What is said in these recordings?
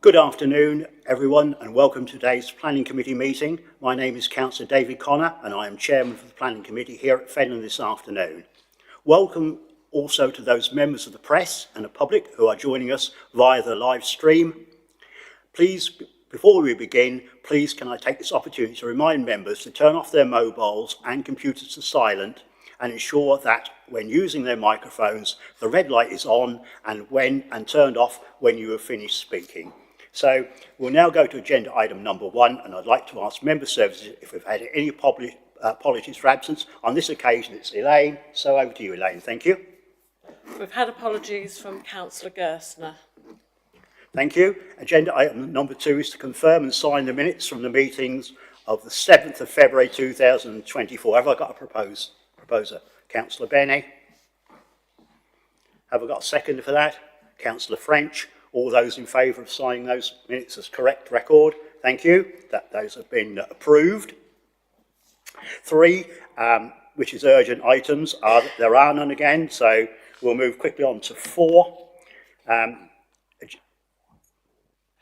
Good afternoon, everyone, and welcome to today's Planning Committee meeting. My name is Councillor David Connor, and I am Chairman for the Planning Committee here at Fenland this afternoon. Welcome also to those members of the press and the public who are joining us via the live stream. Please, before we begin, please can I take this opportunity to remind members to turn off their mobiles and computers to silent and ensure that when using their microphones, the red light is on and turned off when you have finished speaking. So we'll now go to agenda item number 1, and I'd like to ask member services if we've had any apologies for absence. On this occasion, it's Elaine. So over to you, Elaine. Thank you. We've had apologies from Councillor Gerstner. Thank you. Agenda item number 2 is to confirm and sign the minutes from the meetings of the 7th of February 2024. Have I got a proposer? Councillor Benny. Have I got a second for that? Councillor French. All those in favour of signing those minutes as correct record? Thank you. Those have been approved. 3, which is urgent items, there are none again, so we'll move quickly on to 4.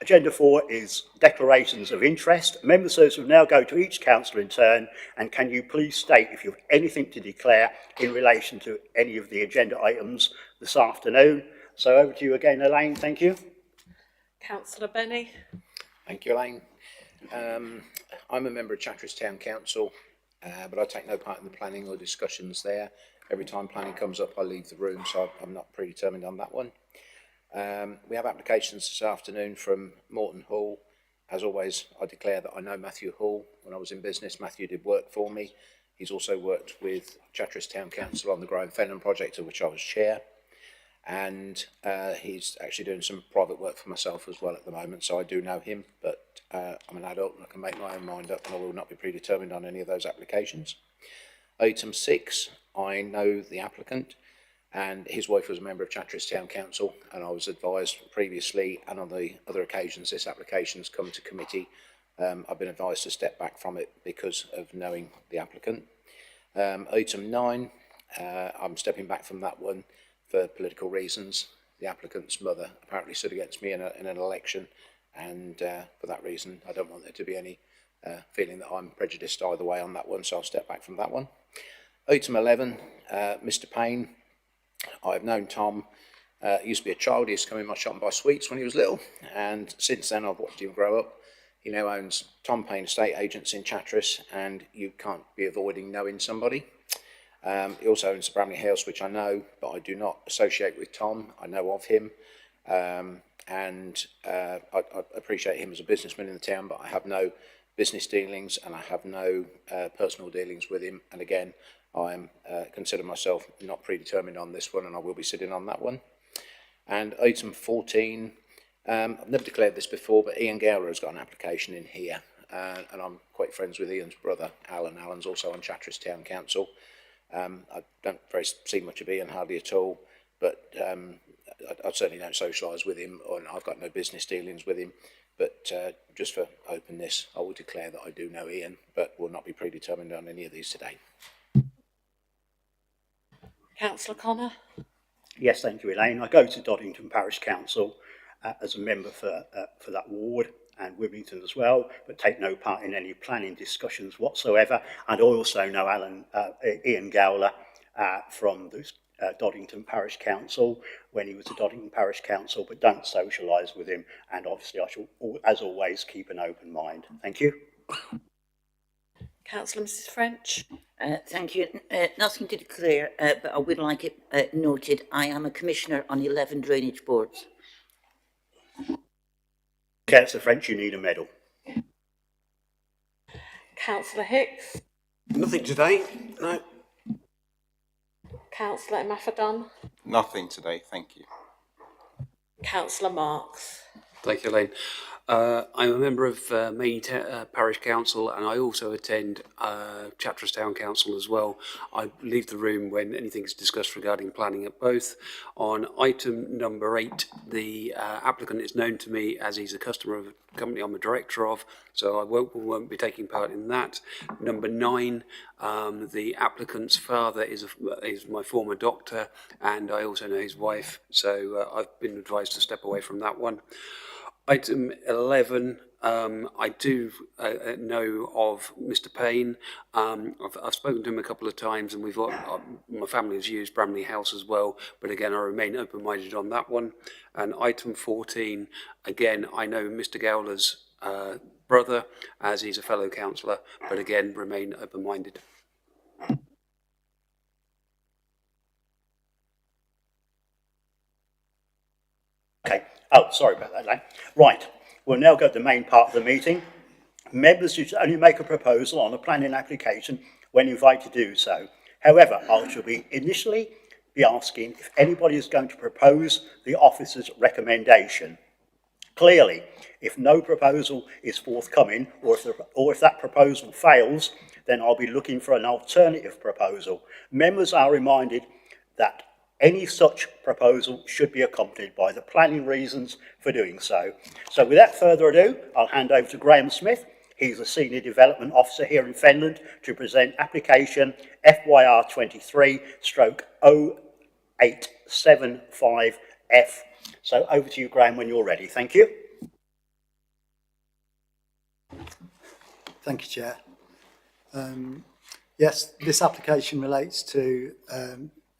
Agenda 4 is declarations of interest. Members will now go to each councillor in turn, and can you please state if you have anything to declare in relation to any of the agenda items this afternoon. So over to you again, Elaine. Thank you. Councillor Benny. Thank you, Elaine. I'm a member of Chatteris Town Council, but I take no part in the planning or discussions there. Every time planning comes up, I leave the room, so I'm not predetermined on that one. We have applications this afternoon from Morton Hall. As always, I declare that I know Matthew Hall. When I was in business, Matthew did work for me. He's also worked with Chatteris Town Council on the Growing Fenland project, of which I was chair. And he's actually doing some private work for myself as well at the moment, so I do know him, but I'm an adult and I can make my own mind up, and I will not be predetermined on any of those applications. Item 6, I know the applicant, and his wife was a member of Chatteris Town Council, and I was advised previously and on the other occasions this application has come to committee, I've been advised to step back from it because of knowing the applicant. Item 9, I'm stepping back from that one for political reasons. The applicant's mother apparently stood against me in an election, and for that reason I don't want there to be any feeling that I'm prejudiced either way on that one, so I'll step back from that one. Item 11, Mr. Payne. I've known Tom, he used to be a child. He used to come in my shop and buy sweets when he was little, and since then I've watched him grow up. He now owns Tom Payne Estate Agents in Chatteris, and you can't be avoiding knowing somebody. He also owns the Bramley House, which I know, but I do not associate with Tom. I know of him, and I appreciate him as a businessman in the town, but I have no business dealings and I have no personal dealings with him. And again, I consider myself not predetermined on this one, and I will be sitting on that one. And item 14, I've never declared this before, but Ian Gowler has got an application in here, and I'm quite friends with Ian's brother, Alan. Alan's also on Chatteris Town Council. I don't see much of Ian, hardly at all, but I certainly don't socialise with him, and I've got no business dealings with him. But just for openness, I will declare that I do know Ian, but will not be predetermined on any of these today. Councillor Connor. Yes, thank you, Elaine. I go to Doddington Parish Council as a member for that ward, and Wibbington as well, but take no part in any planning discussions whatsoever. And I also know Ian Gowler from the Doddington Parish Council when he was at Doddington Parish Council, but don't socialise with him. And obviously I shall, as always, keep an open mind. Thank you. Councillor Mrs. French. Thank you. Nothing to declare, but I would like it noted I am a commissioner on 11 drainage boards. Councillor French, you need a medal. Councillor Hicks. Nothing today, no. Councillor Imafidon. Nothing today, thank you. Councillor Marks. Thank you, Elaine. I'm a member of Main Parish Council, and I also attend Chatteris Town Council as well. I leave the room when anything is discussed regarding planning at both. On item number 8, the applicant is known to me as he's a customer of a company I'm a director of, so I won't be taking part in that. Number 9, the applicant's father is my former doctor, and I also know his wife, so I've been advised to step away from that one. Item 11, I do know of Mr. Payne. I've spoken to him a couple of times, and we've got, my family has used Bramley House as well, but again, I remain open-minded on that one. And item 14, again, I know Mr. Gowler's brother, as he's a fellow councillor, but again, remain open-minded. Okay. Oh, sorry about that, Lang. Right. We'll now go to the main part of the meeting. Members should only make a proposal on a planning application when invited to do so. However, I shall initially be asking if anybody is going to propose the officer's recommendation. Clearly, if no proposal is forthcoming, or if that proposal fails, then I'll be looking for an alternative proposal. Members are reminded that any such proposal should be accompanied by the planning reasons for doing so. So without further ado, I'll hand over to Graham Smith. He's a Senior Development Officer here in Fenland to present application FYR 23/0875F. So over to you, Graham, when you're ready. Thank you. Thank you, Chair. Yes, this application relates to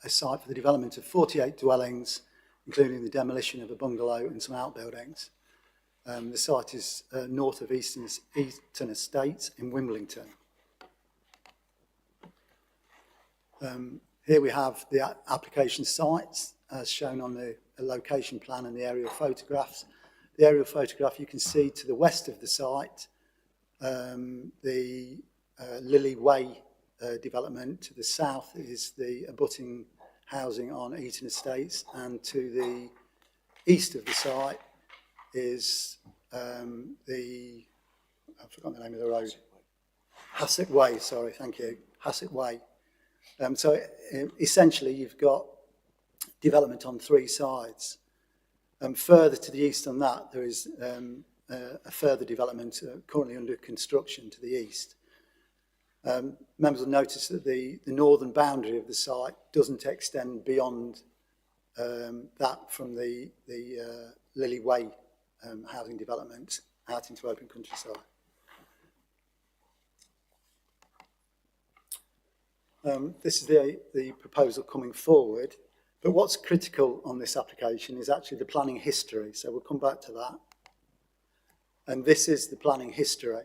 a site for the development of 48 dwellings, including the demolition of a bungalow and some outbuildings. The site is north of Eastern Estate in Wimbledon. Here we have the application sites as shown on the location plan and the aerial photographs. The aerial photograph you can see to the west of the site, the Lily Way development. To the south is the abutting housing on Eaton Estates, and to the east of the site is I've forgotten the name of the road. Hassett Way, sorry, thank you. Hassett Way. So essentially you've got development on three sides. Further to the east on that, there is a further development currently under construction to the east. Members will notice that the northern boundary of the site doesn't extend beyond that from the Lily Way housing development out into open countryside. This is the proposal coming forward, but what's critical on this application is actually the planning history, so we'll come back to that. And this is the planning history,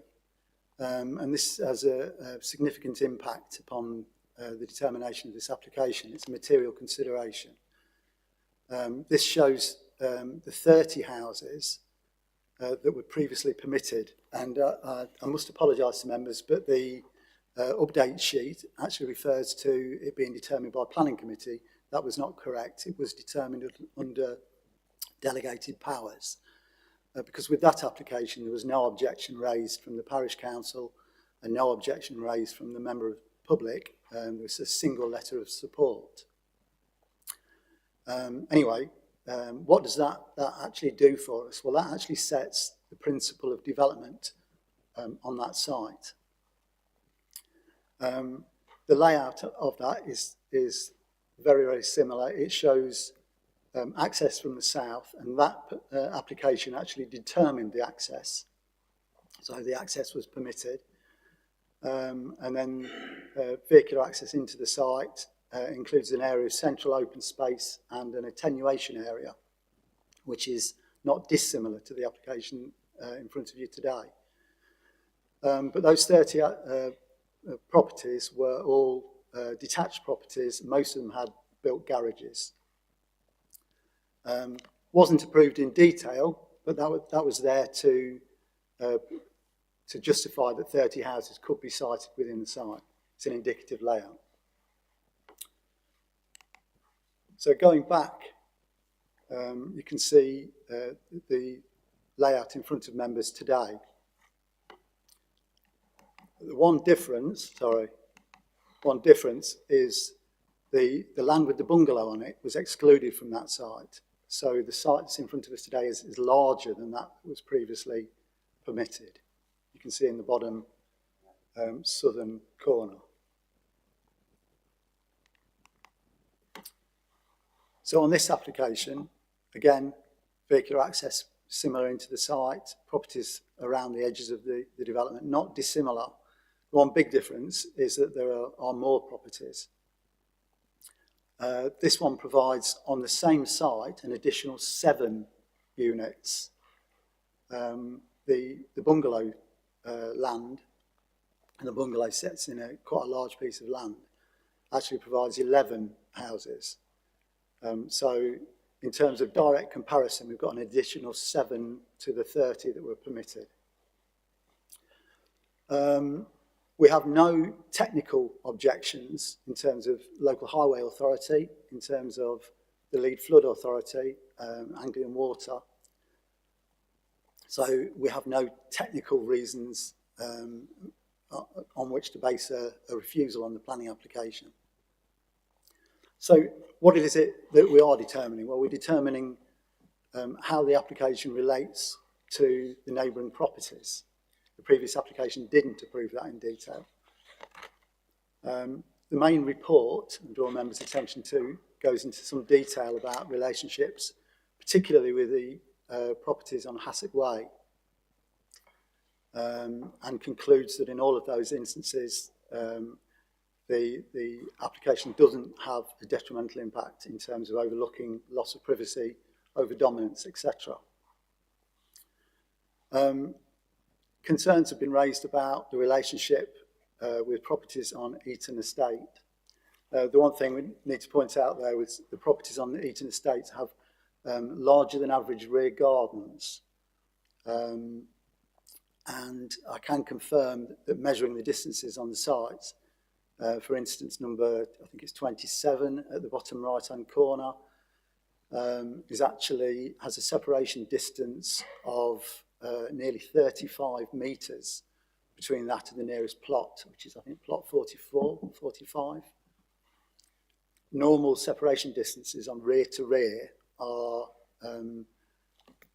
and this has a significant impact upon the determination of this application. It's a material consideration. This shows the 30 houses that were previously permitted, and I must apologise to members, but the update sheet actually refers to it being determined by planning committee. That was not correct. It was determined under delegated powers, because with that application there was no objection raised from the parish council and no objection raised from the member of the public. There was a single letter of support. Anyway, what does that actually do for us? Well, that actually sets the principle of development on that site. The layout of that is very, very similar. It shows access from the south, and that application actually determined the access. So the access was permitted, and then vehicular access into the site includes an area of central open space and an attenuation area, which is not dissimilar to the application in front of you today. But those 30 properties were all detached properties. Most of them had built garages. Wasn't approved in detail, but that was there to justify that 30 houses could be sited within the site. It's an indicative layout. So going back, you can see the layout in front of members today. The one difference is the land with the bungalow on it was excluded from that site. So the site that's in front of us today is larger than that was previously permitted. You can see in the bottom southern corner. So on this application, again, vehicular access similar into the site, properties around the edges of the development, not dissimilar. One big difference is that there are more properties. This one provides on the same site an additional 7 units. The bungalow land, and the bungalow sits in quite a large piece of land, actually provides 11 houses. So in terms of direct comparison, we've got an additional 7 to the 30 that were permitted. We have no technical objections in terms of local highway authority, in terms of the lead flood authority, Anglian Water. So we have no technical reasons on which to base a refusal on the planning application. So what is it that we are determining? Well, we're determining how the application relates to the neighbouring properties. The previous application didn't approve that in detail. The main report, I draw members' attention to, goes into some detail about relationships, particularly with the properties on Hassett Way, and concludes that in all of those instances, the application doesn't have a detrimental impact in terms of overlooking loss of privacy, over dominance, etc. Concerns have been raised about the relationship with properties on Eaton Estate. The one thing we need to point out there is the properties on the Eaton Estate have larger than average rear gardens. And I can confirm that measuring the distances on the sites, for instance, number, I think it's 27 at the bottom right-hand corner, has a separation distance of nearly 35 metres between that and the nearest plot, which is, I think, plot 44, 45. Normal separation distances on rear to rear are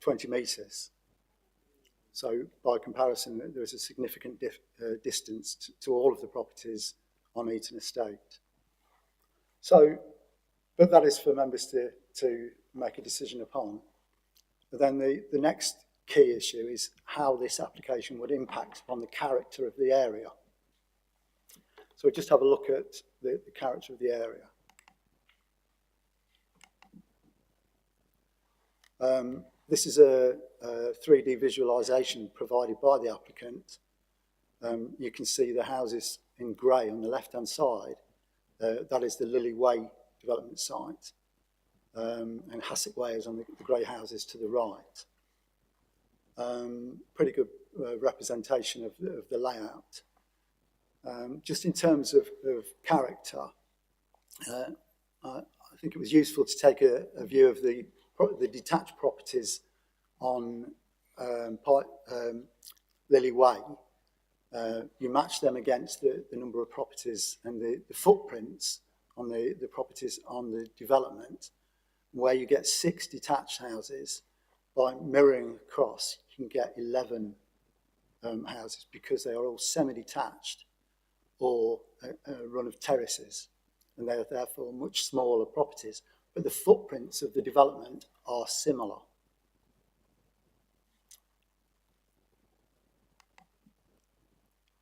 20 metres. So by comparison, there is a significant distance to all of the properties on Eaton Estate. So, but that is for members to make a decision upon. But then the next key issue is how this application would impact upon the character of the area. So we'll just have a look at the character of the area. This is a 3D visualisation provided by the applicant. You can see the houses in grey on the left-hand side. That is the Lily Way development site. And Hassett Way is on the grey houses to the right. Pretty good representation of the layout. Just in terms of character, I think it was useful to take a view of the detached properties on Lily Way. You match them against the number of properties and the footprints on the properties on the development, where you get 6 detached houses. By mirroring across, you can get 11 houses because they are all semi-detached or a run of terraces, and they are therefore much smaller properties, but the footprints of the development are similar.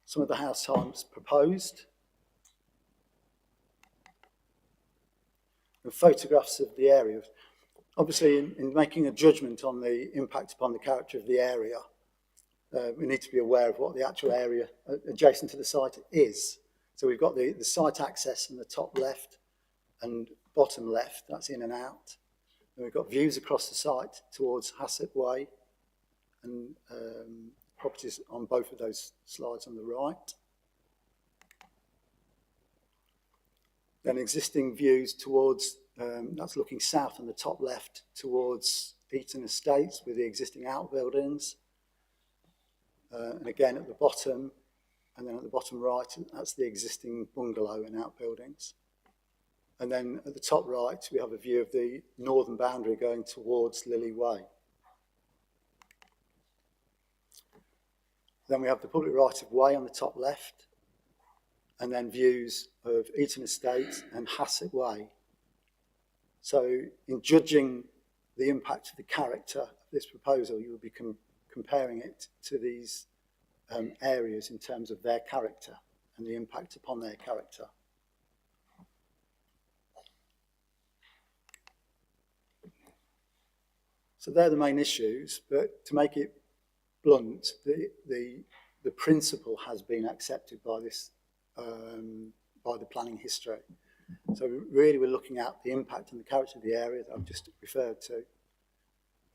Some of the house types proposed. And photographs of the area. Obviously, in making a judgment on the impact upon the character of the area, we need to be aware of what the actual area adjacent to the site is. So we've got the site access in the top left and bottom left, that's in and out. And we've got views across the site towards Hassett Way and properties on both of those slides on the right. Then existing views towards, that's looking south on the top left towards Eaton Estates with the existing outbuildings. And again at the bottom, and then at the bottom right, that's the existing bungalow and outbuildings. And then at the top right, we have a view of the northern boundary going towards Lily Way. Then we have the public right of way on the top left, and then views of Eaton Estate and Hassett Way. So in judging the impact of the character of this proposal, you will be comparing it to these areas in terms of their character and the impact upon their character. So they're the main issues, but to make it blunt, the principle has been accepted by this, by the planning history. So really we're looking at the impact and the character of the area that I've just referred to.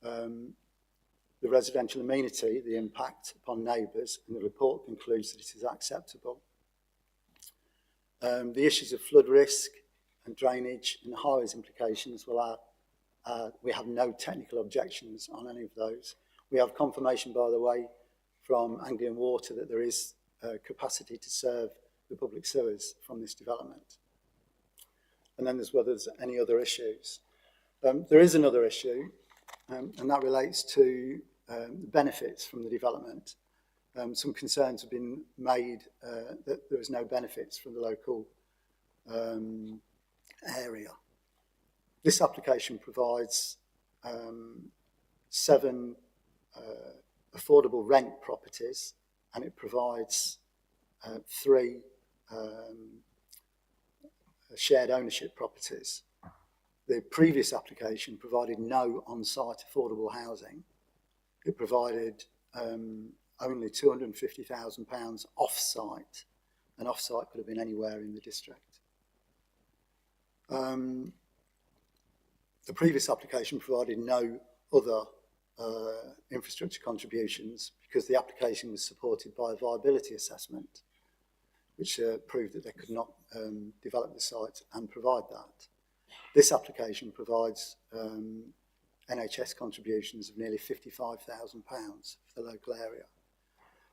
The residential amenity, the impact upon neighbours, and the report concludes that it is acceptable. The issues of flood risk and drainage and highways implications, well, we have no technical objections on any of those. We have confirmation, by the way, from Anglian Water that there is capacity to serve the public sewers from this development. And then there's whether there's any other issues. There is another issue, and that relates to the benefits from the development. Some concerns have been made that there is no benefits from the local area. This application provides 7 affordable rent properties, and it provides 3 shared ownership properties. The previous application provided no on-site affordable housing. It provided only £250,000 off-site, and off-site could have been anywhere in the district. The previous application provided no other infrastructure contributions because the application was supported by a viability assessment, which proved that they could not develop the site and provide that. This application provides NHS contributions of nearly £55,000 for the local area.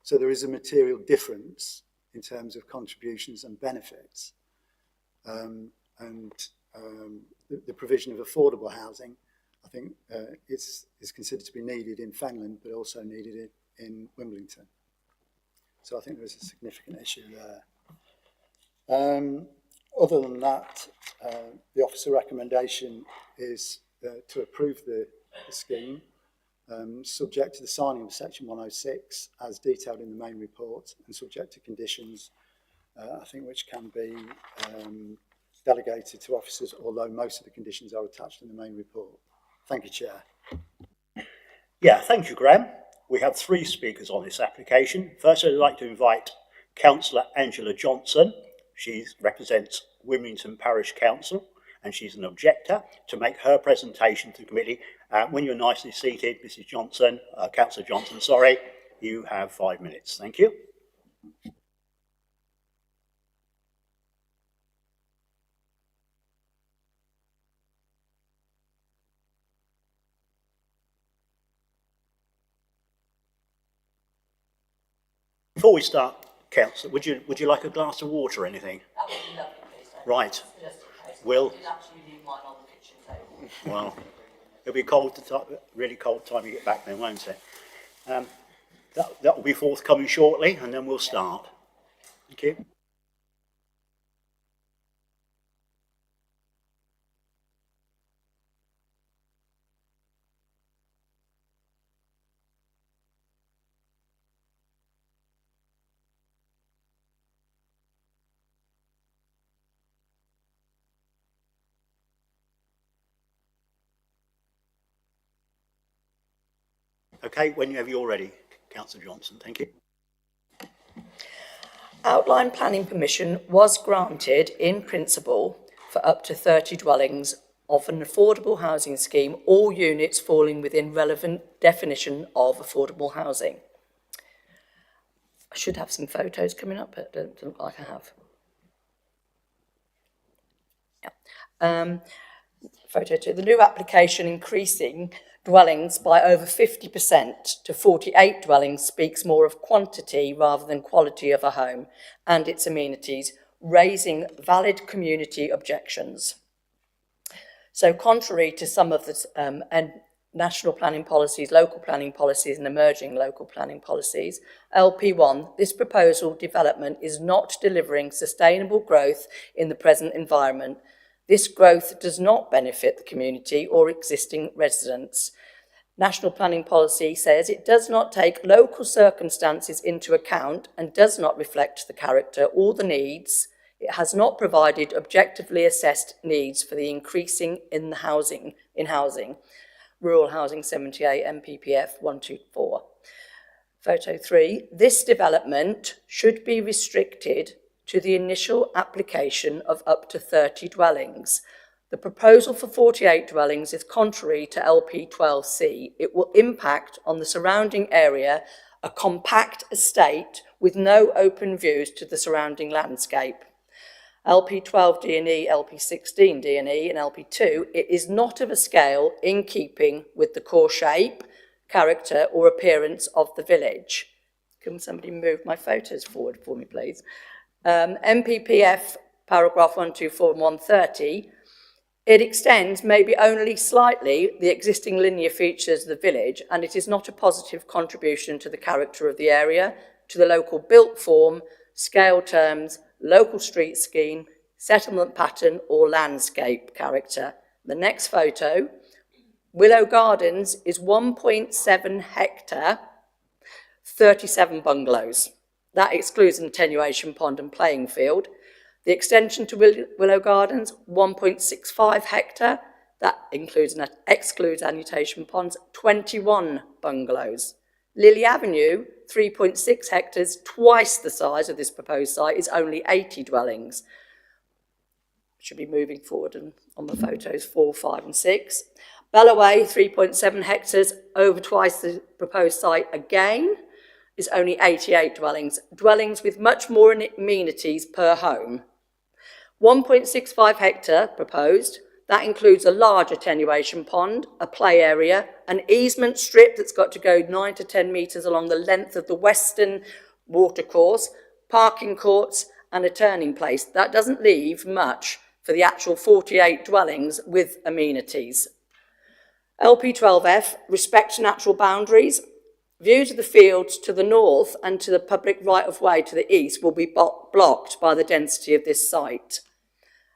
So there is a material difference in terms of contributions and benefits. The provision of affordable housing, I think, is considered to be needed in Fenland, but also needed in Wimbledon. So I think there is a significant issue there. Other than that, the officer recommendation is to approve the scheme, subject to the signing of Section 106 as detailed in the main report, and subject to conditions, I think, which can be delegated to officers, although most of the conditions are attached in the main report. Thank you, Chair. Yeah, thank you, Graham. We have 3 speakers on this application. First, I'd like to invite Councillor Angela Johnson. She represents Wilmington Parish Council, and she's an objector, to make her presentation to the committee. When you're nicely seated, Mrs. Johnson, Councillor Johnson, sorry, you have 5 minutes. Thank you. Before we start, Councillor, would you like a glass of water or anything? That would be lovely, please. Right. Just in case. Will. You'll actually need mine on the kitchen table. Well, it'll be cold, really cold time you get back then, won't it? That will be forthcoming shortly, and then we'll start. Thank you. Okay, whenever you're ready, Councillor Johnson. Thank you. Outline planning permission was granted in principle for up to 30 dwellings of an affordable housing scheme, all units falling within relevant definition of affordable housing. I should have some photos coming up, but it doesn't look like I have. Yeah. Photo 2. The new application increasing dwellings by over 50% to 48 dwellings speaks more of quantity rather than quality of a home and its amenities, raising valid community objections. So contrary to some of the national planning policies, local planning policies and emerging local planning policies, LP1, this proposal development is not delivering sustainable growth in the present environment. This growth does not benefit the community or existing residents. National Planning Policy says it does not take local circumstances into account and does not reflect the character or the needs. It has not provided objectively assessed needs for the increasing in housing. Rural Housing 78 MPPF 124. Photo 3. This development should be restricted to the initial application of up to 30 dwellings. The proposal for 48 dwellings is contrary to LP 12C. It will impact on the surrounding area, a compact estate with no open views to the surrounding landscape. LP 12 D&E, LP 16 D&E and LP 2, it is not of a scale in keeping with the core shape, character or appearance of the village. Can somebody move my photos forward for me, please? MPPF paragraph 124 and 130, it extends maybe only slightly the existing linear features of the village, and it is not a positive contribution to the character of the area, to the local built form, scale terms, local street scheme, settlement pattern or landscape character. The next photo, Willow Gardens is 1.7 hectare, 37 bungalows. That excludes an attenuation pond and playing field. The extension to Willow Gardens, 1.65 hectare, that excludes annotation ponds, 21 bungalows. Lily Avenue, 3.6 hectares, twice the size of this proposed site, is only 80 dwellings. Should be moving forward on the photos 4, 5 and 6. Bellaway, 3.7 hectares, over twice the proposed site again, is only 88 dwellings. Dwellings with much more amenities per home. 1.65 hectare proposed. That includes a large attenuation pond, a play area, an easement strip that's got to go 9 to 10 metres along the length of the western watercourse, parking courts and a turning place. That doesn't leave much for the actual 48 dwellings with amenities. LP12F, respect natural boundaries. Views of the fields to the north and to the public right-of-way to the east will be blocked by the density of this site.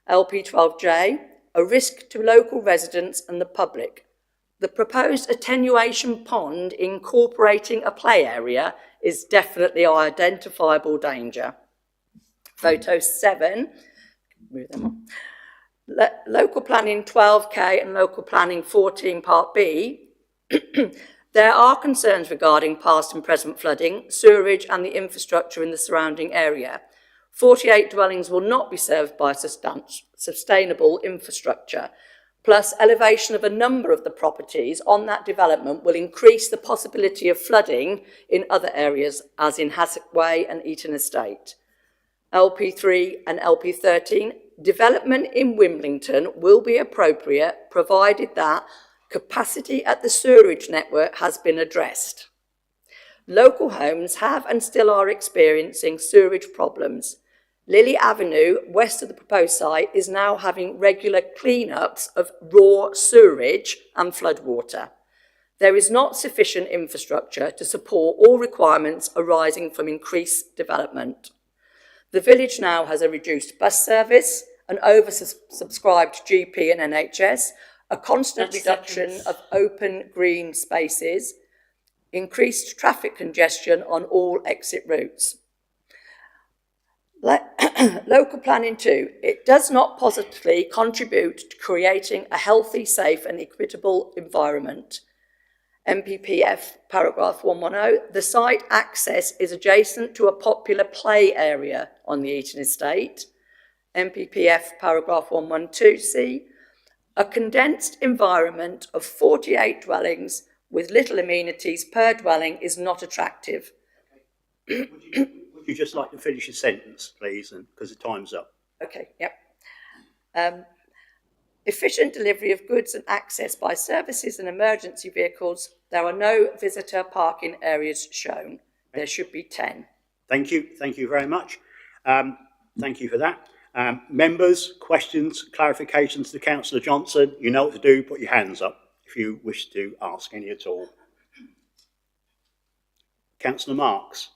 LP12J, a risk to local residents and the public. The proposed attenuation pond incorporating a play area is definitely an identifiable danger. Photo 7, move them on. Local planning 12K and local planning 14 part B, there are concerns regarding past and present flooding, sewerage and the infrastructure in the surrounding area. 48 dwellings will not be served by sustainable infrastructure. Plus, elevation of a number of the properties on that development will increase the possibility of flooding in other areas, as in Hassett Way and Eaton Estate. LP3 and LP13, development in Wimbledon will be appropriate, provided that capacity at the sewerage network has been addressed. Local homes have and still are experiencing sewerage problems. Lily Avenue, west of the proposed site, is now having regular clean-ups of raw sewerage and floodwater. There is not sufficient infrastructure to support all requirements arising from increased development. The village now has a reduced bus service, an oversubscribed GP and NHS, a constant reduction of open green spaces, increased traffic congestion on all exit routes. Local planning 2, it does not positively contribute to creating a healthy, safe and equitable environment. MPPF paragraph 110, the site access is adjacent to a popular play area on the Eaton Estate. MPPF paragraph 112C, a condensed environment of 48 dwellings with little amenities per dwelling is not attractive. Would you just like to finish your sentence, please, because the time's up? Okay, yep. Efficient delivery of goods and access by services and emergency vehicles. There are no visitor parking areas shown. There should be 10. Thank you very much. Thank you for that. Members, questions, clarifications to Councillor Johnson, you know what to do, put your hands up if you wish to ask any at all. Councillor Marks.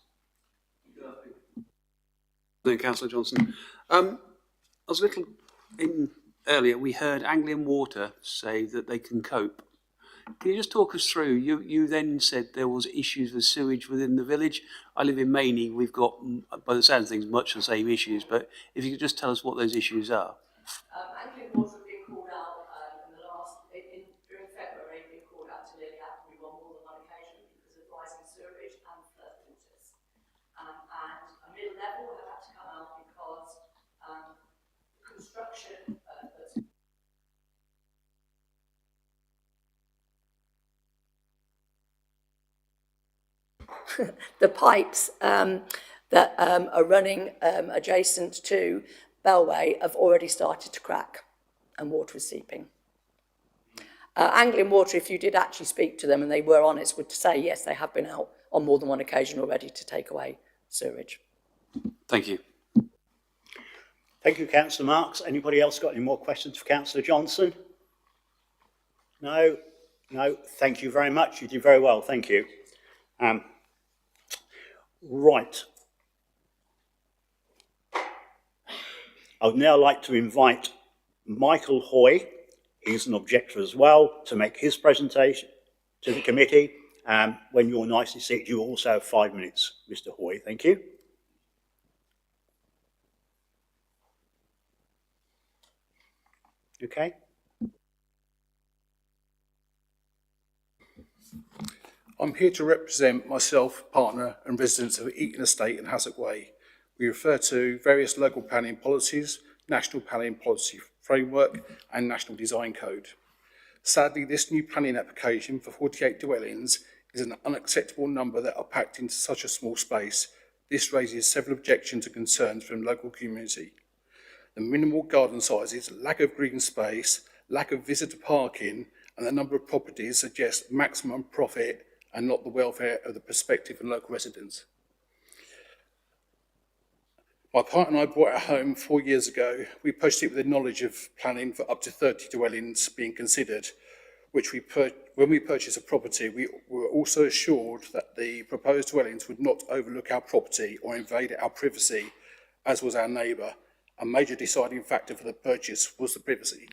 Councillor Johnson. I was a little in earlier. We heard Anglian Water say that they can cope. Can you just talk us through? You then said there was issues with sewage within the village. I live in Maney. We've got, by the sound of things, much the same issues. But if you could just tell us what those issues are. Anglian water have been called out during February, been called out to Lily Applebury on more than one occasion because of rising sewerage and flood waters. And a middle level have had to come out because construction that's the pipes that are running adjacent to Bellway have already started to crack and water is seeping. Anglian Water, if you did actually speak to them and they were honest, would say yes, they have been out on more than one occasion already to take away sewage. Thank you. Thank you, Councillor Marks. Anybody else got any more questions for Councillor Johnson? No? No? Thank you very much. You did very well. Thank you. Right. I would now like to invite Michael Hoy, he's an objector as well, to make his presentation to the committee. When you're nicely seated, you also have 5 minutes, Mr. Hoy. Thank you. Okay. I'm here to represent myself, partner and residents of Eaton Estate and Hassock Way. We refer to various local planning policies, National Planning Policy Framework and National Design Code. Sadly, this new planning application for 48 dwellings is an unacceptable number that are packed into such a small space. This raises several objections and concerns from the local community. The minimal garden sizes, lack of green space, lack of visitor parking and the number of properties suggest maximum profit and not the welfare of the prospective and local residents. My partner and I bought our home 4 years ago. We purchased it with the knowledge of planning for up to 30 dwellings being considered, which when we purchased a property, we were also assured that the proposed dwellings would not overlook our property or invade our privacy, as was our neighbour. A major deciding factor for the purchase was the privacy.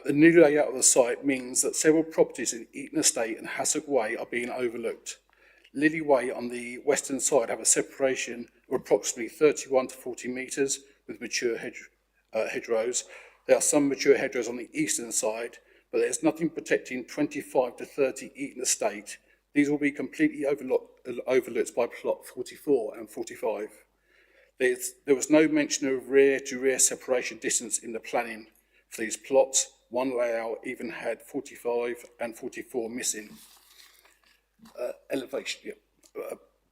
The new layout of the site means that several properties in Eaton Estate and Hassock Way are being overlooked. Lily Way on the western side have a separation of approximately 31 to 40 metres with mature hedgerows. There are some mature hedgerows on the eastern side, but there's nothing protecting 25 to 30 Eaton Estate. These will be completely overlooked by plot 44 and 45. There was no mention of rear to rear separation distance in the planning for these plots. One layout even had 45 and 44 missing. Elevation.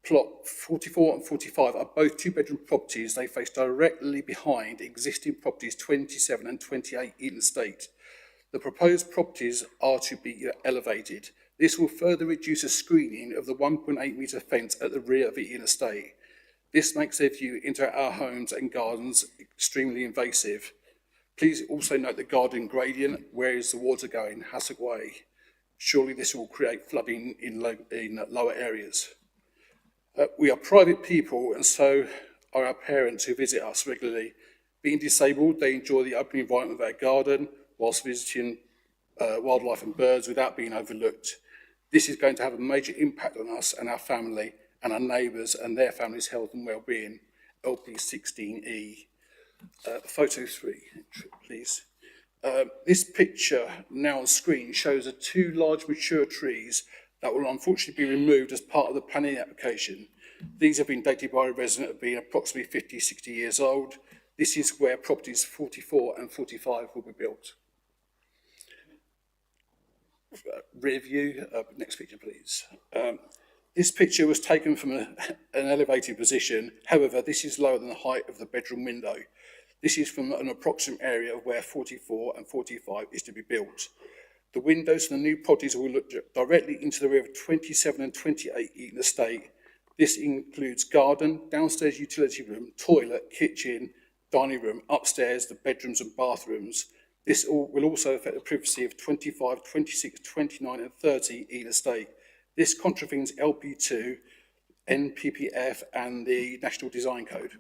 Plot 44 and 45 are both two-bedroom properties. They face directly behind existing properties 27 and 28 Eaton Estate. The proposed properties are to be elevated. This will further reduce the screening of the 1.8 metre fence at the rear of Eaton Estate. This makes their view into our homes and gardens extremely invasive. Please also note the garden gradient. Where is the water going? Hassock Way. Surely this will create flooding in lower areas. We are private people and so are our parents who visit us regularly. Being disabled, they enjoy the open environment of our garden whilst visiting wildlife and birds without being overlooked. This is going to have a major impact on us and our family and our neighbours and their families' health and well-being. LP 16E. Photo 3, please. This picture now on screen shows the two large mature trees that will unfortunately be removed as part of the planning application. These have been dated by a resident of being approximately 50, 60 years old. This is where properties 44 and 45 will be built. Rear view, next picture please. This picture was taken from an elevated position. However, this is lower than the height of the bedroom window. This is from an approximate area of where 44 and 45 is to be built. The windows in the new properties will look directly into the rear of 27 and 28 Eaton Estate. This includes garden, downstairs utility room, toilet, kitchen, dining room, upstairs, the bedrooms and bathrooms. This will also affect the privacy of 25, 26, 29 and 30 Eaton Estate. This contravenes LP2, NPPF and the National Design Code.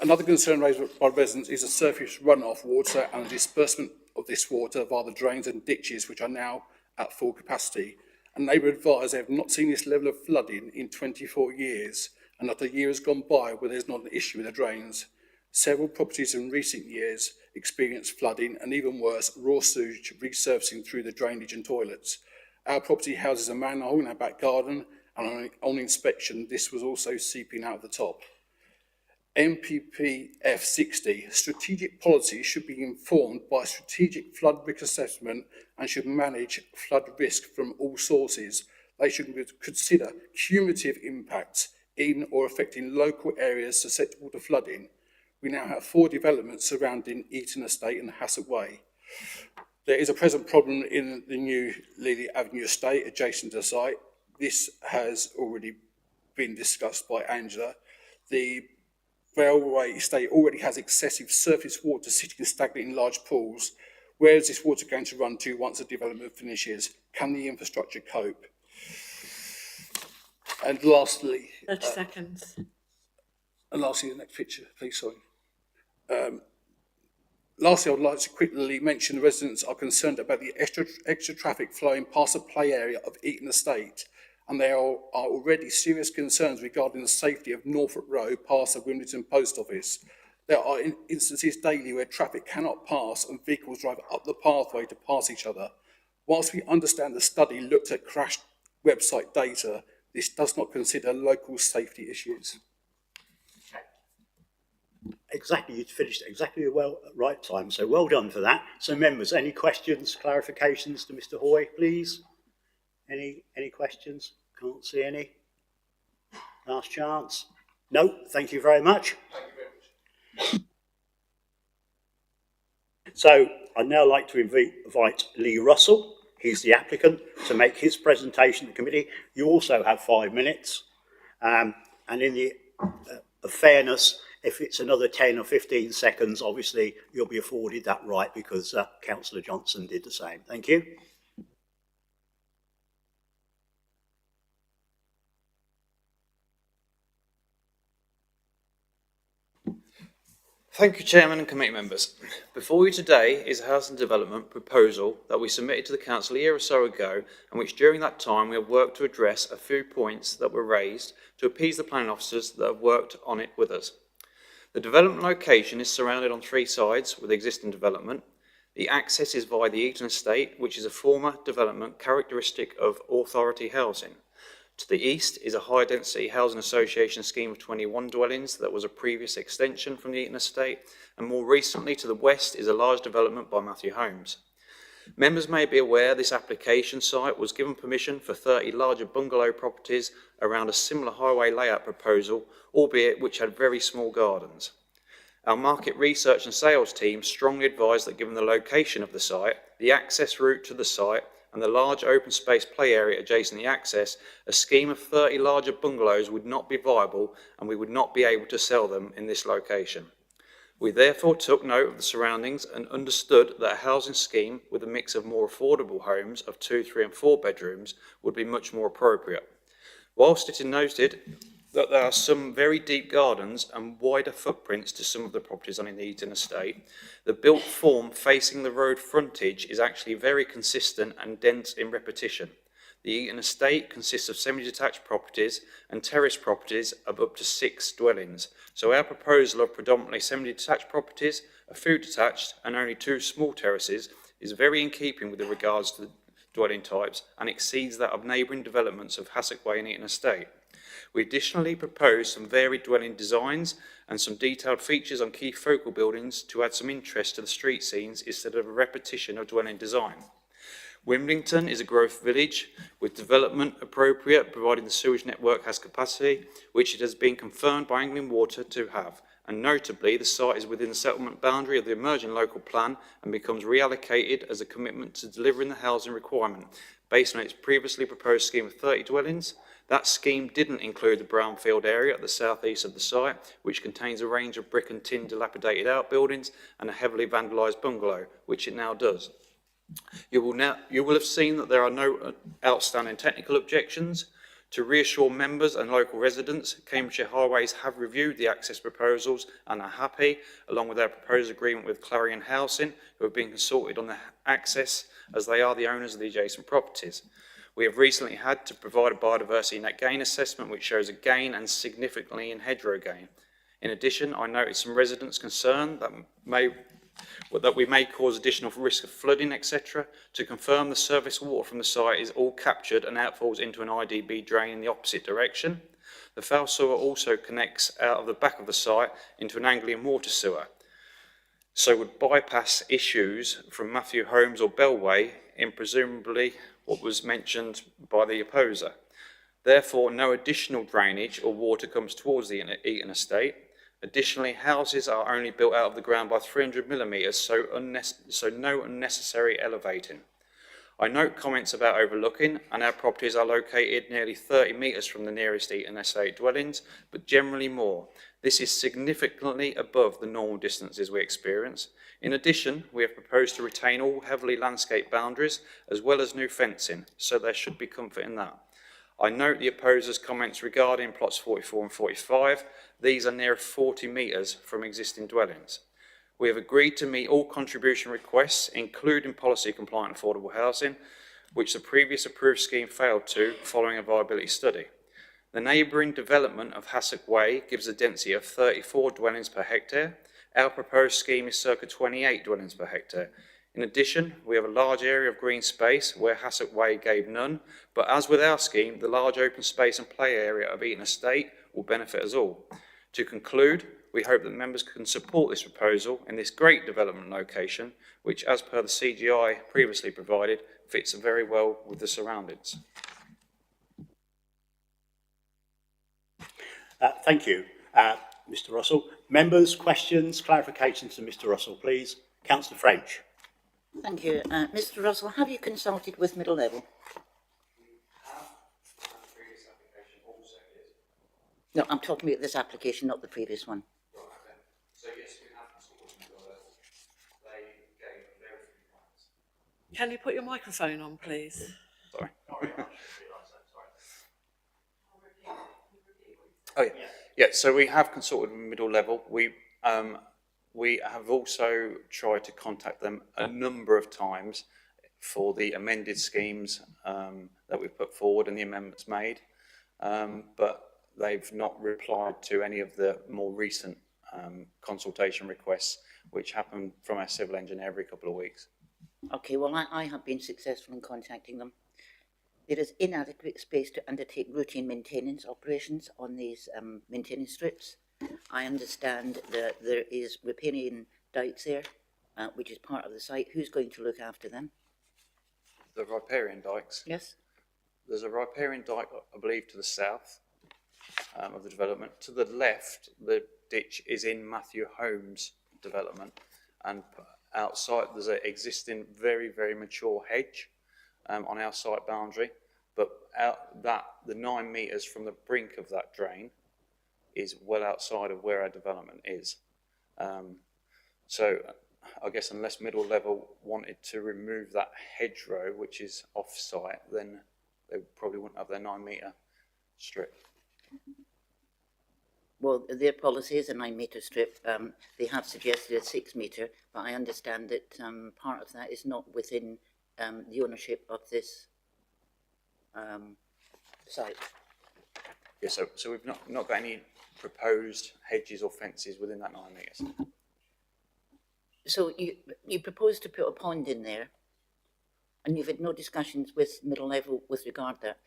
Another concern raised by residents is the surface runoff water and the disbursement of this water via the drains and ditches, which are now at full capacity. And neighbour advise they have not seen this level of flooding in 24 years, and not a year has gone by where there's not an issue with the drains. Several properties in recent years experienced flooding and, even worse, raw sewage resurfacing through the drainage and toilets. Our property houses a manhole in our back garden, and on inspection this was also seeping out of the top. MPPF 60, strategic policy should be informed by strategic flood risk assessment and should manage flood risk from all sources. They should consider cumulative impacts in or affecting local areas susceptible to flooding. We now have 4 developments surrounding Eaton Estate and Hassett Way. There is a present problem in the new Lely Avenue estate adjacent to the site. This has already been discussed by Angela. The railway estate already has excessive surface water sitting stagnant in large pools. Where is this water going to run to once the development finishes? Can the infrastructure cope? And lastly, 30 seconds. and lastly, the next picture, please, sorry. Lastly, I would like to quickly mention the residents are concerned about the extra traffic flowing past the play area of Eaton Estate, and there are already serious concerns regarding the safety of Norfolk Road past the Wimbledon Post Office. There are instances daily where traffic cannot pass and vehicles drive up the pathway to pass each other. Whilst we understand the study looked at crashed website data, this does not consider local safety issues. Exactly, you'd finished exactly at right time, so well done for that. So members, any questions, clarifications to Mr. Hoy, please? Any questions? Can't see any. Last chance. No, thank you very much. Thank you very much. So I'd now like to invite Lee Russell, he's the applicant, to make his presentation to the committee. You also have 5 minutes, and in the of fairness, if it's another 10 or 15 seconds, obviously you'll be afforded that right because Councillor Johnson did the same. Thank you. Thank you, Chairman and committee members. Before you today is a housing development proposal that we submitted to the Council a year or so ago, and which during that time we have worked to address a few points that were raised to appease the planning officers that have worked on it with us. The development location is surrounded on 3 sides with existing development. The access is via the Eaton Estate, which is a former development characteristic of authority housing. To the east is a high-density housing association scheme of 21 dwellings that was a previous extension from the Eaton Estate, and more recently to the west is a large development by Matthew Holmes. Members may be aware this application site was given permission for 30 larger bungalow properties around a similar highway layout proposal, albeit which had very small gardens. Our market research and sales team strongly advised that given the location of the site, the access route to the site, and the large open space play area adjacent to the access, a scheme of 30 larger bungalows would not be viable and we would not be able to sell them in this location. We therefore took note of the surroundings and understood that a housing scheme with a mix of more affordable homes of 2, 3 and 4 bedrooms would be much more appropriate. Whilst it is noted that there are some very deep gardens and wider footprints to some of the properties on the Eaton Estate, the built form facing the road frontage is actually very consistent and dense in repetition. The Eaton Estate consists of semi-detached properties and terrace properties of up to 6 dwellings. So our proposal of predominantly semi-detached properties, a few detached and only 2 small terraces is very in keeping with regards to the dwelling types and exceeds that of neighbouring developments of Hassett Way and Eaton Estate. We additionally propose some varied dwelling designs and some detailed features on key focal buildings to add some interest to the street scenes instead of a repetition of dwelling design. Wimbledon is a growth village with development appropriate, providing the sewage network has capacity, which it has been confirmed by Anglian Water to have. And notably, the site is within the settlement boundary of the emerging local plan and becomes reallocated as a commitment to delivering the housing requirement based on its previously proposed scheme of 30 dwellings. That scheme didn't include the brownfield area at the southeast of the site, which contains a range of brick and tin dilapidated outbuildings and a heavily vandalised bungalow, which it now does. You will have seen that there are no outstanding technical objections To reassure members and local residents, Cambridgeshire Highways have reviewed the access proposals and are happy, along with their proposed agreement with Clarion Housing, who have been consulted on the access as they are the owners of the adjacent properties. We have recently had to provide a biodiversity net gain assessment which shows a gain and significantly in hedgerow gain. In addition, I noted some residents' concern that we may cause additional risk of flooding, etc. To confirm, the surface water from the site is all captured and outfalls into an IDB drain in the opposite direction. The foul sewer also connects out of the back of the site into an Anglian water sewer, so would bypass issues from Matthew Holmes or Bellway in presumably what was mentioned by the opposer. Therefore, no additional drainage or water comes towards the Eaton estate. Additionally, houses are only built out of the ground by 300 millimetres, so no unnecessary elevating. I note comments about overlooking, and our properties are located nearly 30 metres from the nearest Eaton estate dwellings, but generally more. This is significantly above the normal distances we experience. In addition, we have proposed to retain all heavily landscaped boundaries, as well as new fencing, so there should be comfort in that. I note the opposer's comments regarding plots 44 and 45. These are near 40 metres from existing dwellings. We have agreed to meet all contribution requests, including policy compliant affordable housing, which the previous approved scheme failed to following a viability study. The neighbouring development of Hassock Way gives a density of 34 dwellings per hectare. Our proposed scheme is circa 28 dwellings per hectare. In addition, we have a large area of green space where Hassock Way gave none, but as with our scheme, the large open space and play area of Eaton Estate will benefit us all. To conclude, we hope that members can support this proposal in this great development location, which, as per the CGI previously provided, fits very well with the surroundings. Thank you, Mr. Russell. Members, questions, clarifications to Mr. Russell, please. Councillor French. Thank you. Mr. Russell, have you consulted with middle level? No, I'm talking about this application, not the previous one. So yes, we have consulted with middle level. They gave very few points. Can you put your microphone on, please? Sorry. Oh yeah, yeah. So we have consulted with middle level. We have also tried to contact them a number of times for the amended schemes that we've put forward and the amendments made, but they've not replied to any of the more recent consultation requests, which happen from our civil engineer every couple of weeks. Okay, well, I have been successful in contacting them. There is inadequate space to undertake routine maintenance operations on these maintenance strips. I understand that there is riparian dikes there, which is part of the site. Who's going to look after them? The riparian dikes. Yes. There's a riparian dike, I believe, to the south of the development. To the left, the ditch is in Matthew Holmes' development, and outside there's an existing very, very mature hedge on our site boundary, but the 9 metres from the brink of that drain is well outside of where our development is. So I guess unless middle level wanted to remove that hedgerow, which is off-site, then they probably wouldn't have their 9 metre strip. Well, their policy is a 9 metre strip. They have suggested a 6 metre, but I understand that part of that is not within the ownership of this site. Yeah, so we've not got any proposed hedges or fences within that 9 metres. So you propose to put a pond in there, and you've had no discussions with middle level with regard to that.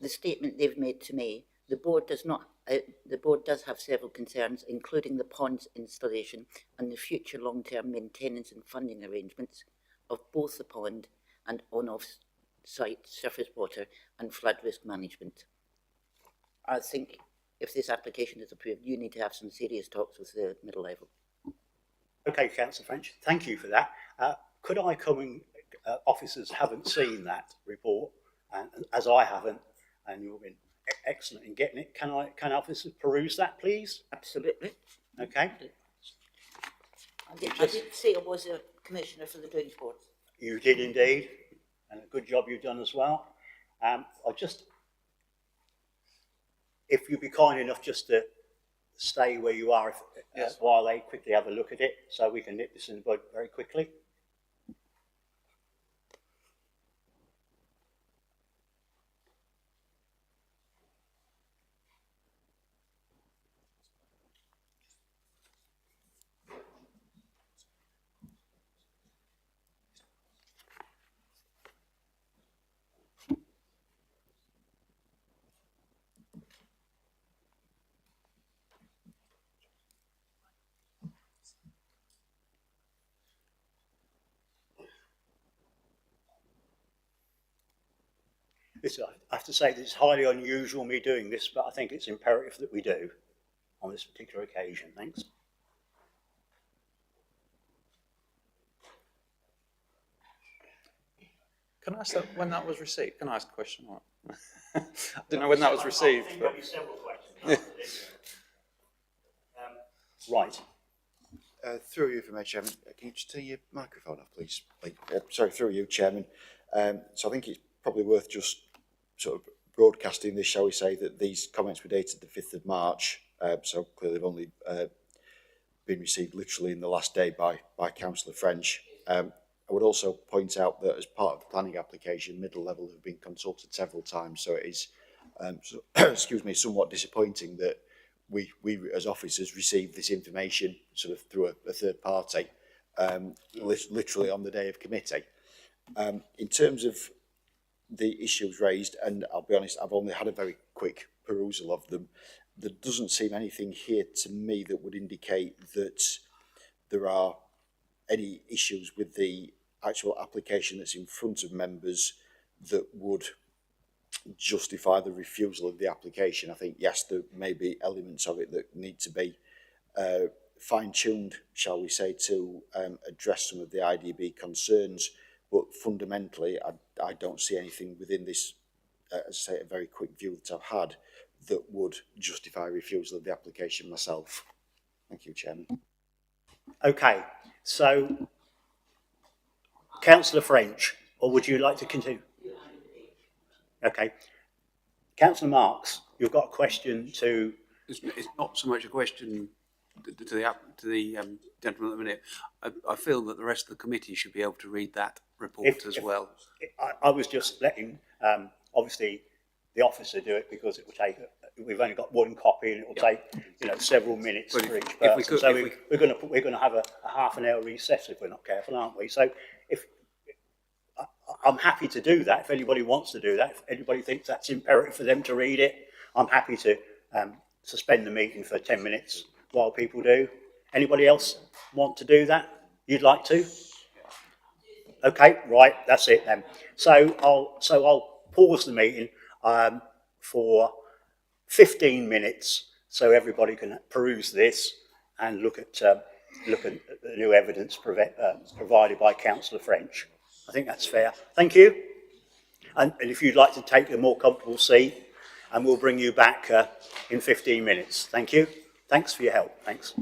The statement they've made to me, the board does not. The board does have several concerns, including the pond's installation and the future long-term maintenance and funding arrangements of both the pond and on-off-site surface water and flood risk management. I think if this application is approved, you need to have some serious talks with the middle level. Okay, Councillor French, thank you for that. Could I come in, officers haven't seen that report, and as I haven't, and you've been excellent in getting it, can officers peruse that, please? Absolutely. Okay. I did say I was a commissioner for the Drainage Board. You did indeed, and a good job you've done as well. if you'd be kind enough just to stay where you are while they quickly have a look at it, so we can nip this in the bud very quickly. I have to say that it's highly unusual me doing this, but I think it's imperative that we do on this particular occasion. Thanks. Can I ask when that was received? Can I ask a question? I didn't know when that was received. I think there'll be several questions after this. Right. Through you, if I may, Chairman, can you just turn your microphone off, please? Sorry, through you, Chairman. So I think it's probably worth just sort of broadcasting this, shall we say, that these comments were dated the 5th of March, so clearly they've only been received literally in the last day by Councillor French. I would also point out that as part of the planning application, middle level have been consulted several times, so it is, excuse me, somewhat disappointing that we as officers receive this information sort of through a third party, literally on the day of committee. In terms of the issues raised, and I'll be honest, I've only had a very quick perusal of them, there doesn't seem anything here to me that would indicate that there are any issues with the actual application that's in front of members that would justify the refusal of the application. I think, yes, there may be elements of it that need to be fine-tuned, shall we say, to address some of the IDB concerns, but fundamentally I don't see anything within this, as I say, a very quick view that I've had, that would justify refusal of the application myself. Thank you, Chairman. Okay, so Councillor French, or would you like to continue? Okay. Councillor Marks, you've got a question to... It's not so much a question to the gentleman at the minute. I feel that the rest of the committee should be able to read that report as well. I was just letting, obviously, the officer do it because it will take... We've only got one copy and it will take, several minutes for each person. We're going to have a half an hour recess if we're not careful, aren't we? So I'm happy to do that if anybody wants to do that. If anybody thinks that's imperative for them to read it, I'm happy to suspend the meeting for 10 minutes while people do. Anybody else want to do that? You'd like to? Okay, right, that's it then. So I'll pause the meeting for 15 minutes so everybody can peruse this and look at the new evidence provided by Councillor French. I think that's fair. Thank you. And if you'd like to take a more comfortable seat, and we'll bring you back in 15 minutes. Thank you. Thanks for your help. Thanks.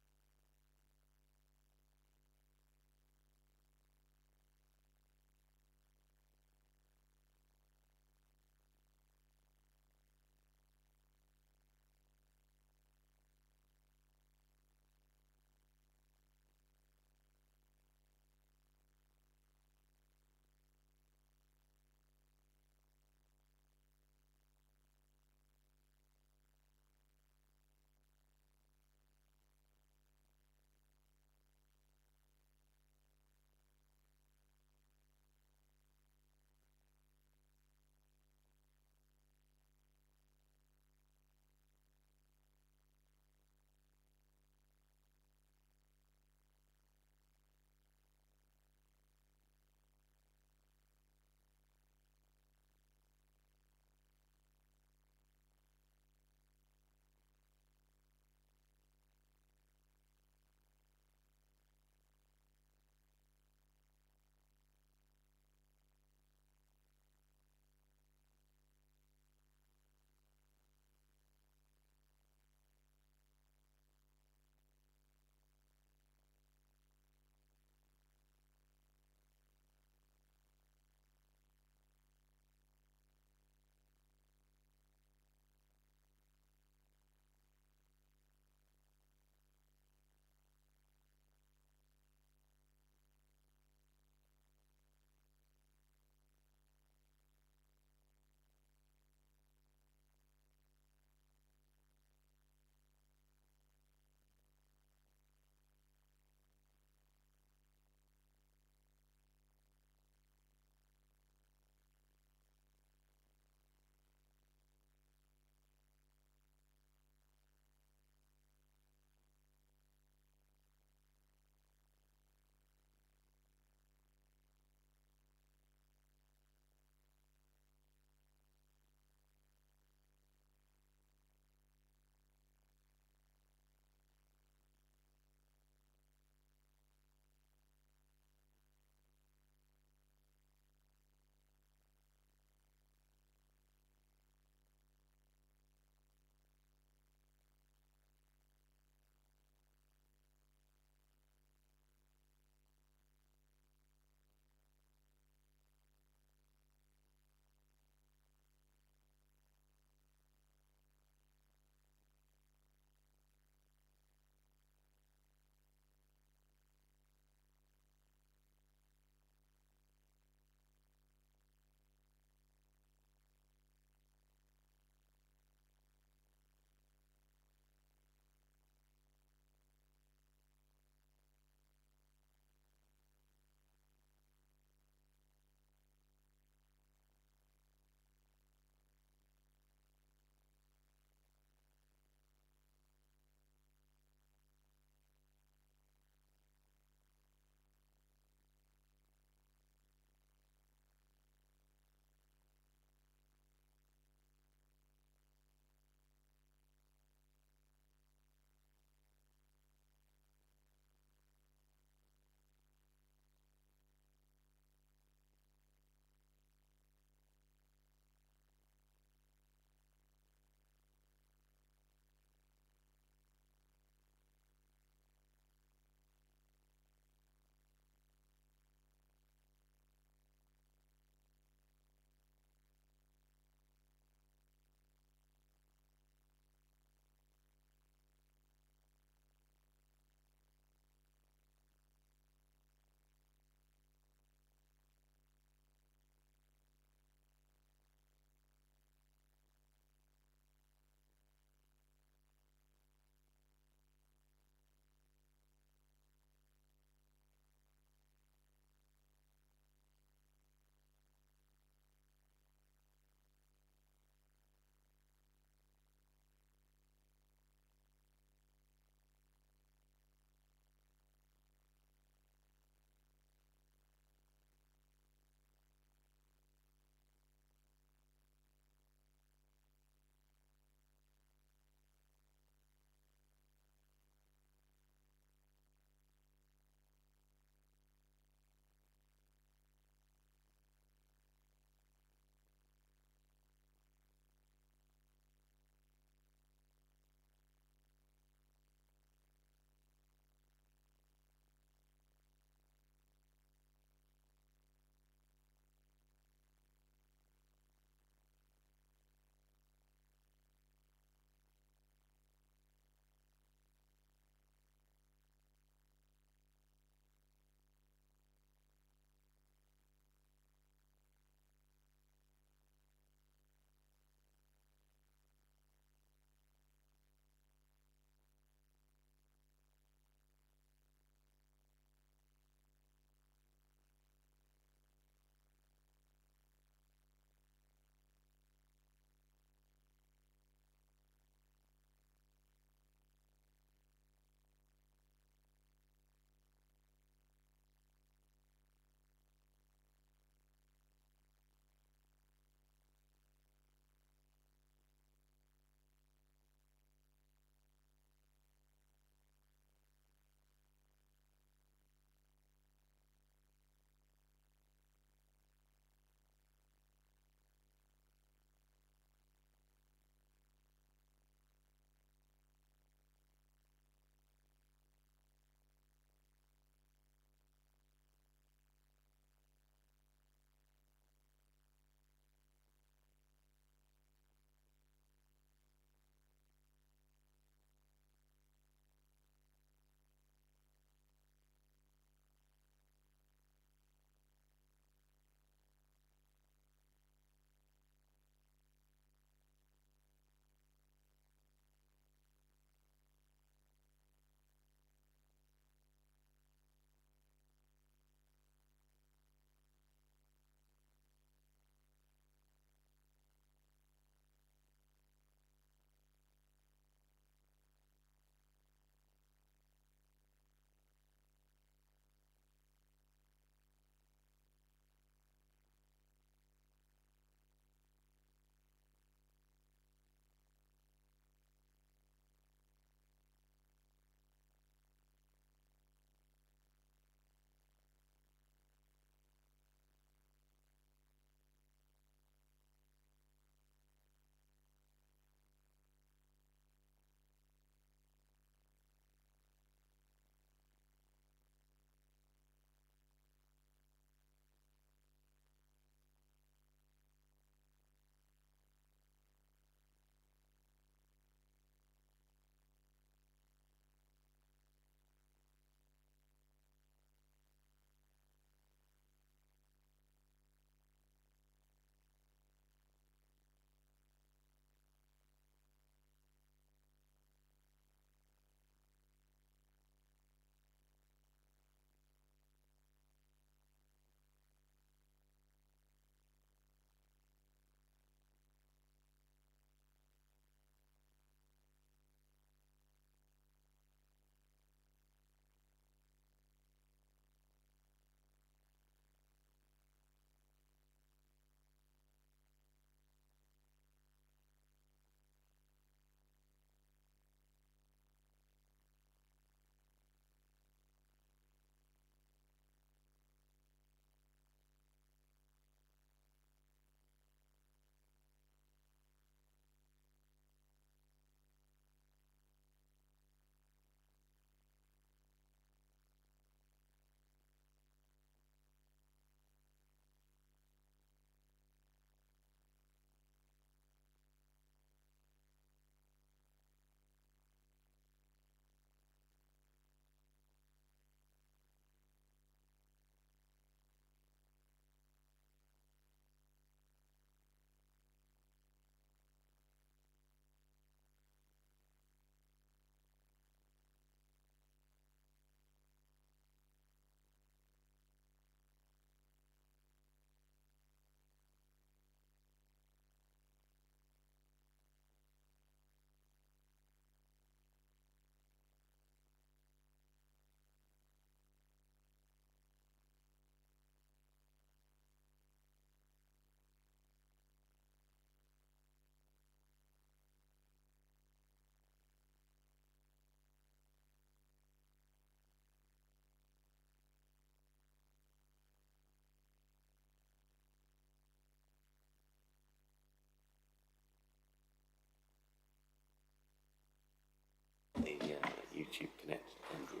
YouTube connected, Andrew?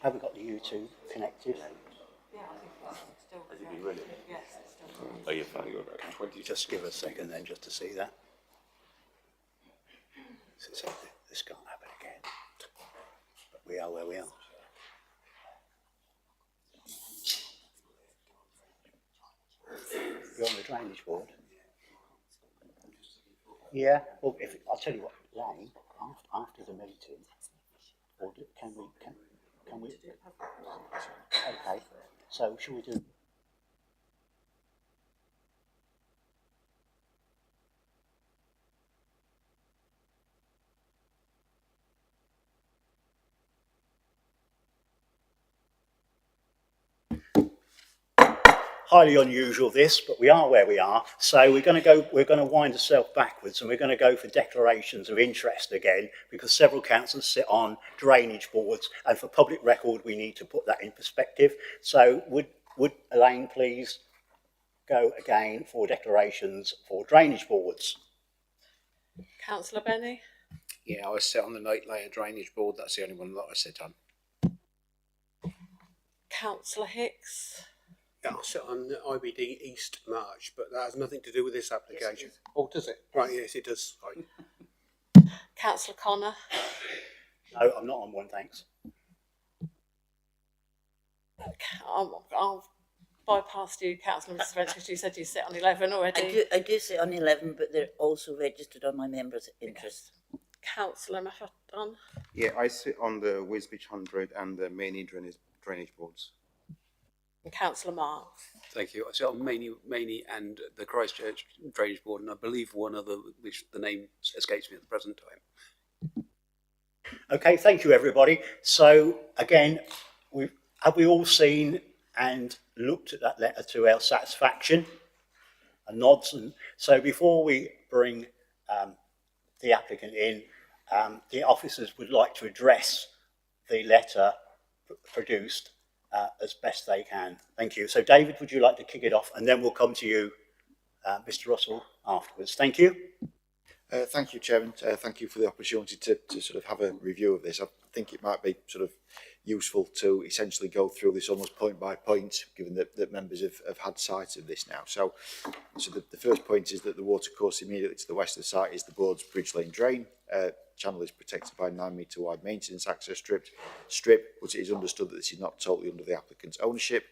Have we got the YouTube connected? Has it been running? Yes, it's still running. Oh, you're fine, you're about 20. Just give us a second then, just to see that. So this can't happen again. But we are where we are. You're on the drainage board. Yeah. Well, I'll tell you what, Lane, after the meeting, or can we? Okay. So shall we do? Highly unusual this, but we are where we are. So we're going to wind ourselves backwards, and we're going to go for declarations of interest again, because several councillors sit on drainage boards, and for public record we need to put that in perspective. So would Elaine please go again for declarations for drainage boards? Councillor Benny? Yeah, I sit on the night layer drainage board. That's the only one that I sit on. Councillor Hicks? Yeah, I sit on the IBD East March, but that has nothing to do with this application. Yes, oh, does it? Right, yes, it does. Sorry. Councillor Connor? No, I'm not on one, thanks. I'll bypass you, Councillor Mrs. French, because you said you sit on 11 already. I do sit on 11, but they're also registered on my members' interest. Councillor Maffetton? Yeah, I sit on the Wisbech 100 and the Mainy drainage boards. And Councillor Marks? Thank you. I sit on Mainy and the Christchurch Drainage Board, and I believe one other, which the name escapes me at the present time. Okay, thank you everybody. So again, have we all seen and looked at that letter to our satisfaction? And nods. And so before we bring the applicant in, the officers would like to address the letter produced as best they can. Thank you. So David, would you like to kick it off, and then we'll come to you, Mr. Russell, afterwards. Thank you. Thank you, Chairman. Thank you for the opportunity to sort of have a review of this. I think it might be sort of useful to essentially go through this almost point by point, given that members have had sight of this now. So the first point is that the watercourse immediately to the west of the site is the board's Bridge Lane drain. Channel is protected by a 9 metre wide maintenance access strip, but it is understood that this is not totally under the applicant's ownership.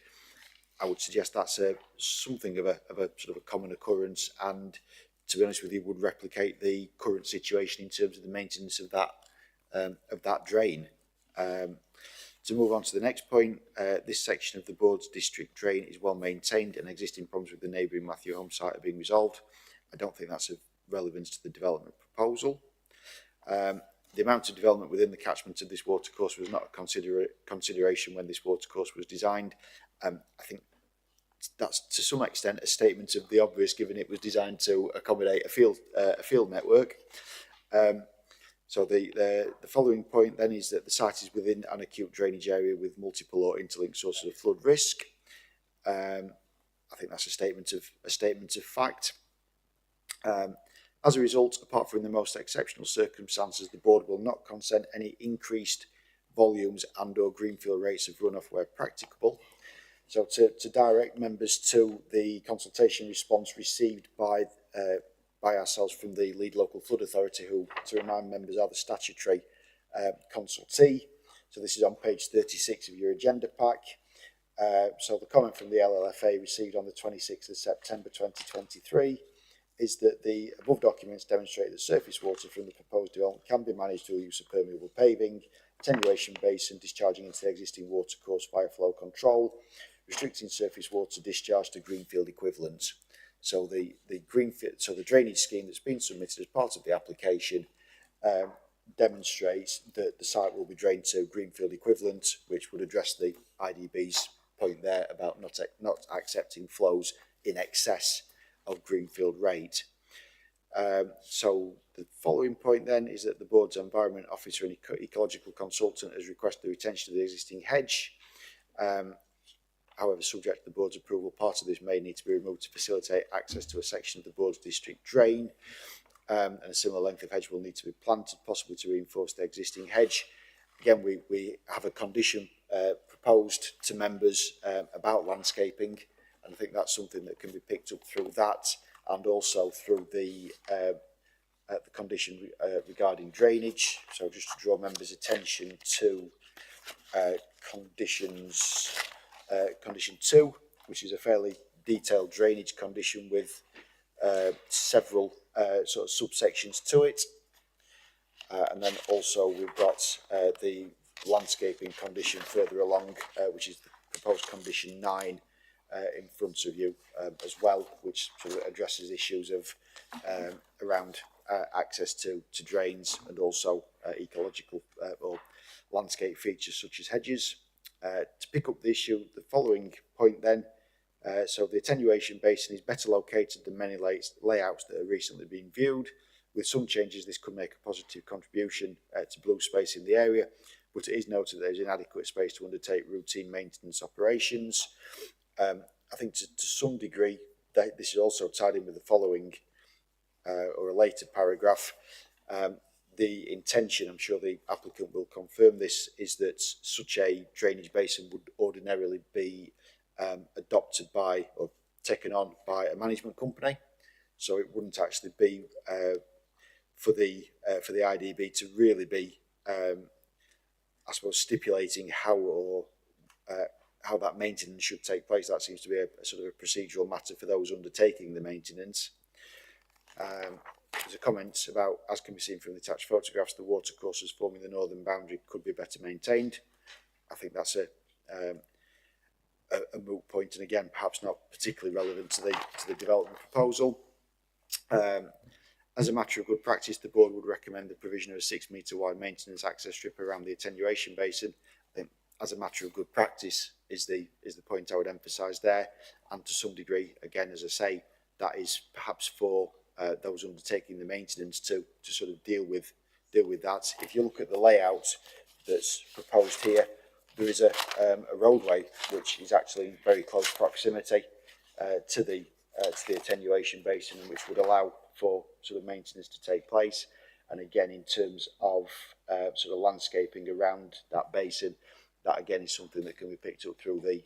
I would suggest that's something of a sort of a common occurrence, and to be honest with you, would replicate the current situation in terms of the maintenance of that drain. To move on to the next point, this section of the board's district drain is well maintained, and existing problems with the neighbouring Matthew Home site are being resolved. I don't think that's of relevance to the development proposal. The amount of development within the catchment of this watercourse was not a consideration when this watercourse was designed. I think that's to some extent a statement of the obvious, given it was designed to accommodate a field network. So the following point then is that the site is within an acute drainage area with multiple or interlinked sources of flood risk. I think that's a statement of fact. As a result, apart from the most exceptional circumstances, the board will not consent any increased volumes and or greenfield rates of runoff where practicable. So to direct members to the consultation response received by ourselves from the lead local flood authority, who, to remind members, are the statutory consultee. So this is on page 36 of your agenda pack. So the comment from the LLFA received on the 26th of September 2023 is that the above documents demonstrate that surface water from the proposed development can be managed through the use of permeable paving, attenuation basin discharging into the existing watercourse via flow control, restricting surface water discharge to greenfield equivalents. So the drainage scheme that's been submitted as part of the application demonstrates that the site will be drained to greenfield equivalent, which would address the IDB's point there about not accepting flows in excess of greenfield rate. So the following point then is that the board's environment officer and ecological consultant has requested the retention of the existing hedge. However, subject to the board's approval, part of this may need to be removed to facilitate access to a section of the board's district drain, and a similar length of hedge will need to be planted, possibly to reinforce the existing hedge. again, we have a condition proposed to members about landscaping, and I think that's something that can be picked up through that, and also through the condition regarding drainage. So just to draw members' attention to condition 2, which is a fairly detailed drainage condition with several sort of subsections to it. And then also we've got the landscaping condition further along, which is the proposed condition 9 in front of you as well, which sort of addresses issues of around access to drains and also ecological or landscape features such as hedges. To pick up the issue, the following point then, so the attenuation basin is better located than many layouts that have recently been viewed. With some changes, this could make a positive contribution to blue space in the area, but it is noted that there is inadequate space to undertake routine maintenance operations. I think to some degree, this is also tied in with the following or a later paragraph. The intention, I'm sure the applicant will confirm this, is that such a drainage basin would ordinarily be adopted by or taken on by a management company. So it wouldn't actually be for the IDB to really be, I suppose, stipulating how that maintenance should take place. That seems to be a sort of a procedural matter for those undertaking the maintenance. There's a comment about, as can be seen from the attached photographs, the watercourses forming the northern boundary could be better maintained. I think that's a moot point, and again, perhaps not particularly relevant to the development proposal. As a matter of good practice, the board would recommend the provision of a 6 metre wide maintenance access strip around the attenuation basin. I think, as a matter of good practice, is the point I would emphasise there, and to some degree, again, as I say, that is perhaps for those undertaking the maintenance to sort of deal with that. If you look at the layout that's proposed here, there is a roadway which is actually in very close proximity to the attenuation basin, which would allow for sort of maintenance to take place. And again, in terms of sort of landscaping around that basin, that again is something that can be picked up through the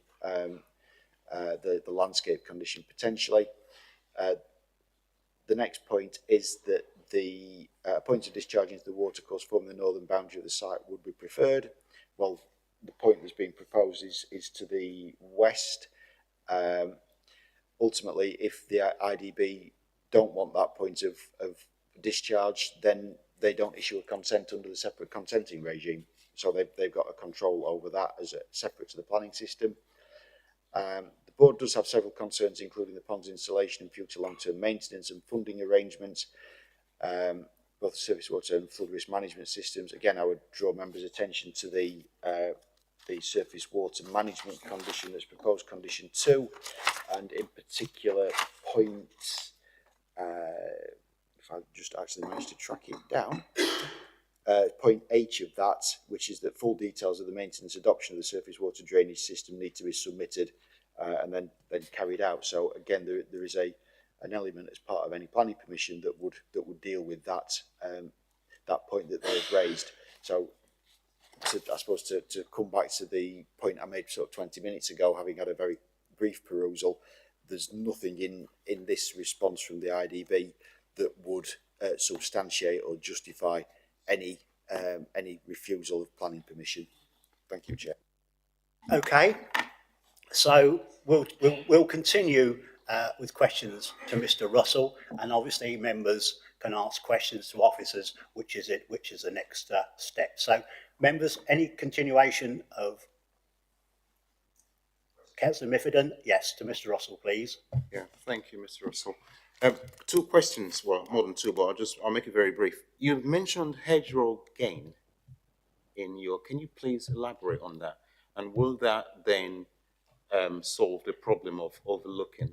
landscape condition potentially. The next point is that the point of discharge into the watercourse forming the northern boundary of the site would be preferred. Well, the point that's being proposed is to the west. Ultimately, if the IDB don't want that point of discharge, then they don't issue a consent under the separate consenting regime. So they've got a control over that as a separate to the planning system. The board does have several concerns, including the pond's installation and future long-term maintenance and funding arrangements, both the surface water and flood risk management systems. Again, I would draw members' attention to the surface water management condition that's proposed, condition 2, and in particular point, if I just actually managed to track it down, point H of that, which is that full details of the maintenance adoption of the surface water drainage system need to be submitted and then carried out. So again, there is an element as part of any planning permission that would deal with that that point that they've raised. So I suppose to come back to the point I made sort of 20 minutes ago, having had a very brief perusal, there's nothing in this response from the IDB that would substantiate or justify any refusal of planning permission. Thank you, Chair. Okay, so we'll continue with questions to Mr. Russell, and obviously members can ask questions to officers, which is the next step. So members, any continuation of Councillor Miffordin? Yes, to Mr. Russell, please. Yeah, thank you, Mr. Russell. 2 questions, well, more than 2, but I'll make it very brief. You've mentioned hedgerow gain in your, can you please elaborate on that? And will that then solve the problem of overlooking,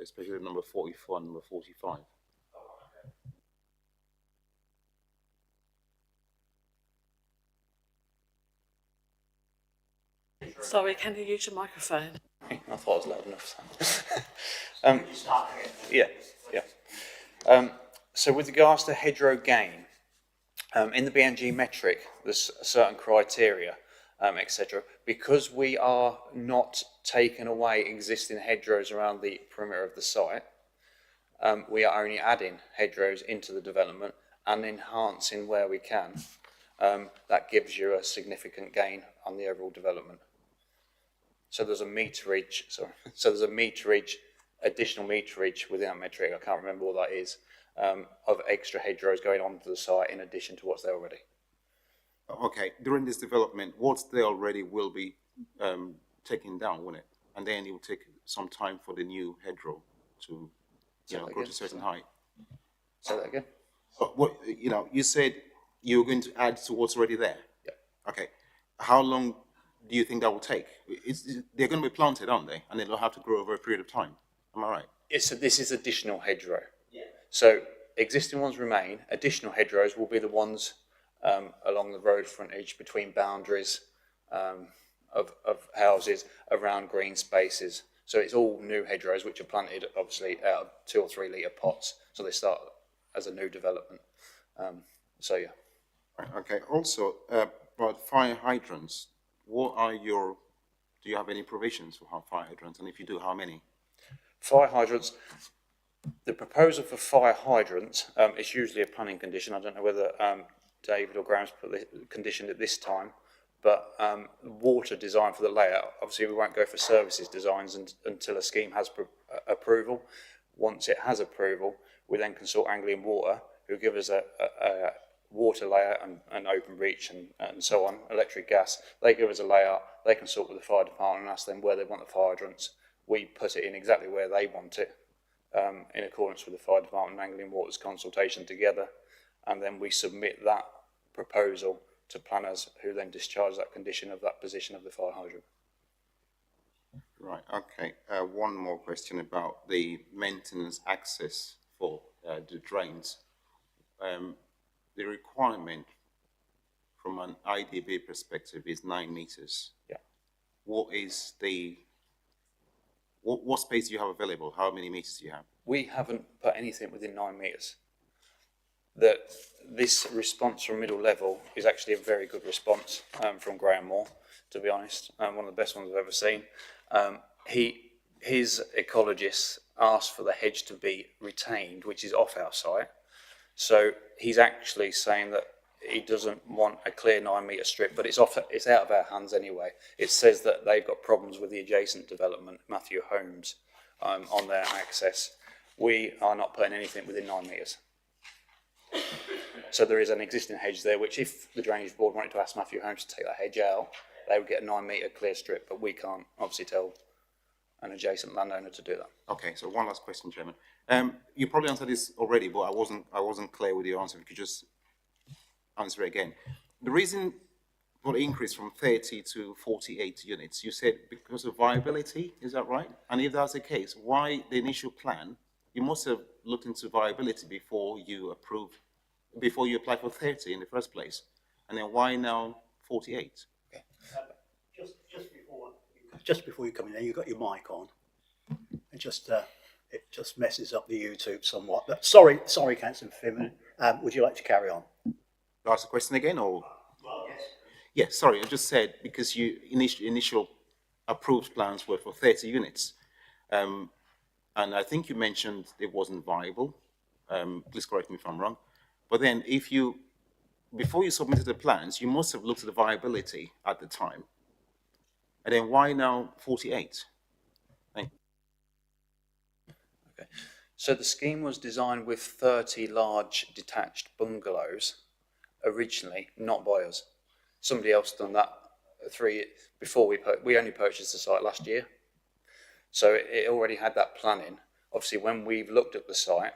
especially number 44 and number 45? Sorry, can you use your microphone? I thought I was loud enough. So with regards to hedgerow gain, In the BNG metric, there's certain criteria, etc. Because we are not taking away existing hedgerows around the perimeter of the site, we are only adding hedgerows into the development and enhancing where we can. That gives you a significant gain on the overall development. So there's a meterage, additional meterage within that metric, I can't remember what that is, of extra hedgerows going onto the site in addition to what's there already. Okay, during this development, what's there already will be taken down, won't it? And then it will take some time for the new hedgerow to, grow to a certain height. Say that again? But what, you said you were going to add to what's already there. Yeah. Okay, how long do you think that will take? They're going to be planted, aren't they? And they'll have to grow over a period of time. Am I right? So this is additional hedgerow. Yeah. So existing ones remain. Additional hedgerows will be the ones along the road frontage between boundaries of houses around green spaces. So it's all new hedgerows which are planted obviously out of 2 or 3 litre pots. So they start as a new development. So yeah. Okay. Also, about fire hydrants, do you have any provisions for fire hydrants? And if you do, how many? Fire hydrants, the proposal for fire hydrants is usually a planning condition. I don't know whether David or Graham's put the condition at this time, but water design for the layout, obviously we won't go for services designs until a scheme has approval. Once it has approval, we then consult Anglian Water, who give us a water layout and open reach and so on, electric, gas. They give us a layout, they consult with the fire department and ask them where they want the fire hydrants. We put it in exactly where they want it, in accordance with the fire department and Anglian Water's consultation together, and then we submit that proposal to planners who then discharge that condition of that position of the fire hydrant. Right, okay. One more question about the maintenance access for the drains. The requirement from an IDB perspective is 9 meters. Yeah. What space do you have available? How many meters do you have? We haven't put anything within 9 metres. This response from middle level is actually a very good response from Graham Moore, to be honest, one of the best ones I've ever seen. His ecologists asked for the hedge to be retained, which is off our site. So he's actually saying that he doesn't want a clear 9 metre strip, but it's out of our hands anyway. It says that they've got problems with the adjacent development, Matthew Homes, on their access. We are not putting anything within 9 metres. So there is an existing hedge there, which if the Drainage Board wanted to ask Matthew Homes to take that hedge out, they would get a 9 metre clear strip, but we can't obviously tell an adjacent landowner to do that. Okay, so one last question, Chairman. You probably answered this already, but I wasn't clear with your answer. If you could just answer it again. The reason for the increase from 30 to 48 units, you said because of viability, is that right? And if that's the case, why the initial plan? You must have looked into viability before you applied for 30 in the first place. And then why now 48? Okay. Just before you come in there, you've got your mic on. It just messes up the YouTube somewhat. But sorry, Councillor Fenland. Would you like to carry on? Ask the question again, or? Well, yes. Yes, sorry, I just said because you initial approved plans were for 30 units. And I think you mentioned it wasn't viable. Please correct me if I'm wrong. But then before you submitted the plans, you must have looked at the viability at the time. And then why now 48? Thank you. Okay. So the scheme was designed with 30 large detached bungalows originally, not by us. Somebody else done that before we only purchased the site last year. So it already had that planning. Obviously, when we've looked at the site,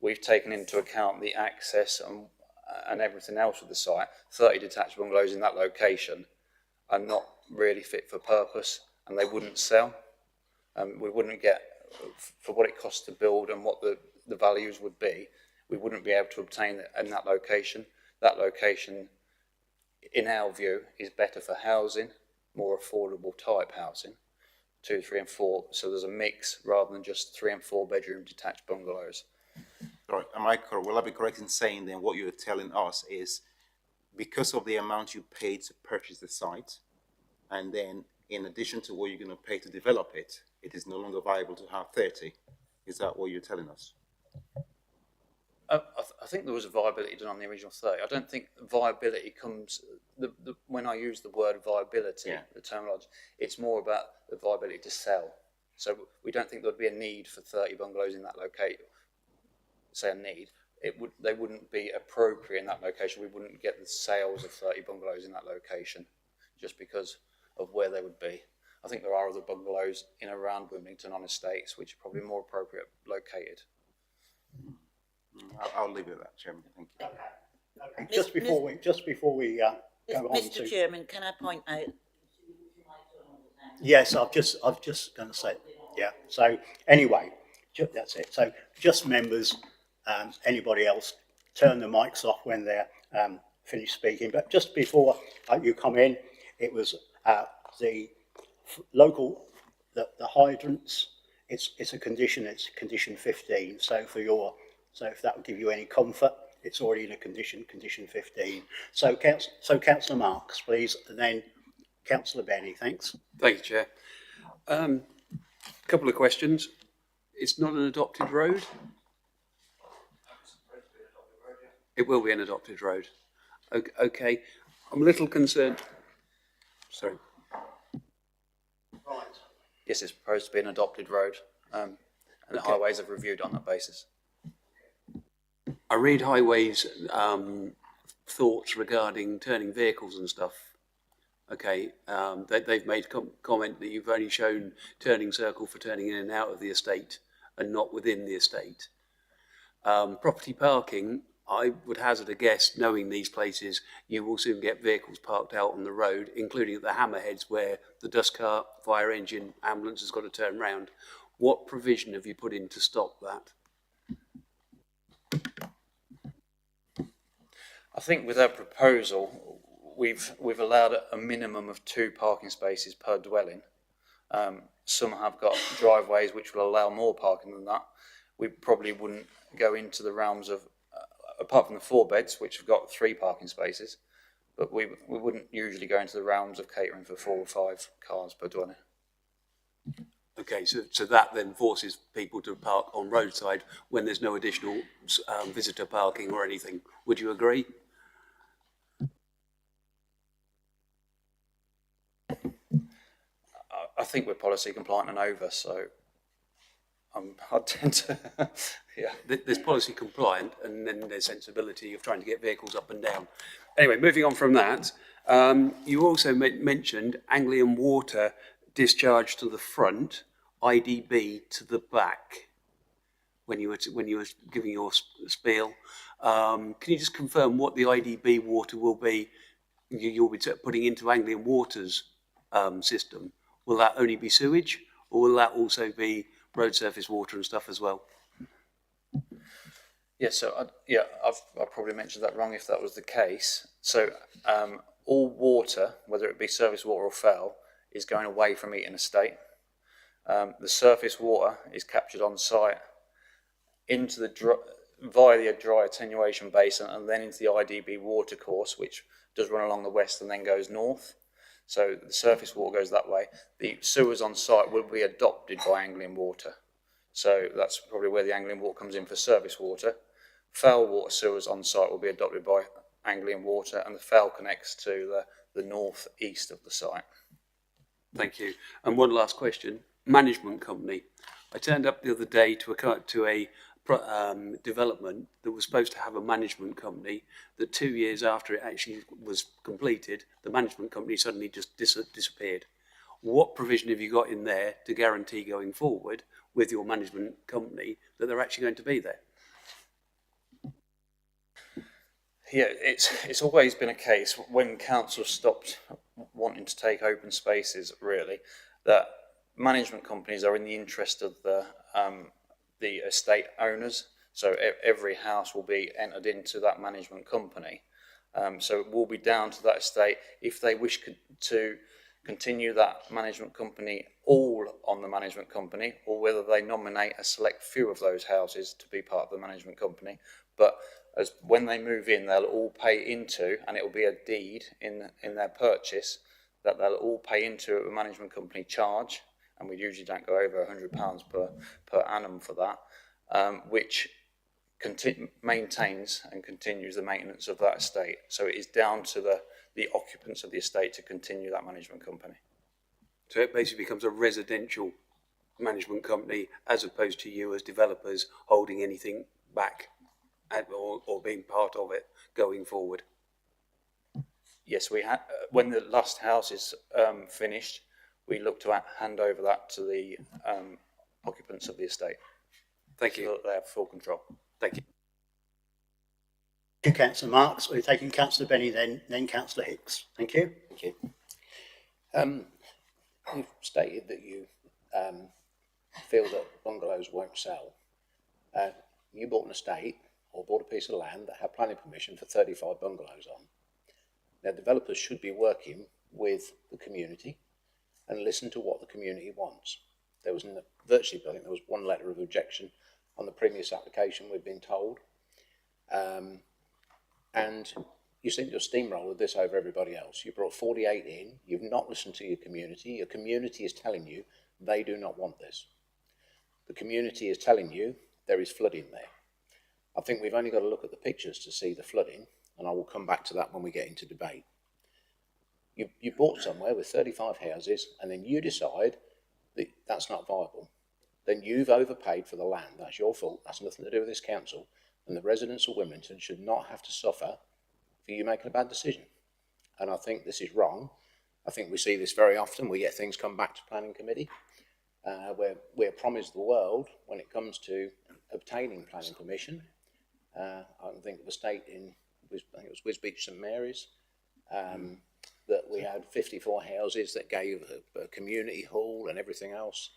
we've taken into account the access and everything else with the site. 30 detached bungalows in that location are not really fit for purpose, and they wouldn't sell. We wouldn't get, for what it costs to build and what the values would be, we wouldn't be able to obtain it in that location. That location, in our view, is better for housing, more affordable type housing, 2, 3 and 4. So there's a mix rather than just 3 and 4 bedroom detached bungalows. Sorry, am I correct? Will I be correct in saying then what you're telling us is because of the amount you paid to purchase the site, and then in addition to what you're going to pay to develop it, it is no longer viable to have 30? Is that what you're telling us? I think there was a viability done on the original 30. I don't think viability comes, when I use the word viability, the terminology, it's more about the viability to sell. So we don't think there would be a need for 30 bungalows in that location. Say a need, they wouldn't be appropriate in that location. We wouldn't get the sales of 30 bungalows in that location just because of where they would be. I think there are other bungalows in and around Wimbledon on estates which are probably more appropriate located. I'll leave it at that, Chairman. Thank you. Okay. Just before we go on Mr. to... Chairman, can I point out? Yes, I've just going to say, yeah. So anyway, that's it. So just members, anybody else, turn the mics off when they're finished speaking. But just before you come in, it was the local, the hydrants. It's a condition. It's condition 15. So if that would give you any comfort, it's already in a condition 15. So Councillor Marks, please, and then Councillor Benny. Thanks. Thank you, Chair. Couple of questions. It's not an adopted road? It will be an adopted road. Okay. I'm a little concerned. Sorry. Right. Yes, it's proposed to be an adopted road, and the highways have reviewed on that basis. I read Highways thoughts regarding turning vehicles and stuff. Okay, they've made comment that you've only shown turning circle for turning in and out of the estate and not within the estate. Property parking, I would hazard a guess, knowing these places, you will soon get vehicles parked out on the road, including at the hammerheads where the dust cart, fire engine, ambulance has got to turn round. What provision have you put in to stop that? I think with our proposal, we've allowed a minimum of 2 parking spaces per dwelling. Some have got driveways which will allow more parking than that. We probably wouldn't go into the realms of, apart from the 4 beds, which have got 3 parking spaces, but we wouldn't usually go into the realms of catering for 4 or 5 cars per dwelling. Okay, so that then forces people to park on roadside when there's no additional visitor parking or anything. Would you agree? I think we're policy compliant and over, so I tend to, yeah. There's policy compliant and then there's sensibility of trying to get vehicles up and down. Anyway, moving on from that, you also mentioned Anglian water discharge to the front, IDB to the back when you were giving your spiel. Can you just confirm what the IDB water will be? You'll be putting into Anglian Water's system. Will that only be sewage, or will that also be road surface water and stuff as well? Yeah, so I probably mentioned that wrong if that was the case. So all water, whether it be surface water or foul, is going away from Eaton Estate. The surface water is captured on site into via the dry attenuation basin and then into the IDB water course, which does run along the west and then goes north. So the surface water goes that way. The sewers on site will be adopted by Anglian Water. So that's probably where the Anglian Water comes in for surface water. Foul water sewers on site will be adopted by Anglian Water, and the foul connects to the north east of the site. Thank you. And one last question. Management company. I turned up the other day to a development that was supposed to have a management company, that 2 years after it actually was completed, the management company suddenly just disappeared. What provision have you got in there to guarantee going forward with your management company that they're actually going to be there? Yeah, it's always been a case when council stopped wanting to take open spaces, really, that management companies are in the interest of the estate owners. So every house will be entered into that management company. So it will be down to that estate if they wish to continue that management company all on the management company, or whether they nominate a select few of those houses to be part of the management company. But as when they move in, they'll all pay into, and it will be a deed in their purchase, that they'll all pay into a management company charge, and we usually don't go over £100 per annum for that, which maintains and continues the maintenance of that estate. So it is down to the occupants of the estate to continue that management company. So it basically becomes a residential management company as opposed to you as developers holding anything back or being part of it going forward. Yes, we had when the last house is finished, we look to hand over that to the occupants of the estate. Thank you. So that they have full control. Thank you. Thank you, Councillor Marks. We're taking Councillor Benny, then Councillor Hicks. Thank you. Thank you. You've stated that you feel that bungalows won't sell. You bought an estate or bought a piece of land that had planning permission for 35 bungalows on. Now, developers should be working with the community and listen to what the community wants. There was virtually, I think there was one letter of objection on the previous application, we've been told. And you seem to have steamrolled this over everybody else. You brought 48 in, you've not listened to your community is telling you they do not want this. The community is telling you there is flooding there. I think we've only got to look at the pictures to see the flooding, and I will come back to that when we get into debate. You bought somewhere with 35 houses, and then you decide that that's not viable. Then you've overpaid for the land. That's your fault. That's nothing to do with this council. And the residents of Wilmington should not have to suffer for you making a bad decision. And I think this is wrong. I think we see this very often. We get things come back to planning committee where we're promised the world when it comes to obtaining planning permission. I can think of a estate in, I think it was Wisbech St Mary's, that we had 54 houses that gave a community hall and everything else.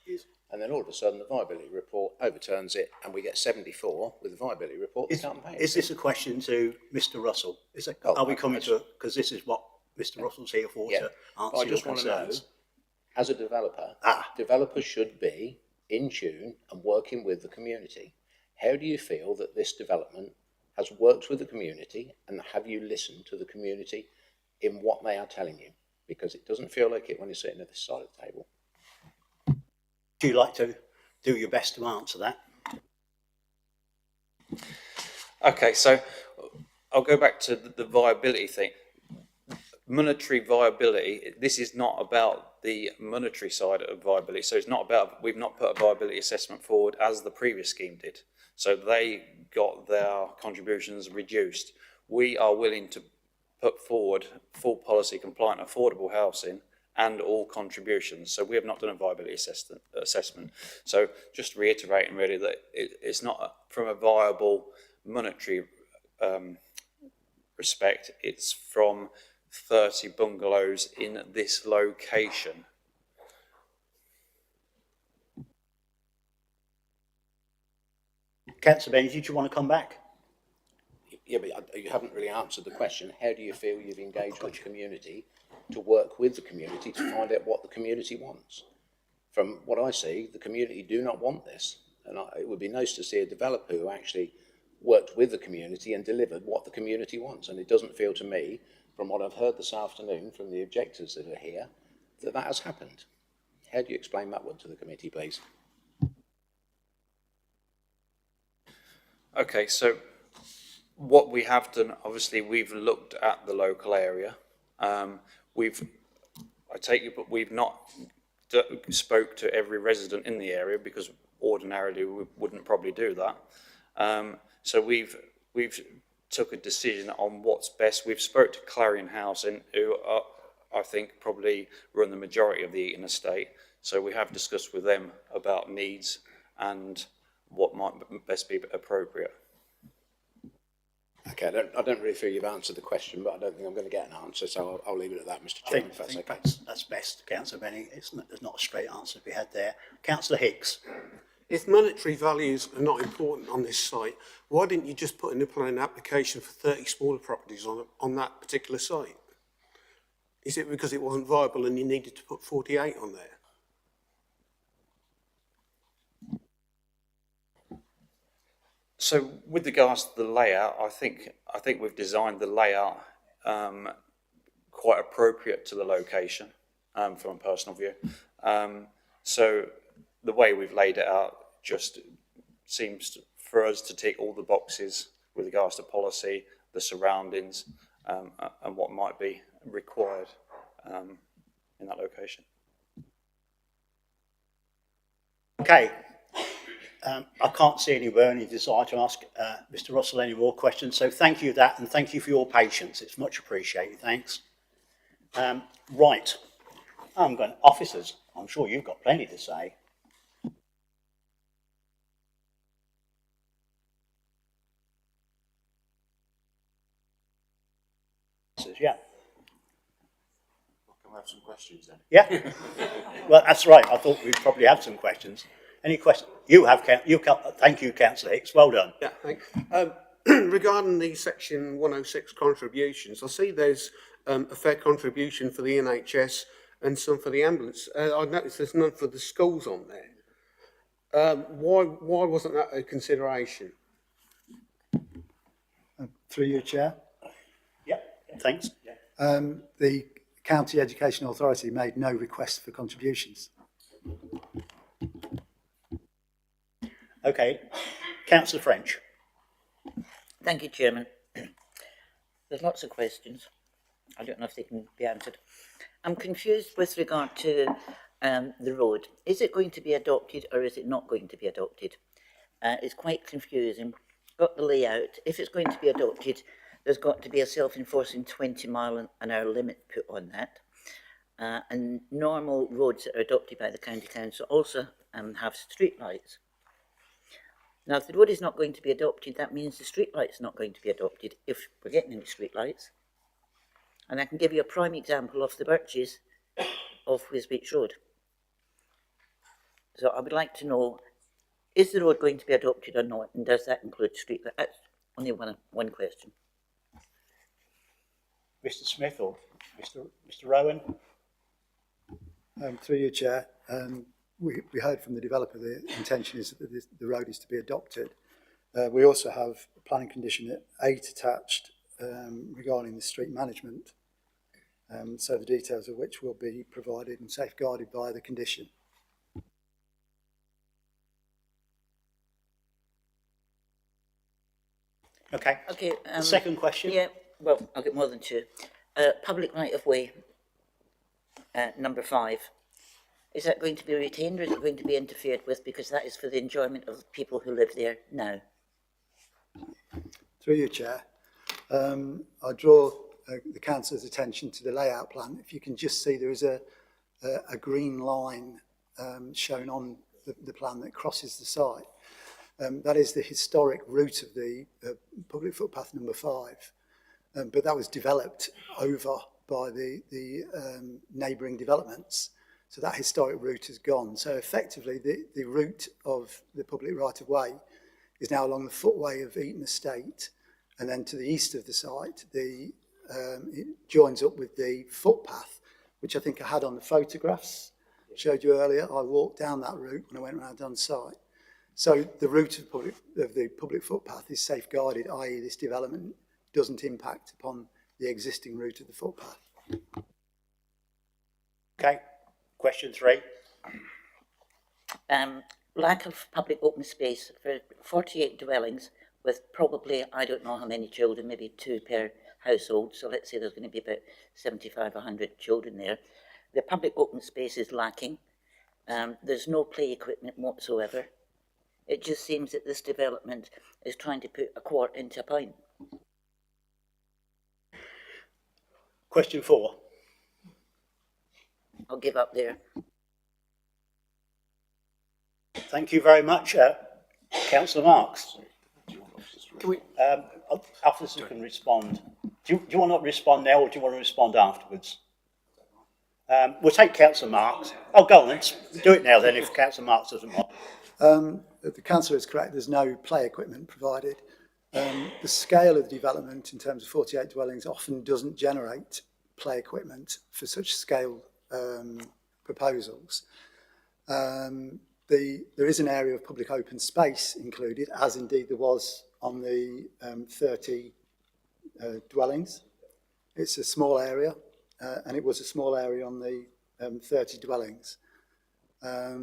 And then all of a sudden the viability report overturns it and we get 74 with the viability report that can't pay it. Is this a question to Mr Russell? Are we coming to it? Because this is what Mr Russell's here for, to answer I just your want to know, concerns. as a developer, developers should be in tune and working with the community. How do you feel that this development has worked with the community, and have you listened to the community in what they are telling you? Because it doesn't feel like it when you're sitting at this side of the table. Would you like to do your best to answer that? Okay, so I'll go back to the viability thing. Monetary viability, this is not about the monetary side of viability. So it's not about, we've not put a viability assessment forward as the previous scheme did. So they got their contributions reduced. We are willing to put forward full policy compliant affordable housing and all contributions. So we have not done a viability assessment. So just reiterating really that it's not from a viable monetary respect, it's from 30 bungalows in this location. Councillor Benny, did you want to come back? Yeah, but you haven't really answered the question. How do you feel you've engaged with the community to work with the community to find out what the community wants? From what I see, the community do not want this. And it would be nice to see a developer who actually worked with the community and delivered what the community wants. And it doesn't feel to me, from what I've heard this afternoon from the objectors that are here, that that has happened. How do you explain that one to the committee, please? Okay, so what we have done, obviously, we've looked at the local area. I take it, but we've not spoke to every resident in the area because ordinarily we wouldn't probably do that. So we've took a decision on what's best. We've spoke to Clarion Housing, who are, I think probably run the majority of the Eaton estate. So we have discussed with them about needs and what might best be appropriate. Okay, I don't really feel you've answered the question, but I don't think I'm going to get an answer, so I'll leave it at that, Mr. Chairman, if that's okay. That's best, Councillor Benny. There's not a straight answer to be had there. Councillor Hicks. If monetary values are not important on this site, why didn't you just put in a planning application for 30 smaller properties on that particular site? Is it because it wasn't viable and you needed to put 48 on there? So with regards to the layout, I think we've designed the layout quite appropriate to the location from a personal view. So the way we've laid it out just seems for us to tick all the boxes with regards to policy, the surroundings, and what might be required in that location. Okay. I can't see any burning desire to ask Mr. Russell any more questions, so thank you for that, and thank you for your patience. It's much appreciated. Thanks. Right. I'm going, officers, I'm sure you've got plenty to say. Yeah. Can we have some questions then? Yeah. Well, that's right. I thought we'd probably have some questions. Any questions? You have, thank you, Councillor Hicks. Well done. Yeah, thanks. Regarding the section 106 contributions, I see there's a fair contribution for the NHS and some for the ambulance. I noticed there's none for the schools on there. Why wasn't that a consideration? Through you, Chair. Yeah, thanks. The County Education Authority made no request for contributions. Okay. Councillor French. Thank you, Chairman. There's lots of questions. I don't know if they can be answered. I'm confused with regard to the road. Is it going to be adopted or is it not going to be adopted? It's quite confusing. Got the layout. If it's going to be adopted, there's got to be a self-enforcing 20-mile-an-hour limit put on that. And normal roads that are adopted by the County Council also have street lights. Now, if the road is not going to be adopted, that means the street light's not going to be adopted, if we're getting any street lights. And I can give you a prime example of the birches of Wisbeach Road. So I would like to know, is the road going to be adopted or not, and does that include street lights? That's only one question. Mr. Smith or Mr. Rowan? Through you, Chair. We heard from the developer the intention is that the road is to be adopted. We also have a planning condition 8 attached regarding the street management, so the details of which will be provided and safeguarded by the condition. Okay. Okay. The second question? Yeah, well, I'll get more than two. Public right of way, number 5. Is that going to be retained or is it going to be interfered with, because that is for the enjoyment of the people who live there now? Through you, Chair. I draw the Councillor's attention to the layout plan. If you can just see there is a green line shown on the plan that crosses the site. That is the historic route of the public footpath number 5, but that was developed over by the neighbouring developments. So that historic route has gone. So effectively, the route of the public right-of-way is now along the footway of Eaton Estate, and then to the east of the site, it joins up with the footpath, which I think I had on the photographs showed you earlier. I walked down that route when I went around on site. So the route of the public footpath is safeguarded, i.e. this development doesn't impact upon the existing route of the footpath. Okay. Question 3. Lack of public open space for 48 dwellings with probably, I don't know how many children, maybe 2 per household. So let's say there's going to be about 75, 100 children there. The public open space is lacking. There's no play equipment whatsoever. It just seems that this development is trying to put a quart into a pint. Question 4. I'll give up there. Thank you very much, Councillor Marks. Can we? Officers can respond. Do you want to respond now or do you want to respond afterwards? We'll take Councillor Marks. Oh, go on, let's do it now then if Councillor Marks doesn't want. The Councillor is correct, there's no play equipment provided. The scale of the development in terms of 48 dwellings often doesn't generate play equipment for such scale proposals. There is an area of public open space included, as indeed there was on the 30 dwellings. It's a small area, and it was a small area on the 30 dwellings. I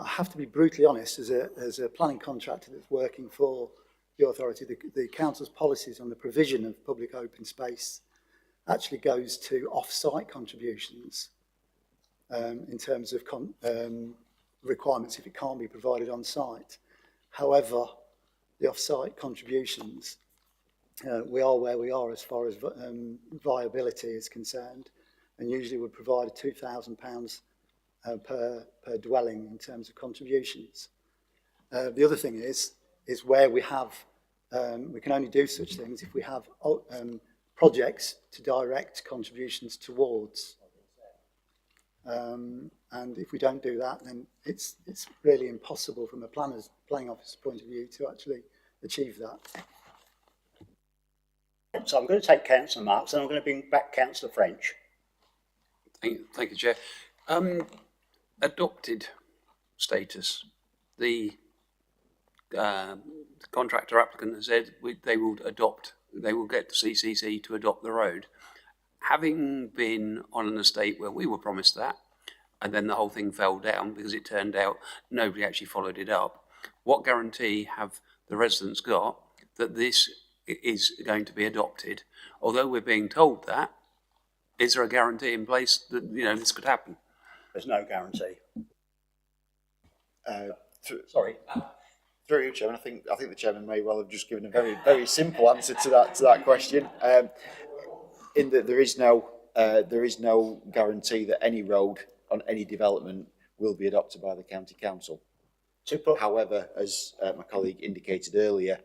have to be brutally honest, as a planning contractor that's working for the authority, the council's policies on the provision of public open space actually goes to off-site contributions in terms of requirements if it can't be provided on site. However, the off-site contributions, we are where we are as far as viability is concerned, and usually would provide £2,000 per dwelling in terms of contributions. The other thing is where we have, we can only do such things if we have projects to direct contributions towards. And if we don't do that, then it's really impossible from a planning officer's point of view to actually achieve that. So I'm going to take Councillor Marks and I'm going to bring back Councillor French. Thank you, Chair. Adopted status. The contractor applicant has said they will get the CCC to adopt the road. Having been on an estate where we were promised that, and then the whole thing fell down because it turned out nobody actually followed it up, what guarantee have the residents got that this is going to be adopted? Although we're being told that, is there a guarantee in place that this could happen? There's no guarantee. Sorry. Through you, Chairman, I think the Chairman may well have just given a very, very simple answer to that question. In that there is no guarantee that any road on any development will be adopted by the County Council. However, as my colleague indicated earlier,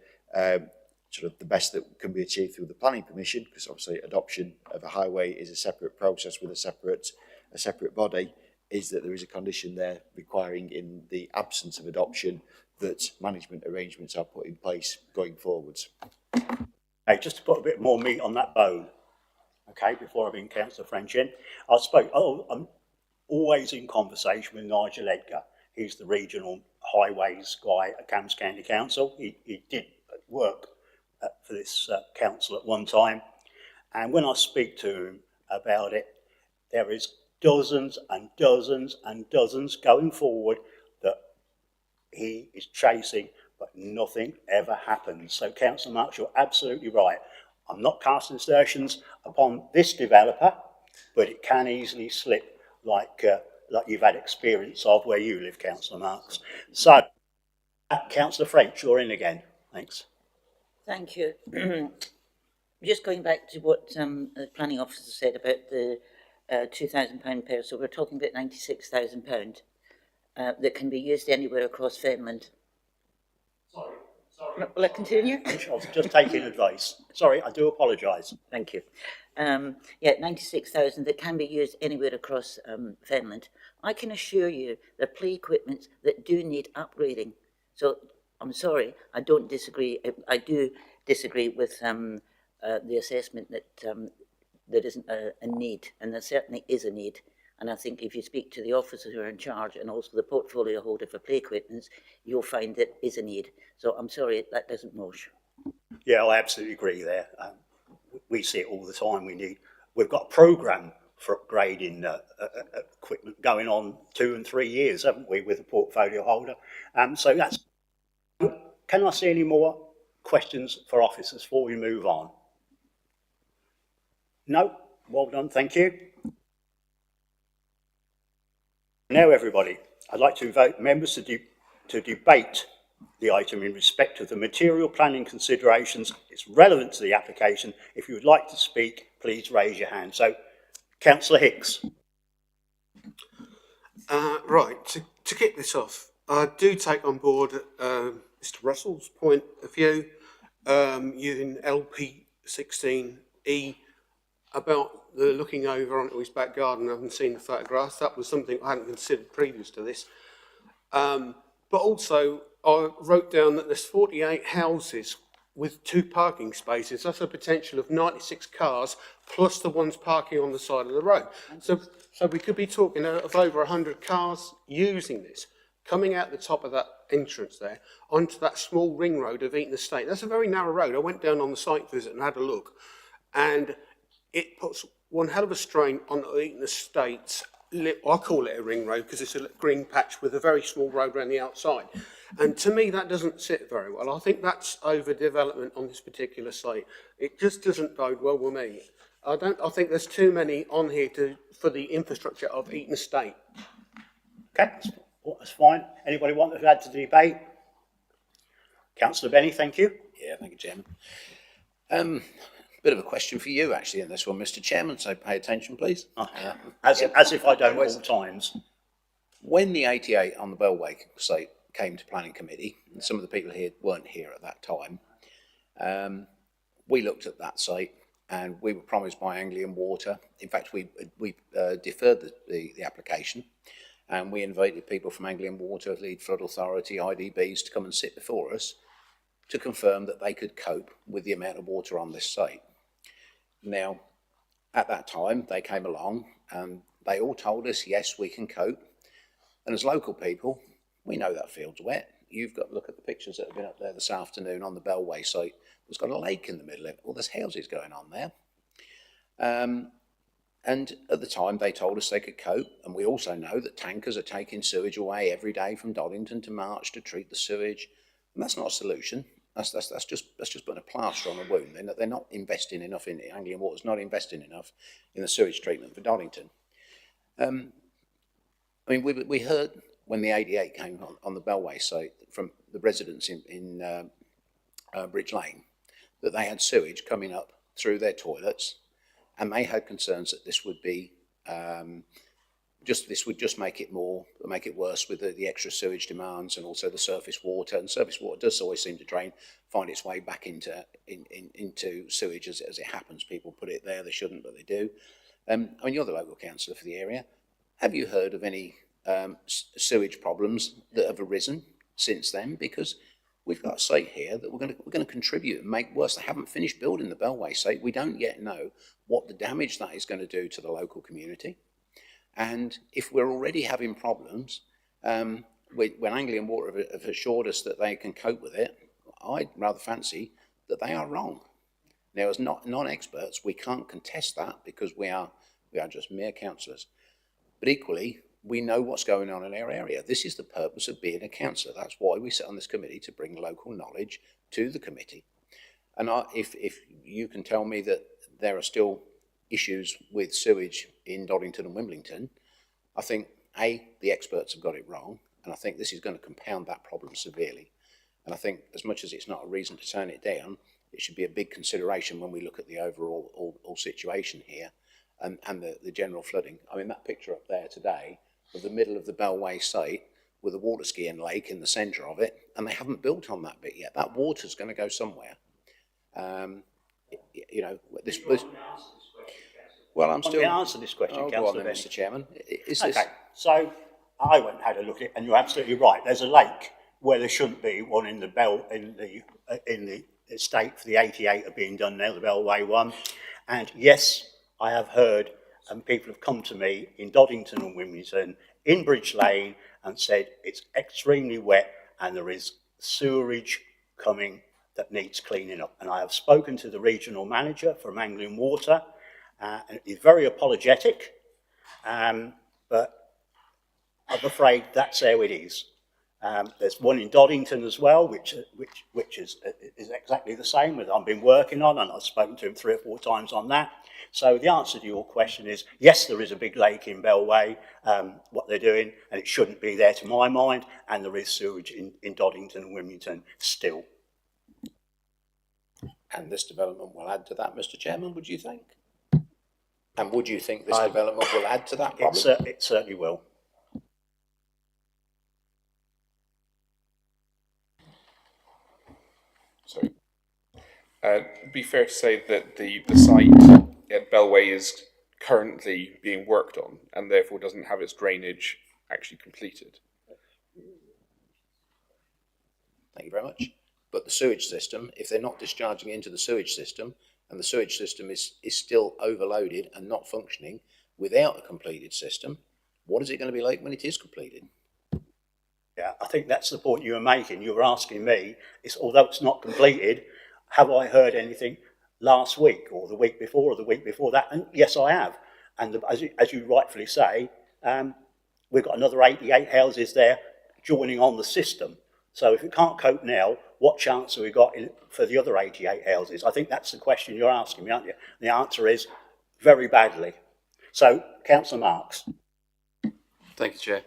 sort of the best that can be achieved through the planning permission, because obviously adoption of a highway is a separate process with a separate body, is that there is a condition there requiring, in the absence of adoption, that management arrangements are put in place going forwards. Hey, just to put a bit more meat on that bone, okay, before I bring Councillor French in, I'm always in conversation with Nigel Edgar. He's the regional highways guy at Cambs County Council. He did work for this council at one time, and when I speak to him about it, there is dozens and dozens and dozens going forward that he is chasing, but nothing ever happens. So Councillor Marks, you're absolutely right. I'm not casting aspersions upon this developer, but it can easily slip like you've had experience of where you live, Councillor Marks. So, Councillor French, you're in again. Thanks. Thank you. Just going back to what the planning officer said about the £2,000 per, so we're talking about £96,000 that can be used anywhere across Fenland. Sorry. Will I continue? I was just taking advice. Sorry, I do apologise. Thank you. Yeah, 96,000 that can be used anywhere across Fenland. I can assure you there are play equipment that do need upgrading. So I'm sorry, I don't disagree. I do disagree with the assessment that there isn't a need, and there certainly is a need. And I think if you speak to the officers who are in charge and also the portfolio holder for play equipment, you'll find that is a need. So I'm sorry, that doesn't wash. Yeah, I absolutely agree there. We see it all the time. We've got a programme for upgrading equipment going on 2 and 3 years, haven't we, with the portfolio holder? So that's. Can I see any more questions for officers before we move on? No? Well done, thank you. Now, everybody, I'd like to invite members to debate the item in respect of the material planning considerations. It's relevant to the application. If you would like to speak, please raise your hand. So, Councillor Hicks. Right, to kick this off, I do take on board Mr. Russell's point of view using LP16E about the looking over onto his back garden. I haven't seen the photographs. That was something I hadn't considered previous to this. But also, I wrote down that there's 48 houses with 2 parking spaces, that's a potential of 96 cars plus the ones parking on the side of the road. So we could be talking of over 100 cars using this, coming out the top of that entrance there onto that small ring road of Eaton Estate. That's a very narrow road. I went down on the site visit and had a look, and it puts one hell of a strain on Eaton Estate's, I call it a ring road because it's a green patch with a very small road around the outside. And to me, that doesn't sit very well. I think that's overdevelopment on this particular site. It just doesn't bode well with me. I think there's too many on here for the infrastructure of Eaton Estate. Okay, that's fine. Anybody want to add to the debate? Councillor Benny, thank you. Yeah, thank you, Chairman. Bit of a question for you, actually, in this one, Mr. Chairman, so pay attention, please. As if I don't all times. When the 88 on the Bellway site came to planning committee, and some of the people here weren't here at that time, we looked at that site and we were promised by Anglian Water. In fact, we deferred the application, and we invited people from Anglian Water, Lead Flood Authority, IDBs to come and sit before us to confirm that they could cope with the amount of water on this site. Now, at that time, they came along and they all told us, yes, we can cope. And as local people, we know that field's wet. You've got to look at the pictures that have been up there this afternoon on the Bellway site. There's got a lake in the middle of it. Well, there's houses going on there. And at the time, they told us they could cope. And we also know that tankers are taking sewage away every day from Doddington to March to treat the sewage. And that's not a solution. That's just putting a plaster on a wound. They're not investing enough in it. Anglian Water's not investing enough in the sewage treatment for Doddington. I mean, we heard when the 88 came on the Bellway site from the residents in Bridge Lane that they had sewage coming up through their toilets, and they had concerns that this would be this would just make it worse with the extra sewage demands and also the surface water. And surface water does always seem to find its way back into sewage as it happens. People put it there, they shouldn't, but they do. I mean, you're the local councillor for the area. Have you heard of any sewage problems that have arisen since then? Because we've got a site here that we're going to contribute and make worse. They haven't finished building the Bellway site. We don't yet know what the damage that is going to do to the local community. And if we're already having problems, when Anglian Water have assured us that they can cope with it, I'd rather fancy that they are wrong. Now, as non-experts, we can't contest that because we are just mere councillors. But equally, we know what's going on in our area. This is the purpose of being a councillor. That's why we sit on this committee, to bring local knowledge to the committee. And if you can tell me that there are still issues with sewage in Doddington and Wimbledon, I think, the experts have got it wrong, and I think this is going to compound that problem severely. And I think, as much as it's not a reason to turn it down, it should be a big consideration when we look at the overall situation here and the general flooding. I mean, that picture up there today of the middle of the Bellway site with a water skiing lake in the centre of it, and they haven't built on that bit yet. That water's going to go somewhere. You know, this. Well, I'm still. Let me answer this question, Councillor Benny. Mr. Chairman. Okay, so I went and had a look at it, and you're absolutely right. There's a lake where there shouldn't be one in the estate for the 88 are being done now, the Bellway one. And yes, I have heard, and people have come to me in Doddington and Wimbledon, in Bridge Lane, and said it's extremely wet and there is sewerage coming that needs cleaning up. And I have spoken to the regional manager from Anglian Water, and he's very apologetic, but I'm afraid that's how it is. There's one in Doddington as well, which is exactly the same that I've been working on, and I've spoken to him 3 or 4 times on that. So the answer to your question is, yes, there is a big lake in Bellway, what they're doing, and it shouldn't be there to my mind, and there is sewage in Doddington and Wimbledon still. And this development will add to that, Mr. Chairman, would you think? And would you think this development will add to that problem? It certainly will. Sorry. It'd be fair to say that the site at Bellway is currently being worked on and therefore doesn't have its drainage actually completed. Thank you very much. But the sewage system, if they're not discharging into the sewage system, and the sewage system is still overloaded and not functioning without a completed system, what is it going to be like when it is completed? Yeah, I think that's the point you were making. You were asking me, although it's not completed, have I heard anything last week or the week before or the week before that? And yes, I have. And as you rightfully say, we've got another 88 houses there joining on the system. So if it can't cope now, what chance have we got for the other 88 houses? I think that's the question you're asking me, aren't you? The answer is very badly. So, Councillor Marks. Thank you, Chair.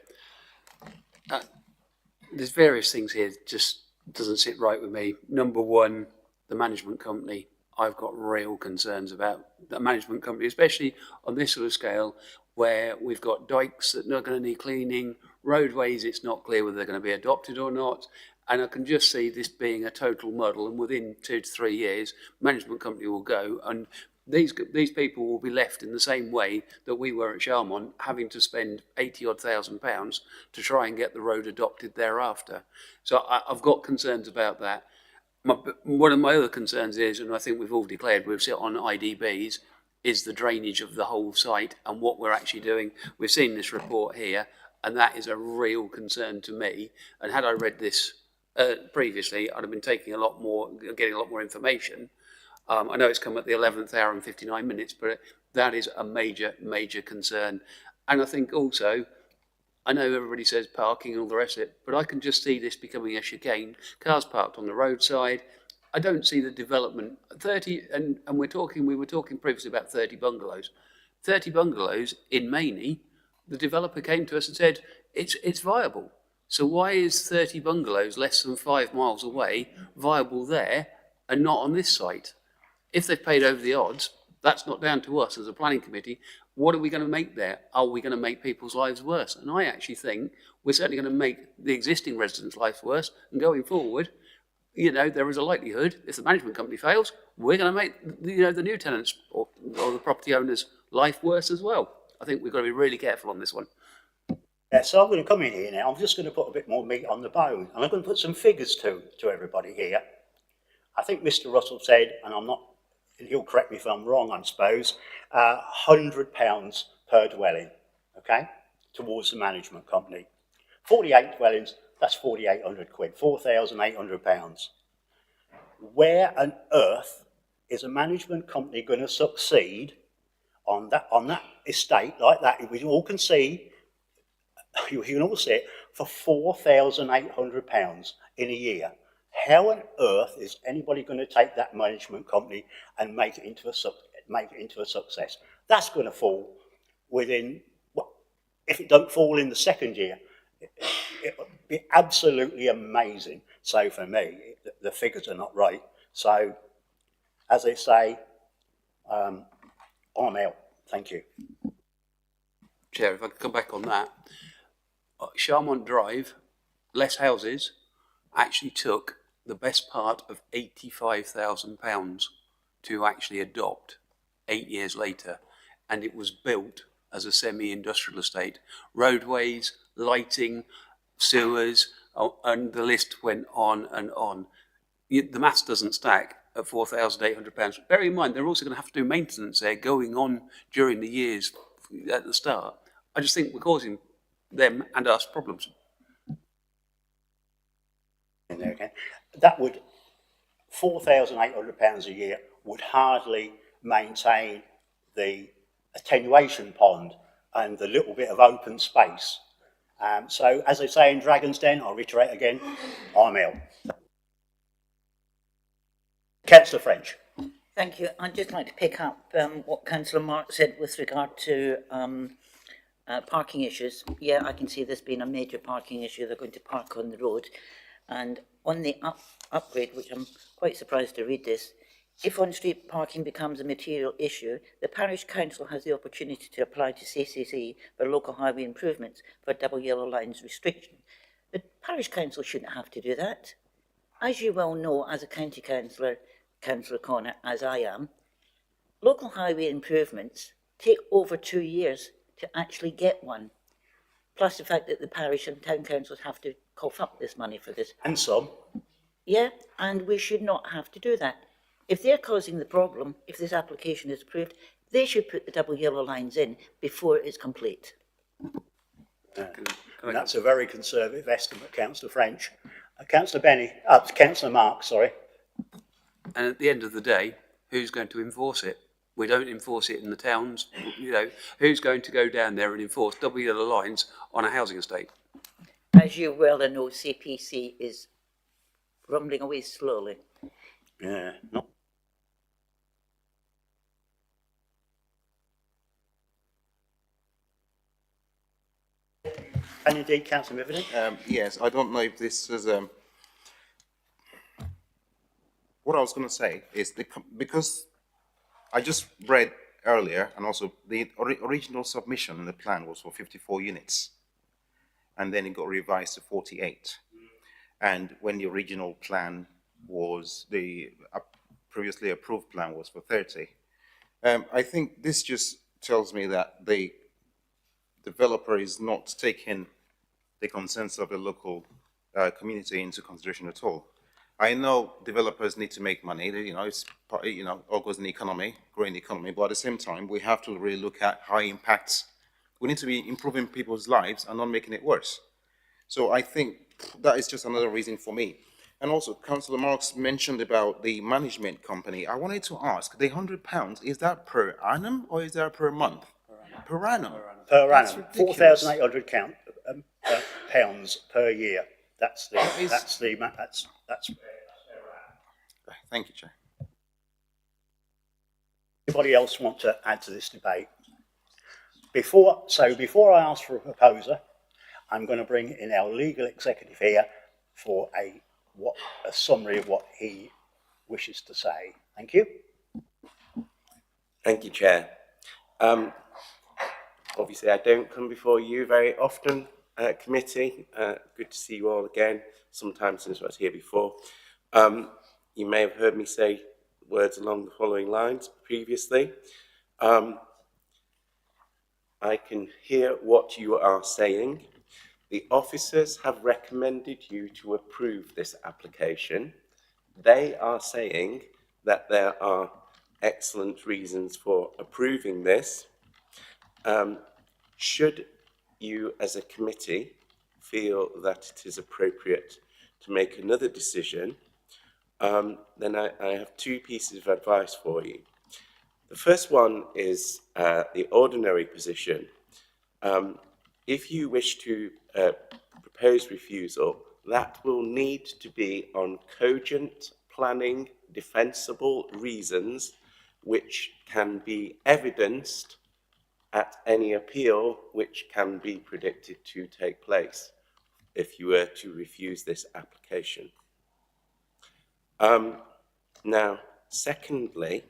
There's various things here that just doesn't sit right with me. Number one, the management company. I've got real concerns about the management company, especially on this sort of scale, where we've got dikes that are going to need cleaning, roadways, it's not clear whether they're going to be adopted or not. And I can just see this being a total muddle. And within 2 to 3 years, management company will go, and these people will be left in the same way that we were at Charmont, having to spend 80-odd thousand pounds to try and get the road adopted thereafter. So I've got concerns about that. One of my other concerns is, and I think we've all declared we've sit on IDBs, is the drainage of the whole site and what we're actually doing. We've seen this report here, and that is a real concern to me. And had I read this previously, I'd have been getting a lot more information. I know it's come at the 11th hour and 59 minutes, but that is a major, major concern. And I think also, I know everybody says parking and all the rest of it, but I can just see this becoming a chicane. Cars parked on the roadside. I don't see the development. 30, and we were talking previously about 30 bungalows. 30 bungalows in Maney, the developer came to us and said, it's viable. So why is 30 bungalows less than 5 miles away viable there and not on this site? If they've paid over the odds, that's not down to us as a planning committee. What are we going to make there? Are we going to make people's lives worse? And I actually think we're certainly going to make the existing residents' lives worse. And going forward, there is a likelihood, if the management company fails, we're going to make the new tenants or the property owners' life worse as well. I think we've got to be really careful on this one. Yeah, so I'm going to come in here now. I'm just going to put a bit more meat on the bone. And I'm going to put some figures to everybody here. I think Mr. Russell said, and he'll correct me if I'm wrong, I suppose, £100 per dwelling, okay, towards the management company. 48 dwellings, that's 4,800 quid, £4,800. Where on earth is a management company going to succeed on that estate like that? We all can see, you can all see it, for £4,800 in a year. How on earth is anybody going to take that management company and make it into a success? That's going to fall within, if it don't fall in the second year, it would be absolutely amazing. So for me, the figures are not right. So, as they say, I'm out. Thank you. Chair, if I could come back on that. Charmont Drive, less houses, actually took the best part of £85,000 to actually adopt 8 years later, and it was built as a semi-industrial estate. Roadways, lighting, sewers, and the list went on and on. The maths doesn't stack at £4,800. Bear in mind, they're also going to have to do maintenance there going on during the years at the start. I just think we're causing them and us problems. In there again. That would, £4,800 a year would hardly maintain the attenuation pond and the little bit of open space. So, as they say in Dragon's Den, I'll reiterate again, I'm out. Councillor French. Thank you. I'd just like to pick up what Councillor Mark said with regard to parking issues. Yeah, I can see this being a major parking issue. They're going to park on the road. And on the upgrade, which I'm quite surprised to read this, if on-street parking becomes a material issue, the parish council has the opportunity to apply to CCC for local highway improvements for double yellow lines restriction. The parish council shouldn't have to do that. As you well know, as a county councillor, Councillor Connor, as I am, local highway improvements take over 2 years to actually get one. Plus the fact that the parish and town councils have to cough up this money for this. And some. Yeah, and we should not have to do that. If they're causing the problem, if this application is approved, they should put the double yellow lines in before it's complete. And that's a very conservative estimate, Councillor French. Councillor Councillor Marks, sorry. And at the end of the day, who's going to enforce it? We don't enforce it in the towns. You know, who's going to go down there and enforce double yellow lines on a housing estate? As you well know, CPC is rumbling away slowly. Yeah, not. And indeed, Councillor Mivenden. Yes, I don't know if this is, what I was going to say is because I just read earlier, and also the original submission in the plan was for 54 units, and then it got revised to 48. And when the original plan was, the previously approved plan was for 30. I think this just tells me that the developer is not taking the consensus of the local community into consideration at all. I know developers need to make money. It's all goes in the economy, growing the economy. But at the same time, we have to really look at how it impacts. We need to be improving people's lives and not making it worse. So I think that is just another reason for me. And also, Councillor Marks mentioned about the management company. I wanted to ask, the £100, is that per annum or is that per month? Per annum. Per annum, 4,800 pounds per year. That's Thank you, Chair. Anybody else want to add to this debate? Before I ask for a proposer, I'm going to bring in our legal executive here for a summary of what he wishes to say. Thank you. Thank you, Chair. Obviously, I don't come before you very often, committee. Good to see you all again, sometime since I was here before. You may have heard me say words along the following lines previously. I can hear what you are saying. The officers have recommended you to approve this application. They are saying that there are excellent reasons for approving this. Should you as a committee feel that it is appropriate to make another decision, then I have two pieces of advice for you. The first one is the ordinary position. If you wish to propose refusal, that will need to be on cogent, planning, defensible reasons which can be evidenced at any appeal which can be predicted to take place if you were to refuse this application. Now, secondly,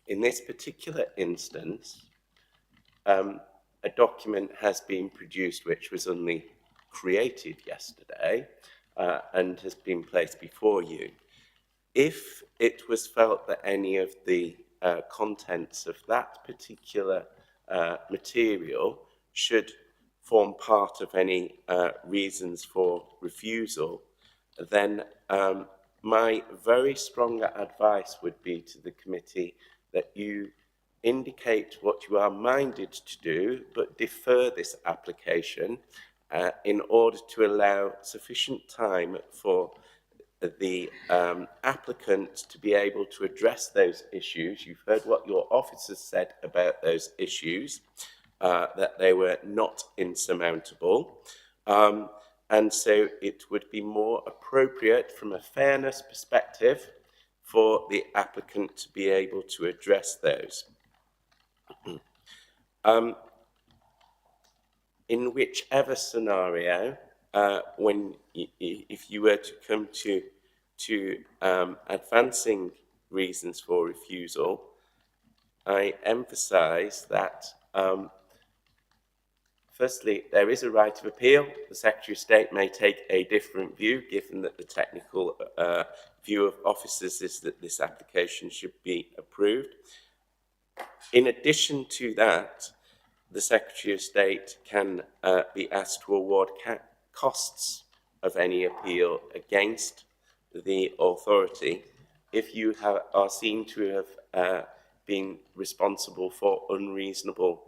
in this particular instance, a document has been produced which was only created yesterday and has been placed before you. If it was felt that any of the contents of that particular material should form part of any reasons for refusal, then my very strong advice would be to the committee that you indicate what you are minded to do, but defer this application in order to allow sufficient time for the applicant to be able to address those issues. You've heard what your officers said about those issues, that they were not insurmountable. And so it would be more appropriate from a fairness perspective for the applicant to be able to address those. In whichever scenario, if you were to come to advancing reasons for refusal, I emphasise that firstly, there is a right of appeal. The Secretary of State may take a different view, given that the technical view of officers is that this application should be approved. In addition to that, the Secretary of State can be asked to award costs of any appeal against the authority if you are seen to have been responsible for unreasonable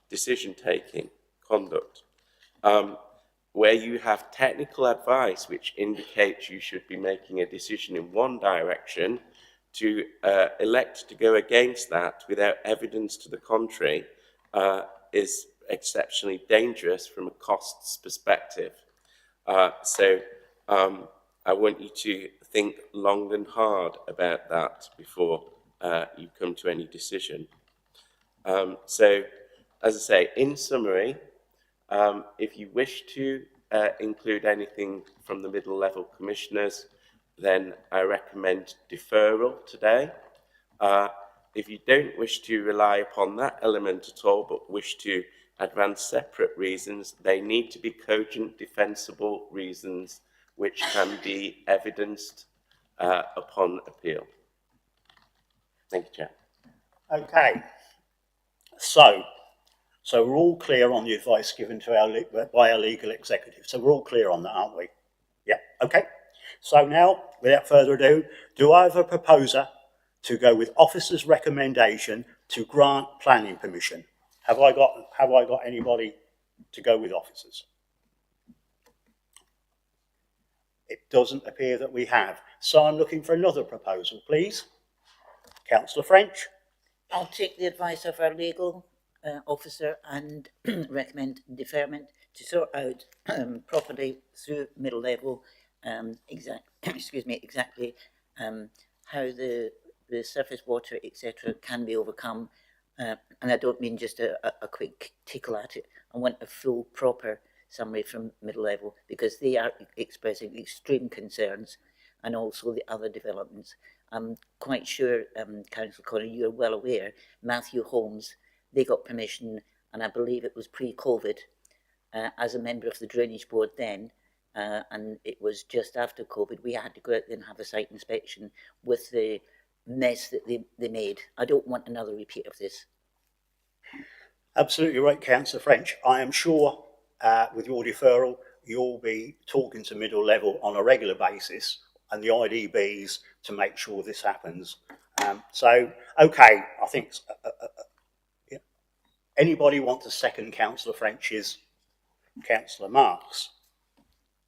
decision-taking conduct. Where you have technical advice which indicates you should be making a decision in one direction, to elect to go against that without evidence to the contrary is exceptionally dangerous from a costs perspective. So I want you to think long and hard about that before you come to any decision. So, as I say, in summary, if you wish to include anything from the middle level commissioners, then I recommend deferral today. If you don't wish to rely upon that element at all, but wish to advance separate reasons, they need to be cogent, defensible reasons which can be evidenced upon appeal. Thank you, Chair. Okay. So we're all clear on the advice given to by our legal executive. So we're all clear on that, aren't we? Yeah. Okay. So now, without further ado, do I have a proposer to go with officer's recommendation to grant planning permission? Have I got anybody to go with officers? It doesn't appear that we have. So I'm looking for another proposal, please. Councillor French. I'll take the advice of our legal officer and recommend deferment to sort out properly through middle level exactly how the surface water etc. can be overcome, and I don't mean just a quick tickle at it. I want a full proper summary from middle level, because they are expressing extreme concerns, and also the other developments. I'm quite sure, Councillor Connor, you're well aware, Matthew Holmes, they got permission, and I believe it was pre-COVID, as a member of the Drainage Board then, and it was just after COVID, we had to go out there and have a site inspection with the mess that they made. I don't want another repeat of this. Absolutely right, Councillor French. I am sure with your deferral, you'll be talking to middle level on a regular basis and the IDBs to make sure this happens. So, okay, I think, yeah. Anybody want to second Councillor French's? Councillor Marks.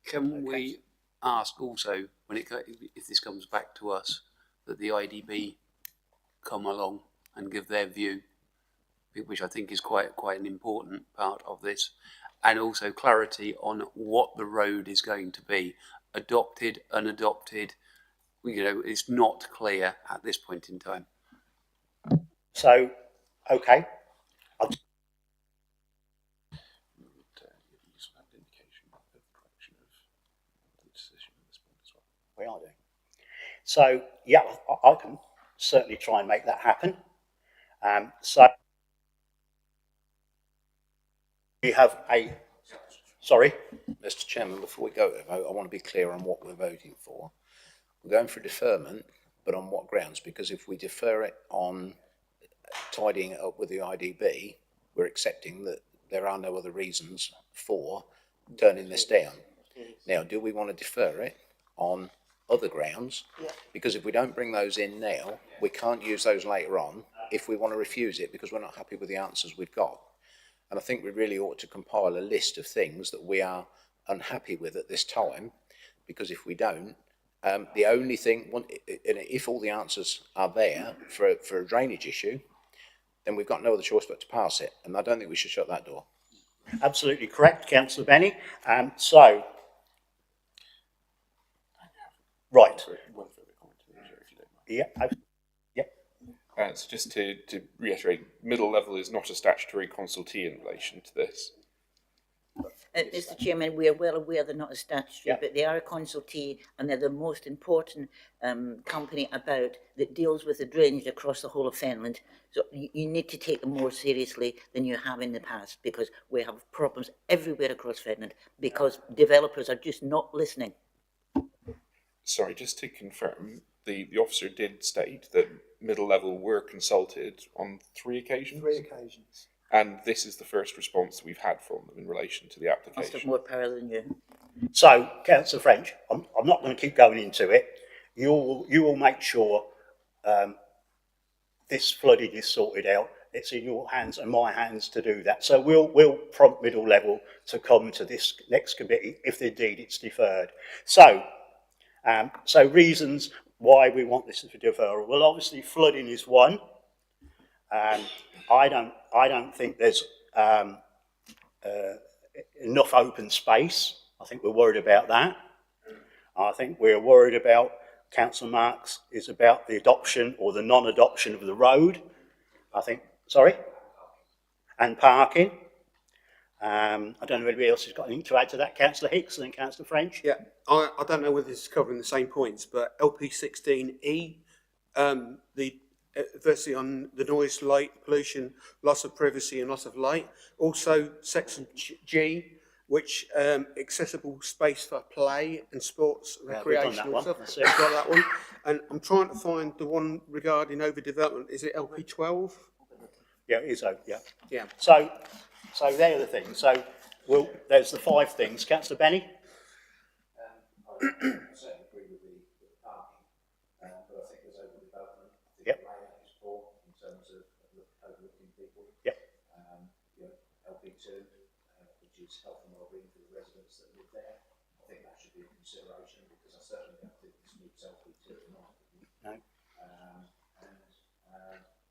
Can we ask also, when if this comes back to us, that the IDB come along and give their view, which I think is quite an important part of this, and also clarity on what the road is going to be, adopted, unadopted. You know, it's not clear at this point in time. So, okay. We are doing. So, yeah, I can certainly try and make that happen. So, we have a, sorry? Mr. Chairman, before we go to vote, I want to be clear on what we're voting for. We're going for deferment, but on what grounds? Because if we defer it on tidying it up with the IDB, we're accepting that there are no other reasons for turning this down. Now, do we want to defer it on other grounds? Because if we don't bring those in now, we can't use those later on if we want to refuse it because we're not happy with the answers we've got. And I think we really ought to compile a list of things that we are unhappy with at this time, because if we don't, the only thing, if all the answers are there for a drainage issue, then we've got no other choice but to pass it. And I don't think we should shut that door. Absolutely correct, Councillor Benny. So, right. Yeah. So just to reiterate, middle level is not a statutory consultee in relation to this. Mr. Chairman, we are well aware they're not a statutory, but they are a consultee, and they're the most important company about that deals with the drainage across the whole of Fenland. So you need to take them more seriously than you have in the past, because we have problems everywhere across Fenland because developers are just not listening. Sorry, just to confirm, the officer did state that middle level were consulted on 3 occasions? 3 occasions. And this is the first response that we've had from them in relation to the application. Must have more power than you. So, Councillor French, I'm not going to keep going into it. You will make sure this flooding is sorted out. It's in your hands and my hands to do that. So we'll prompt middle level to come to this next committee if indeed it's deferred. So, so reasons why we want this for deferral. Well, obviously flooding is one. I don't think there's enough open space. I think we're worried about that. I think we're worried about, Councillor Marks, is about the adoption or the non-adoption of the road. I think, sorry? And parking. I don't know if anybody else has got anything to add to that. Councillor Hicks and then Councillor French. Yeah, I don't know whether this is covering the same points, but LP16E, firstly on the noise, light, pollution, loss of privacy and loss of light. Also section G, which accessible space for play and sports, recreational stuff. We've got that one. And I'm trying to find the one regarding overdevelopment. Is it LP12? Yeah, it is. Yeah. Yeah. So they're the things. So there's the 5 things. Councillor Benny. I certainly agree with the parking, but I think there's overdevelopment. I think the layout is poor in terms of overlooking people. Yep. You know, LP2, which is health and wellbeing for the residents that live there. I think that should be a consideration because I certainly don't think this meets LP2 at all. No.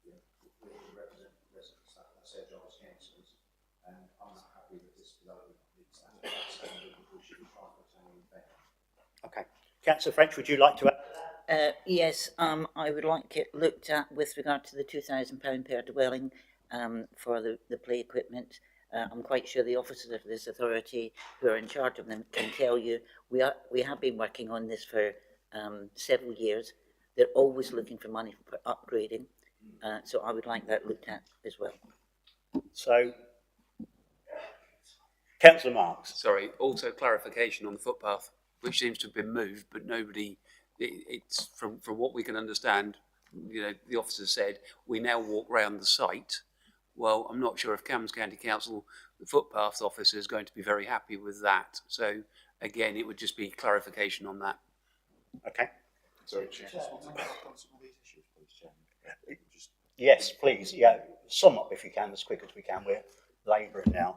You know, we represent residents. That's their job as councillors, and I'm not happy that this development meets that standard. We should be trying to obtain an effect. Okay. Councillor French, would you like to add? Yes, I would like it looked at with regard to the £2,000 per dwelling for the play equipment. I'm quite sure the officers of this authority who are in charge of them can tell you we have been working on this for several years. They're always looking for money for upgrading, so I would like that looked at as well. So, Councillor Marks. Sorry, also clarification on the footpath, which seems to have been moved, but nobody, it's from what we can understand, you know, the officer said, we now walk round the site. Well, I'm not sure if Cambs County Council, the footpath officer, is going to be very happy with that. So, again, it would just be clarification on that. Okay. Sorry, Chair. Yes, please. Yeah, sum up if you can, as quick as we can. We're labouring now.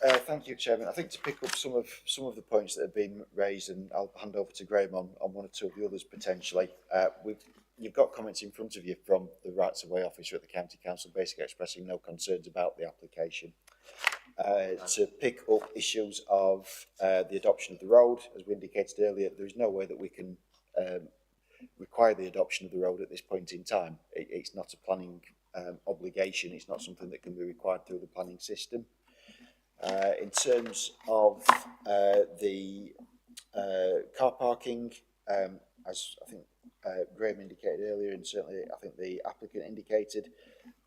Thank you, Chairman. I think to pick up some of the points that have been raised, and I'll hand over to Graham on one or two of the others potentially. You've got comments in front of you from the Rights of Way officer at the County Council, basically expressing no concerns about the application. To pick up issues of the adoption of the road, as we indicated earlier, there is no way that we can require the adoption of the road at this point in time. It's not a planning obligation. It's not something that can be required through the planning system. In terms of the car parking, as I think Graham indicated earlier, and certainly I think the applicant indicated,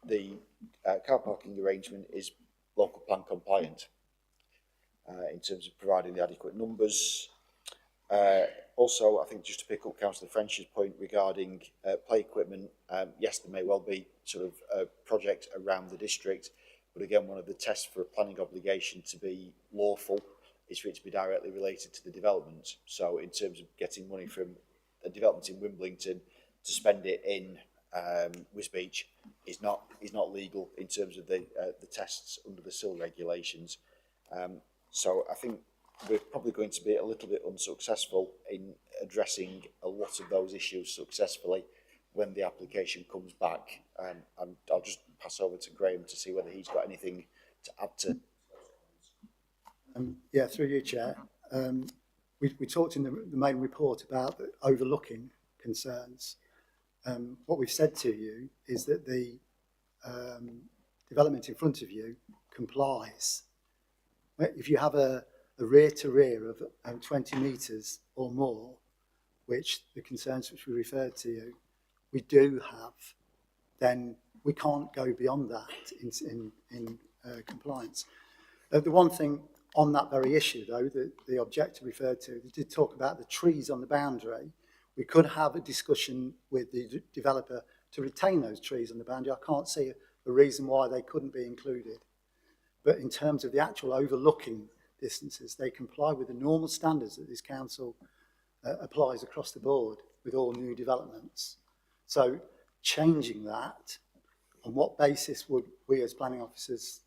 the car parking arrangement is local plan compliant in terms of providing the adequate numbers. Also, I think just to pick up Councillor French's point regarding play equipment, yes, there may well be sort of a project around the district, but again, one of the tests for a planning obligation to be lawful is for it to be directly related to the development. So in terms of getting money from a development in Wimbledon to spend it in Wisbech is not legal in terms of the tests under the SIL regulations. So I think we're probably going to be a little bit unsuccessful in addressing a lot of those issues successfully when the application comes back. And I'll just pass over to Graham to see whether he's got anything to add to. Yeah, through you, Chair. We talked in the main report about the overlooking concerns. What we've said to you is that the development in front of you complies. If you have a rear to rear of 20 metres or more, which the concerns which we referred to you, we do have, then we can't go beyond that in compliance. The one thing on that very issue, though, that the objector referred to, they did talk about the trees on the boundary. We could have a discussion with the developer to retain those trees on the boundary. I can't see a reason why they couldn't be included. But in terms of the actual overlooking distances, they comply with the normal standards that this council applies across the board with all new developments. So changing that, on what basis would we as planning officers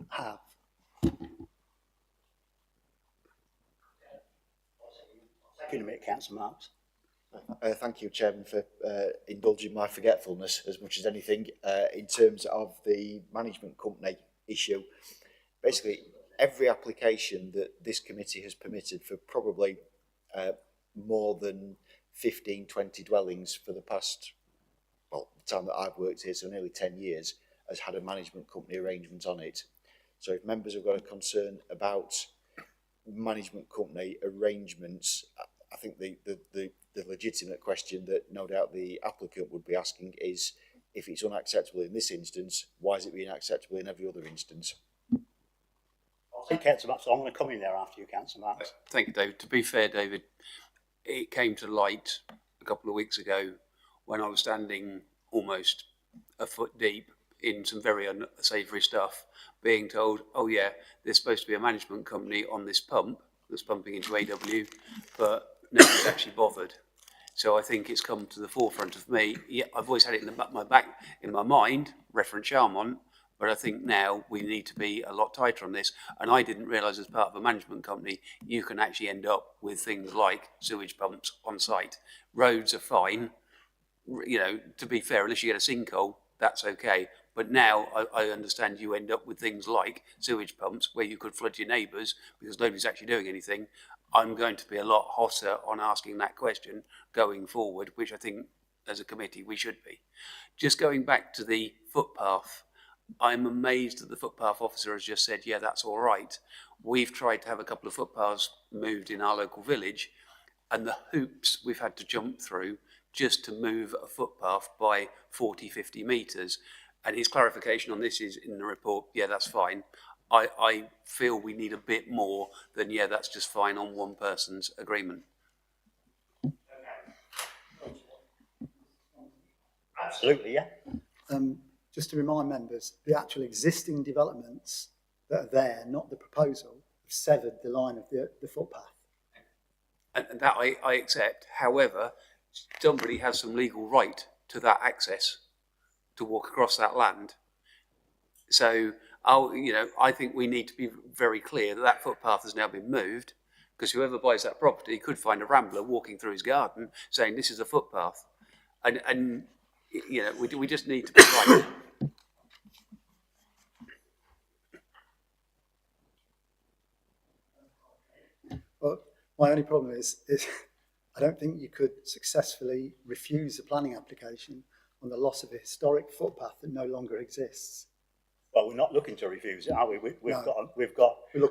have? In a minute, Councillor Marks. Thank you, Chairman, for indulging my forgetfulness as much as anything in terms of the management company issue. Basically, every application that this committee has permitted for probably more than 15, 20 dwellings for the past, well, the time that I've worked here, so nearly 10 years, has had a management company arrangement on it. So if members have got a concern about management company arrangements, I think the legitimate question that no doubt the applicant would be asking is, if it's unacceptable in this instance, why is it being acceptable in every other instance? Councillor Marks, I'm going to come in there after you, Councillor Marks. Thank you, David. To be fair, David, it came to light a couple of weeks ago when I was standing almost a foot deep in some very unsavoury stuff, being told, oh yeah, there's supposed to be a management company on this pump that's pumping into AW, but nobody's actually bothered. So I think it's come to the forefront of me. Yeah, I've always had it in the back in my mind, reference Charmont, but I think now we need to be a lot tighter on this. And I didn't realise as part of a management company, you can actually end up with things like sewage pumps on site. Roads are fine, you know, to be fair, unless you get a sinkhole, that's okay. But now I understand you end up with things like sewage pumps where you could flood your neighbours because nobody's actually doing anything. I'm going to be a lot hotter on asking that question going forward, which I think as a committee we should be. Just going back to the footpath, I'm amazed that the footpath officer has just said, yeah, that's all right. We've tried to have a couple of footpaths moved in our local village, and the hoops we've had to jump through just to move a footpath by 40, 50 metres. And his clarification on this is in the report, yeah, that's fine. I feel we need a bit more than, yeah, that's just fine on one person's agreement. Absolutely, yeah. Just to remind members, the actual existing developments that are there, not the proposal, have severed the line of the footpath. And that I accept. However, somebody has some legal right to that access to walk across that land. So, I think we need to be very clear that that footpath has now been moved, because whoever buys that property could find a rambler walking through his garden saying this is a footpath. And we just need to be right. Well, my only problem is I don't think you could successfully refuse a planning application on the loss of a historic footpath that no longer exists. Well, we're not looking to refuse it, are we? We've No. got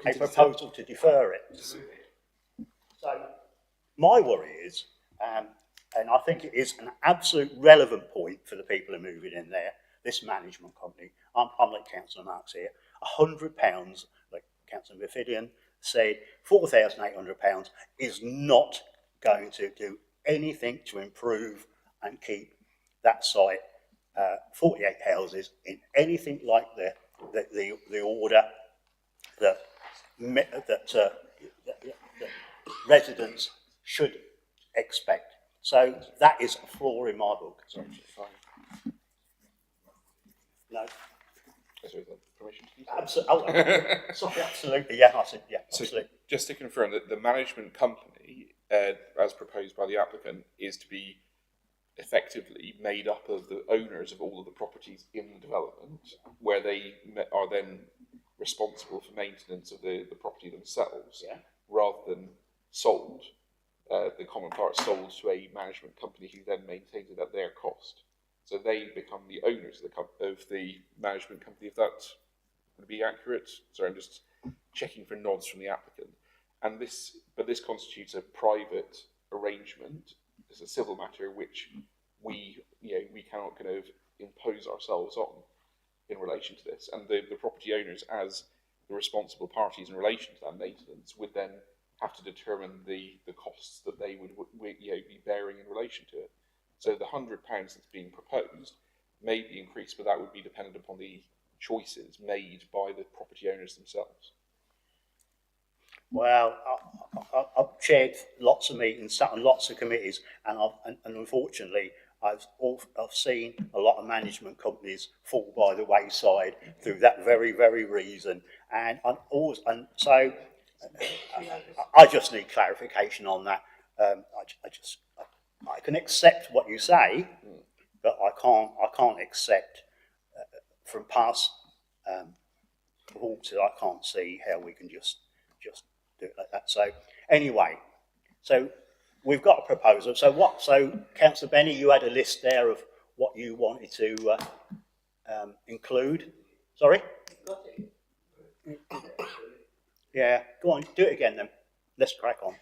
a proposal to defer it. So my worry is, and I think it is an absolute relevant point for the people who are moving in there, this management company, I'm like Councillor Marks here, £100, like Councillor Mephidian said, £4,800 is not going to do anything to improve and keep that site 48 houses in anything like the order that residents should expect. So that is a flaw in my book. No. Absolutely, yeah, I said, yeah, absolutely. So just to confirm that the management company, as proposed by the applicant, is to be effectively made up of the owners of all of the properties in the development, where they are then responsible for maintenance of the property themselves, yeah, rather than sold, the common parts sold to a management company who then maintains it at their cost. So they become the owners of the management company, if that would be accurate. Sorry, I'm just checking for nods from the applicant. And this constitutes a private arrangement. It's a civil matter which we cannot kind of impose ourselves on in relation to this. And the property owners, as the responsible parties in relation to that maintenance, would then have to determine the costs that they would be bearing in relation to it. So the £100 that's being proposed may be increased, but that would be dependent upon the choices made by the property owners themselves. Well, I've chaired lots of meetings, sat on lots of committees, and unfortunately, I've seen a lot of management companies fall by the wayside through that very reason. And so I just need clarification on that. I can accept what you say, but I can't accept from past performances. I can't see how we can just do it like that. So anyway, so we've got a proposal. So Councillor Benny, you had a list there of what you wanted to include. Sorry? Yeah, go on, do it again then. Let's crack on.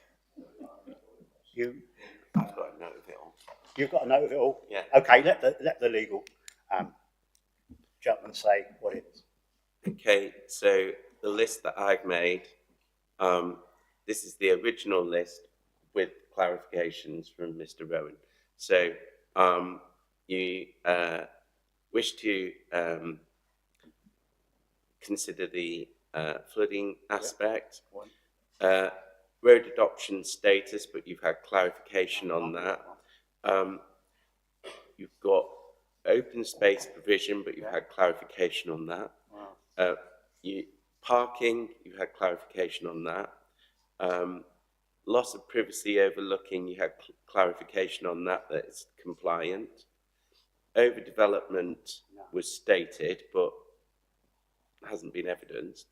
I've got a note of it all. You've got a note of it all? Yeah. Okay, let the legal gentleman say what it is. Okay, so the list that I've made, this is the original list with clarifications from Mr. Rowan. So you wish to consider the flooding aspect, road adoption status, but you've had clarification on that. You've got open space provision, but you've had clarification on that. Parking, you've had clarification on that. Loss of privacy overlooking, you had clarification on that it's compliant. Overdevelopment was stated, but hasn't been evidenced.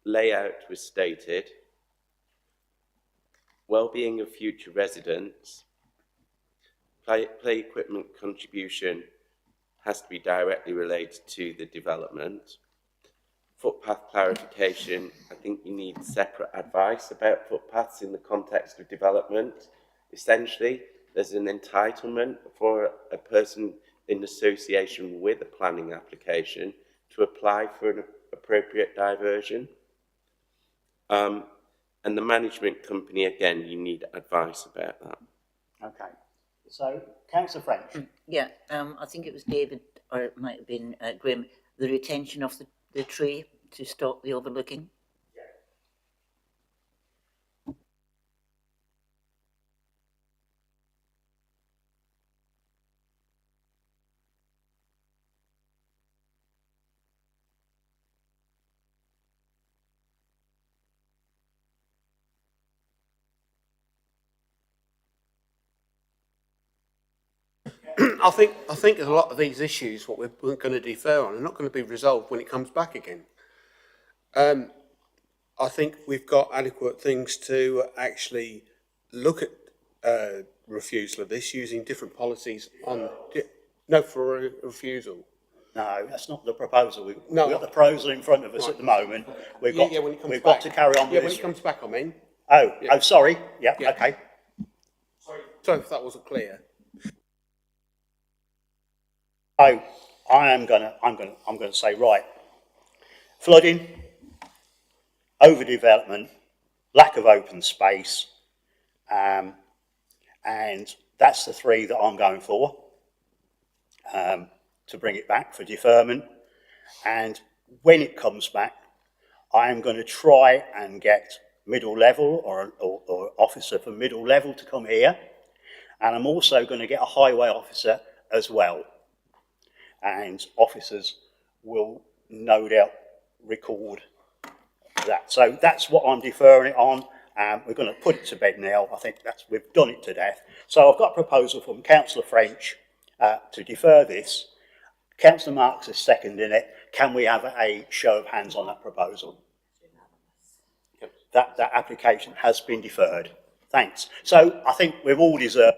Layout was stated. Well-being of future residents. Play equipment contribution has to be directly related to the development. Footpath clarification, I think you need separate advice about footpaths in the context of development. Essentially, there's an entitlement for a person in association with a planning application to apply for an appropriate diversion. And the management company, again, you need advice about that. Okay. So, Councillor French. Yeah, I think it was David, or it might have been Graham, the retention of the tree to stop the overlooking. I think a lot of these issues, what we're going to defer on, are not going to be resolved when it comes back again. I think we've got adequate things to actually look at refusal of this using different policies on for a refusal. No, that's not the proposal. We've No. got the proposal in front of us at the moment. We've got to carry on with when this. it comes back, I mean. Oh, sorry. Yeah, okay. Sorry if that wasn't clear. So I'm gonna say, right, flooding, overdevelopment, lack of open space, and that's the three that I'm going for, to bring it back for deferment. And when it comes back, I am going to try and get middle level or officer for middle level to come here. And I'm also going to get a highway officer as well. And officers will no doubt record that. So that's what I'm deferring it on. We're going to put it to bed now. I think we've done it to death. So I've got a proposal from Councillor French to defer this. Councillor Marks is seconding it. Can we have a show of hands on that proposal? That application has been deferred. Thanks. So I think we've all deserved.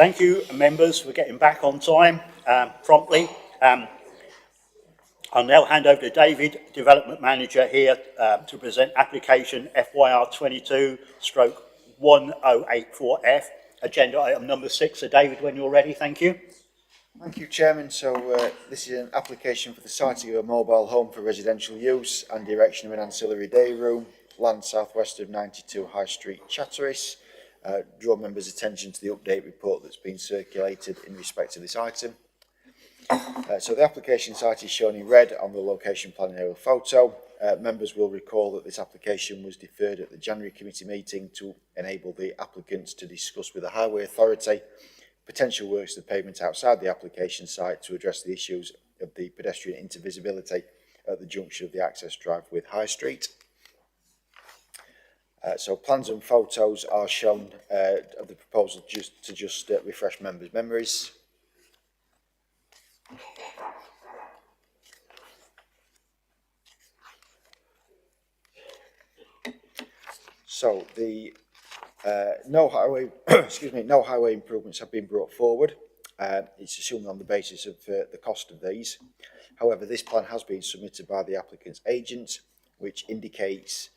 Thank you, members, for getting back on time promptly. I'll now hand over to David, Development Manager here, to present application FYR 22/1084F, agenda item number 6. So David, when you're ready, thank you. Thank you, Chairman. So this is an application for the siting of a mobile home for residential use and erection of an ancillary day room, land southwest of 92 High Street, Chatteris. Draw members' attention to the update report that's been circulated in respect to this item. So the application site is shown in red on the location plan aerial photo. Members will recall that this application was deferred at the January committee meeting to enable the applicants to discuss with the Highway Authority potential works to the pavement outside the application site to address the issues of the pedestrian intervisibility at the junction of the access drive with High Street. So plans and photos are shown of the proposal just to refresh members' memories. So the no highway improvements have been brought forward. It's assumed on the basis of the cost of these. However, this plan has been submitted by the applicant's agent, which indicates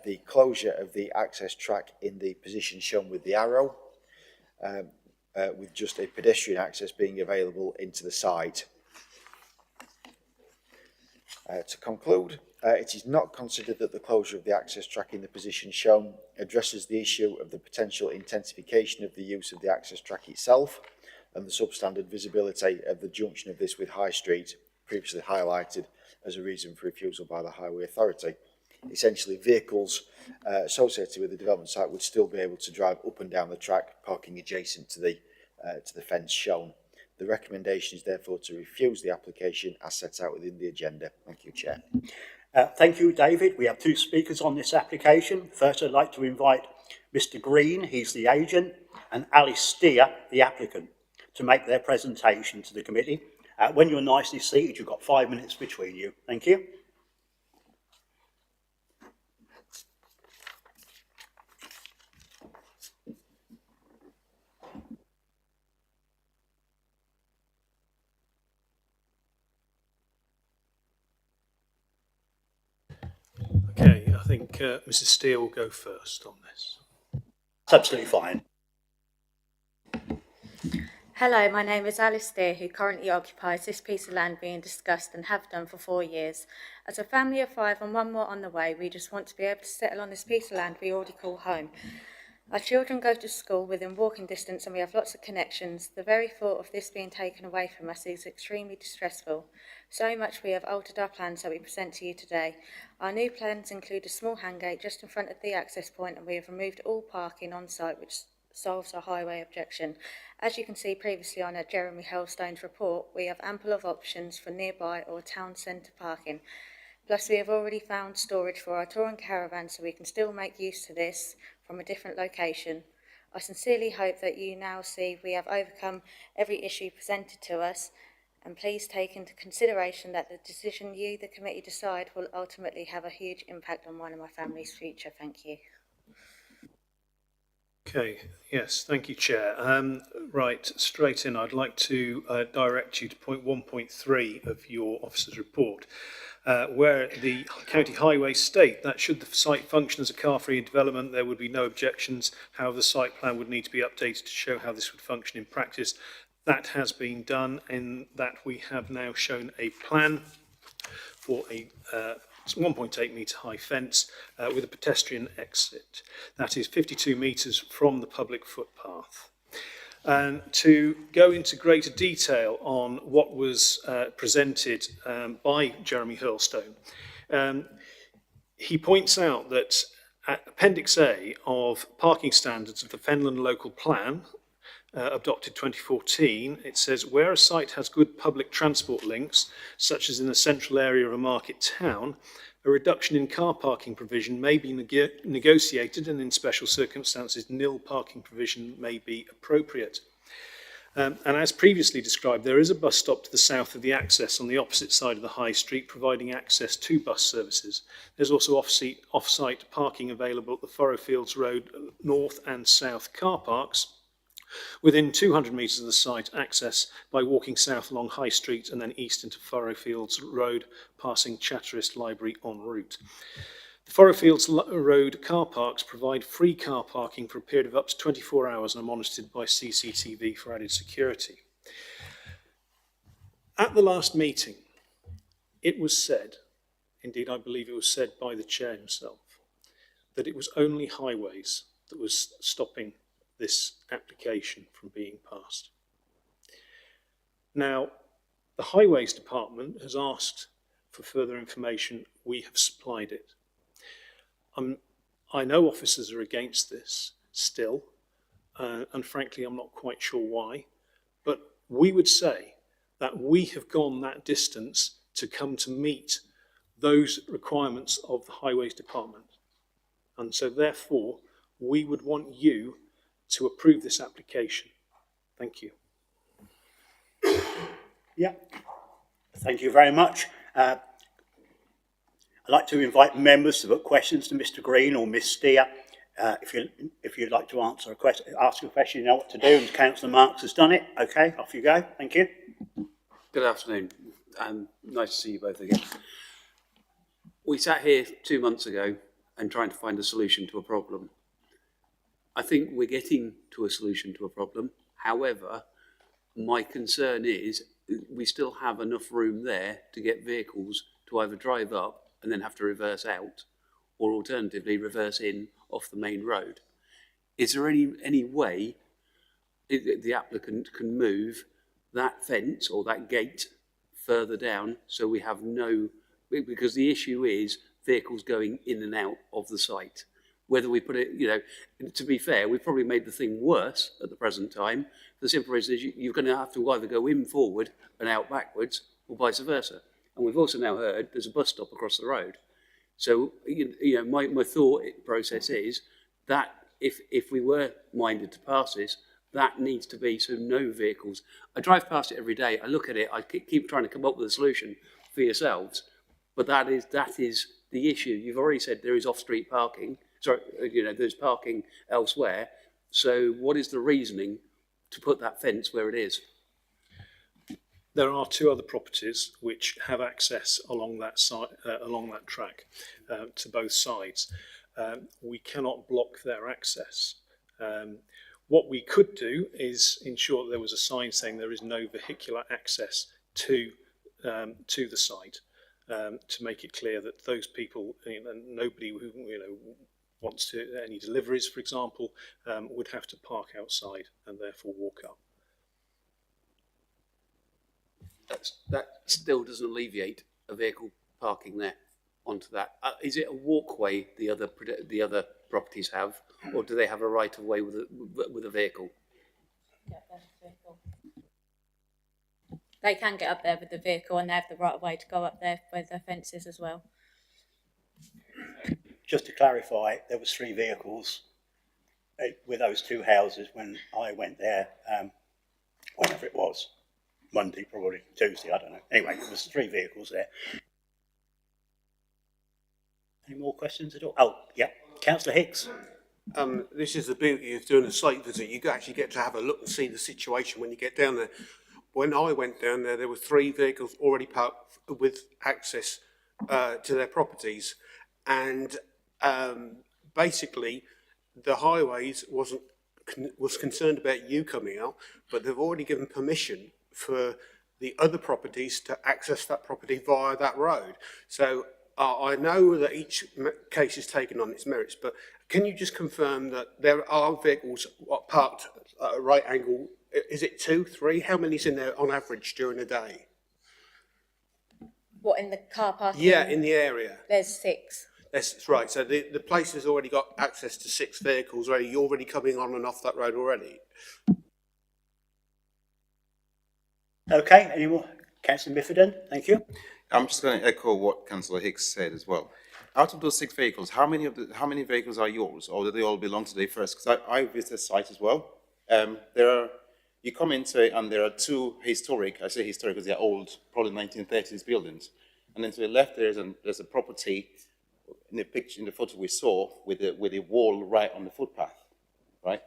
the closure of the access track in the position shown with the arrow, with just a pedestrian access being available into the site. To conclude, it is not considered that the closure of the access track in the position shown addresses the issue of the potential intensification of the use of the access track itself and the substandard visibility of the junction of this with High Street, previously highlighted as a reason for refusal by the Highway Authority. Essentially, vehicles associated with the development site would still be able to drive up and down the track, parking adjacent to the fence shown. The recommendation is therefore to refuse the application as set out within the agenda. Thank you, Chair. Thank you, David. We have 2 speakers on this application. First, I'd like to invite Mr. Green, he's the agent, and Alice Steer, the applicant, to make their presentation to the committee. When you're nicely seated, you've got 5 minutes between you. Thank you. Okay, I think Mrs. Steer will go first on this. That's absolutely fine. Hello, my name is Alice Steer, who currently occupies this piece of land being discussed and have done for 4 years. As a family of 5 and 1 more on the way, we just want to be able to settle on this piece of land we already call home. Our children go to school within walking distance and we have lots of connections. The very thought of this being taken away from us is extremely distressful. So much we have altered our plans that we present to you today. Our new plans include a small hang gate just in front of the access point, and we have removed all parking on site, which solves our highway objection. As you can see previously on Jeremy Hurlstone's report, we have ample of options for nearby or town centre parking. Plus we have already found storage for our touring caravan, so we can still make use of this from a different location. I sincerely hope that you now see we have overcome every issue presented to us, and please take into consideration that the decision you, the committee, decide will ultimately have a huge impact on mine and my family's future. Thank you. Okay, yes, thank you, Chair. Right, straight in, I'd like to direct you to point 1.3 of your officer's report, where the county highways state that should the site function as a car-free development, there would be no objections. However, the site plan would need to be updated to show how this would function in practice. That has been done in that we have now shown a plan for a 1.8 metre high fence with a pedestrian exit. That is 52 metres from the public footpath. And to go into greater detail on what was presented by Jeremy Hurlstone, he points out that at Appendix A of Parking Standards of the Fenland Local Plan, adopted 2014, it says, where a site has good public transport links, such as in the central area of a market town, a reduction in car parking provision may be negotiated, and in special circumstances, nil parking provision may be appropriate. And as previously described, there is a bus stop to the south of the access on the opposite side of the high street, providing access to bus services. There's also off-site parking available at the Furrowfields Road North and South car parks, Within 200 metres of the site, access by walking south along High Street and then east into Furrowfields Road, passing Chatteris Library en route. The Furrowfields Road car parks provide free car parking for a period of up to 24 hours and are monitored by CCTV for added security. At the last meeting, it was said, indeed I believe it was said by the chair himself, that it was only highways that was stopping this application from being passed. Now, the Highways Department has asked for further information. We have supplied it. I know officers are against this still, and frankly, I'm not quite sure why, but we would say that we have gone that distance to come to meet those requirements of the Highways Department. And so therefore, we would want you to approve this application. Thank you. Yeah, thank you very much. I'd like to invite members to put questions to Mr. Green or Ms. Steer. If you'd like to ask a question, you know what to do, and Councillor Marks has done it. Okay, off you go. Thank you. Good afternoon, and nice to see you both again. We sat here 2 months ago and trying to find a solution to a problem. I think we're getting to a solution to a problem. However, my concern is we still have enough room there to get vehicles to either drive up and then have to reverse out, or alternatively reverse in off the main road. Is there any way the applicant can move that fence or that gate further down so we have no, because the issue is vehicles going in and out of the site. Whether we put it, you know, to be fair, we've probably made the thing worse at the present time. The simple reason is you're going to have to either go in forward and out backwards, or vice versa. And we've also now heard there's a bus stop across the road. So, you know, my thought process is that if we were minded to pass this, that needs to be so no vehicles. I drive past it every day. I look at it. I keep trying to come up with a solution for yourselves, but that is the issue. You've already said there is off-street parking. Sorry, you know, there's parking elsewhere. So what is the reasoning to put that fence where it is? There are two other properties which have access along that side, along that track, to both sides. We cannot block their access. What we could do is ensure that there was a sign saying there is no vehicular access to the site, to make it clear that those people, you know, nobody who wants to any deliveries, for example, would have to park outside and therefore walk up. That still doesn't alleviate a vehicle parking there onto that. Is it a walkway the other properties have, or do they have a right of way with a vehicle? They can get up there with the vehicle, and they have the right of way to go up there with the fences as well. Just to clarify, there was 3 vehicles with those 2 houses when I went there, whenever it was. Monday, probably Tuesday, I don't know. Anyway, there was 3 vehicles there. Any more questions at all? Oh, yeah. Councillor Hicks. This is the beauty of doing a site visit. You actually get to have a look and see the situation when you get down there. When I went down there, there were 3 vehicles already parked with access to their properties. And basically, the highways was concerned about you coming out, but they've already given permission for the other properties to access that property via that road. So I know that each case is taken on its merits, but can you just confirm that there are vehicles parked at a right angle? Is it 2, 3? How many's in there on average during the day? What, in the car park? Yeah, in the area. There's 6. That's right. So the place has already got access to 6 vehicles already. You're already coming on and off that road already. Okay, any more? Councillor Miffordin, thank you. I'm just going to echo what Councillor Hicks said as well. Out of those 6 vehicles, how many vehicles are yours, or do they all belong to the first? Because I visited the site as well. You come into it, and there are 2 historic. I say historic because they're old, probably 1930s buildings. And then to the left, there's a property in the picture, in the photo we saw, with a wall right on the footpath, right?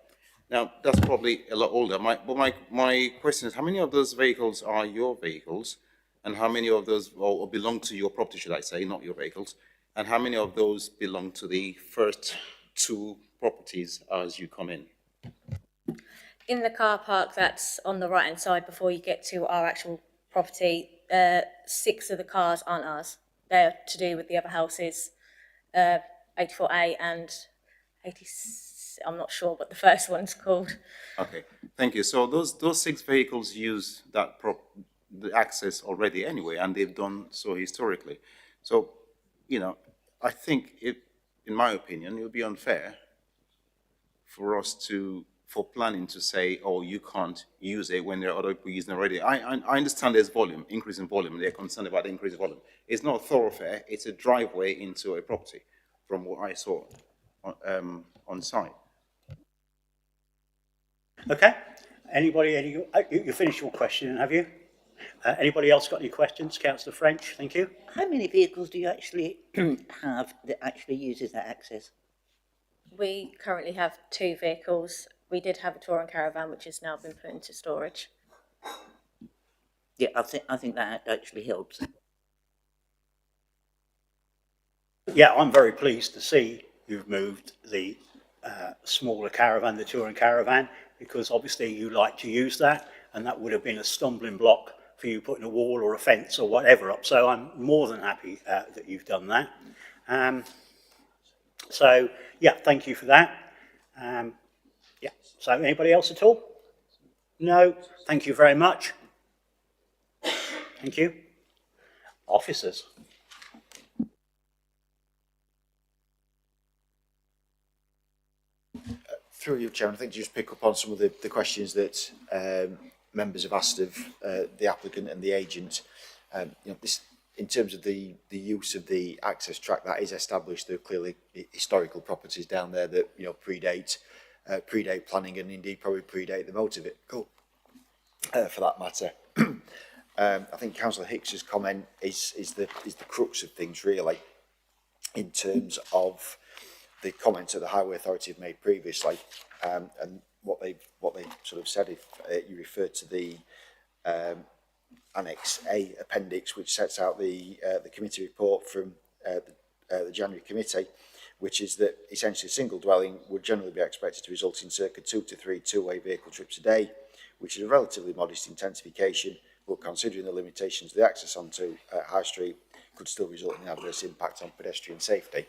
Now, that's probably a lot older. My question is, how many of those vehicles are your vehicles? And how many of those or belong to your property, should I say, not your vehicles? And how many of those belong to the first two properties as you come in? In the car park that's on the right hand side before you get to our actual property, 6 of the cars aren't ours. They're to do with the other houses, 84A and 80. I'm not sure what the first one's called. Okay, thank you. So those 6 vehicles use the access already anyway, and they've done so historically. So, you know, I think in my opinion, it would be unfair for planning to say, oh, you can't use it when there are other people using it already. I understand there's increase in volume. They're concerned about the increase in volume. It's not a thoroughfare. It's a driveway into a property, from what I saw on site. Okay. Anybody, you finished your question, have you? Anybody else got any questions? Councillor French, thank you. How many vehicles do you actually have that actually uses that access? We currently have 2 vehicles. We did have a touring caravan, which has now been put into storage. Yeah, I think that actually helps. Yeah, I'm very pleased to see you've moved the smaller caravan, the touring caravan, because obviously you like to use that, and that would have been a stumbling block for you putting a wall or a fence or whatever up. So I'm more than happy that you've done that. So yeah, thank you for that. Yeah. So anybody else at all? No. Thank you very much. Thank you. Officers. Through you, Chairman, I think to just pick up on some of the questions that members have asked of the applicant and the agent. You know, this, in terms of the use of the access track, that is established. There are clearly historical properties down there that, you know, predate planning, and indeed probably predate the motor vehicle, for that matter. I think Councillor Hicks's comment is the crux of things, really, in terms of the comments that the Highway Authority have made previously, and what they sort of said. If you refer to the Annex A appendix, which sets out the committee report from the January committee, which is that essentially a single dwelling would generally be expected to result in circa 2 to 3 two-way vehicle trips a day, which is a relatively modest intensification, but considering the limitations of the access onto High Street, could still result in adverse impact on pedestrian safety.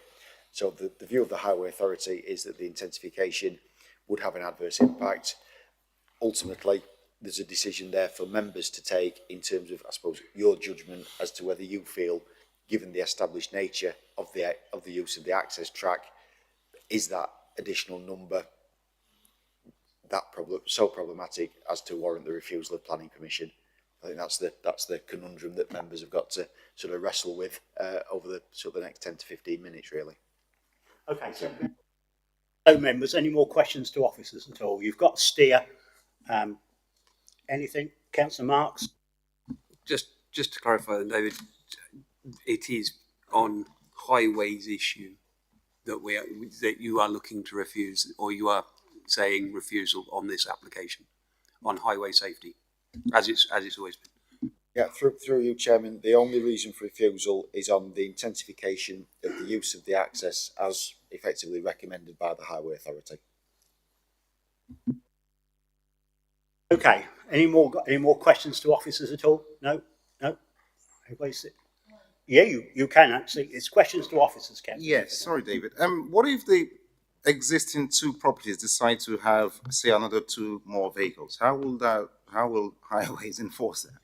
So the view of the Highway Authority is that the intensification would have an adverse impact. Ultimately, there's a decision there for members to take in terms of, I suppose, your judgment as to whether you feel, given the established nature of the use of the access track, is that additional number so problematic as to warrant the refusal of planning permission. I think that's the conundrum that members have got to sort of wrestle with over the next 10 to 15 minutes, really. Okay, so members, any more questions to officers at all? You've got to steer. Anything? Councillor Marks? Just to clarify then, David, it is on highways issue that you are looking to refuse, or you are saying refusal on this application on highway safety, as it's always been. Yeah, through you, Chairman, the only reason for refusal is on the intensification of the use of the access as effectively recommended by the Highway Authority. Okay, any more questions to officers at all? No? Everybody's... Yeah, you can actually. It's questions to officers, Ken. Yes, sorry, David. What if the existing 2 properties decide to have, say, another 2 more vehicles? How will highways enforce that?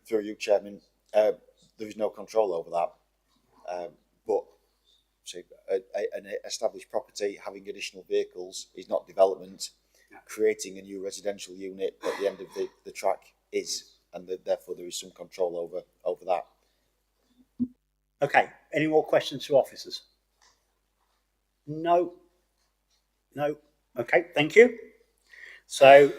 Through you, Chairman, there is no control over that. But say, an established property having additional vehicles is not development. Creating a new residential unit at the end of the track is, and therefore there is some control over that. Okay, any more questions to officers? No? Okay, thank you. So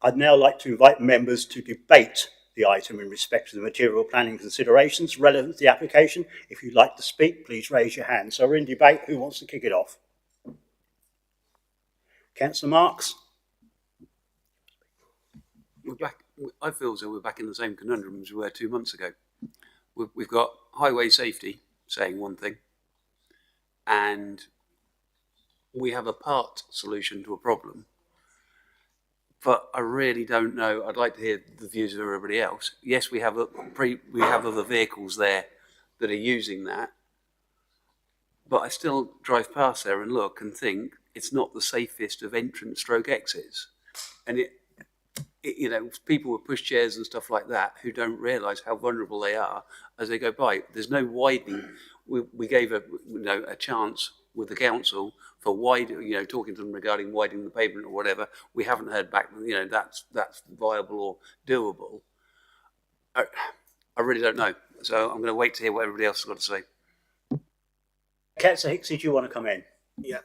I'd now like to invite members to debate the item in respect to the material planning considerations relevant to the application. If you'd like to speak, please raise your hand. So we're in debate. Who wants to kick it off? Councillor Marks? We're back. I feel as though we're back in the same conundrum as we were 2 months ago. We've got highway safety saying one thing, and we have a part solution to a problem. But I really don't know. I'd like to hear the views of everybody else. Yes, we have other vehicles there that are using that, but I still drive past there and look and think it's not the safest of entrance stroke exits. And you know, people with pushchairs and stuff like that who don't realise how vulnerable they are as they go by. There's no widening. We gave a chance with the council for talking to them regarding widening the pavement or whatever. We haven't heard back. That's viable or doable. I really don't know. So I'm going to wait to hear what everybody else has got to say. Councillor Hicks, did you want to come in? Yeah.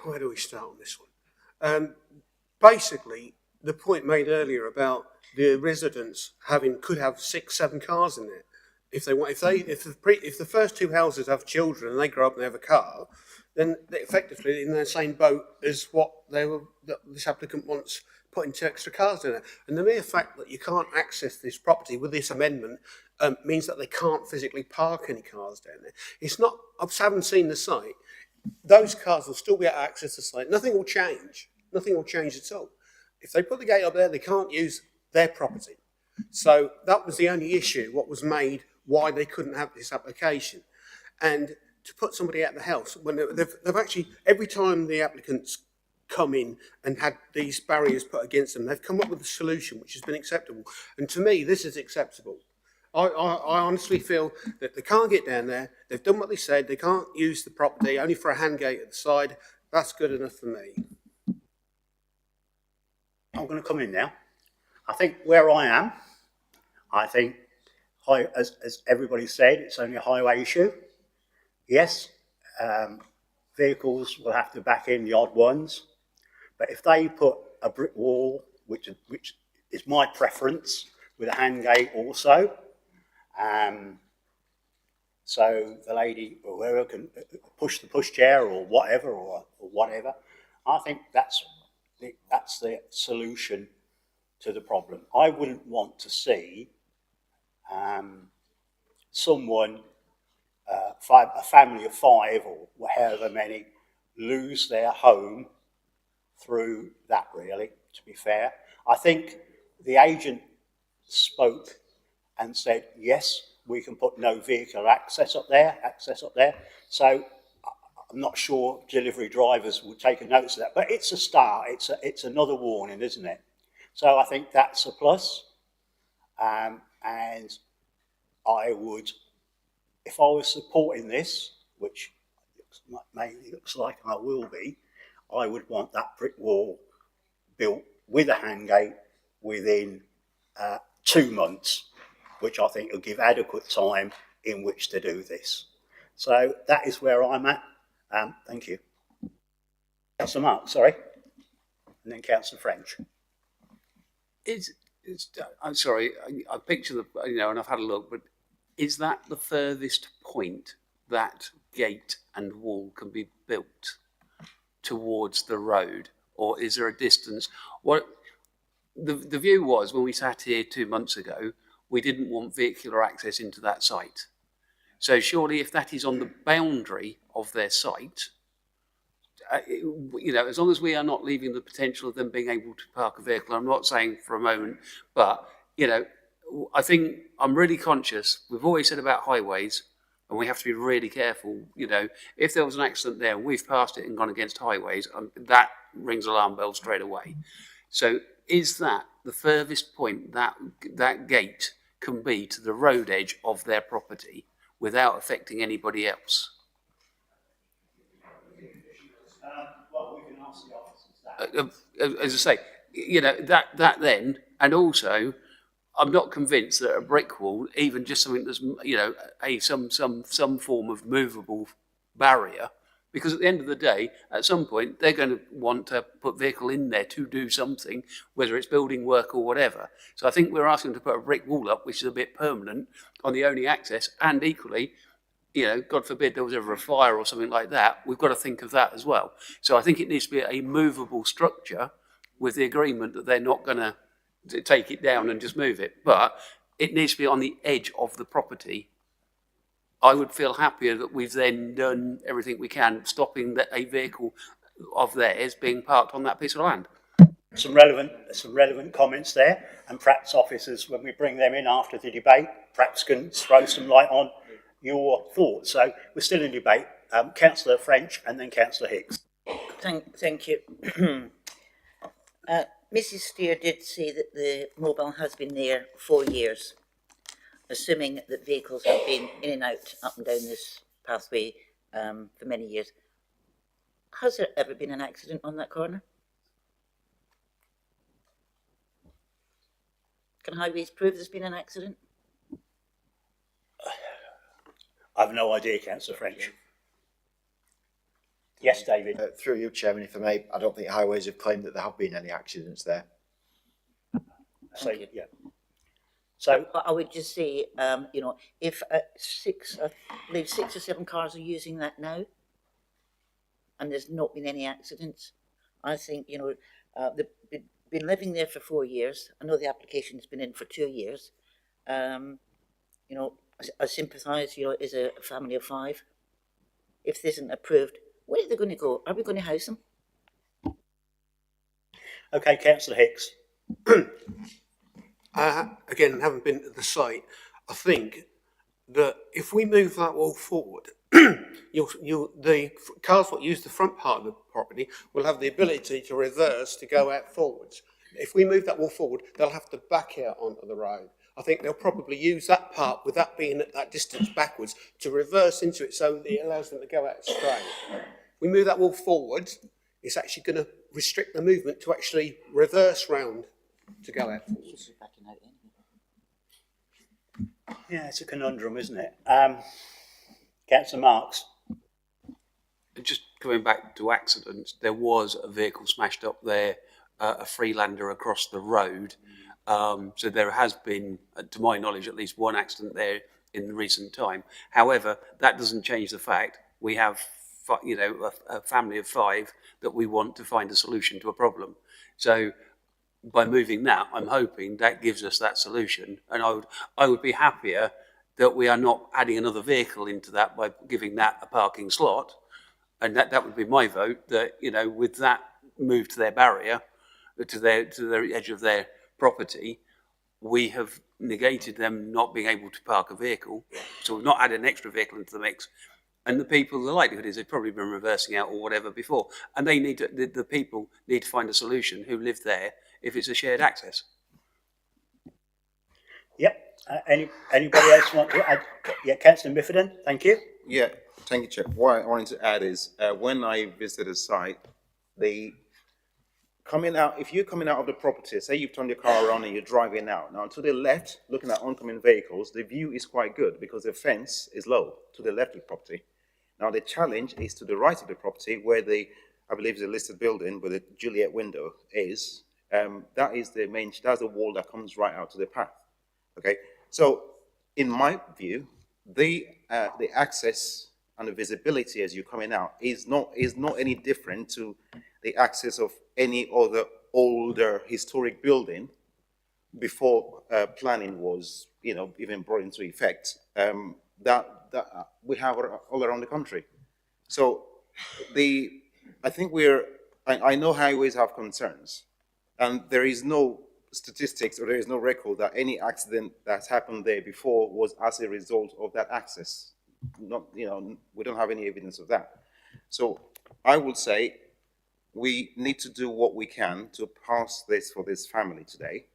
Where do we start on this one? Basically, the point made earlier about the residents could have 6, 7 cars in there. If the first 2 houses have children and they grow up and they have a car, then they're effectively in the same boat as what this applicant wants, putting 2 extra cars in there. And the mere fact that you can't access this property with this amendment means that they can't physically park any cars down there. It's not. I haven't seen the site. Those cars will still be able to access the site. Nothing will change. Nothing will change at all. If they put the gate up there, they can't use their property. So that was the only issue, what was made, why they couldn't have this application. And to put somebody out of the house, when they've actually, every time the applicants come in and had these barriers put against them, they've come up with a solution which has been acceptable. And to me, this is acceptable. I honestly feel that they can't get down there. They've done what they said. They can't use the property, only for a hand gate at the side. That's good enough for me. I'm going to come in now. I think where I am, as everybody said, it's only a highway issue. Yes, vehicles will have to back in the odd ones, but if they put a brick wall, which is my preference, with a hand gate also, so the lady or whoever can push the pushchair or whatever, I think that's the solution to the problem. I wouldn't want to see someone, a family of 5 or however many, lose their home through that, really, to be fair. I think the agent spoke and said, yes, we can put no vehicle access up there. So I'm not sure delivery drivers would take a notice of that, but it's a start. It's another warning, isn't it? So I think that's a plus. And I would, if I was supporting this, which looks like I will be, I would want that brick wall built with a hand gate within 2 months, which I think will give adequate time in which to do this. So that is where I'm at. Thank you. Councillor Mark, sorry. And then Councillor French. I'm sorry, I picture and I've had a look, but is that the furthest point that gate and wall can be built towards the road, or is there a distance? What the view was when we sat here 2 months ago, we didn't want vehicular access into that site. So surely if that is on the boundary of their site, as long as we are not leaving the potential of them being able to park a vehicle, I'm not saying for a moment, but, I think I'm really conscious. We've always said about highways, and we have to be really careful. If there was an accident there and we've passed it and gone against highways, that rings alarm bells straight away. So is that the furthest point that gate can be to the road edge of their property without affecting anybody else? Well, we can ask the officers that. As I say, that then, and also, I'm not convinced that a brick wall, even just something that's some form of movable barrier, because at the end of the day, at some point, they're going to want to put vehicle in there to do something, whether it's building work or whatever. So I think we're asking them to put a brick wall up, which is a bit permanent on the only access, and equally, you know, God forbid there was ever a fire or something like that, we've got to think of that as well. So I think it needs to be a movable structure with the agreement that they're not going to take it down and just move it, but it needs to be on the edge of the property. I would feel happier that we've then done everything we can, stopping a vehicle of theirs being parked on that piece of land. Some relevant comments there, and perhaps officers, when we bring them in after the debate, perhaps can throw some light on your thoughts. So we're still in debate. Councillor French and then Councillor Hicks. Thank you. Mrs. Steer did say that the mobile has been there 4 years, assuming that vehicles have been in and out, up and down this pathway for many years. Has there ever been an accident on that corner? Can highways prove there's been an accident? I've no idea, Councillor French. Yes, David. Through you, Chairman, if I may, I don't think highways have claimed that there have been any accidents there. So, yeah. So I would just say, you know, if I believe 6 or 7 cars are using that now, and there's not been any accidents, I think, you know, they've been living there for 4 years. I know the application's been in for 2 years. You know, I sympathise, you know, as a family of 5. If this isn't approved, where are they going to go? Are we going to house them? Okay, Councillor Hicks. Again, having been to the site, I think that if we move that wall forward, the cars that use the front part of the property will have the ability to reverse to go out forwards. If we move that wall forward, they'll have to back out onto the road. I think they'll probably use that part, with that being at that distance backwards, to reverse into it so that it allows them to go out straight. If we move that wall forward, it's actually going to restrict the movement to actually reverse round to go out forwards. Yeah, it's a conundrum, isn't it? Councillor Marks. Just coming back to accidents, there was a vehicle smashed up there, a Freelander across the road. So there has been, to my knowledge, at least one accident there in the recent time. However, that doesn't change the fact we have, you know, a family of 5 that we want to find a solution to a problem. So by moving that, I'm hoping that gives us that solution. And I would be happier that we are not adding another vehicle into that by giving that a parking slot. And that would be my vote, that, you know, with that move to their barrier, to the edge of their property, we have negated them not being able to park a vehicle. So we've not added an extra vehicle into the mix. And the people, the likelihood is they've probably been reversing out or whatever before. And they need to, the people need to find a solution who live there if it's a shared access. Yep. Anybody else want to add? Yeah, Councillor Miffordin, thank you. Yeah, thank you, Chair. What I wanted to add is, when I visited the site, if you're coming out of the property, say you've turned your car around and you're driving out. Now, to the left, looking at oncoming vehicles, the view is quite good because the fence is low to the left of the property. Now, the challenge is to the right of the property where I believe the listed building with the Juliet window is. That is that's the wall that comes right out to the path. Okay, so in my view, the access and the visibility as you're coming out is not any different to the access of any other older historic building before planning was, you know, even brought into effect. That we have all around the country. So I think I know highways have concerns, and there is no statistics or there is no record that any accident that's happened there before was as a result of that access. Not, you know, we don't have any evidence of that. So I would say we need to do what we can to pass this for this family today.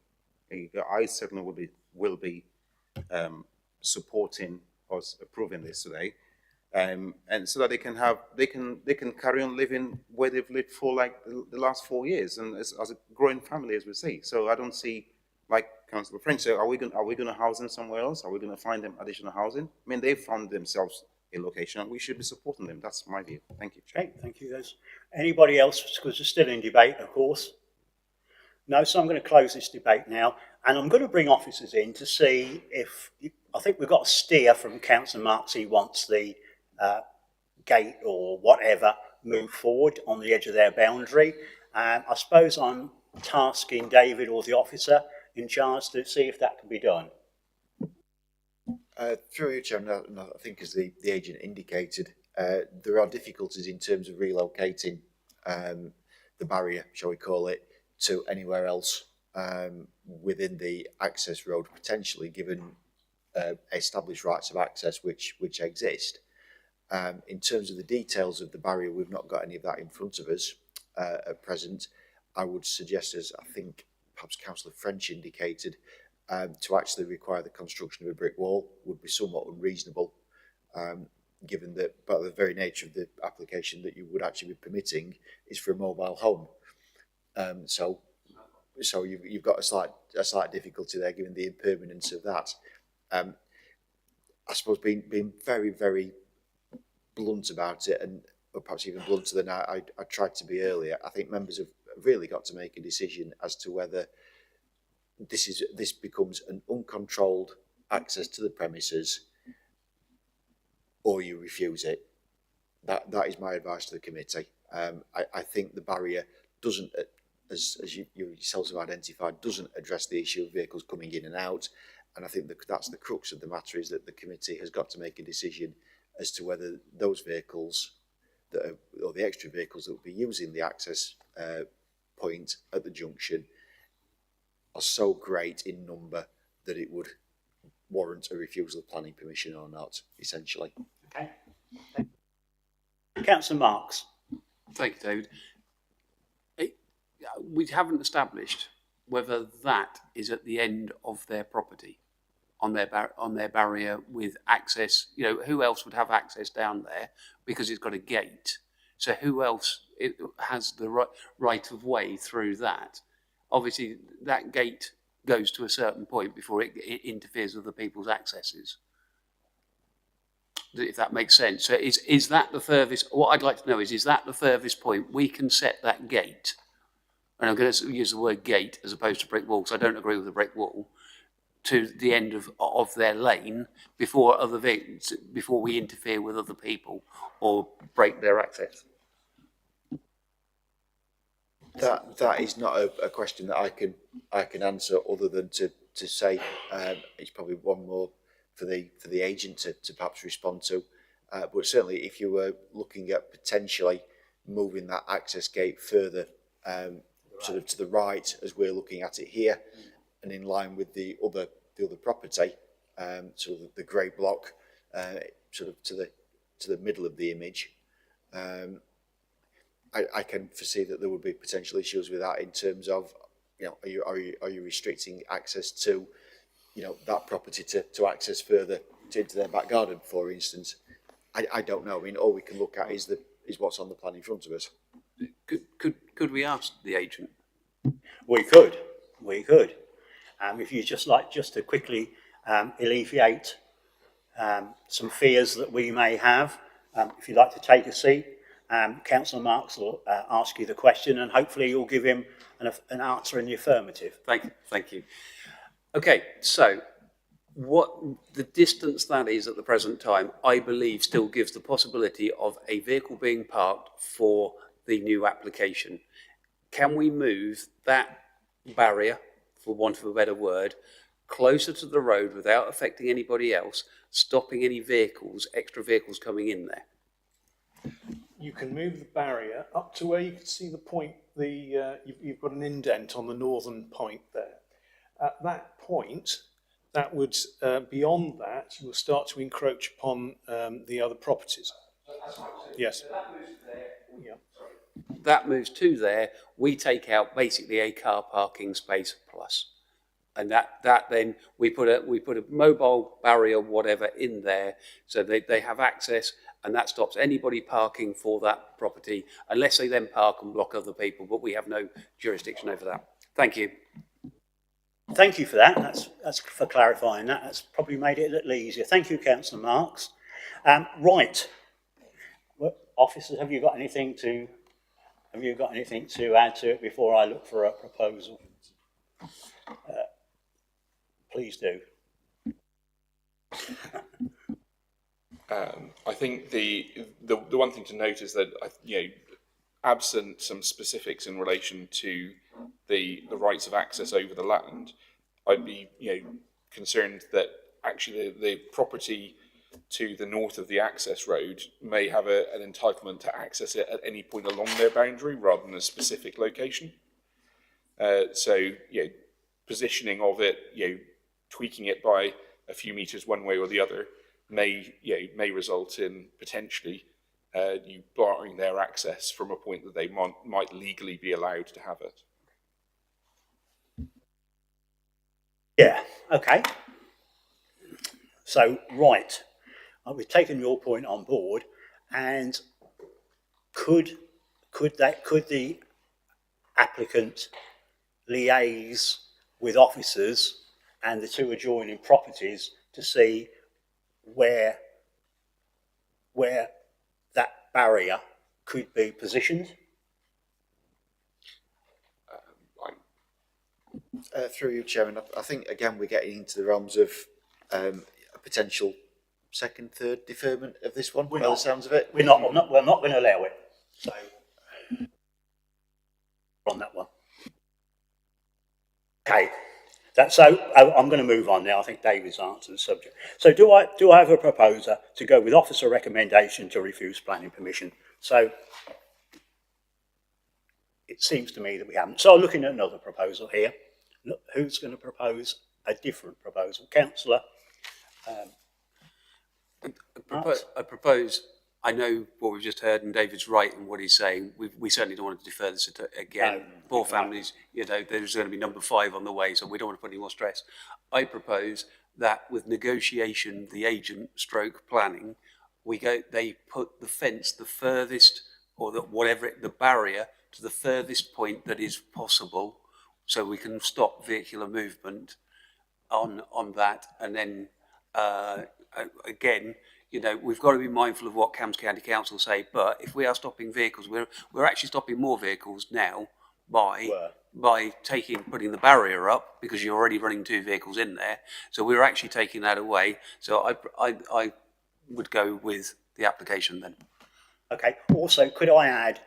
I certainly will be supporting us approving this today, and so that they can carry on living where they've lived for like the last 4 years, and as a growing family, as we see. So I don't see, like Councillor French said, are we going to house them somewhere else? Are we going to find them additional housing? I mean, they found themselves a location, and we should be supporting them. That's my view. Thank you. Okay, thank you, guys. Anybody else? Because we're still in debate, of course. No, so I'm going to close this debate now, and I'm going to bring officers in to see if I think we've got a steer from Councillor Marks. He wants the gate or whatever moved forward on the edge of their boundary. I suppose I'm tasking David or the officer in charge to see if that can be done. Through you, Chairman, I think as the agent indicated, there are difficulties in terms of relocating the barrier, shall we call it, to anywhere else within the access road, potentially given established rights of access which exist. In terms of the details of the barrier, we've not got any of that in front of us at present. I would suggest, as I think perhaps Councillor French indicated, to actually require the construction of a brick wall would be somewhat unreasonable, given that by the very nature of the application that you would actually be permitting is for a mobile home. So you've got a slight difficulty there, given the impermanence of that. I suppose being very, very blunt about it, and or perhaps even blunter than I tried to be earlier, I think members have really got to make a decision as to whether this becomes an uncontrolled access to the premises, or you refuse it. That is my advice to the committee. I think the barrier doesn't, as you yourselves have identified, doesn't address the issue of vehicles coming in and out. And I think that's the crux of the matter, is that the committee has got to make a decision as to whether those vehicles or the extra vehicles that will be using the access point at the junction are so great in number that it would warrant a refusal of planning permission or not, essentially. Okay. Councillor Marks. Thank you, David. We haven't established whether that is at the end of their property, on their barrier with access. You know, who else would have access down there because it's got a gate? So who else has the right of way through that? Obviously, that gate goes to a certain point before it interferes with the people's accesses, if that makes sense. So is that the furthest? What I'd like to know is that the furthest point we can set that gate? And I'm going to use the word gate as opposed to brick wall, because I don't agree with the brick wall, to the end of their lane before before we interfere with other people or break their access. That is not a question that I can answer, other than to say it's probably one more for the agent to perhaps respond to. But certainly, if you were looking at potentially moving that access gate further, sort of to the right as we're looking at it here, and in line with the other property, sort of the grey block, sort of to the middle of the image. I can foresee that there would be potential issues with that in terms of, you know, are you restricting access to, you know, that property to access further into their back garden, for instance. I don't know. I mean, all we can look at is what's on the plan in front of us. Could we ask the agent? We could. If you just to quickly alleviate some fears that we may have, if you'd like to take a seat, Councillor Marks will ask you the question, and hopefully you'll give him an answer in the affirmative. Thank you. Okay, so what the distance that is at the present time, I believe, still gives the possibility of a vehicle being parked for the new application. Can we move that barrier, for want of a better word, closer to the road without affecting anybody else, stopping any extra vehicles coming in there? You can move the barrier up to where you can see the point. You've got an indent on the northern point there. At that point, that would beyond that, you will start to encroach upon the other properties. Yes. Yeah. That moves to there. We take out basically a car parking space plus, and that then we put a mobile barrier, whatever, in there, so they have access. And that stops anybody parking for that property, unless they then park and block other people, but we have no jurisdiction over that. Thank you. Thank you for that. That's for clarifying that. That's probably made it a little easier. Thank you, Councillor Marks. Right. Well, officers, have you got anything to add to it before I look for a proposal? Please do. I think the one thing to note is that, absent some specifics in relation to the rights of access over the land, I'd be concerned that actually the property to the north of the access road may have an entitlement to access it at any point along their boundary rather than a specific location. So positioning of it, tweaking it by a few meters one way or the other may result in potentially you barring their access from a point that they might legally be allowed to have it. Yeah, okay. So, right, we've taken your point on board, and could the applicant liaise with officers and the two adjoining properties to see where that barrier could be positioned? Through you, Chairman, I think again we're getting into the realms of a potential second, third deferment of this one. By the sounds of it, We're not going to allow it. So on that one. Okay. I'm going to move on now. I think David's answered the subject. So do I have a proposer to go with officer recommendation to refuse planning permission? So it seems to me that we haven't. So I'm looking at another proposal here. Look, who's going to propose a different proposal? Councillor? I propose, I know what we've just heard, and David's right in what he's saying. We certainly don't want to defer this again. No, Poor families, there's going to be number 5 on the way, so we don't want to put any more stress. I propose that with negotiation, the agent stroke planning, they put the fence the furthest, or the barrier to the furthest point that is possible, so we can stop vehicular movement on that, and then again, we've got to be mindful of what Cambs County Council say, but if we are stopping vehicles, we're actually stopping more vehicles now by putting the barrier up, because you're already running 2 vehicles in there. So we're actually taking that away. So I would go with the application then. Okay. Also, could I add,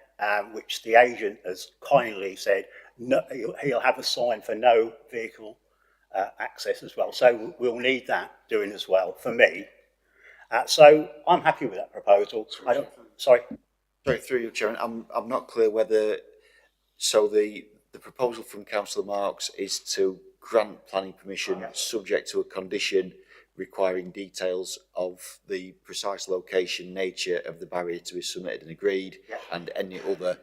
which the agent has kindly said, no, he'll have a sign for no vehicle access as well. So we'll need that doing as well for me. So I'm happy with that proposal. Sorry, through you, Chairman, I'm not clear whether, so the proposal from Councillor Marks is to grant planning permission subject to a condition requiring details of the precise location, nature of the barrier to be submitted and agreed, and any other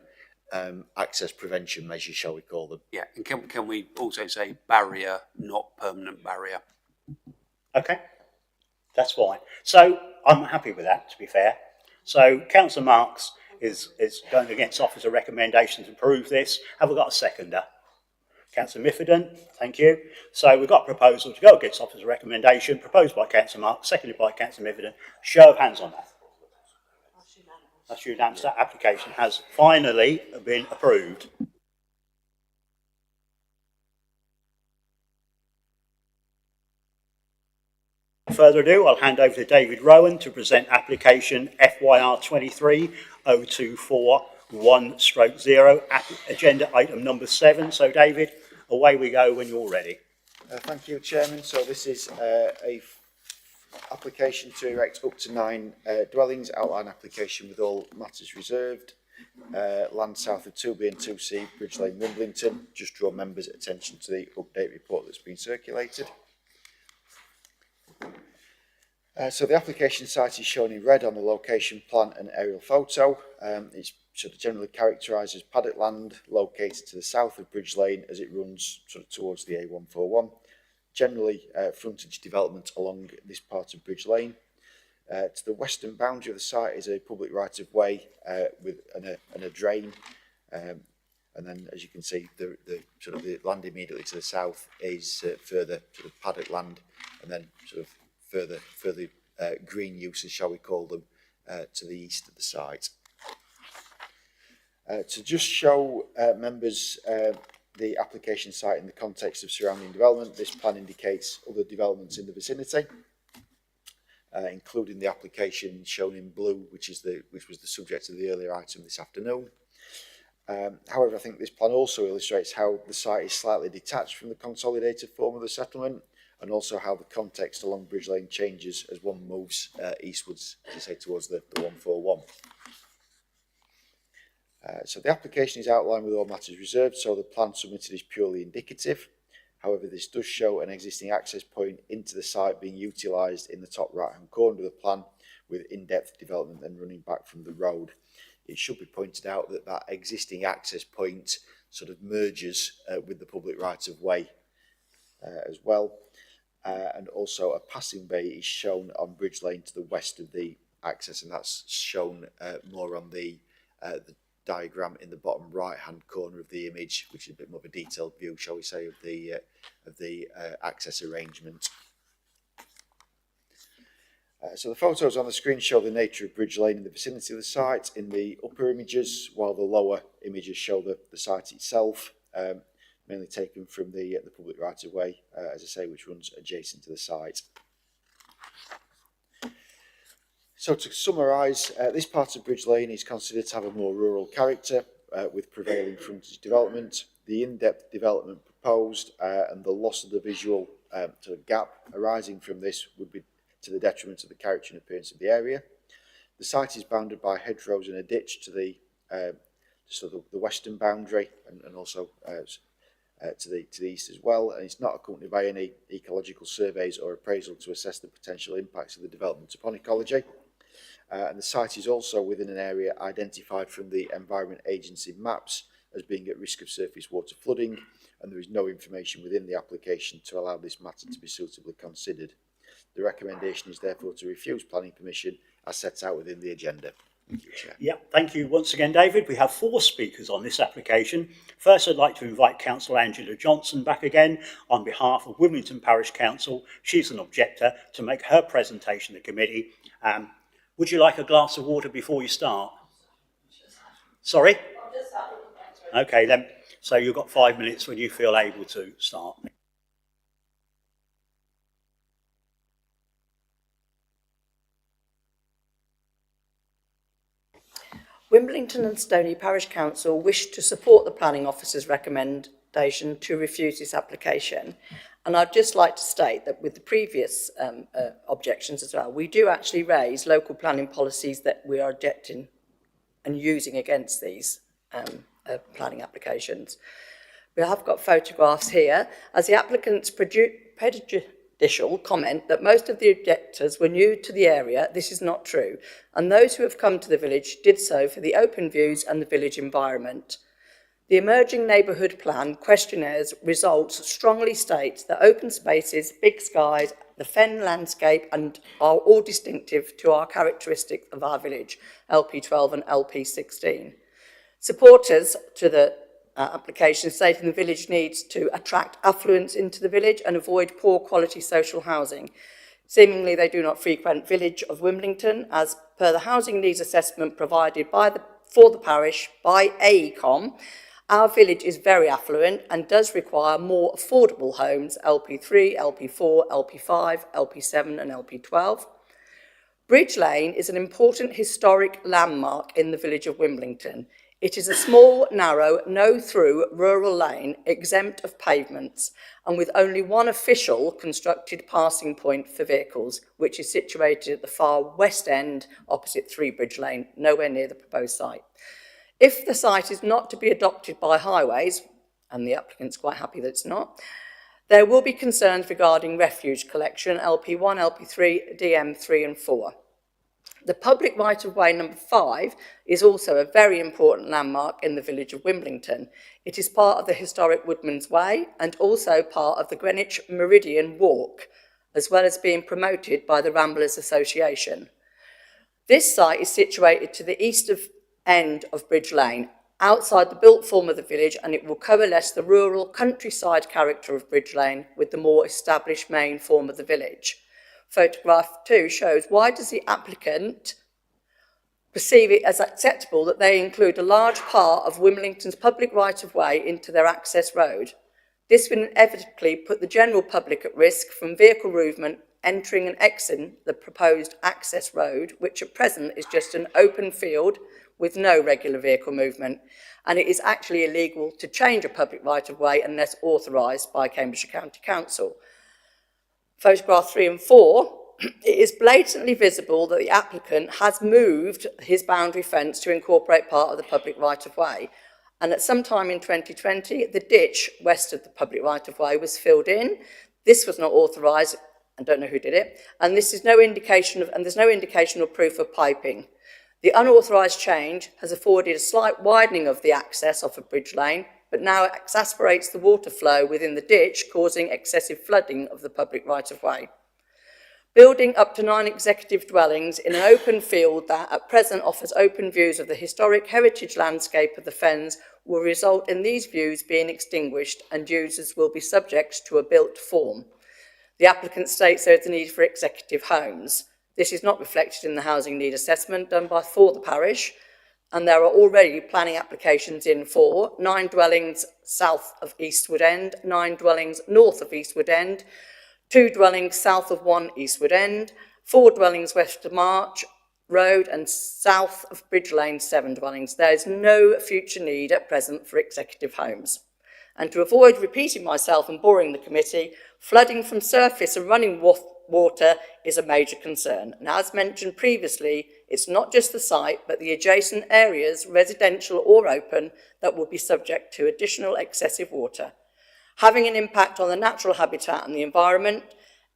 access prevention measures, shall we call them. Yeah, and can we also say barrier, not permanent barrier? Okay, that's fine. So I'm happy with that, to be fair. So Councillor Marks is going against officer recommendation to approve this. Have we got a seconder? Councillor Miffordin, thank you. So we've got a proposal to go against officer recommendation, proposed by Councillor Marks, seconded by Councillor Miffordin. Show of hands on that. That's unanimous. That application has finally been approved. Further ado, I'll hand over to David Rowan to present application FYR 23-0241/0, agenda item number 7. So David, away we go when you're ready. Thank you, Chairman. So this is a application to erect up to 9 dwellings, outline application with all matters reserved, land south of 2B and 2C, Bridge Lane, Wimbledon. Just draw members' attention to the update report that's been circulated. So the application site is shown in red on the location plan and aerial photo. It's sort of generally characterised as paddock land located to the south of Bridge Lane as it runs sort of towards the A141. Generally frontage development along this part of Bridge Lane. To the western boundary of the site is a public right of way with a drain. And then, as you can see, the sort of the land immediately to the south is further sort of paddock land, and then sort of further green uses, shall we call them, to the east of the site. To just show members the application site in the context of surrounding development, this plan indicates other developments in the vicinity. including the application shown in blue, which was the subject of the earlier item this afternoon. However, I think this plan also illustrates how the site is slightly detached from the consolidated form of the settlement, and also how the context along Bridge Lane changes as one moves eastwards, as I say, towards the 141. So the application is outlined with all matters reserved, so the plan submitted is purely indicative. However, this does show an existing access point into the site being utilised in the top right-hand corner of the plan, with in-depth development then running back from the road. It should be pointed out that that existing access point sort of merges with the public right-of-way as well. And also a passing bay is shown on Bridge Lane to the west of the access, and that's shown more on the diagram in the bottom right-hand corner of the image, which is a bit more of a detailed view, shall we say, of the access arrangement. So the photos on the screen show the nature of Bridge Lane in the vicinity of the site in the upper images, while the lower images show the site itself, mainly taken from the public right-of-way, as I say, which runs adjacent to the site. So to summarise, this part of Bridge Lane is considered to have a more rural character, with prevailing frontage development. The in-depth development proposed and the loss of the visual sort of gap arising from this would be to the detriment of the character and appearance of the area. The site is bounded by hedgerows and a ditch to the western boundary, and also to the east as well, and it's not accompanied by any ecological surveys or appraisal to assess the potential impacts of the development upon ecology. And the site is also within an area identified from the Environment Agency maps as being at risk of surface water flooding, and there is no information within the application to allow this matter to be suitably considered. The recommendation is therefore to refuse planning permission as set out within the agenda. Thank you, Chair. Yeah, thank you once again, David. We have 4 speakers on this application. First, I'd like to invite Councillor Angela Johnson back again on behalf of Wimbledon Parish Council. She's an objector to make her presentation to the committee. Would you like a glass of water before you start? Sorry? Okay then. So you've got 5 minutes when you feel able to start. Wimbledon and Stoney Parish Council wish to support the planning officer's recommendation to refuse this application. And I'd just like to state that with the previous objections as well, we do actually raise local planning policies that we are objecting and using against these planning applications. We have got photographs here, as the applicant's prejudicial comment that most of the objectors were new to the area. This is not true, and those who have come to the village did so for the open views and the village environment. The emerging neighbourhood plan questionnaires results strongly state that open spaces, big skies, the fen landscape and are all distinctive to our characteristics of our village, LP12 and LP16. Supporters to the application stating the village needs to attract affluence into the village and avoid poor quality social housing. Seemingly they do not frequent village of Wimbledon, as per the housing needs assessment provided for the parish by AECOM. Our village is very affluent and does require more affordable homes, LP3, LP4, LP5, LP7 and LP12. Bridge Lane is an important historic landmark in the village of Wimbledon. It is a small, narrow, no-through rural lane exempt of pavements and with only one official constructed passing point for vehicles, which is situated at the far west end opposite 3 Bridge Lane, nowhere near the proposed site. If the site is not to be adopted by highways, and the applicant's quite happy that it's not, there will be concerns regarding refuge collection, LP1, LP3, DM3 and 4. The public right-of-way number 5 is also a very important landmark in the village of Wimbledon. It is part of the historic Woodman's Way and also part of the Greenwich Meridian Walk, as well as being promoted by the Ramblers Association. This site is situated to the east end of Bridge Lane, outside the built form of the village, and it will coalesce the rural countryside character of Bridge Lane with the more established main form of the village. Photograph 2 shows why does the applicant perceive it as acceptable that they include a large part of Wimbledon's public right-of-way into their access road. This will inevitably put the general public at risk from vehicle movement entering and exiting the proposed access road, which at present is just an open field with no regular vehicle movement, and it is actually illegal to change a public right-of-way unless authorised by Cambridgeshire County Council. Photograph 3 and 4, it is blatantly visible that the applicant has moved his boundary fence to incorporate part of the public right-of-way, and at some time in 2020, the ditch west of the public right-of-way was filled in. This was not authorised, I don't know who did it, and there's no indication or proof of piping. The unauthorised change has afforded a slight widening of the access off of Bridge Lane, but now exacerbates the water flow within the ditch, causing excessive flooding of the public right-of-way. Building up to 9 executive dwellings in an open field that at present offers open views of the historic heritage landscape of the Fens will result in these views being extinguished and users will be subject to a built form. The applicant states there is a need for executive homes. This is not reflected in the housing need assessment done for the parish, and there are already planning applications in for 9 dwellings south of Eastwood End, 9 dwellings north of Eastwood End, 2 dwellings south of 1 Eastwood End, 4 dwellings west of March Road, and south of Bridge Lane, 7 dwellings. There is no future need at present for executive homes. And to avoid repeating myself and boring the committee, flooding from surface and running water is a major concern. And as mentioned previously, it's not just the site, but the adjacent areas, residential or open, that will be subject to additional excessive water. Having an impact on the natural habitat and the environment,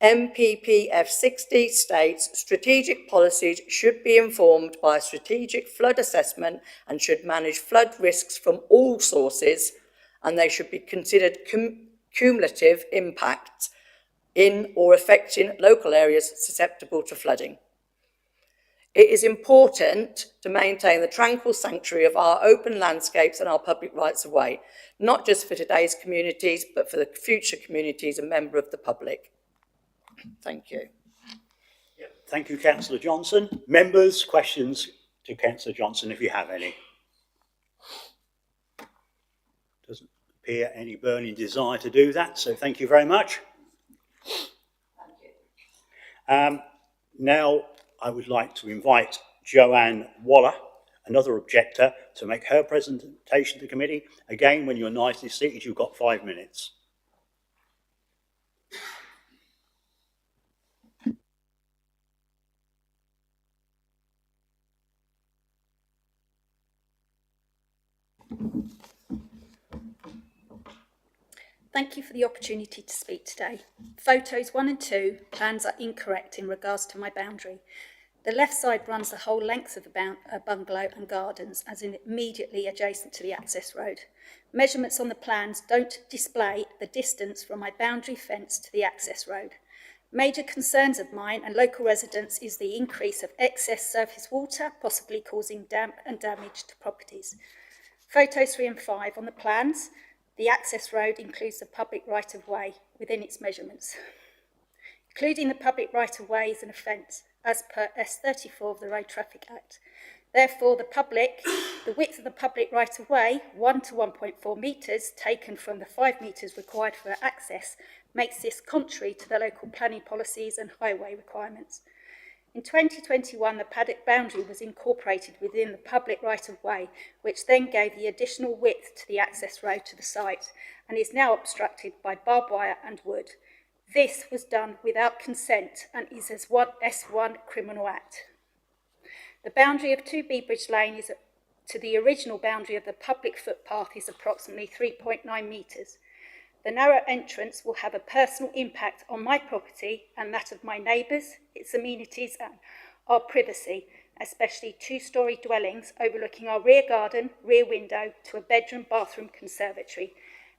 MPPF 60 states strategic policies should be informed by a strategic flood assessment and should manage flood risks from all sources, and they should be considered cumulative impacts in or affecting local areas susceptible to flooding. It is important to maintain the tranquil sanctuary of our open landscapes and our public rights of way, not just for today's communities, but for the future communities and member of the public. Thank you. Thank you, Councillor Johnson. Members, questions to Councillor Johnson if you have any. Doesn't appear any burning desire to do that, so thank you very much. Now I would like to invite Joanne Waller, another objector, to make her presentation to the committee. Again, when you're nicely seated, you've got 5 minutes. Thank you for the opportunity to speak today. Photos 1 and 2, plans are incorrect in regards to my boundary. The left side runs the whole length of the bungalow and gardens, as in immediately adjacent to the access road. Measurements on the plans don't display the distance from my boundary fence to the access road. Major concerns of mine and local residents is the increase of excess surface water, possibly causing damp and damage to properties. Photos 3 and 5 on the plans. The access road includes the public right-of-way within its measurements. Including the public right-of-way is an offence, as per S34 of the Road Traffic Act. Therefore, the width of the public right-of-way, 1 to 1.4 metres, taken from the 5 metres required for access, makes this contrary to the local planning policies and highway requirements. In 2021, the paddock boundary was incorporated within the public right-of-way, which then gave the additional width to the access road to the site, and is now obstructed by barbed wire and wood. This was done without consent and is as S1 Criminal Act. The boundary of 2B Bridge Lane is to the original boundary of the public footpath is approximately 3.9 metres. The narrow entrance will have a personal impact on my property and that of my neighbours, its amenities and our privacy, especially 2-storey dwellings overlooking our rear garden, rear window to a bedroom, bathroom, conservatory.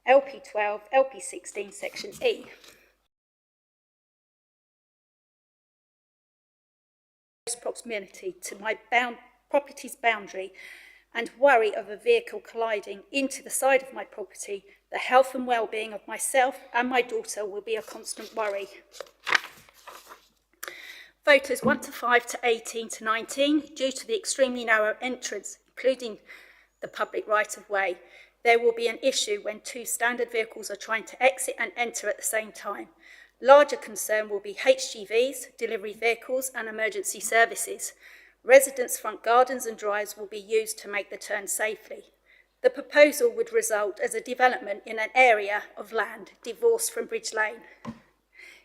LP12, LP16, Section E. Proximity to my property's boundary and worry of a vehicle colliding into the side of my property, the health and well-being of myself and my daughter will be a constant worry. Photos 1 to 5 to 18 to 19, due to the extremely narrow entrance, including the public right-of-way, there will be an issue when 2 standard vehicles are trying to exit and enter at the same time. Larger concern will be HGVs, delivery vehicles and emergency services. Residents' front gardens and drives will be used to make the turn safely. The proposal would result as a development in an area of land divorced from Bridge Lane.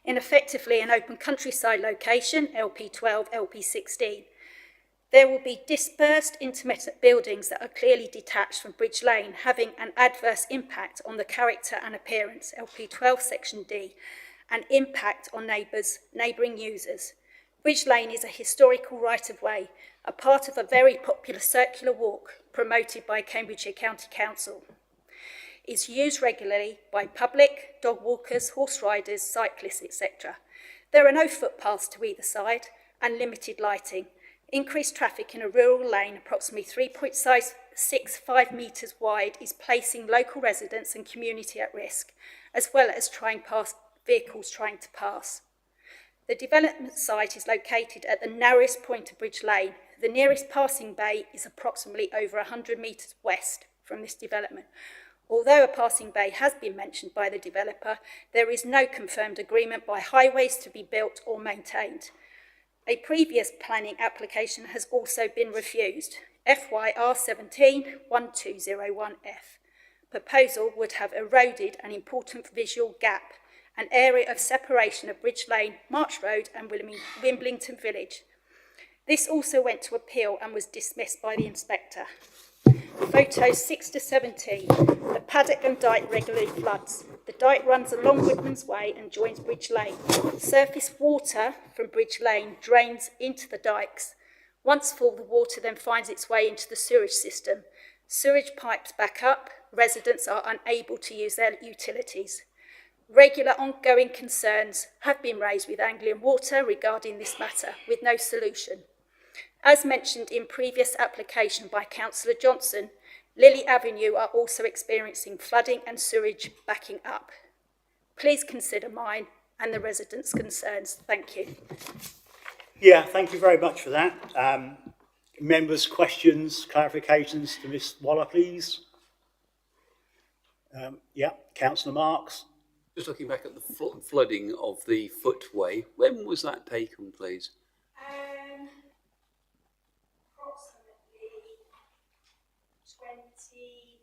In effectively an open countryside location, LP12, LP16. There will be dispersed intermittent buildings that are clearly detached from Bridge Lane, having an adverse impact on the character and appearance, LP12 section D, and impact on neighbouring users. Bridge Lane is a historical right-of-way, a part of a very popular circular walk promoted by Cambridgeshire County Council. It's used regularly by public, dog walkers, horse riders, cyclists, etc. There are no footpaths to either side and limited lighting. Increased traffic in a rural lane, approximately 3.65 metres wide, is placing local residents and community at risk, as well as vehicles trying to pass. The development site is located at the narrowest point of Bridge Lane. The nearest passing bay is approximately over 100 metres west from this development. Although a passing bay has been mentioned by the developer, there is no confirmed agreement by Highways to be built or maintained. A previous planning application has also been refused, FYR 17-1201F. Proposal would have eroded an important visual gap, an area of separation of Bridge Lane, March Road and Wimbledon Village. This also went to appeal and was dismissed by the inspector. Photos 6 to 17. The paddock and dyke regularly floods. The dyke runs along Whitman's Way and joins Bridge Lane. Surface water from Bridge Lane drains into the dykes. Once full, the water then finds its way into the sewage system. Sewage pipes back up. Residents are unable to use their utilities. Regular ongoing concerns have been raised with Anglian Water regarding this matter, with no solution. As mentioned in previous application by Councillor Johnson, Lily Avenue are also experiencing flooding and sewage backing up. Please consider mine and the residents' concerns. Thank you. Yeah, thank you very much for that. Members' questions, clarifications to Ms Waller, please. Yeah, Councillor Marks. Just looking back at the flooding of the footway, when was that taken, please? Approximately 2020.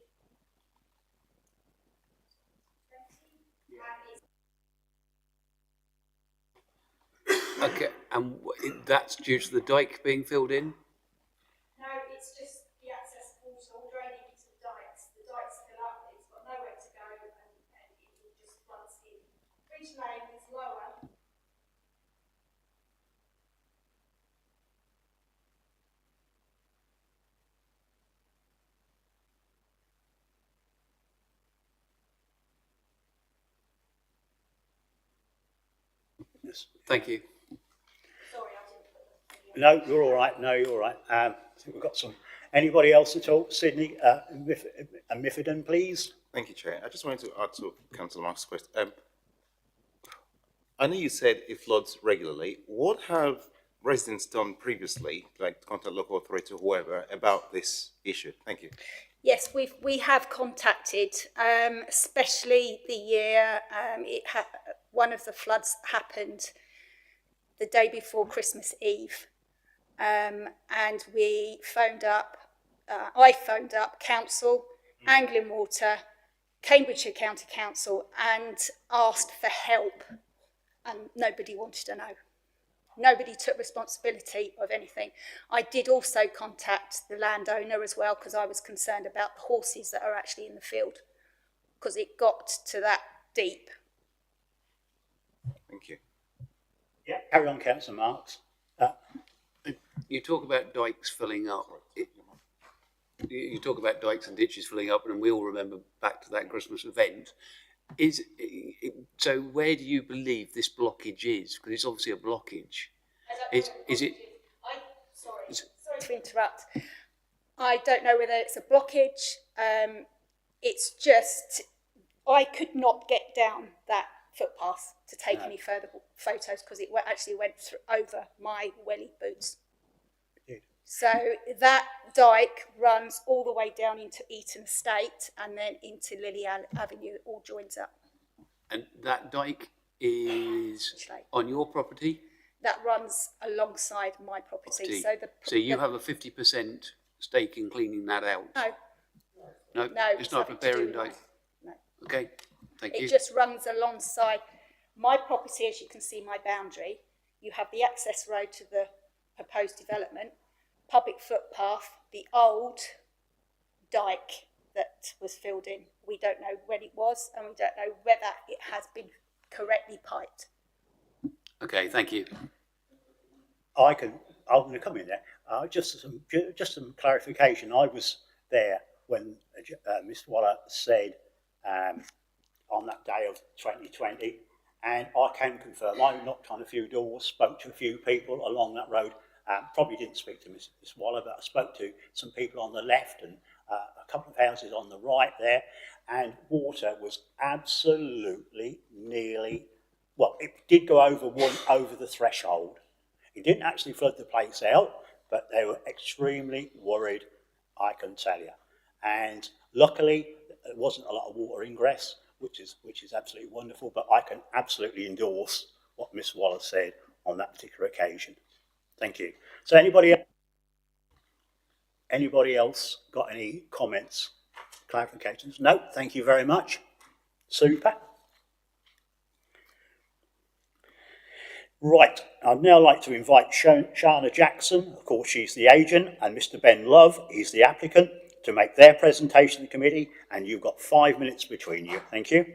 Okay, and that's due to the dyke being filled in? No, it's just the access water all draining into the dykes. The dykes fill up, it's got nowhere to go and it just floods in. Bridge Lane is lower. Yes. Thank you. Sorry, I didn't put the No, you're all right. No, you're all right. I think we've got some. Anybody else at all? Sydney, Mifidon, please. Thank you, Chair. I just wanted to add to Councillor Mark's question. I know you said it floods regularly. What have residents done previously, like contact local authority or whoever, about this issue? Thank you. Yes, we have contacted, especially the year one of the floods happened the day before Christmas Eve, and we phoned up. I phoned up Council, Anglian Water, Cambridgeshire County Council, and asked for help, and nobody wanted to know. Nobody took responsibility of anything. I did also contact the landowner as well because I was concerned about the horses that are actually in the field because it got to that deep. Thank you. Yeah, carry on, Councillor Marks. You talk about dykes filling up. You talk about dykes and ditches filling up, and we all remember back to that Christmas event. So where do you believe this blockage is? Because it's obviously a blockage. Is it? Sorry to interrupt. I don't know whether it's a blockage. It's just I could not get down that footpath to take any further photos because it actually went over my welly boots. So that dyke runs all the way down into Eton Estate and then into Lily Avenue. It all joins up. And that dyke is on your property? That runs alongside my property. So you have a 50% stake in cleaning that out? No, No, it's not preparing date? No. Okay, thank you. It just runs alongside my property, as you can see my boundary. You have the access road to the proposed development, public footpath, the old dike that was filled in. We don't know when it was, and we don't know whether it has been correctly piped. Okay, thank you. I'm going to come in there. Just some clarification. I was there when Mr. Waller said on that day of 2020, and I can confirm I knocked on a few doors, spoke to a few people along that road. Probably didn't speak to Ms. Waller, but I spoke to some people on the left and a couple of houses on the right there, and water was absolutely nearly, well, it did go over the threshold. It didn't actually flood the place out, but they were extremely worried, I can tell you. And luckily, there wasn't a lot of water ingress, which is absolutely wonderful, but I can absolutely endorse what Miss Waller said on that particular occasion. Thank you. So anybody else got any comments, clarifications? No, thank you very much. Super. Right, I'd now like to invite Shana Jackson, of course she's the agent, and Mr. Ben Love, he's the applicant, to make their presentation to the committee, and you've got 5 minutes between you. Thank you.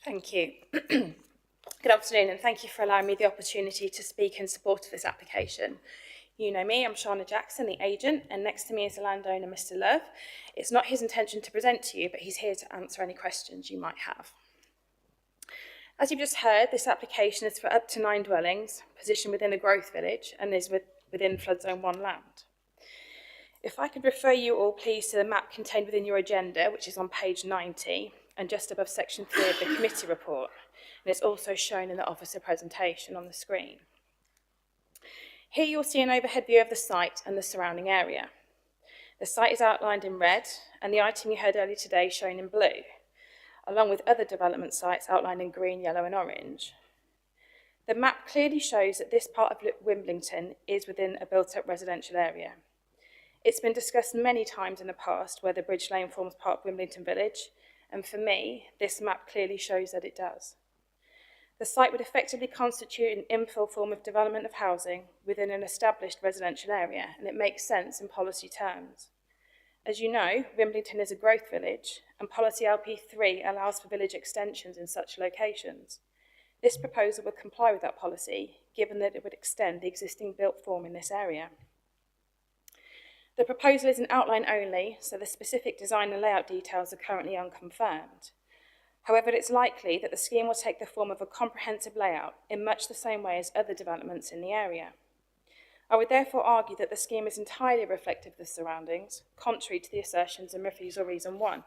Thank you. Good afternoon, and thank you for allowing me the opportunity to speak in support of this application. You know me, I'm Shana Jackson, the agent, and next to me is the landowner, Mr. Love. It's not his intention to present to you, but he's here to answer any questions you might have. As you've just heard, this application is for up to 9 dwellings, positioned within a growth village, and is within Flood Zone 1 land. If I could refer you all, please, to the map contained within your agenda, which is on page 90, and just above section 3 of the committee report, and it's also shown in the officer presentation on the screen. Here you'll see an overhead view of the site and the surrounding area. The site is outlined in red, and the item you heard earlier today shown in blue, along with other development sites outlined in green, yellow and orange. The map clearly shows that this part of Wimbledon is within a built-up residential area. It's been discussed many times in the past whether Bridge Lane forms part of Wimbledon Village, and for me, this map clearly shows that it does. The site would effectively constitute an infill form of development of housing within an established residential area, and it makes sense in policy terms. As you know, Wimbledon is a growth village, and policy LP3 allows for village extensions in such locations. This proposal would comply with that policy, given that it would extend the existing built form in this area. The proposal is an outline only, so the specific design and layout details are currently unconfirmed. However, it's likely that the scheme will take the form of a comprehensive layout in much the same way as other developments in the area. I would therefore argue that the scheme is entirely reflective of the surroundings, contrary to the assertions in Refusal Reason 1.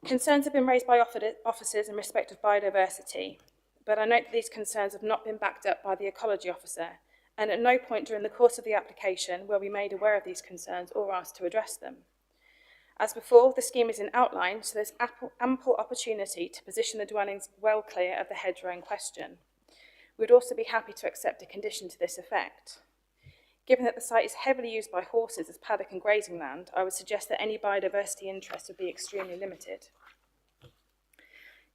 Concerns have been raised by officers in respect of biodiversity, but I note that these concerns have not been backed up by the ecology officer, and at no point during the course of the application were we made aware of these concerns or asked to address them. As before, the scheme is in outline, so there's ample opportunity to position the dwellings well clear of the hedgerow in question. We would also be happy to accept a condition to this effect. Given that the site is heavily used by horses as paddock and grazing land, I would suggest that any biodiversity interest would be extremely limited.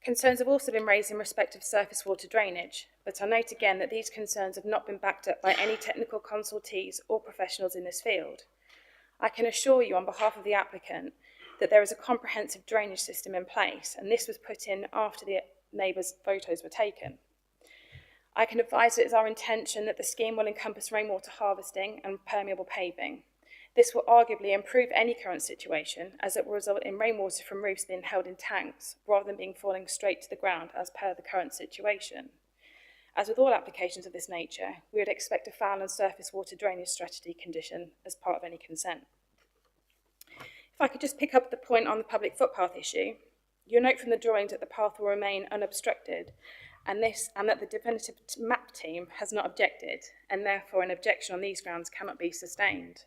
Concerns have also been raised in respect of surface water drainage, but I note again that these concerns have not been backed up by any technical consultees or professionals in this field. I can assure you on behalf of the applicant that there is a comprehensive drainage system in place, and this was put in after the neighbours' photos were taken. I can advise that it is our intention that the scheme will encompass rainwater harvesting and permeable paving. This will arguably improve any current situation, as it will result in rainwater from roofs being held in tanks rather than being falling straight to the ground as per the current situation. As with all applications of this nature, we would expect a foul and surface water drainage strategy condition as part of any consent. If I could just pick up the point on the public footpath issue, you'll note from the drawings that the path will remain unobstructed, and that the definitive map team has not objected, and therefore an objection on these grounds cannot be sustained.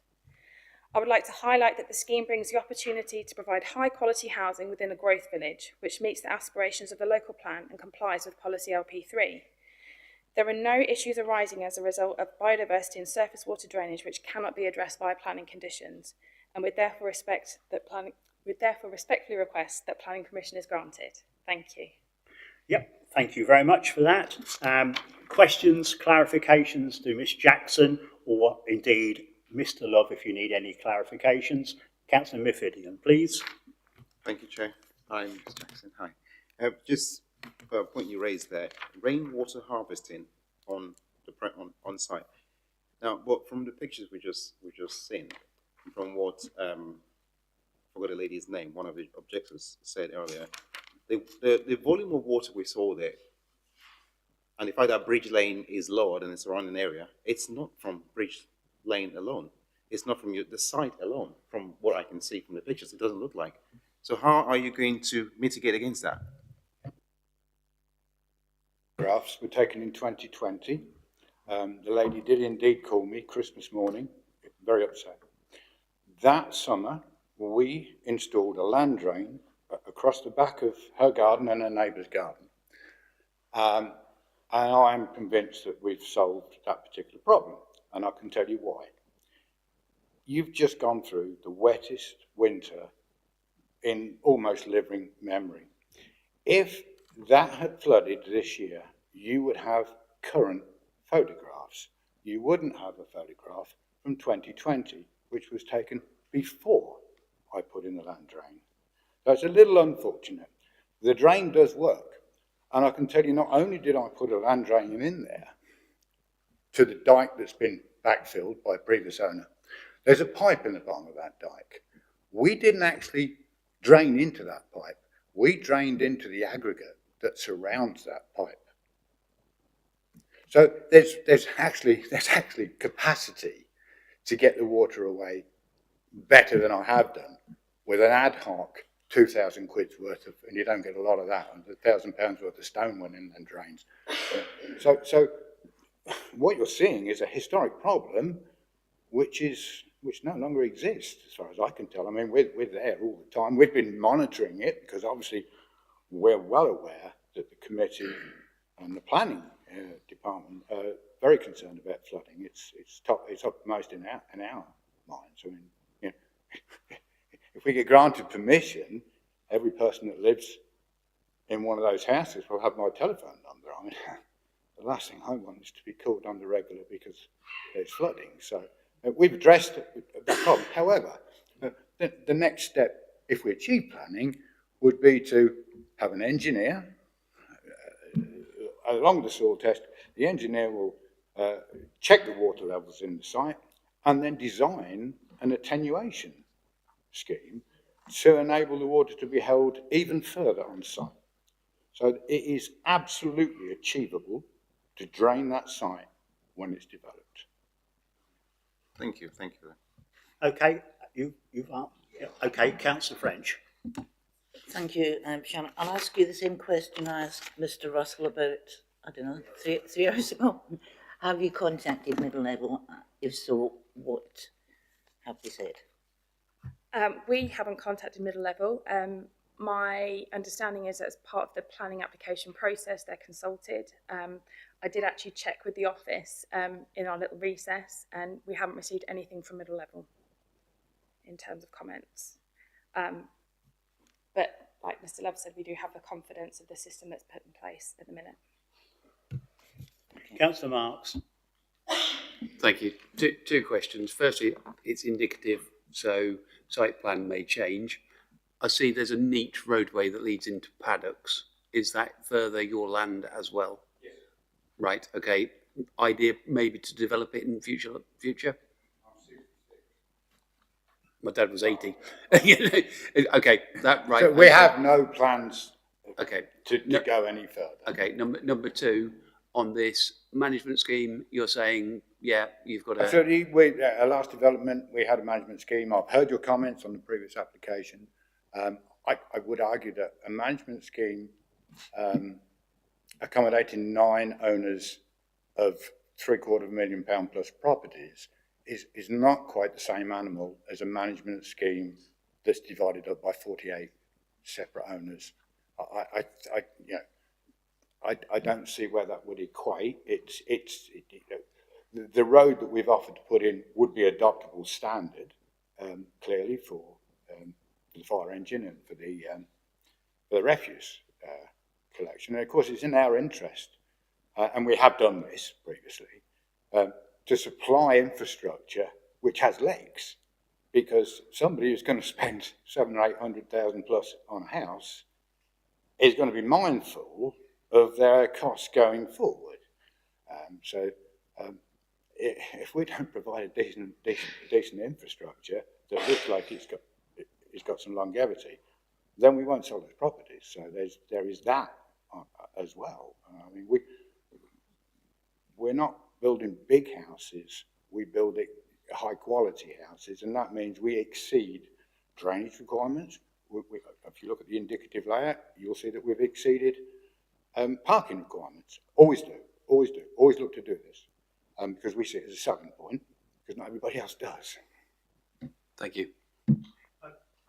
I would like to highlight that the scheme brings the opportunity to provide high-quality housing within a growth village, which meets the aspirations of the local plan and complies with Policy LP3. There are no issues arising as a result of biodiversity and surface water drainage which cannot be addressed by planning conditions, and would therefore respectfully request that planning permission is granted. Thank you. Yep, thank you very much for that. Questions, clarifications to Ms Jackson, or indeed Mr Love if you need any clarifications. Councillor Miffidian, please. Thank you, Chair. Hi, Mr Jackson. Hi. Just a point you raised there, rainwater harvesting on site. Now, but from the pictures we just seen, from what I forgot the lady's name, one of the objectors said earlier, the volume of water we saw there, and the fact that Bridge Lane is lower than the surrounding area, it's not from Bridge Lane alone. It's not from the site alone. From what I can see from the pictures, it doesn't look like. So how are you going to mitigate against that? Graphs were taken in 2020. The lady did indeed call me Christmas morning, very upset. That summer, we installed a land drain across the back of her garden and her neighbour's garden. And I am convinced that we've solved that particular problem, and I can tell you why. You've just gone through the wettest winter in almost living memory. If that had flooded this year, you would have current photographs. You wouldn't have a photograph from 2020, which was taken before I put in the land drain. So it's a little unfortunate. The drain does work. And I can tell you, not only did I put a land drain in there to the dike that's been backfilled by a previous owner, there's a pipe in the bottom of that dike. We didn't actually drain into that pipe. We drained into the aggregate that surrounds that pipe. So there's actually capacity to get the water away better than I have done with an ad hoc 2,000 quid's worth of, and you don't get a lot of that, and £1,000 worth of stone went in and drains. So what you're seeing is a historic problem which no longer exists, as far as I can tell. I mean, we're there all the time. We've been monitoring it because obviously we're well aware that the committee and the planning department are very concerned about flooding. It's uppermost in our minds. I mean, you know, if we get granted permission, every person that lives in one of those houses will have my telephone number. I mean, the last thing I want is to be called on the regular because there's flooding. So we've addressed that problem. However, the next step, if we achieve planning, would be to have an engineer along the soil test. The engineer will check the water levels in the site and then design an attenuation scheme to enable the water to be held even further on site. So it is absolutely achievable to drain that site when it's developed. Thank you. Okay, okay, Councillor French. Thank you, Shannon. I'll ask you the same question I asked Mr Russell about, I don't know, three hours ago. Have you contacted middle level? If so, what have they said? We haven't contacted middle level. My understanding is that as part of the planning application process, they're consulted. I did actually check with the office in our little recess, and we haven't received anything from middle level in terms of comments. But like Mr Love said, we do have the confidence of the system that's put in place at the minute. Councillor Marks. Thank you. Two questions. Firstly, it's indicative, so site plan may change. I see there's a neat roadway that leads into paddocks. Is that further your land as well? Yes. Right, okay. Idea maybe to develop it in future? I'm 66. My dad was 80. Okay, that right. So we have no plans to go any further. Okay, number two, on this management scheme, you're saying, yeah, you've got a... Absolutely. Our last development, we had a management scheme. I've heard your comments on the previous application. I would argue that a management scheme accommodating 9 owners of £750,000 plus properties is not quite the same animal as a management scheme that's divided up by 48 separate owners. I don't see where that would equate. The road that we've offered to put in would be adoptable standard, clearly for the fire engine and for the refuse collection. And of course, it's in our interest, and we have done this previously, to supply infrastructure which has legs, because somebody who's going to spend 700,000 or 800,000 plus on a house is going to be mindful of their costs going forward. If we don't provide a decent infrastructure that looks like it's got some longevity, then we won't sell those properties. So there is that as well. I mean, we're not building big houses. We build high quality houses, and that means we exceed drainage requirements. If you look at the indicative layout, you'll see that we've exceeded parking requirements. Always look to do this, because we see it as a selling point, because not everybody else does. Thank you. I'm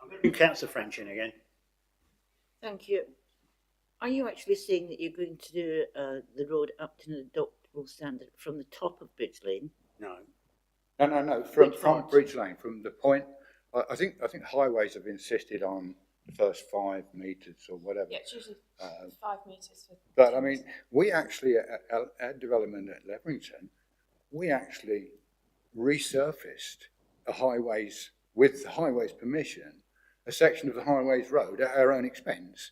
going to do Councillor French in again. Thank you. Are you actually saying that you're going to do the road up to an adoptable standard from the top of Bridge Lane? No. No. From Bridge Lane, from the point. I think highways have insisted on the first 5 metres or whatever. Yeah, it's usually 5 metres. But I mean, we actually, at our development at Leverington, we actually resurfaced a highways, with the highways permission, a section of the highways road at our own expense,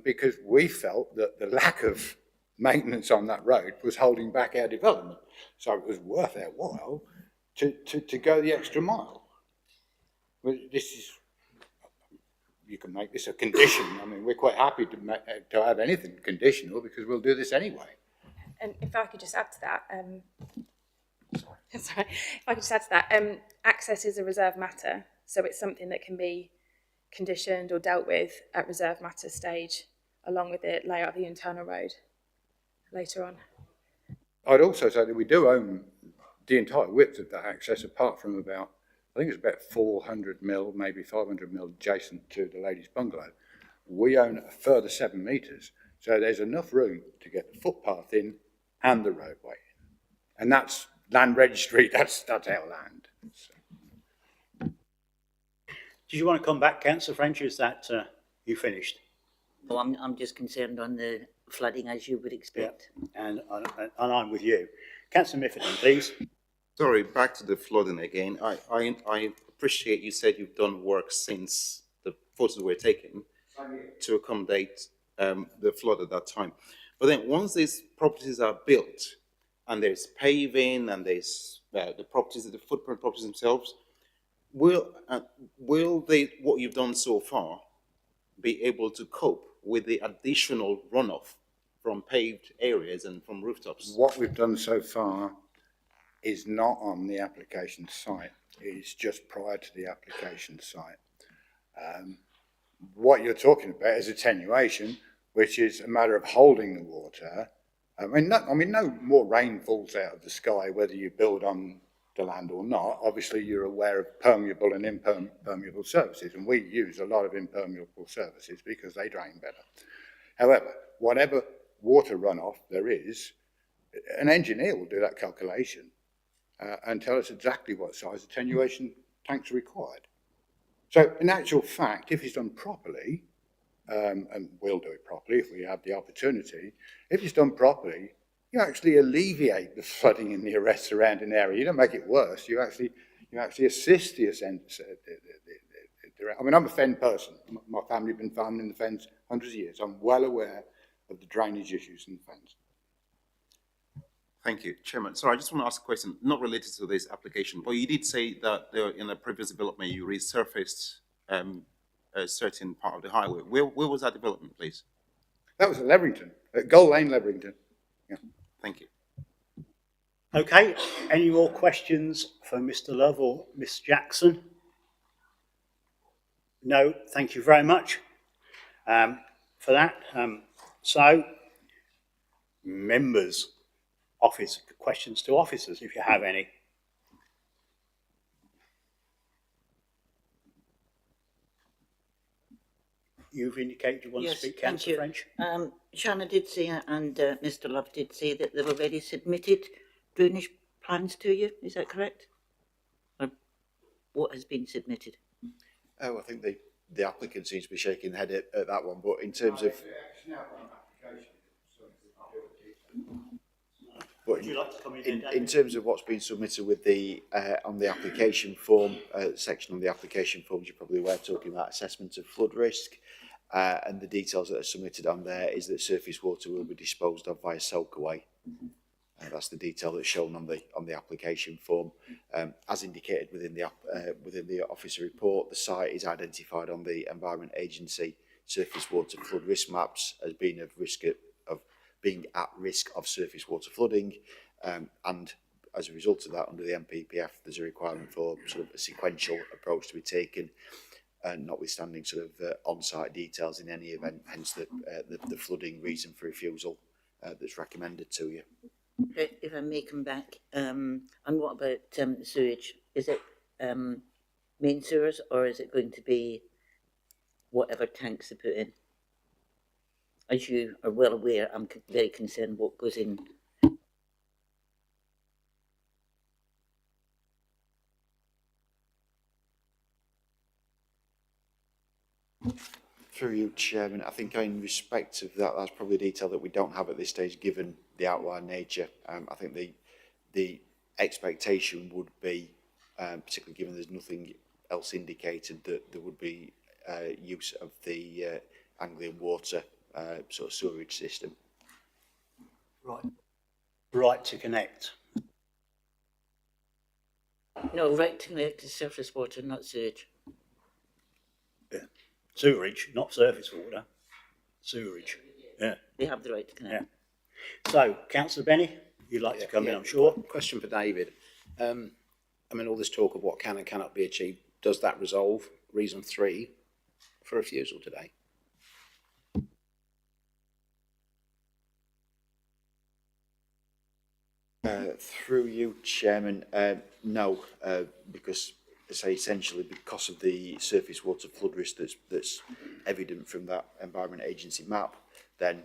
because we felt that the lack of maintenance on that road was holding back our development. So it was worth our while to go the extra mile. Well, you can make this a condition. I mean, we're quite happy to have anything conditional, because we'll do this anyway. And if I could just add to that, access is a reserved matter, so it's something that can be conditioned or dealt with at reserved matter stage, along with the layout of the internal road later on. I'd also say that we do own the entire width of that access, apart from about, I think it's about 400 mil, maybe 500 mil adjacent to the ladies' bungalow. We own a further 7 metres, so there's enough room to get the footpath in and the roadway in. And that's land registry, that's our land. So. Did you want to come back, Councillor French? Is that you finished? No, I'm just concerned on the flooding, as you would expect. Yeah. And I'm with you. Councillor Mifferton, please. Sorry, back to the flooding again. I appreciate you said you've done work since the photos were taken to accommodate the flood at that time. But then once these properties are built and there's paving and there's the properties, the footprint properties themselves, will what you've done so far be able to cope with the additional runoff from paved areas and from rooftops? What we've done so far is not on the application site. It's just prior to the application site. What you're talking about is attenuation, which is a matter of holding the water. I mean, no more rain falls out of the sky whether you build on the land or not. Obviously, you're aware of permeable and impermeable surfaces, and we use a lot of impermeable surfaces because they drain better. However, whatever water runoff there is, an engineer will do that calculation and tell us exactly what size attenuation tanks are required. So, in actual fact, if it's done properly, and we'll do it properly if we have the opportunity, if it's done properly, you actually alleviate the flooding in the surrounding area. You don't make it worse. You actually assist the ascent. I mean, I'm a fen person. My family have been farming in the fens hundreds of years. I'm well aware of the drainage issues in the fens. Thank you, Chairman. Sorry, I just want to ask a question, not related to this application, but you did say that in a previous development you resurfaced a certain part of the highway. Where was that development, please? That was at Leverington, at Gold Lane, Leverington. Yeah. Thank you. Okay, any more questions for Mr. Love or Miss Jackson? No, thank you very much for that. So, members, questions to officers, if you have any. you've indicated you want to Yes, speak, thank Councillor you. French. Shanna did say, and Mr Love did say that they've already submitted drainage plans to you, is that correct? Or what has been submitted? Oh, I think the applicant seems to be shaking the head at that one, but in terms of... But in terms of what's been submitted with the on the application form, section on the application forms, you're probably aware, talking about assessment of flood risk, and the details that are submitted on there is that surface water will be disposed of via soakaway. That's the detail that's shown on the application form. As indicated within the officer report, the site is identified on the Environment Agency surface water flood risk maps as being being at risk of surface water flooding, and as a result of that, under the MPPF, there's a requirement for sort of a sequential approach to be taken, notwithstanding sort of on-site details in any event, hence the flooding reason for refusal that's recommended to you. If I may come back, and what about sewage? Is it main sewers, or is it going to be whatever tanks they put in? As you are well aware, I'm very concerned what goes in. Through you, Chairman, I think in respect of that, that's probably detail that we don't have at this stage, given the outline nature. I think the expectation would be, particularly given there's nothing else indicated, that there would be use of the Anglian water sort of sewerage system. Right to connect. No, right to connect to surface water, not sewage. Yeah. Sewerage, not surface water. Sewerage. Yeah. They have the right to connect. Yeah. So, Councillor Benny, you'd like to come in, I'm sure. Question for David. I mean, all this talk of what can and cannot be achieved, does that resolve reason 3 for refusal today? Through you, Chairman, no, because say essentially because of the surface water flood risk that's evident from that Environment Agency map, then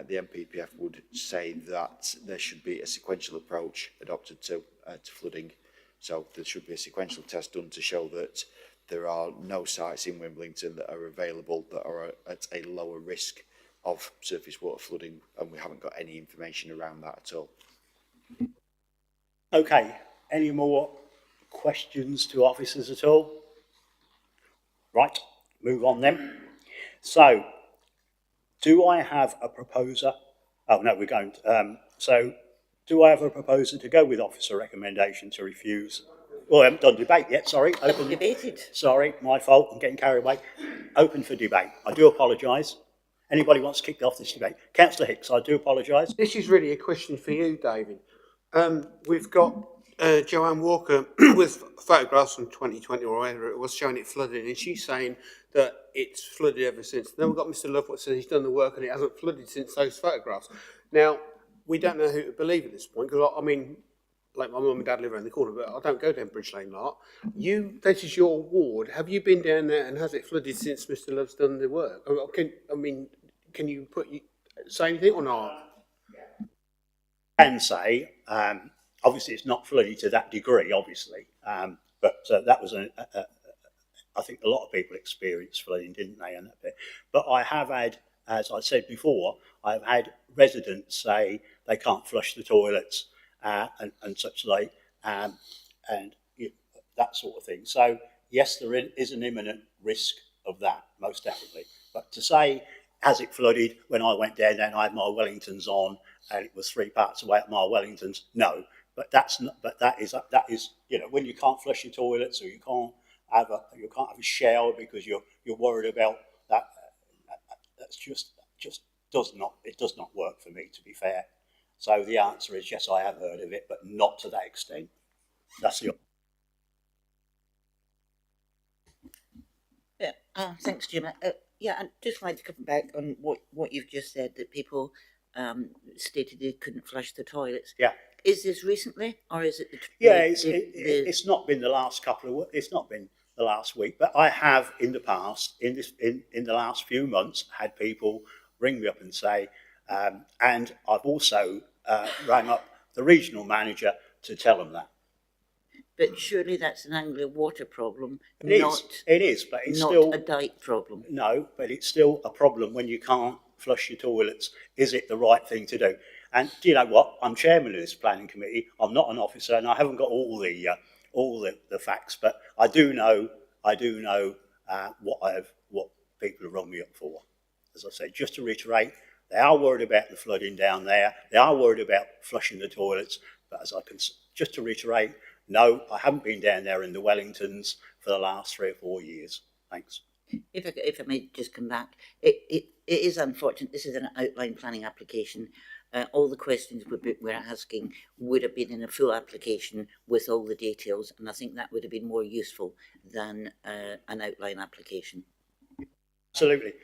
the MPPF would say that there should be a sequential approach adopted to flooding. So there should be a sequential test done to show that there are no sites in Wimbledon that are available that are at a lower risk of surface water flooding, and we haven't got any information around that at all. Okay, any more questions to officers at all? Right, move on then. So, do I have a proposer? Oh no, we're going to, so do I have a proposer to go with officer recommendation to refuse? Well, I haven't done debate yet, sorry. Open, debated. Sorry, my fault, I'm getting carried away. Open for debate. I do apologise. Anybody wants to kick off this debate? Councillor Hicks, I do apologise. This is really a question for you, David. We've got Joanne Walker with photographs from 2020 or whatever it was showing it flooded, and she's saying that it's flooded ever since. Then we've got Mr Love, what says he's done the work and it hasn't flooded since those photographs. Now, we don't know who to believe at this point, because I mean, like my mum and dad live around the corner, but I don't go down Bridge Lane lot. This is your ward. Have you been down there and has it flooded since Mr Love's done the work? Can you say anything or not? Can say, obviously it's not flooded to that degree, obviously, but that was I think a lot of people experienced flooding, didn't they? And that bit. But I have had, as I said before, I've had residents say they can't flush the toilets and such like, and that sort of thing. So yes, there is an imminent risk of that, most definitely. But to say, has it flooded when I went down there and I had my Wellingtons on and it was 3 parts away at my Wellingtons? No, but that's not. But that is when you can't flush your toilets or you can't have a shower because you're worried about that. That's just does not work for me, to be fair. So the answer is yes, I have heard of it, but not to that extent. That's the. Yeah, thanks, Jim. Yeah, I'd just like to come back on what you've just said, that people stated they couldn't flush the toilets. Yeah. Is this recently, or is it? It's not been the last couple of. It's not been the last week, but I have in the past, in the last few months, had people ring me up and say, and I've also rang up the regional manager to tell them that. But surely that's an Anglia water problem, It is, but it's not still a dike problem. No, but it's still a problem when you can't flush your toilets. Is it the right thing to do? And do you know what? I'm chairman of this planning committee. I'm not an officer, and I haven't got all the facts, but I do know what people have rung me up for. As I said, just to reiterate, they are worried about the flooding down there. They are worried about flushing the toilets. But just to reiterate, no, I haven't been down there in the Wellingtons for the last 3 or 4 years. Thanks. If I may just come back, it is unfortunate. This is an outline planning application. All the questions we're asking would have been in a full application with all the details, and I think that would have been more useful than an outline application. Absolutely.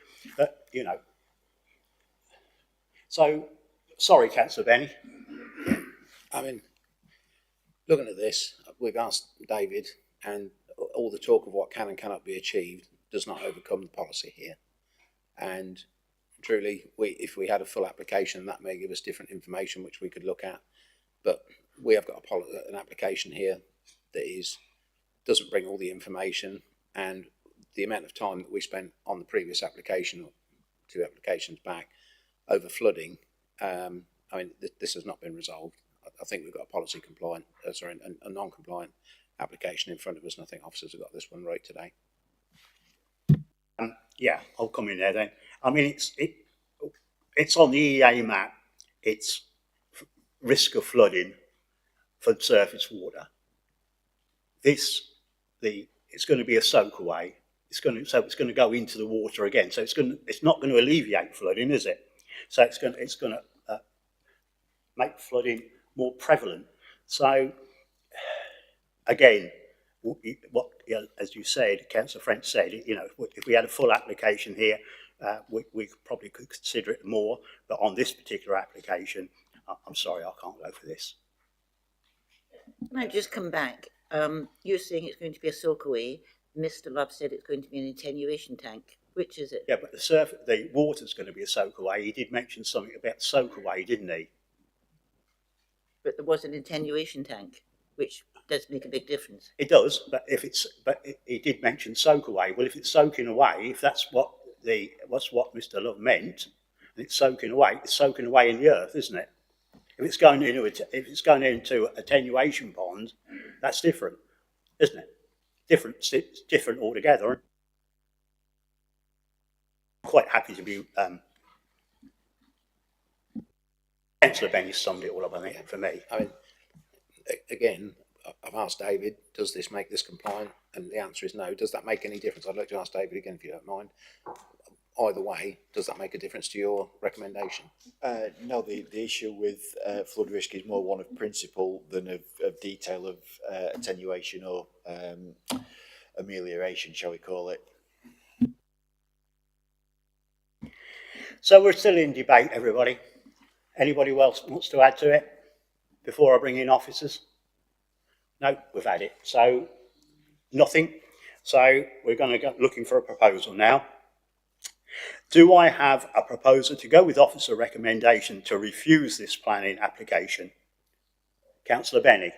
So, sorry, Councillor Benny. I mean, looking at this, we've asked David, and all the talk of what can and cannot be achieved does not overcome the policy here. And truly, if we had a full application, that may give us different information which we could look at. But we have got an application here that doesn't bring all the information, and the amount of time that we spent on the previous application, or 2 applications back, over flooding. I mean, this has not been resolved. I think we've got a policy compliant, a non-compliant application in front of us, and I think officers have got this one right today. Yeah, I'll come in there then. I mean, it's on the EA map. It's risk of flooding for surface water. It's going to be a soak away. It's going to go into the water again. So it's not going to alleviate flooding, is it? So it's going to make flooding more prevalent. So again, as you said, Councillor French said, if we had a full application here, we probably could consider it more. But on this particular application, I'm sorry, I can't go for this. Can I just come back? You're saying it's going to be a soak away. Mr. Love said it's going to be an attenuation tank. Which is it? Yeah, but the water's going to be a soak away. He did mention something about soak away, didn't he? But there was an attenuation tank, which does make a big difference. It does, but he did mention soak away. Well, if it's soaking away, if that's what Mr. Love meant, and it's soaking away in the earth, isn't it? If it's going into attenuation pond, that's different, isn't it? It's different altogether. I'm quite happy to be. Councillor Benny summed it all up, I think, for me. I mean, again, I've asked David, does this make this compliant? And the answer is no. Does that make any difference? I'd like to ask David again, if you don't mind. Either way, does that make a difference to your recommendation? No, the issue with flood risk is more one of principle than of detail of attenuation or amelioration, shall we call it. So we're still in debate, everybody. Anybody else wants to add to it before I bring in officers? No, we've had it. So nothing. So we're going to go looking for a proposal now. Do I have a proposal to go with officer recommendation to refuse this planning application? Councillor Benny.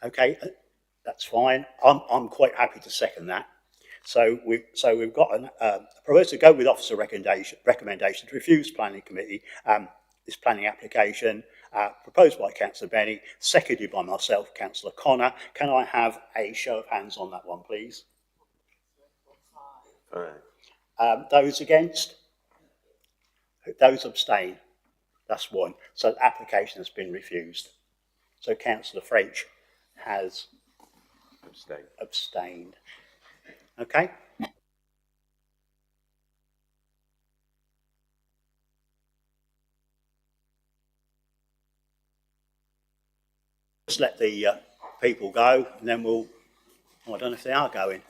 Okay, that's fine. I'm quite happy to second that. So we've got a proposal to go with officer recommendation to refuse planning committee this planning application proposed by Councillor Benny, seconded by myself, Councillor Connor. Can I have a show of hands on that one, please? Those against? Those abstain? That's one. So the application has been refused. So Councillor French has abstained. Okay. Just let the people go, and then we'll. Oh, I don't know if they are going.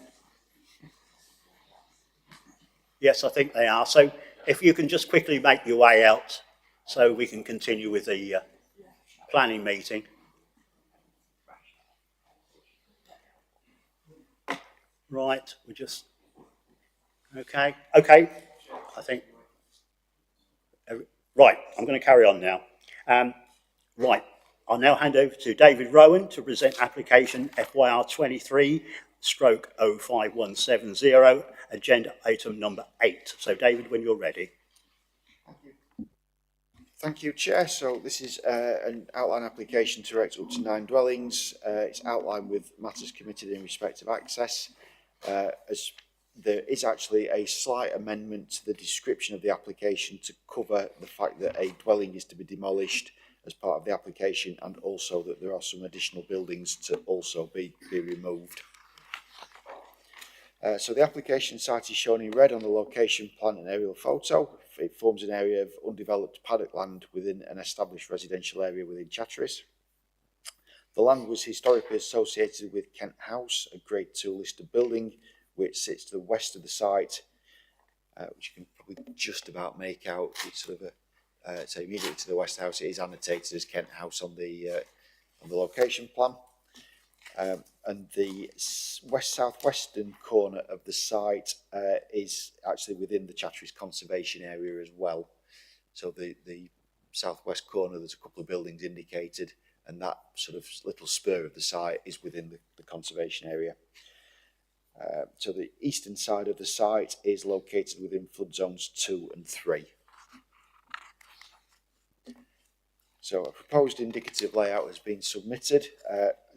Yes, I think they are. So if you can just quickly make your way out, so we can continue with the planning meeting. Right, we just, okay, I think, right, I'm going to carry on now. Right, I'll now hand over to David Rowan to present application FYR 23/05170, agenda item number 8. So David, when you're ready. Thank you, Chair. So this is an outline application to erect up to 9 dwellings. It's outlined with matters committed in respect of access. As there is actually a slight amendment to the description of the application to cover the fact that a dwelling is to be demolished as part of the application, and also that there are some additional buildings to also be removed. So the application site is shown in red on the location plan and aerial photo. It forms an area of undeveloped paddock land within an established residential area within Chatteris. The land was historically associated with Kent House, a Grade 2 listed building, which sits to the west of the site, which you can probably just about make out. It's sort of so immediately to the west house. It is annotated as Kent House on the location plan. And the west-southwestern corner of the site is actually within the Chatteris conservation area as well. So the southwest corner, there's a couple of buildings indicated, and that sort of little spur of the site is within the conservation area. So the eastern side of the site is located within flood zones 2 and 3. So a proposed indicative layout has been submitted.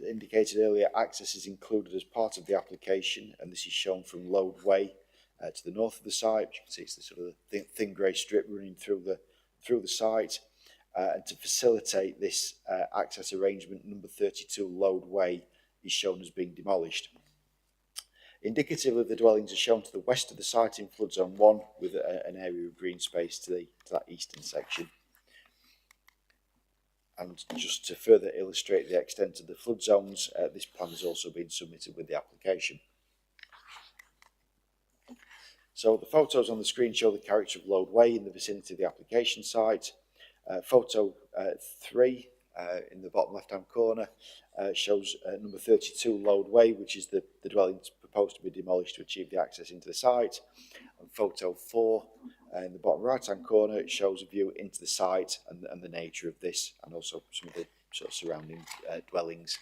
Indicated earlier, access is included as part of the application, and this is shown from Lode Way to the north of the site. You can see it's the sort of thin grey strip running through the site. And to facilitate this access arrangement, number 32 Lode Way is shown as being demolished. Indicatively, the dwellings are shown to the west of the site in flood zone 1, with an area of green space to that eastern section. And just to further illustrate the extent of the flood zones, this plan has also been submitted with the application. So the photos on the screen show the character of Lode Way in the vicinity of the application site. Photo 3 in the bottom left-hand corner shows number 32 Lode Way, which is the dwelling proposed to be demolished to achieve the access into the site. And photo 4 in the bottom right-hand corner, it shows a view into the site and the nature of this, and also some of the sort of surrounding dwellings.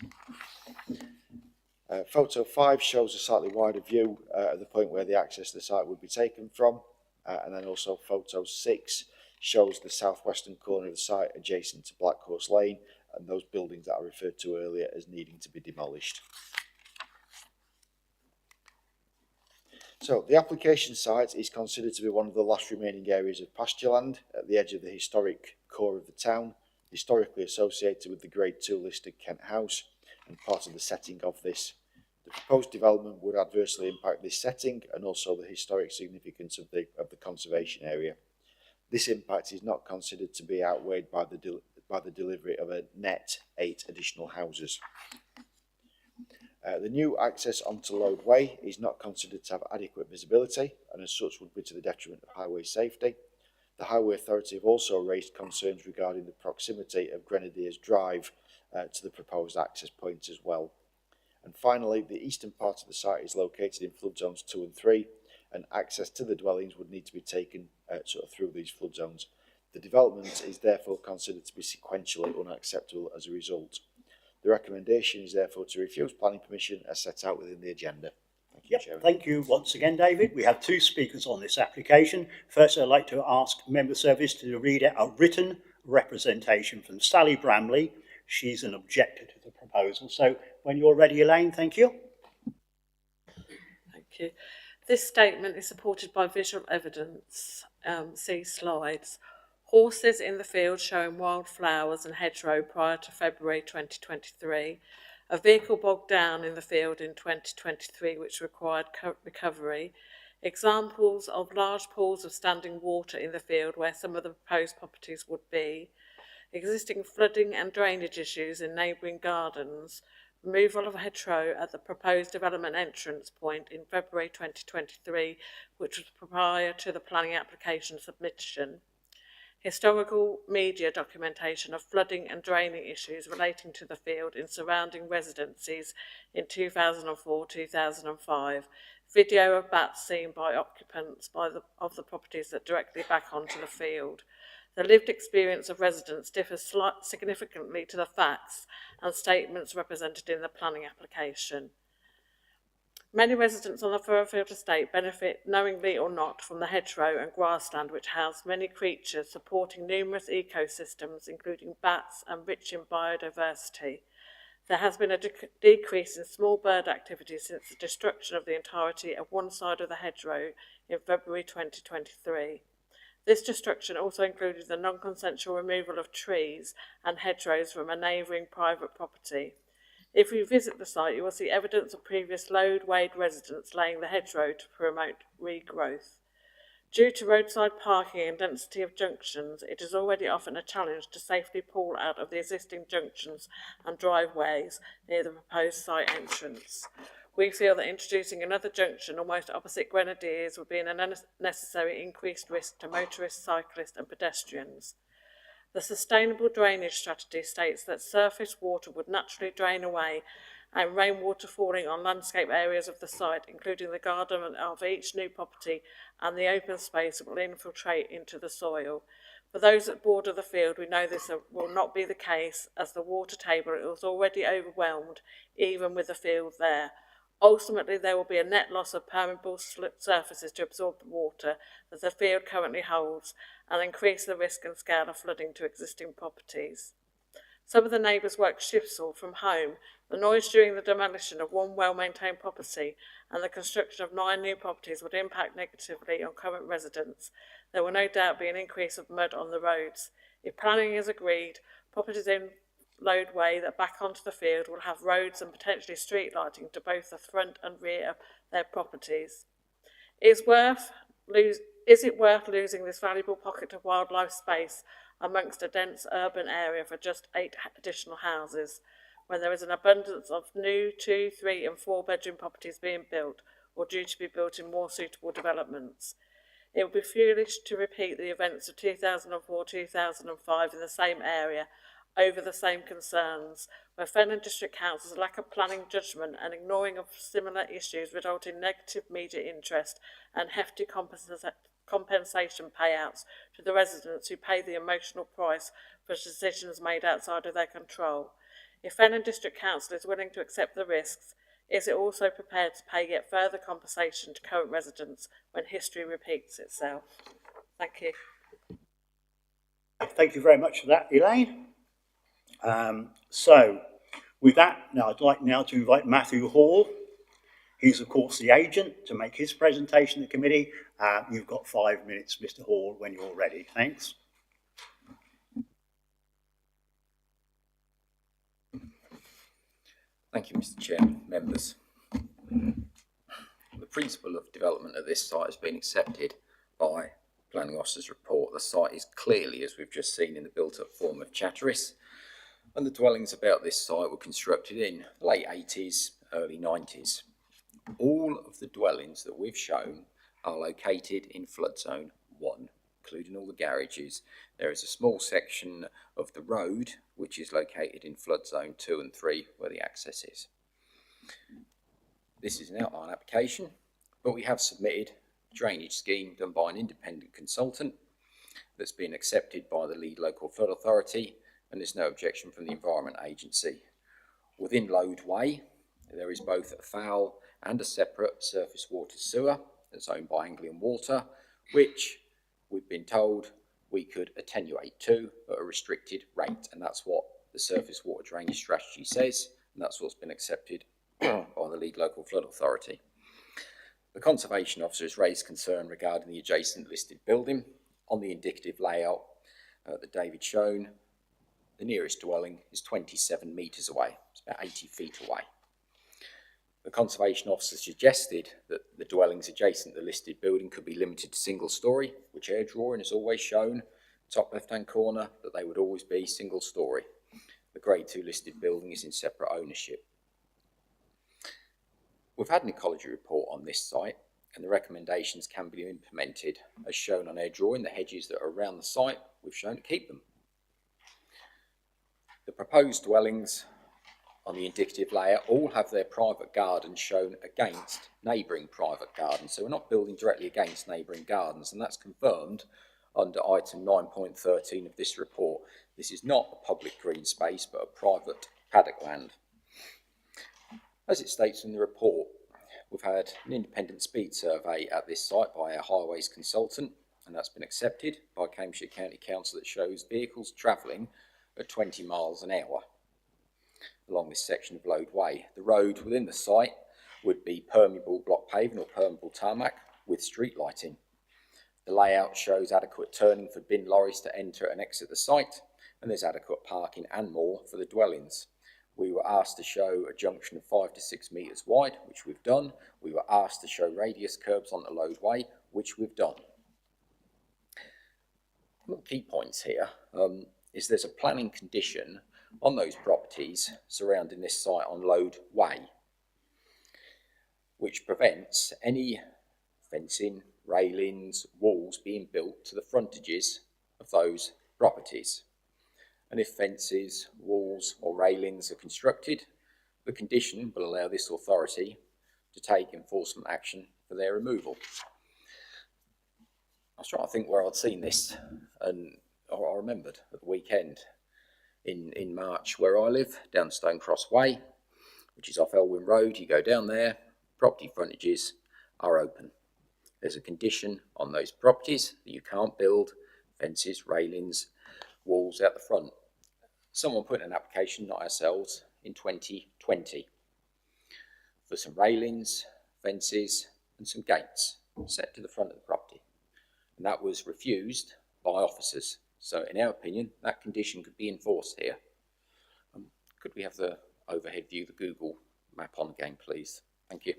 Photo 5 shows a slightly wider view at the point where the access to the site would be taken from, and then also photo 6 shows the southwestern corner of the site adjacent to Black Horse Lane, and those buildings that I referred to earlier as needing to be demolished. So the application site is considered to be one of the last remaining areas of pasture land at the edge of the historic core of the town, historically associated with the Grade 2 listed Kent House, and part of the setting of this. The proposed development would adversely impact this setting and also the historic significance of the conservation area. This impact is not considered to be outweighed by the delivery of a net 8 additional houses. The new access onto Lode Way is not considered to have adequate visibility, and as such would be to the detriment of highway safety. The Highway Authority have also raised concerns regarding the proximity of Grenadiers Drive to the proposed access point as well. And finally, the eastern part of the site is located in flood zones 2 and 3, and access to the dwellings would need to be taken sort of through these flood zones. The development is therefore considered to be sequentially unacceptable as a result. The recommendation is therefore to refuse planning permission as set out within the agenda. Thank you, Chairman. Thank you once again, David. We have 2 speakers on this application. First, I'd like to ask Member Service to read out a written representation from Sally Bramley. She's an objector to the proposal. So when you're ready, Elaine, thank you. Thank you. This statement is supported by visual evidence. See slides. Horses in the field showing wildflowers and hedgerow prior to February 2023. A vehicle bogged down in the field in 2023 which required recovery. Examples of large pools of standing water in the field where some of the proposed properties would be. Existing flooding and drainage issues in neighbouring gardens. Removal of a hedgerow at the proposed development entrance point in February 2023, which was prior to the planning application submission. historical media documentation of flooding and draining issues relating to the field in surrounding residencies in 2004-2005, video of bats seen by occupants of the properties that directly back onto the field. The lived experience of residents differs significantly to the facts and statements represented in the planning application. Many residents on the Furrowfield estate benefit, knowingly or not, from the hedgerow and grassland which house many creatures supporting numerous ecosystems, including bats and rich in biodiversity. There has been a decrease in small bird activity since the destruction of the entirety of one side of the hedgerow in February 2023. This destruction also included the non-consensual removal of trees and hedgerows from a neighbouring private property. If you visit the site, you will see evidence of previous load-wade residents laying the hedgerow to promote regrowth. Due to roadside parking and density of junctions, it is already often a challenge to safely pull out of the existing junctions and driveways near the proposed site entrance. We feel that introducing another junction almost opposite Grenadiers would be an unnecessary increased risk to motorists, cyclists and pedestrians. The sustainable drainage strategy states that surface water would naturally drain away and rainwater falling on landscape areas of the site, including the garden of each new property and the open space, will infiltrate into the soil. For those that border the field, we know this will not be the case, as the water table is already overwhelmed, even with the field there. Ultimately, there will be a net loss of permeable surfaces to absorb the water that the field currently holds and increase the risk and scale of flooding to existing properties. Some of the neighbours work shifts all from home. The noise during the demolition of one well-maintained property and the construction of 9 new properties would impact negatively on current residents. There will no doubt be an increase of mud on the roads. If planning is agreed, properties in Loadway that back onto the field will have roads and potentially street lighting to both the front and rear of their properties. Is it worth losing this valuable pocket of wildlife space amongst a dense urban area for just 8 additional houses, when there is an abundance of new 2, 3 and 4 bedroom properties being built or due to be built in more suitable developments? It would be foolish to repeat the events of 2004-2005 in the same area over the same concerns, where Fenland District Council's lack of planning judgment and ignoring of similar issues result in negative media interest and hefty compensation payouts to the residents who pay the emotional price for decisions made outside of their control. If Fenland District Council is willing to accept the risks, is it also prepared to pay yet further compensation to current residents when history repeats itself? Thank you. Thank you very much for that, Elaine. So, with that, now I'd like now to invite Matthew Hall. He's, of course, the agent to make his presentation to the committee. You've got 5 minutes, Mr. Hall, when you're ready. Thanks. Thank you, Mr. Chairman, members. The principle of development of this site has been accepted by Planning Officer's report. The site is clearly, as we've just seen, in the built-up form of Chatteris, and the dwellings about this site were constructed in the late 80s, early 90s. All of the dwellings that we've shown are located in flood zone 1, including all the garages. There is a small section of the road which is located in flood zone 2 and 3 where the access is. This is an outline application, but we have submitted a drainage scheme done by an independent consultant that's been accepted by the lead local flood authority, and there's no objection from the Environment Agency. Within Loadway, there is both a foul and a separate surface water sewer that's owned by Anglian Water, which we've been told we could attenuate to at a restricted rate, and that's what the surface water drainage strategy says, and that's what's been accepted by the lead local flood authority. The Conservation Officer has raised concern regarding the adjacent listed building. On the indicative layout that David shown, the nearest dwelling is 27 metres away. It's about 80 feet away. The Conservation Officer suggested that the dwellings adjacent to the listed building could be limited to single storey, which air drawing has always shown, top left hand corner, that they would always be single storey. The Grade 2 listed building is in separate ownership. We've had an ecology report on this site, and the recommendations can be implemented. As shown on our drawing, the hedges that are around the site, we've shown to keep them. The proposed dwellings on the indicative layer all have their private gardens shown against neighbouring private gardens. So we're not building directly against neighbouring gardens, and that's confirmed under item 9.13 of this report. This is not a public green space, but a private paddock land. As it states in the report, we've had an independent speed survey at this site by our highways consultant, and that's been accepted by Cambridgeshire County Council that shows vehicles travelling at 20 miles an hour along this section of Lode Way. The road within the site would be permeable block paving or permeable tarmac with street lighting. The layout shows adequate turning for bin lorries to enter and exit the site, and there's adequate parking and more for the dwellings. We were asked to show a junction of 5 to 6 metres wide, which we've done. We were asked to show radius curbs on the Lode Way, which we've done. One of the key points here is there's a planning condition on those properties surrounding this site on Lode Way, which prevents any fencing, railings, walls being built to the frontages of those properties. And if fences, walls or railings are constructed, the condition will allow this authority to take enforcement action for their removal. I was trying to think where I'd seen this, and I remembered at the weekend in March where I live, down Stonecross Way, which is off Elwyn Road. You go down there, property frontages are open. There's a condition on those properties that you can't build fences, railings, walls out the front. Someone put in an application, not ourselves, in 2020 for some railings, fences and some gates set to the front of the property, and that was refused by officers. So in our opinion, that condition could be enforced here. Could we have the overhead view, the Google map on again, please? Thank you.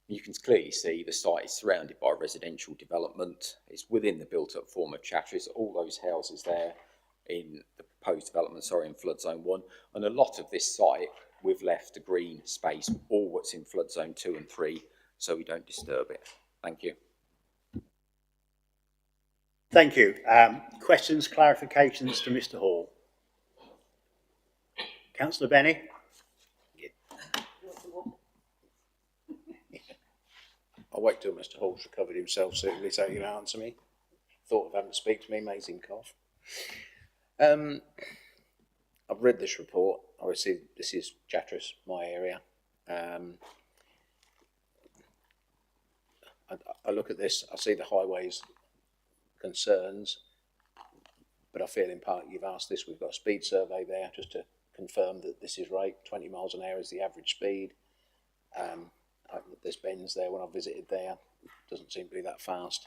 You can clearly see the site is surrounded by residential development. It's within the built-up form of Chatteris. All those houses there in the proposed development, in flood zone 1. And a lot of this site, we've left a green space, all what's in flood zone 2 and 3, so we don't disturb it. Thank you. Thank you. Questions, clarifications to Mr. Hall? Councillor Benny? I'll wait till Mr. Hall's recovered himself suitably so he can answer me. Thought of having to speak to me, makes him cough. I've read this report. Obviously, this is Chatteris, my area. I look at this, I see the highways concerns, but I feel in part you've asked this. We've got a speed survey there just to confirm that this is right. 20 miles an hour is the average speed. There's bends there when I visited there. It doesn't seem to be that fast.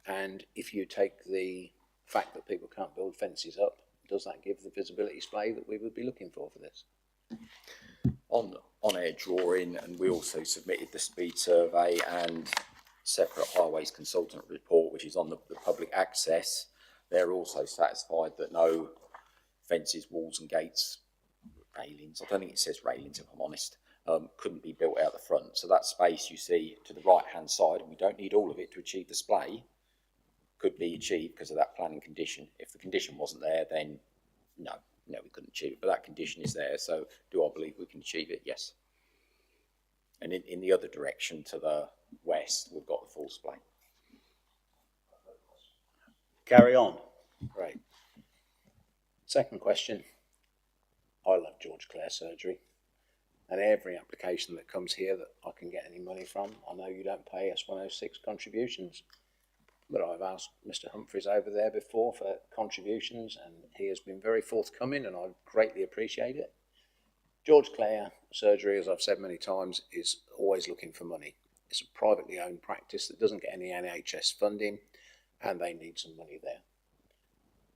And if you take the fact that people can't build fences up, does that give the visibility display that we would be looking for this? On our drawing, and we also submitted the speed survey and separate highways consultant report, which is on the public access. They're also satisfied that no fences, walls and gates, railings, I don't think it says railings if I'm honest, couldn't be built out the front. So that space you see to the right hand side, and we don't need all of it to achieve display, could be achieved because of that planning condition. If the condition wasn't there, then no, we couldn't achieve it, but that condition is there. So do I believe we can achieve it? Yes. And in the other direction to the west, we've got the full display. Carry on. Right. Second question. I love George Clare Surgery, and every application that comes here that I can get any money from, I know you don't pay S106 contributions, but I've asked Mr. Humphreys over there before for contributions, and he has been very forthcoming, and I greatly appreciate it. George Clare Surgery, as I've said many times, is always looking for money. It's a privately owned practice that doesn't get any NHS funding, and they need some money there.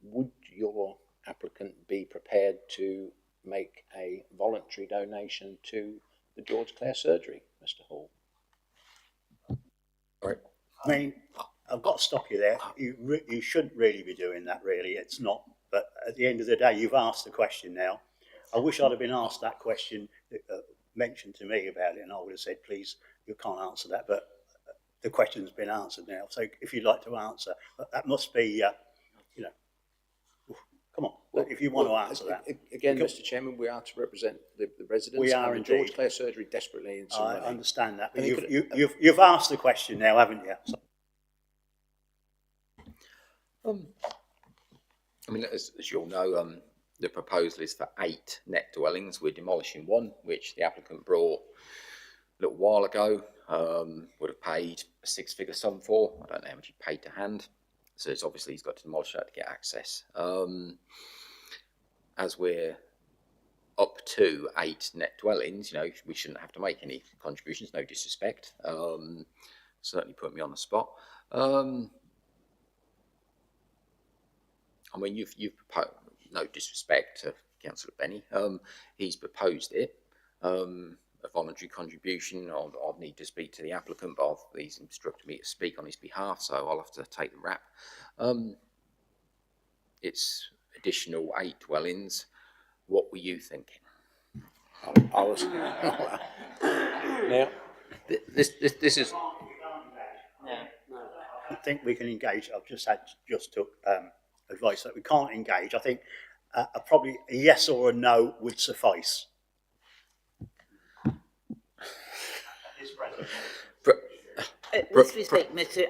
Would your applicant be prepared to make a voluntary donation to the George Clare Surgery, Mr. Hall? Right. I mean, I've got to stop you there. You shouldn't really be doing that, really. It's not. But at the end of the day, you've asked the question now. I wish I'd have been asked that question, mentioned to me about it, and I would have said, please you can't answer that, but the question's been answered now. So if you'd like to answer, but that must be, you know, come on, if you want to answer that. Again, Mr. Chairman, we are to represent the residents. We are and the indeed. George Clare Surgery desperately needs some I money. understand that, but And you've asked the question now, haven't you? So, I mean, as you all know, the proposal is for 8 net dwellings. We're demolishing 1, which the applicant brought a little while ago. Would have paid a 6-figure sum for. I don't know how much he paid to hand. So it's obviously he's got to demolish that to get access. As we're up to 8 net dwellings, you know, we shouldn't have to make any contributions, no disrespect. Certainly put me on the spot. I mean, you've proposed, no disrespect to Councillor Benny, he's proposed it, a voluntary contribution. I'll need to speak to the applicant, but he's instructed me to speak on his behalf, so I'll have to take the rap. It's additional 8 dwellings. What were you thinking? I was now. This is. I think we can engage. I've just took advice that we can't engage. I think probably a yes or a no would suffice. With respect, Mr.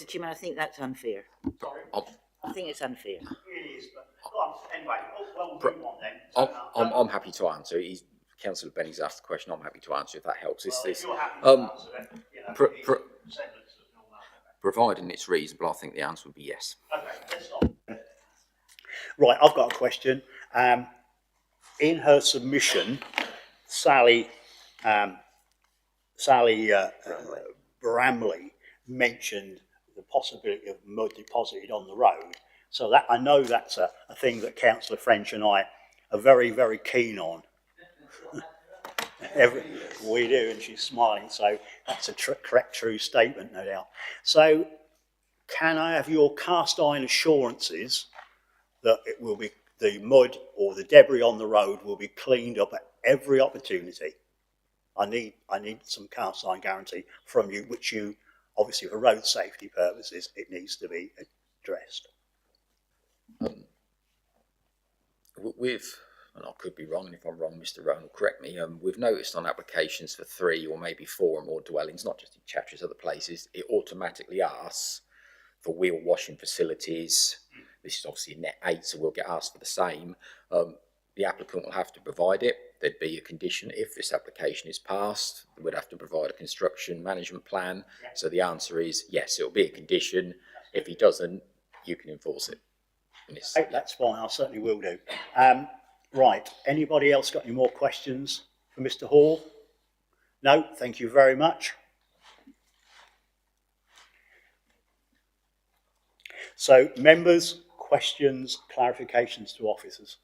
Chairman, I think that's unfair. I think it's unfair. It is, but anyway, we'll move on then. I'm happy to answer. Councillor Benny's asked the question. I'm happy to answer if that helps. Providing it's reasonable, I think the answer would be yes. Okay, let's stop. Right, I've got a question. In her submission, Sally Bramley mentioned the possibility of mud deposited on the road. So that I know that's a thing that Councillor French and I are very, very keen on. We do, and she's smiling, so that's a correct, true statement, no doubt. So can I have your cast iron assurances that it will be, the mud or the debris on the road will be cleaned up at every opportunity? I need some cast iron guarantee from you, which you, obviously for road safety purposes, it needs to be addressed. And I could be wrong, and if I'm wrong, Mr. Rowan will correct me. We've noticed on applications for 3 or maybe 4 or more dwellings, not just in Chatteris, other places, it automatically asks for wheel washing facilities. This is obviously net 8, so we'll get asked for the same. The applicant will have to provide it. There'd be a condition if this application is passed. We'd have to provide a construction management plan. So the answer is yes, it'll be a condition. If he doesn't, you can enforce it. That's fine, I certainly will do. Right, anybody else got any more questions for Mr. Hall? No, thank you very much. So, members, questions, clarifications to officers?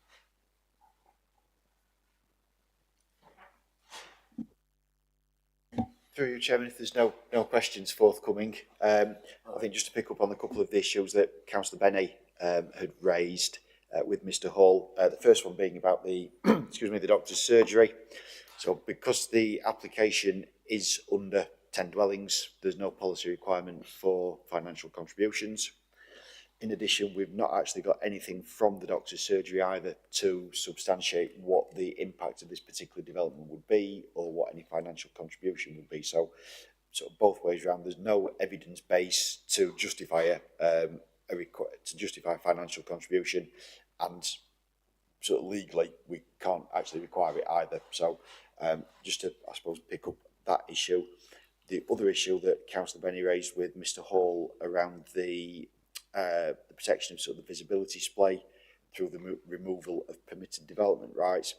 Through you, Chairman, if there's no questions forthcoming, I think just to pick up on a couple of the issues that Councillor Benny had raised with Mr. Hall. The first one being about the, the doctor's surgery. So because the application is under 10 dwellings, there's no policy requirement for financial contributions. In addition, we've not actually got anything from the doctor's surgery either to substantiate what the impact of this particular development would be or what any financial contribution would be. So sort of both ways around, there's no evidence base to justify financial contribution, and sort of legally we can't actually require it either. So just to, I suppose, pick up that issue. The other issue that Councillor Benny raised with Mr. Hall around the protection of sort of the visibility splay through the removal of permitted development rights.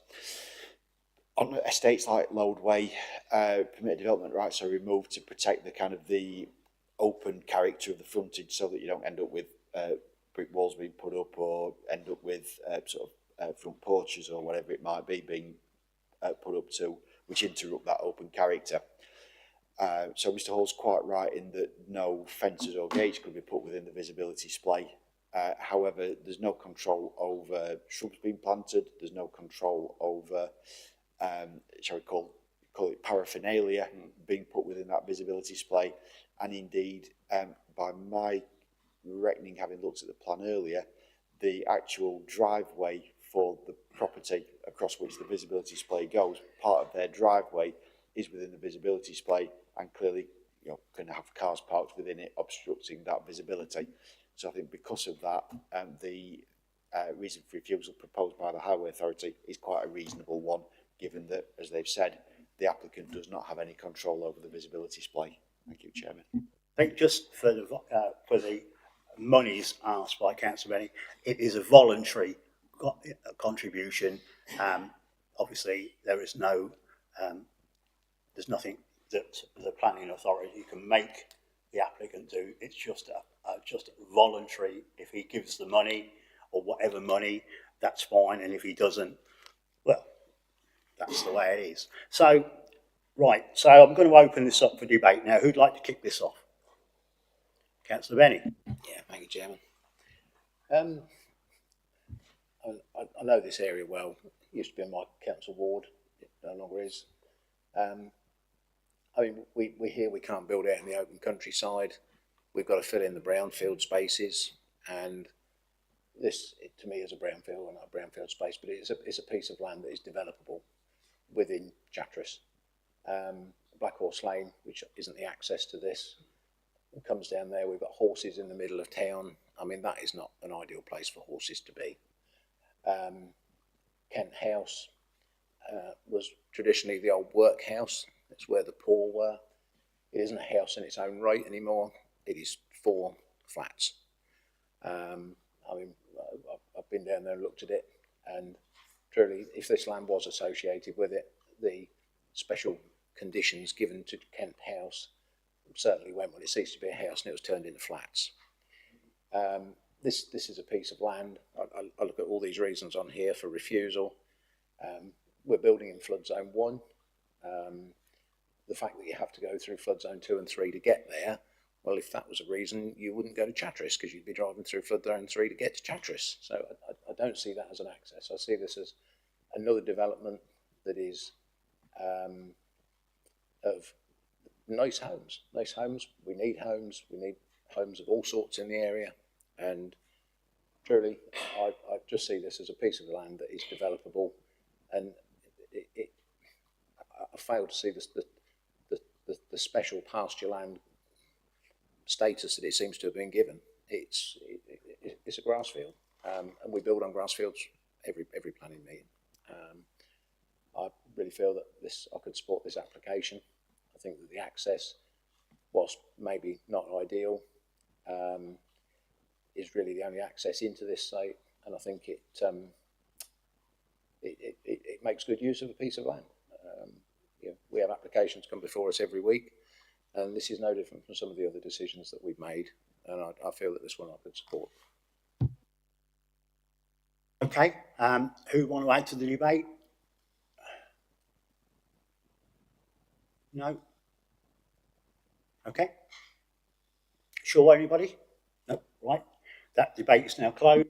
On estates like Loadway, permitted development rights are removed to protect the kind of the open character of the frontage, so that you don't end up with brick walls being put up or end up with front porches or whatever it might be being put up to, which interrupt that open character. So Mr. Hall's quite right in that no fences or gates could be put within the visibility splay. However, there's no control over shrubs being planted. There's no control over, shall we call call it paraphernalia being put within that visibility display. And indeed, by my reckoning, having looked at the plan earlier, the actual driveway for the property across which the visibility display goes, part of their driveway is within the visibility display, and clearly, can have cars parked within it, obstructing that visibility. So I think because of that, the reason for refusal proposed by the Highway Authority is quite a reasonable one, given that, as they've said, the applicant does not have any control over the visibility display. Thank you, Chairman. I think just for the monies asked by Councillor Benny, it is a voluntary contribution. Obviously, there is no, there's nothing that the planning authority can make the applicant do. It's just voluntary. If he gives the money or whatever money, that's fine, and if he doesn't, well, that's the way it is. So, right. So I'm going to open this up for debate now. Who'd like to kick this off? Councillor Benny. Yeah, thank you, Chairman. I know this area well. It used to be in my council ward. It no longer is. I mean, we hear we can't build out in the open countryside. We've got to fill in the brownfield spaces, and this, to me, is a brownfield, or not a brownfield space, but it's a piece of land that is developable within Chatteris. Black Horse Lane, which isn't the access to this, it comes down there. We've got horses in the middle of town. I mean, that is not an ideal place for horses to be. Kent House was traditionally the old workhouse. It's where the poor were. It isn't a house in its own right anymore. It is 4 flats. I mean, I've been down there and looked at it, and truly, if this land was associated with it, the special conditions given to Kent House certainly went when it ceased to be a house and it was turned into flats. This is a piece of land. I look at all these reasons on here for refusal. We're building in flood zone 1. The fact that you have to go through flood zone 2 and 3 to get there, well, if that was a reason, you wouldn't go to Chatteris, because you'd be driving through flood zone 3 to get to Chatteris. So I don't see that as an access. I see this as another development that is of nice homes. Nice homes. We need homes. We need homes of all sorts in the area. And truly, I just see this as a piece of land that is developable, and I fail to see the special pasture land status that it seems to have been given. It's a grass field, and we build on grass fields every planning meeting. I really feel that I could support this application. I think that the access, whilst maybe not ideal, is really the only access into this site, and I think it makes good use of a piece of land. We have applications come before us every week, and this is no different from some of the other decisions that we've made, and I feel that this one I could support. Okay, who want to add to the debate? No? Okay. Sure, anybody? No, right. That debate is now closed.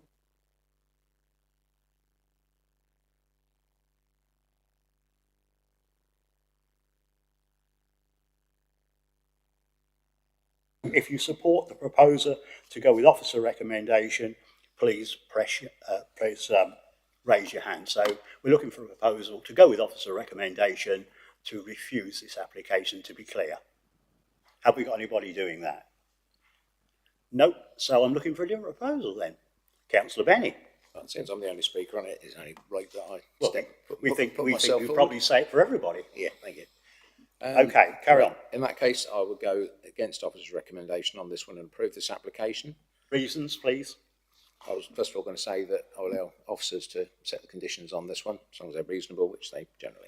If you support the proposer to go with officer recommendation, please raise your hand. So we're looking for a proposal to go with officer recommendation to refuse this application, to be clear. Have we got anybody doing that? Nope. So I'm looking for a different proposal then. Councillor Benny. Well, since I'm the only speaker on it, it's only right that I we think myself you forward. probably say it for everybody. Yeah, thank you. Okay, carry on. In that case, I would go against officer's recommendation on this one and approve this application. Reasons, please. I was first of all going to say that I'll allow officers to set the conditions on this one, as long as they're reasonable, which they generally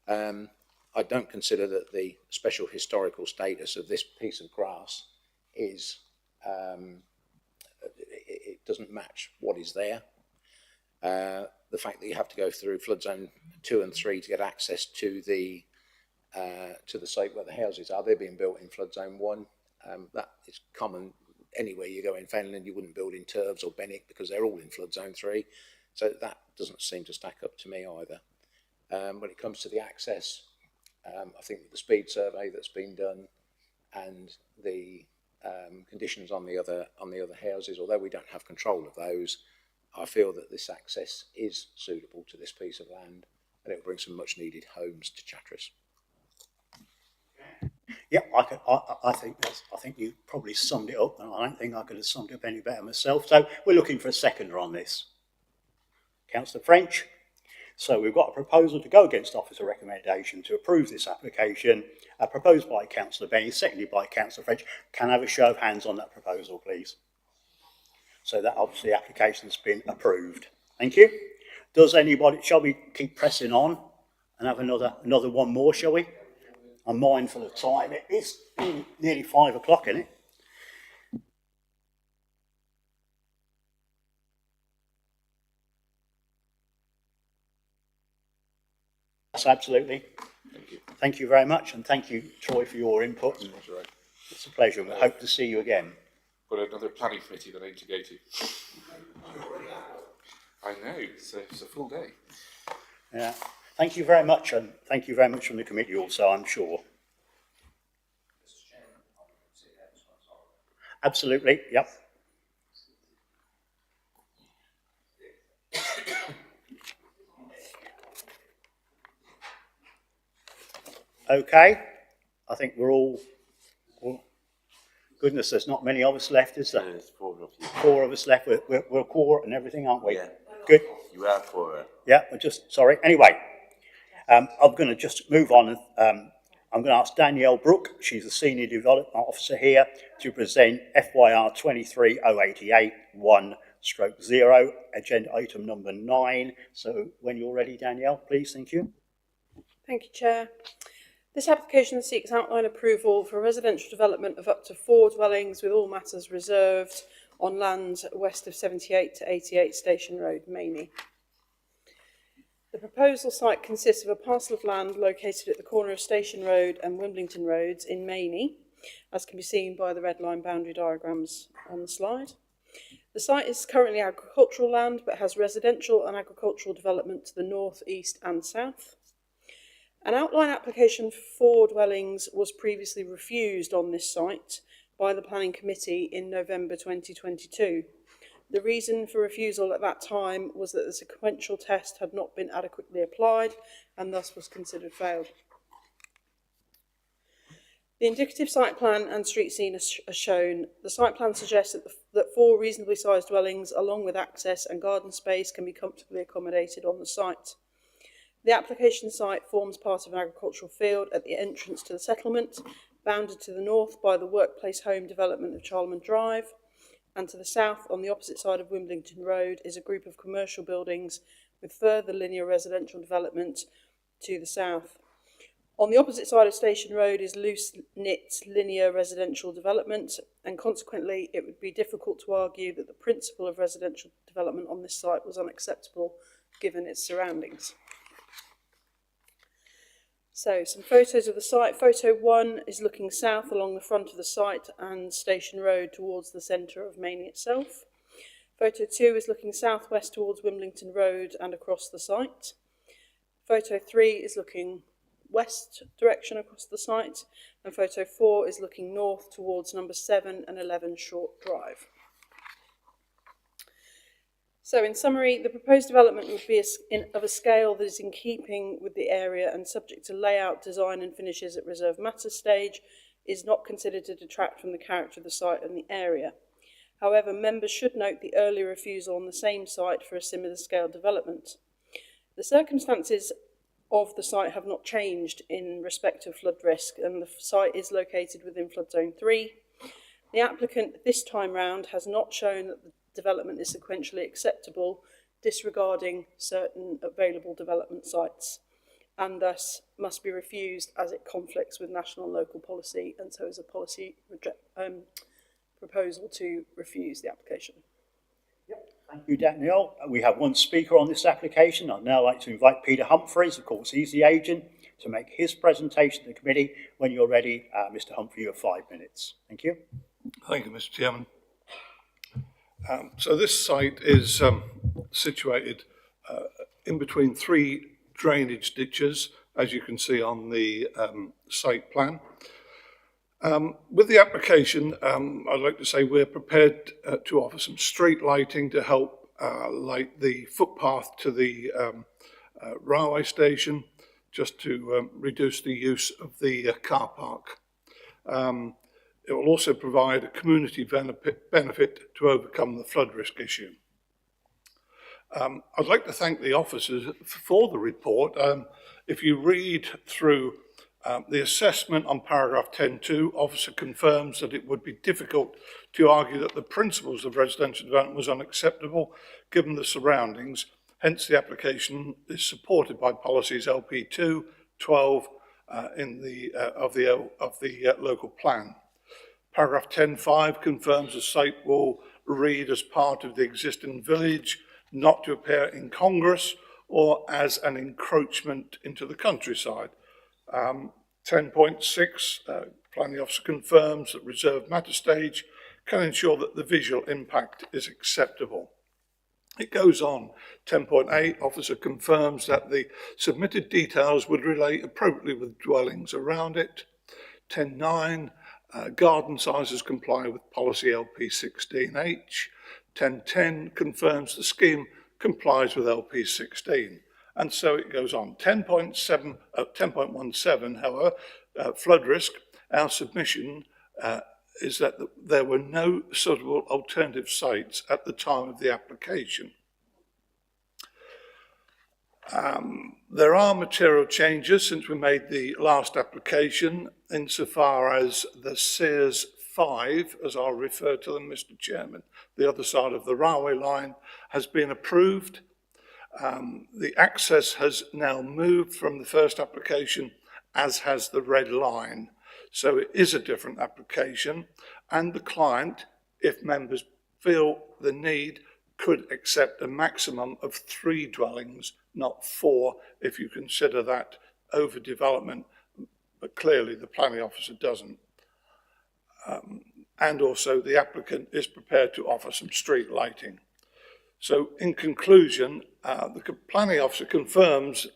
are. I don't consider that the special historical status of this piece of grass is, it doesn't match what is there. The fact that you have to go through flood zone 2 and 3 to get access to the site where the houses are, they're being built in flood zone 1. That is common anywhere you go in Fenland. You wouldn't build in Turves or Benwick because they're all in flood zone 3. So that doesn't seem to stack up to me either. When it comes to the access, I think with the speed survey that's been done and the conditions on the other houses, although we don't have control of those, I feel that this access is suitable to this piece of land, and it will bring some much needed homes to Chatteris. Yeah, I think you probably summed it up, and I don't think I could have summed it up any better myself. So we're looking for a seconder on this. Councillor French. So we've got a proposal to go against officer recommendation to approve this application, proposed by Councillor Benny, seconded by Councillor French. Can I have a show of hands on that proposal, please? So that obviously the application's been approved. Thank you. Does anybody, shall we keep pressing on and have another one more, shall we? I'm mindful of time. It is nearly 5 o'clock, isn't it? Yes, absolutely. Thank you. Thank you very much, and thank you, Troy, for your input. And it's a pleasure, and we hope to see you again. Got another planning committee that I need to go to. I know, it's a full day. Yeah. Thank you very much, and thank you very much from the committee also, I'm sure. Absolutely, yep. Okay, I think we're all goodness, there's not many of us left, is there? There's 4 of you. 4 of us left. We're core and everything, aren't we? Yeah. Good. You are 4. Yeah, I'm just sorry. Anyway, I'm going to just move on. I'm going to ask Danielle Brooke, she's the Senior Development Officer here, to present FYR 23-088-1/0, agenda item number 9. So when you're ready, Danielle, please, thank you. Thank you, Chair. This application seeks outline approval for residential development of up to 4 dwellings with all matters reserved on land west of 78 to 88 Station Road, Mainey. The proposal site consists of a parcel of land located at the corner of Station Road and Wimbledon Roads in Mainey, as can be seen by the red line boundary diagrams on the slide. The site is currently agricultural land but has residential and agricultural development to the north, east and south. An outline application for 4 dwellings was previously refused on this site by the Planning Committee in November 2022. The reason for refusal at that time was that the sequential test had not been adequately applied and thus was considered failed. The indicative site plan and street scene are shown. The site plan suggests that 4 reasonably sized dwellings along with access and garden space can be comfortably accommodated on the site. The application site forms part of an agricultural field at the entrance to the settlement, bounded to the north by the workplace home development of Charlemont Drive, and to the south, on the opposite side of Wimbledon Road, is a group of commercial buildings with further linear residential development to the south. On the opposite side of Station Road is loose-knit linear residential development, and consequently it would be difficult to argue that the principle of residential development on this site was unacceptable given its surroundings. So, some photos of the site. Photo 1 is looking south along the front of the site and Station Road towards the centre of Mainey itself. Photo 2 is looking southwest towards Wimbledon Road and across the site. Photo 3 is looking west direction across the site, and photo 4 is looking north towards number 7 and 11 Short Drive. So in summary, the proposed development would be of a scale that is in keeping with the area and subject to layout, design and finishes at reserve matters stage, is not considered to detract from the character of the site and the area. However, members should note the earlier refusal on the same site for a similar scale development. The circumstances of the site have not changed in respect of flood risk, and the site is located within flood zone 3. The applicant this time round has not shown that the development is sequentially acceptable, disregarding certain available development sites, and thus must be refused as it conflicts with national and local policy, and so is a policy proposal to refuse the application. Thank you, Danielle. We have 1 speaker on this application. I'd now like to invite Peter Humphreys, of course he's the agent, to make his presentation to the committee. When you're ready, Mr. Humphrey, you have 5 minutes. Thank you. Thank you, Mr. Chairman. So this site is situated in between 3 drainage ditches as you can see on the site plan. With the application, I'd like to say we're prepared to offer some street lighting to help light the footpath to the railway station, just to reduce the use of the car park. It will also provide a community benefit to overcome the flood risk issue. I'd like to thank the officers for the report. If you read through the assessment on paragraph 10.2, officer confirms that it would be difficult to argue that the principles of residential development was unacceptable given the surroundings. Hence, the application is supported by policies LP2, 12 of the local plan. Paragraph 10.5 confirms the site will read as part of the existing village, not to appear incongruous or as an encroachment into the countryside. 10.6, planning officer confirms that reserved matter stage can ensure that the visual impact is acceptable. It goes on. 10.8, officer confirms that the submitted details would relate appropriately with dwellings around it. 10.9, garden sizes comply with policy LP16H. 10.10 confirms the scheme complies with LP16. And so it goes on. 10.17, however, flood risk, our submission is that there were no suitable alternative sites at the time of the application. There are material changes since we made the last application insofar as the Sears 5, as I'll refer to them, Mr. Chairman, the other side of the railway line, has been approved. The access has now moved from the first application, as has the red line. So it is a different application, and the client, if members feel the need, could accept a maximum of 3 dwellings, not 4, if you consider that overdevelopment, but clearly the planning officer doesn't. And also the applicant is prepared to offer some street lighting. So in conclusion, the planning officer confirms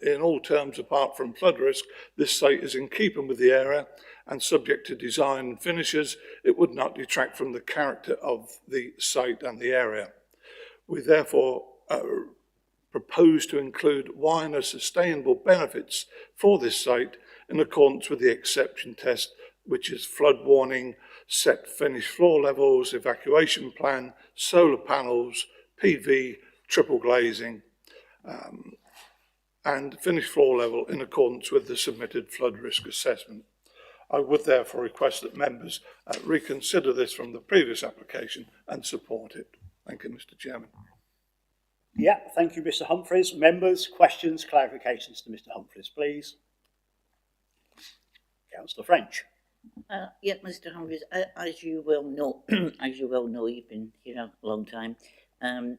in all terms apart from flood risk, this site is in keeping with the area and subject to design and finishes, it would not detract from the character of the site and the area. We therefore propose to include wider sustainable benefits for this site in accordance with the exception test, which is flood warning, set finished floor levels, evacuation plan, solar panels, PV, triple glazing, and finished floor level in accordance with the submitted flood risk assessment. I would therefore request that members reconsider this from the previous application and support it. Thank you, Mr. Chairman. Yeah, thank you, Mr. Humphreys. Members, questions, clarifications to Mr. Humphreys, please. Councillor French. Yeah, Mr. Humphreys, as you well know, you've been here a long time.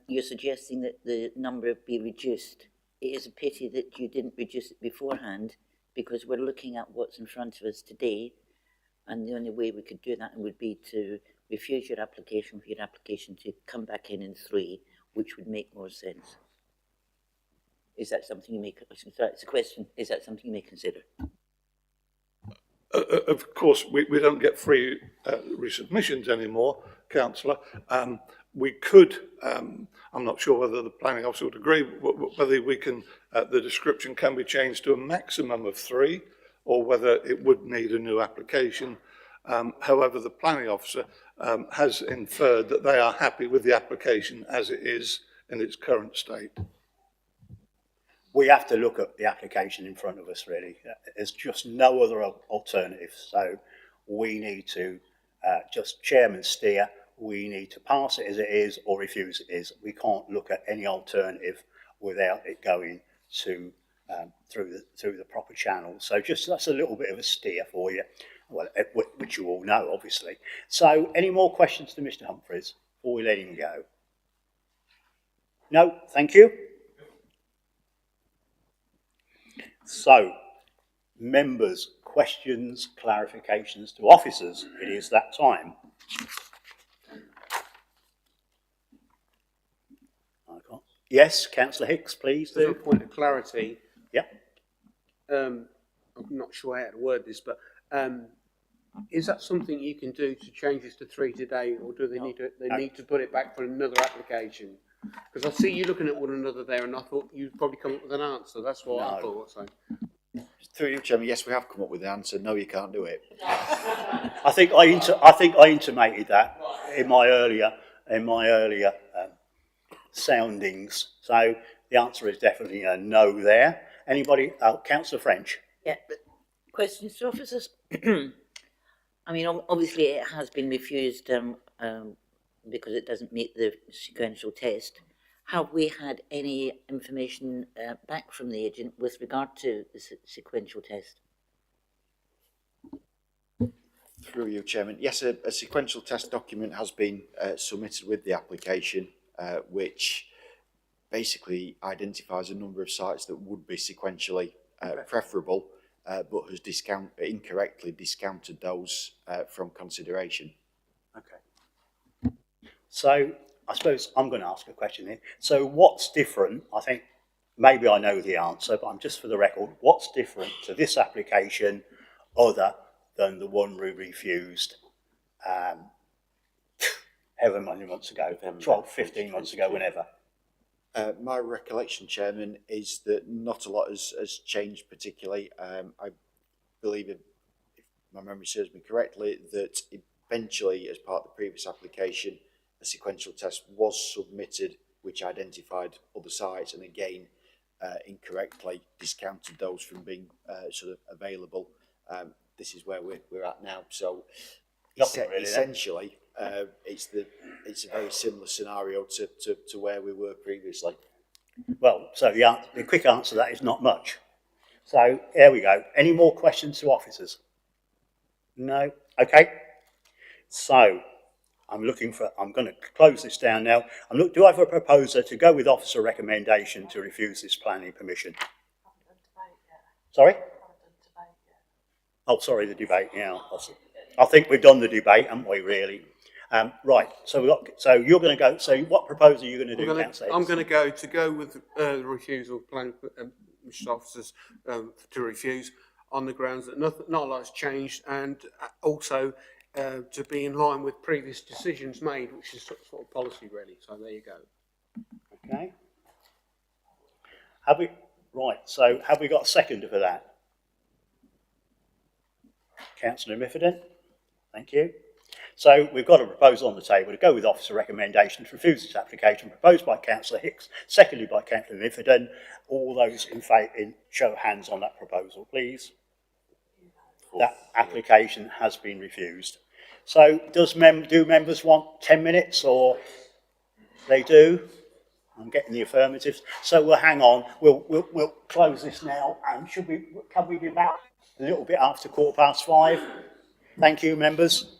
You're suggesting that the number be reduced. It is a pity that you didn't reduce it beforehand, because we're looking at what's in front of us today, and the only way we could do that would be to refuse your application for your application to come back in 3, which would make more sense. Is that something you may, sorry, it's a question, is that something you may consider? Of course, we don't get free resubmissions anymore, Councillor. We could, I'm not sure whether the planning officer would agree, whether we can, the description can be changed to a maximum of 3, or whether it would need a new application. However, the planning officer has inferred that they are happy with the application as it is in its current state. We have to look at the application in front of us, really. There's just no other alternative. So we need to just chairman steer. We need to pass it as it is or refuse it is. We can't look at any alternative without it going to through the proper channel. So just that's a little bit of a steer for you, well, which you all know, obviously. So any more questions to Mr. Humphreys before we let him go? No, thank you. So, members, questions, clarifications to officers. It is that time. Yes, Councillor Hicks, please do. For a point of clarity. Yeah. I'm not sure how to word this, but is that something you can do to change this to 3 today, or do they need to put it back for another application? Because I see you looking at one another there, and I thought you'd probably come up with an answer. That's what I thought. So. Through you, Chairman, yes, we have come up with the answer. No, you can't do it. I think I intimated that in my earlier soundings. So the answer is definitely a no there. Anybody? Councillor French. Yeah, but questions to officers? I mean, obviously it has been refused because it doesn't meet the sequential test. Have we had any information back from the agent with regard to the sequential test? Through you, Chairman. Yes, a sequential test document has been submitted with the application, which basically identifies a number of sites that would be sequentially preferable, but has incorrectly discounted those from consideration. Okay. So I suppose I'm going to ask a question here. So what's different? I think maybe I know the answer, but I'm just for the record. What's different to this application other than the one we refused however many months ago, 12, 15 months ago, whenever? My recollection, Chairman, is that not a lot has changed particularly. I believe, if my memory serves me correctly, that eventually, as part of the previous application, a sequential test was submitted which identified other sites and again incorrectly discounted those from being sort of available. This is where we're at now. So really, essentially, it's a very similar scenario to where we were previously. Well, so the quick answer to that is not much. So there we go. Any more questions to officers? No? Okay. So I'm going to close this down now. Do I have a proposer to go with officer recommendation to refuse this planning permission? Sorry? Oh, sorry, the debate. Yeah, I think we've done the debate, haven't we? Really? Right. So you're going to go. So what proposal are you going to do, Councillor? I'm going to go with the refusal plan, Mr. Officers, to refuse on the grounds that not a lot's changed, and also to be in line with previous decisions made, which is sort of policy really. So there you go. Okay. Have we got a seconder for that? Councillor Miffordin, thank you. So we've got a proposal on the table to go with officer recommendation to refuse this application proposed by Councillor Hicks, seconded by Councillor Miffordin. All those in favour, show hands on that proposal, please. That application has been refused. So do members want 10 minutes or they do? I'm getting the affirmatives. So we'll hang on. We'll close this now. And can we be back a little bit after 5:15? Thank you, members.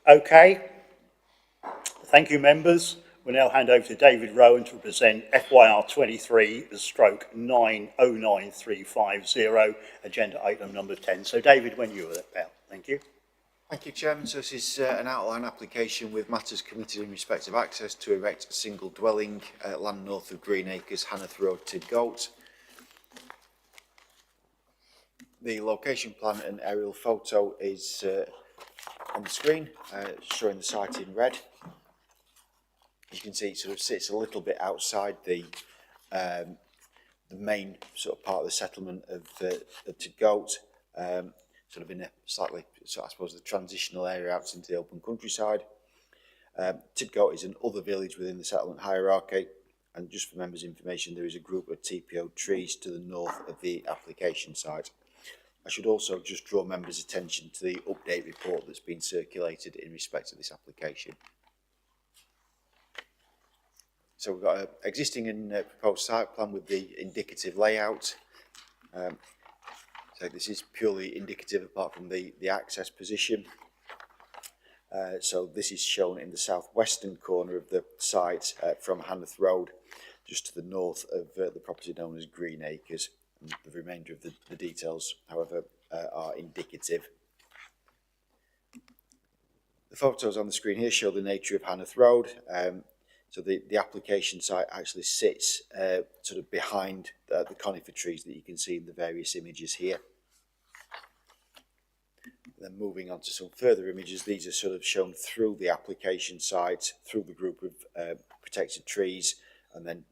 Okay. Thank you, members. We'll now hand over to David Rowan to present FYR 23/909-350, agenda item number 10. So, David, when you were about, thank you. Thank you, Chairman. So this is an outline application with matters committed in respect of access to erect a single dwelling, land north of Green Acres, Hanneth Road, Tidgoat. The location plan and aerial photo is on the screen, showing the site in red. You can see it sort of sits a little bit outside the main sort of part of the settlement of Tidgoat, sort of in a slightly, so I suppose, the transitional area out into the open countryside. Tidgoat is an other village within the settlement hierarchy, and just for members' information, there is a group of TPO trees to the north of the application site. I should also just draw members' attention to the update report that's been circulated in respect to this application. So we've got an existing and proposed site plan with the indicative layout. So this is purely indicative apart from the access position. So this is shown in the southwestern corner of the site from Hanneth Road, just to the north of the property known as Green Acres. And the remainder of the details, however, are indicative. The photos on the screen here show the nature of Hanneth Road. So the application site actually sits sort of behind the conifer trees that you can see in the various images here. Then moving on to some further images, these are sort of shown through the application site, through the group of protected trees, and then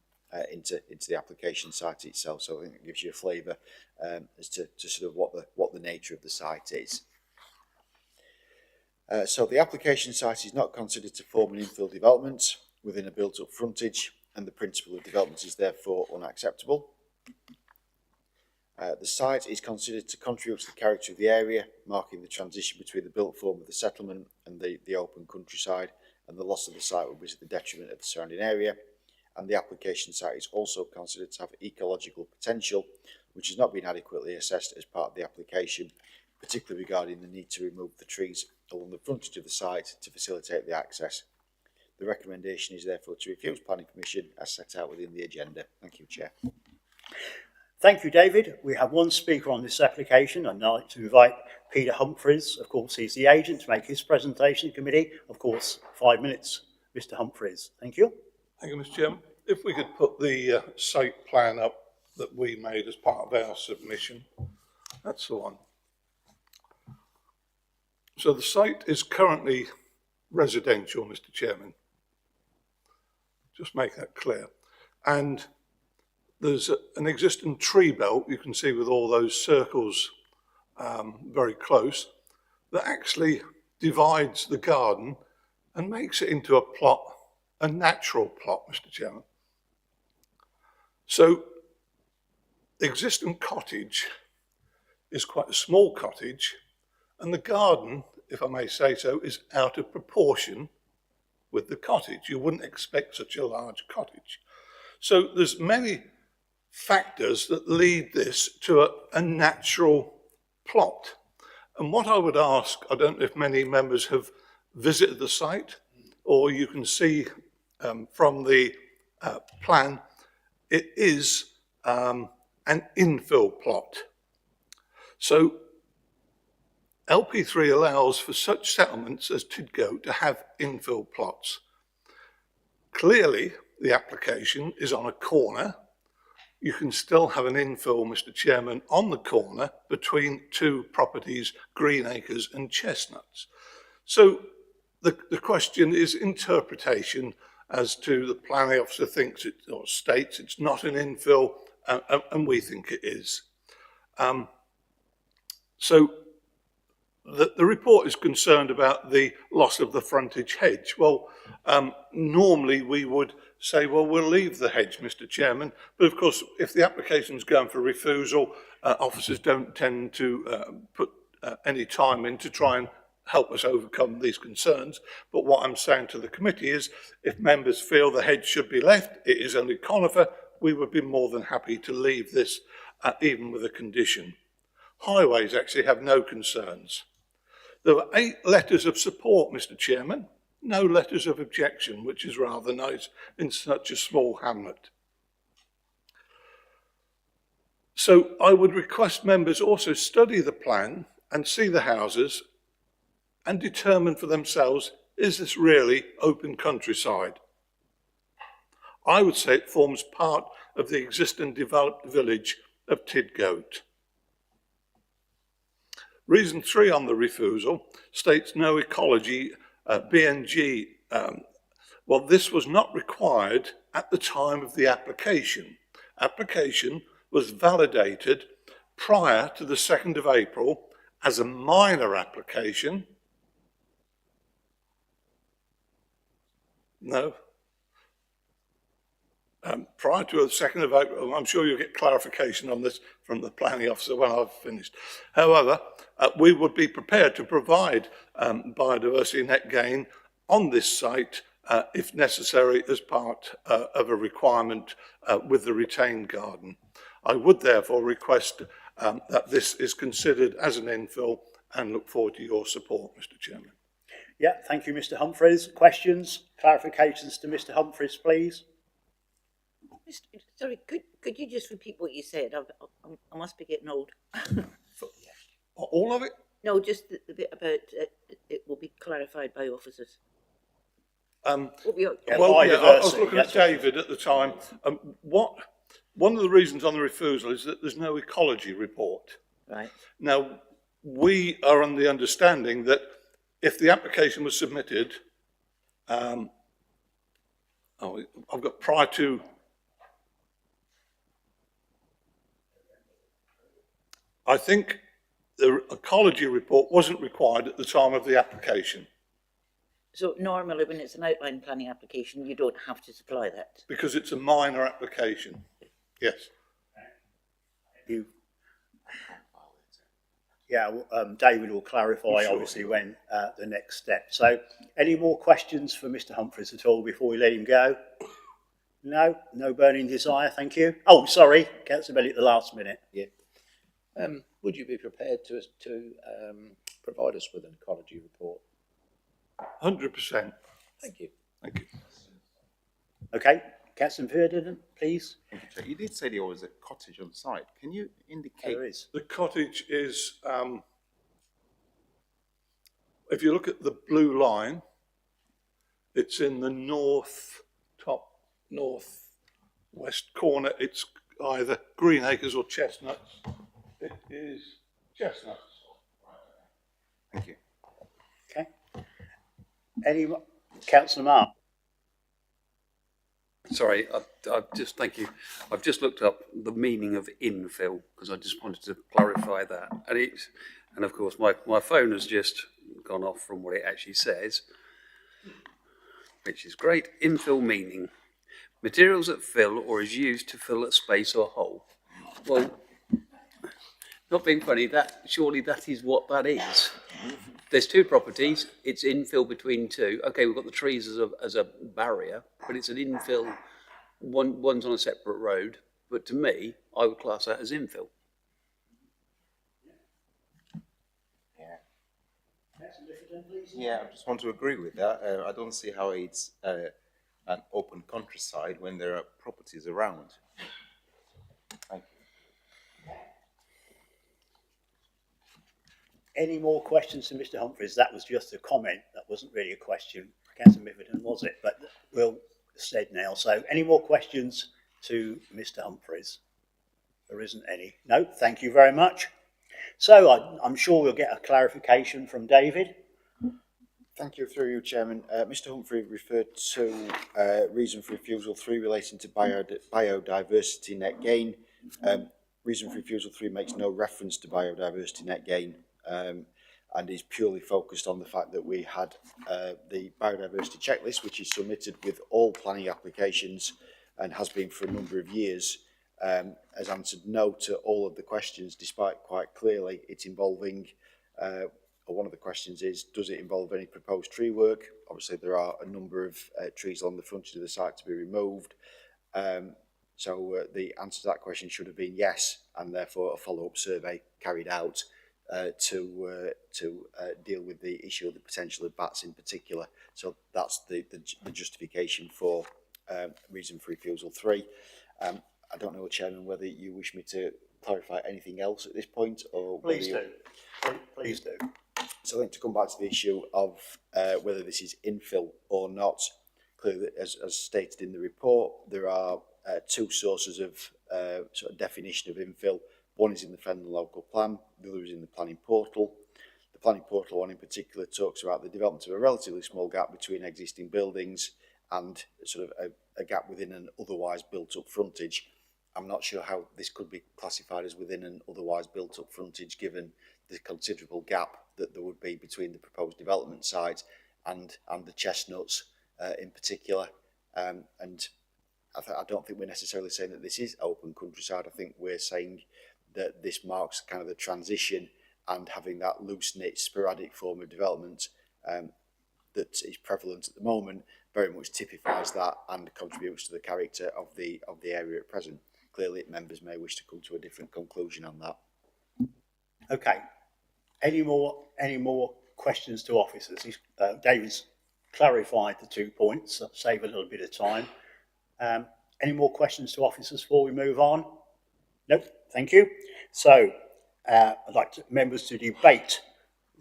into the application site itself. So I think it gives you a flavour as to sort of what the nature of the site is. So the application site is not considered to form an infill development within a built-up frontage, and the principle of development is therefore unacceptable. The site is considered to contribute to the character of the area, marking the transition between the built form of the settlement and the open countryside, and the loss of the site will be to the detriment of the surrounding area. And the application site is also considered to have ecological potential, which has not been adequately assessed as part of the application, particularly regarding the need to remove the trees along the frontage of the site to facilitate the access. The recommendation is therefore to refuse planning permission as set out within the agenda. Thank you, Chair. Thank you, David. We have one speaker on this application. I'd like to invite Peter Humphreys. Of course, he's the agent, to make his presentation to committee. Of course, 5 minutes, Mr. Humphreys. Thank you. Thank you, Mr. Chairman. If we could put the site plan up that we made as part of our submission. That's the one. So the site is currently residential, Mr. Chairman. Just make that clear. And there's an existing tree belt, you can see with all those circles very close, that actually divides the garden and makes it into a plot, a natural plot, Mr. Chairman. So the existing cottage is quite a small cottage, and the garden, if I may say so, is out of proportion with the cottage. You wouldn't expect such a large cottage. So there's many factors that lead this to a natural plot. And what I would ask, I don't know if many members have visited the site, or you can see from the plan, it is an infill plot. So LP3 allows for such settlements as Tidgoat to have infill plots. Clearly, the application is on a corner. You can still have an infill, Mr. Chairman, on the corner between two properties, Green Acres and Chestnuts. So the question is interpretation as to the planning officer thinks it, or states it's not an infill, and we think it is. So the report is concerned about the loss of the frontage hedge. Well, normally we would say, well, we'll leave the hedge, Mr. Chairman. But of course, if the application's going for refusal, officers don't tend to put any time in to try and help us overcome these concerns. But what I'm saying to the committee is, if members feel the hedge should be left, it is only conifer, we would be more than happy to leave this, even with a condition. Highways actually have no concerns. There were 8 letters of support, Mr. Chairman, no letters of objection, which is rather nice in such a small hamlet. So I would request members also study the plan and see the houses and determine for themselves, is this really open countryside? I would say it forms part of the existing developed village of Tidgoat. Reason 3 on the refusal states no ecology, BNG. Well, this was not required at the time of the application. Application was validated prior to the 2nd of April as a minor application. No. Prior to the 2nd of April, I'm sure you'll get clarification on this from the planning officer when I've finished. However, we would be prepared to provide biodiversity net gain on this site if necessary as part of a requirement with the retained garden. I would therefore request that this is considered as an infill and look forward to your support, Mr. Chairman. Yeah, thank you, Mr. Humphreys. Questions, clarifications to Mr. Humphreys, please? Sorry, could you just repeat what you said? I must be getting old. All of it? No, just the bit about it will be clarified by officers. I was looking at David at the time. One of the reasons on the refusal is that there's no ecology report. Right. Now, we are on the understanding that if the application was submitted, I've got prior to, I think the ecology report wasn't required at the time of the application. So normally when it's an outline planning application, you don't have to supply that? Because it's a minor application, yes. David will clarify, obviously, when the next step. So, any more questions for Mr. Humphreys at all before we let him go? No? No burning desire, thank you. Oh, sorry, Councillor Belly at the last minute. Yeah. Would you be prepared to provide us with an ecology report? 100%. Thank you. Thank you. Okay, Councillor Ferdinand, please. Thank you. You did say there was a cottage on site. Can you indicate? There is. The cottage is, if you look at the blue line, it's in the northwest corner. It's either Greenacres or Chestnuts. It is Chestnuts. Thank you. Okay. Any Councillor Mark? Sorry, thank you. I've just looked up the meaning of infill because I just wanted to clarify that. And of course my phone has just gone off from what it actually says, which is great. Infill meaning materials that fill or is used to fill a space or hole. Well, not being funny, surely that is what that is. There's 2 properties. It's infill between 2. Okay, we've got the trees as a barrier, but it's an infill. One's on a separate road, but to me, I would class that as infill. Yeah, I just want to agree with that. I don't see how it's an open countryside when there are properties around. Thank you. Any more questions to Mr. Humphreys? That was just a comment. That wasn't really a question. Councillor Middleton, was it? But we'll said now. So any more questions to Mr. Humphreys? There isn't any. No, thank you very much. So I'm sure we'll get a clarification from David. Thank you, through you, Chairman. Mr. Humphrey referred to reason for refusal 3 relating to biodiversity net gain. Reason for refusal 3 makes no reference to biodiversity net gain and is purely focused on the fact that we had the biodiversity checklist, which is submitted with all planning applications and has been for a number of years, has answered no to all of the questions, despite quite clearly it's involving, one of the questions is, does it involve any proposed tree work? Obviously there are a number of trees along the frontage of the site to be removed. So the answer to that question should have been yes, and therefore a follow-up survey carried out to deal with the issue of the potential of bats in particular. So that's the justification for reason for refusal 3. I don't know, Chairman, whether you wish me to clarify anything else at this point, or Please do. Please do. So I think to come back to the issue of whether this is infill or not, clearly, as stated in the report, there are two sources of sort of definition of infill. One is in the Fenland local plan, the other is in the planning portal. The planning portal one in particular talks about the development of a relatively small gap between existing buildings and sort of a gap within an otherwise built up frontage. I'm not sure how this could be classified as within an otherwise built up frontage, given the considerable gap that there would be between the proposed development site and the chestnuts in particular. And I don't think we're necessarily saying that this is open countryside. I think we're saying that this marks kind of the transition, and having that loose-knit, sporadic form of development that is prevalent at the moment very much typifies that and contributes to the character of the area at present. Clearly, members may wish to come to a different conclusion on that. Okay. Any more questions to officers? David's clarified the 2 points. That'll save a little bit of time. Any more questions to officers before we move on? Nope. Thank you. So I'd like members to debate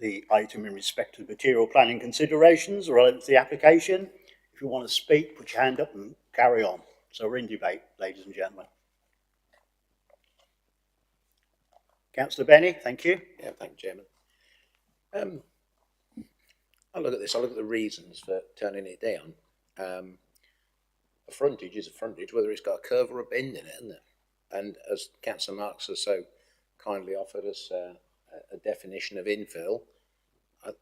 the item in respect to material planning considerations relevant to the application. If you want to speak, put your hand up and carry on. So we're in debate, ladies and gentlemen. Councillor Benny, thank you. Yeah, thank you, Chairman. I look at this, I look at the reasons for turning it down. A frontage is a frontage, whether it's got a curve or a bend in it, isn't it? And as Councillor Marks has so kindly offered us a definition of infill,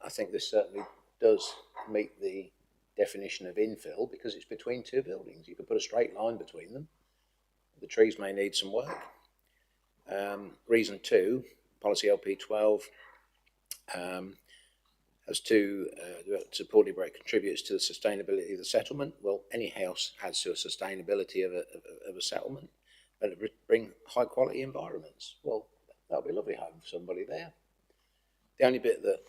I think this certainly does meet the definition of infill, because it's between two buildings. You could put a straight line between them. The trees may need some work. Reason 2, policy LP12, as to supported where it contributes to the sustainability of the settlement. Well, any house adds to a sustainability of a settlement, but it bring high quality environments. Well, that'll be a lovely home for somebody there. The only bit that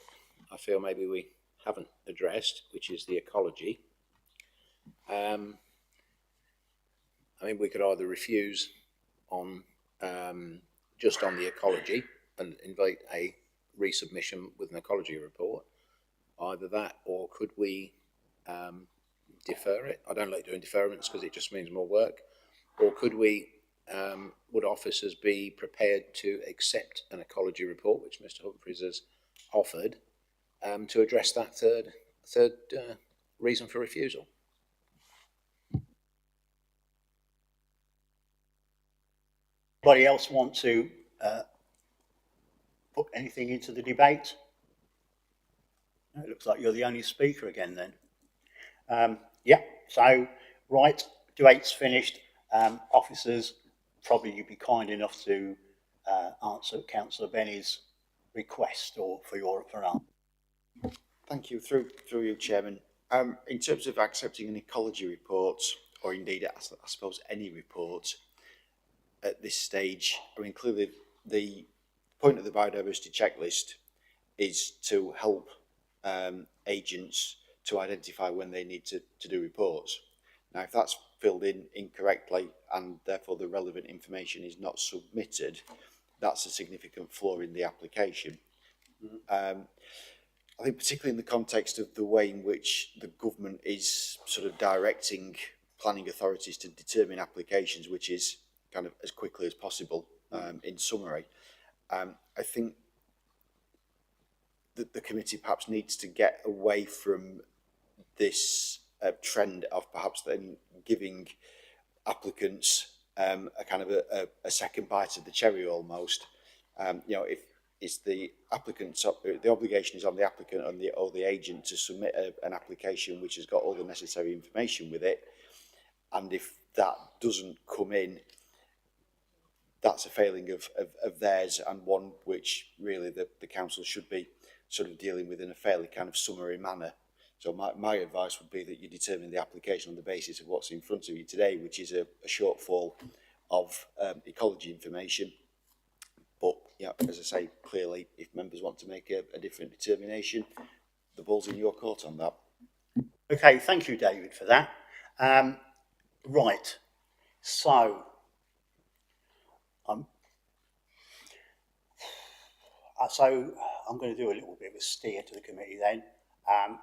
I feel maybe we haven't addressed, which is the ecology. I mean, we could either refuse on just on the ecology and invite a resubmission with an ecology report. Either that, or could we defer it? I don't like doing deferments because it just means more work. Or could we, would officers be prepared to accept an ecology report, which Mr. Humphreys has offered, to address that third reason for refusal? Anybody else want to put anything into the debate? No, it looks like you're the only speaker again then. Yeah, so, right, debate's finished. Officers, probably you'd be kind enough to answer Councillor Benny's request or for answer. Thank you. Through you, Chairman. In terms of accepting an ecology report, or indeed, I suppose, any report at this stage, I mean, clearly the point of the biodiversity checklist is to help agents to identify when they need to do reports. Now, if that's filled in incorrectly and therefore the relevant information is not submitted, that's a significant flaw in the application. Mm-hmm. I think particularly in the context of the way in which the government is sort of directing planning authorities to determine applications, which is kind of as quickly as possible, in summary, I think that the committee perhaps needs to get away from this trend of perhaps then giving applicants a kind of a second bite of the cherry almost. You know, if it's the applicant's, the obligation is on the applicant or the agent to submit an application which has got all the necessary information with it, and if that doesn't come in, that's a failing of theirs, and one which really the council should be sort of dealing with in a fairly kind of summary manner. So my advice would be that you determine the application on the basis of what's in front of you today, which is a shortfall of ecology information. But yeah, as I say, clearly, if members want to make a different determination, the ball's in your court on that. Okay, thank you, David, for that. Right, so I'm going to do a little bit of a steer to the committee then,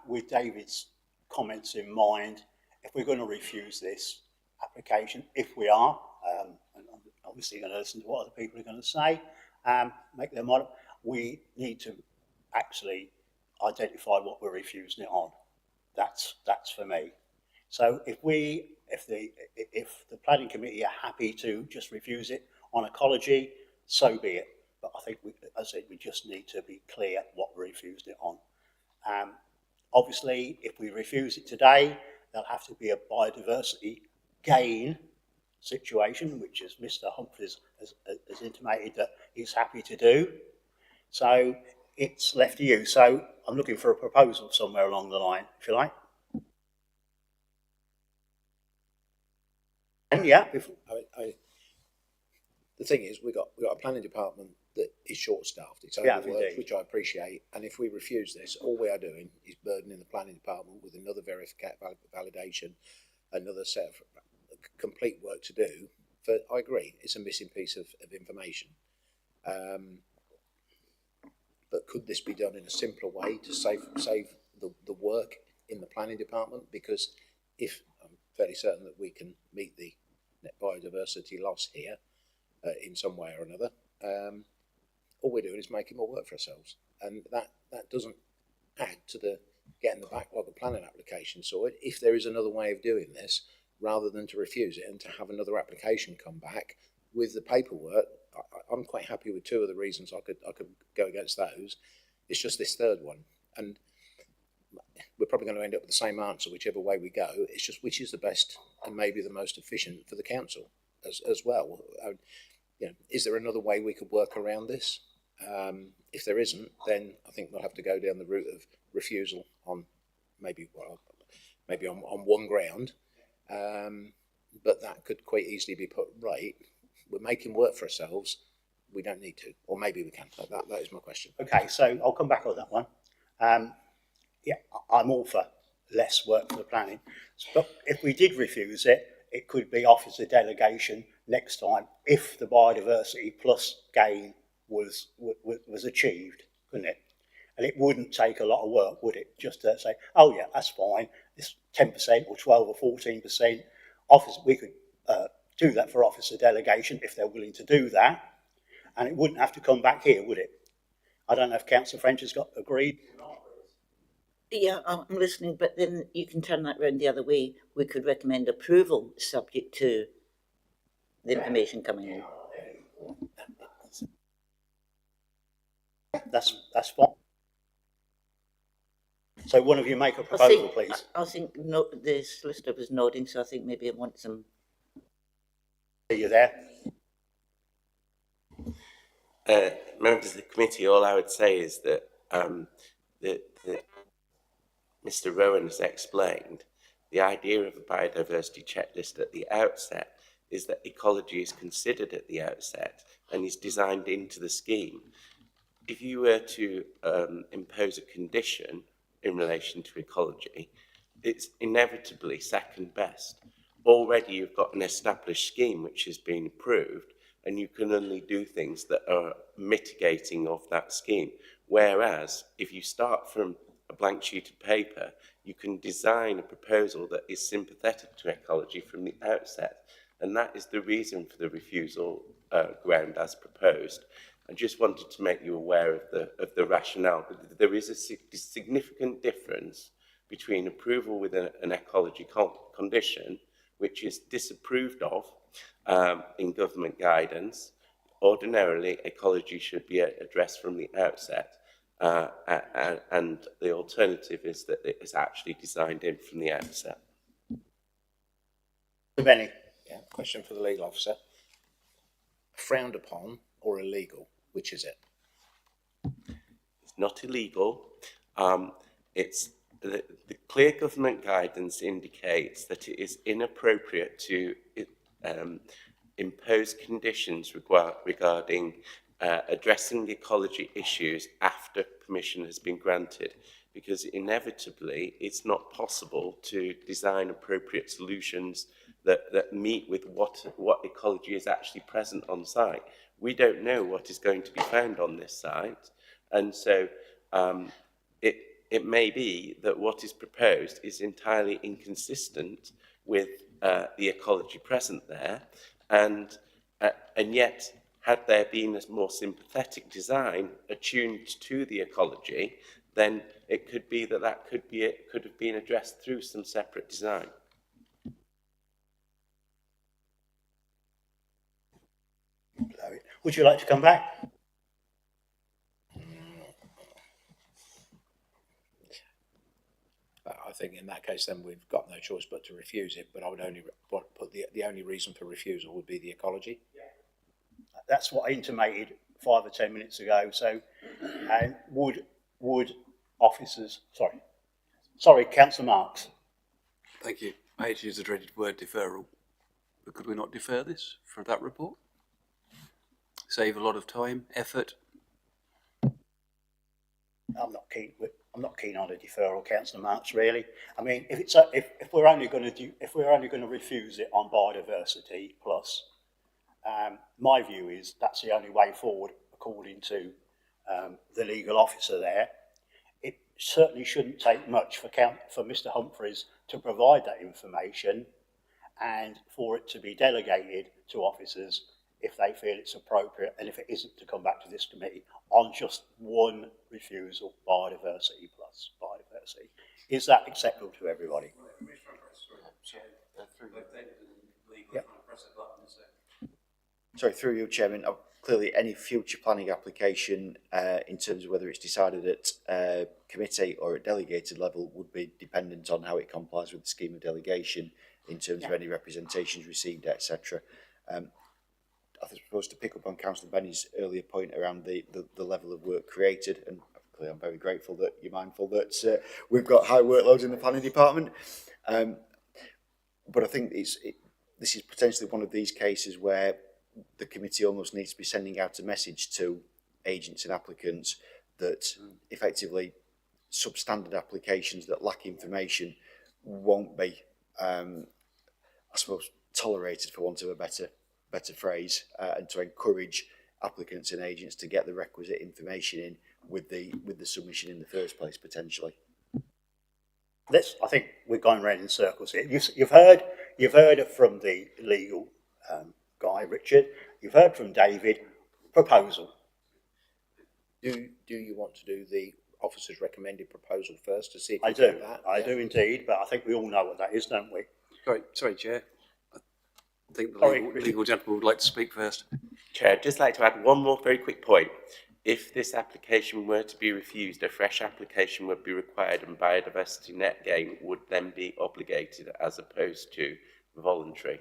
with David's comments in mind. If we're going to refuse this application, if we are, and I'm obviously going to listen to what other people are going to say, make their mind up, we need to actually identify what we're refusing it on. That's for me. So if the planning committee are happy to just refuse it on ecology, so be it. But I think, as I said, we just need to be clear what we refused it on. Obviously, if we refuse it today, there'll have to be a biodiversity gain situation, which, as Mr. Humphries has intimated that he's happy to do. So it's left to you. So I'm looking for a proposal somewhere along the line, if you like. And yeah, the thing is, we've got a planning department that is short-staffed. It's Yeah, overworked, indeed. which I appreciate. And if we refuse this, all we are doing is burdening the planning department with another validation, another set of complete work to do. I agree, it's a missing piece of information. But could this be done in a simpler way to save the work in the planning department? Because if I'm fairly certain that we can meet the net biodiversity loss here in some way or another, all we're doing is making more work for ourselves, and that doesn't add to the getting the backlog of planning applications sorted. If there is another way of doing this, rather than to refuse it and to have another application come back with the paperwork, I'm quite happy with two of the reasons. I could go against those. It's just this third one, and we're probably going to end up with the same answer whichever way we go. It's just which is the best and maybe the most efficient for the council as well. Is there another way we could work around this? If there isn't, then I think we'll have to go down the route of refusal on maybe on one ground, but that could quite easily be put right. We're making work for ourselves. We don't need to, or maybe we can. That is my question. Okay, so I'll come back on that one. Yeah, I'm all for less work for the planning, but if we did refuse it, it could be officer delegation next time if the biodiversity plus gain was achieved, couldn't it? And it wouldn't take a lot of work, would it? Just to say, oh yeah, that's fine. It's 10% or 12 or 14%. We could do that for officer delegation if they're willing to do that, and it wouldn't have to come back here, would it? I don't know if Councillor French has got agreed. Yeah, I'm listening, but then you can turn that round the other way. We could recommend approval subject to the information coming in. That's fine. So one of you make a proposal, please. I think the solicitor was nodding, so I think maybe it wants some. Are you there? Members of the committee, all I would say is that Mr. Rowan has explained the idea of a biodiversity checklist at the outset is that ecology is considered at the outset and is designed into the scheme. If you were to impose a condition in relation to ecology, it's inevitably second best. Already you've got an established scheme which has been approved, and you can only do things that are mitigating of that scheme. Whereas if you start from a blank sheet of paper, you can design a proposal that is sympathetic to ecology from the outset. And that is the reason for the refusal ground as proposed. I just wanted to make you aware of the rationale. There is a significant difference between approval with an ecology condition, which is disapproved of in government guidance. Ordinarily, ecology should be addressed from the outset. And the alternative is that it is actually designed in from the outset. Benny. Yeah, question for the legal officer. Frowned upon or illegal, which is it? It's not illegal. It's the clear government guidance indicates that it is inappropriate to impose conditions regarding addressing the ecology issues after permission has been granted, because inevitably it's not possible to design appropriate solutions that meet with what ecology is actually present on site. We don't know what is going to be found on this site, and so it may be that what is proposed is entirely inconsistent with the ecology present there, and yet, had there been a more sympathetic design attuned to the ecology, then it could be that could have been addressed through some separate design. Would you like to come back? I think in that case, then we've got no choice but to refuse it. But I would only put the only reason for refusal would be the ecology. That's what I intimated 5 or 10 minutes ago. So, and would officers? Sorry, Councillor Marks. Thank you. I hate to use the dreaded word deferral, but could we not defer this for that report? Save a lot of time, effort. I'm not keen on a deferral, Councillor Marks. Really, I mean, if we're only going to refuse it on biodiversity plus, my view is that's the only way forward, according to the legal officer there. It certainly shouldn't take much for Mr. Humphreys to provide that information, and for it to be delegated to officers if they feel it's appropriate, and if it isn't, to come back to this committee on just one refusal, biodiversity plus biodiversity. Is that acceptable to everybody? Yep. Sorry, through you, Chairman. Clearly, any future planning application, in terms of whether it's decided at committee or at delegated level, would be dependent on how it complies with the scheme of delegation in terms of any representations received, etc. I suppose to pick up on Councillor Benny's earlier point around the level of work created, and clearly I'm very grateful that you're mindful that we've got high workloads in the planning department. But I think this is potentially one of these cases where the committee almost needs to be sending out a message to agents and applicants that effectively substandard applications that lack information won't be, I suppose, tolerated, for want of a better phrase, and to encourage applicants and agents to get the requisite information in with the submission in the first place, potentially. I think we're going round in circles here. You've heard it from the legal guy, Richard. You've heard from David. Proposal. Do you want to do the officer's recommended proposal first to see if I you do. get that? I do indeed, but I think we all know what that is, don't we? Sorry, Chair. I think the legal gentleman would like to speak first. Chair, I'd just like to add one more very quick point. If this application were to be refused, a fresh application would be required, and biodiversity net gain would then be obligated as opposed to voluntary.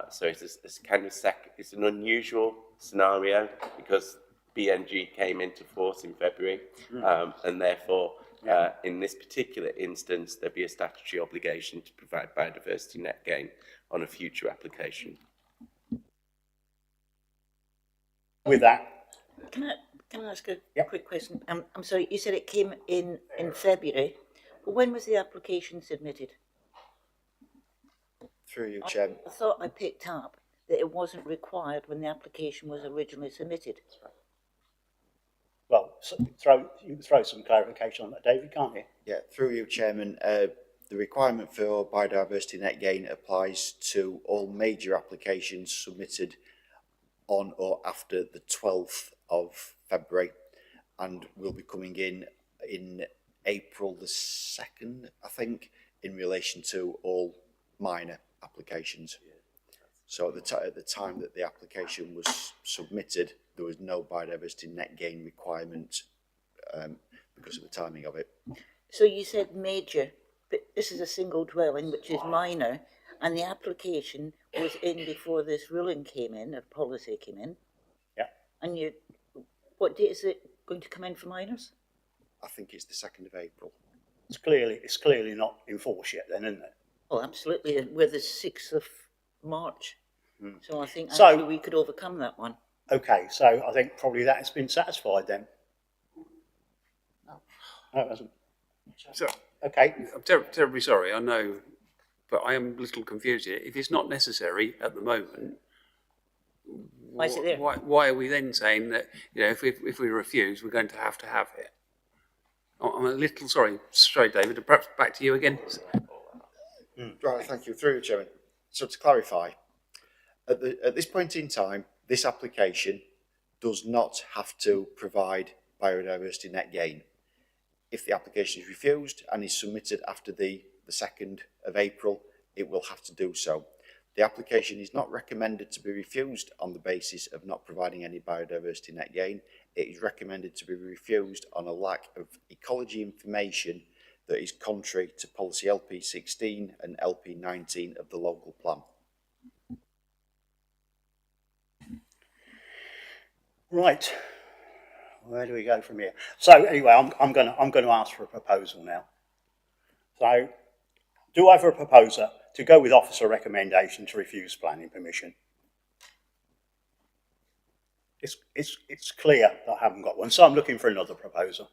So it's kind of it's an unusual scenario because BNG came into force in February, and therefore, in this particular instance, there'd be a statutory obligation to provide biodiversity net gain on a future application. With that, Can I ask a quick question? I'm sorry, you said it came in February. When was the application submitted? Through you, Chairman. I thought I picked up that it wasn't required when the application was originally submitted. well, you can throw some clarification on that, David, can't you? Yeah, through you, Chairman. The requirement for biodiversity net gain applies to all major applications submitted on or after the 12th of February, and will be coming in April the 2nd, I think, in relation to all minor applications. So at the time that the application was submitted, there was no biodiversity net gain requirement because of the timing of it. So you said major, but this is a single dwelling, which is minor, and the application was in before this ruling came in, or policy came in. Yeah. And what date is it going to come in for minors? I think it's the 2nd of April. It's clearly not in force yet then, isn't it? Oh, absolutely. We're the 6th of March. So I think So- actually we could overcome that one. Okay, so I think probably that has been satisfied then. No, it hasn't. So, Okay. I'm terribly sorry, I know, but I am a little confused here. If it's not necessary at the moment, Why is it there? why are we then saying that, you know, if we refuse, we're going to have it? I'm a little sorry, David. Perhaps back to you again. Right, thank you. Through you, Chairman. So to clarify, at this point in time, this application does not have to provide biodiversity net gain. If the application is refused and is submitted after the 2nd of April, it will have to do so. The application is not recommended to be refused on the basis of not providing any biodiversity net gain. It is recommended to be refused on a lack of ecology information that is contrary to policy LP16 and LP19 of the local plan. Right. Where do we go from here? So anyway, I'm going to ask for a proposal now. So, do I have a proposer to go with officer recommendation to refuse planning permission? It's clear that I haven't got one, so I'm looking for another proposer.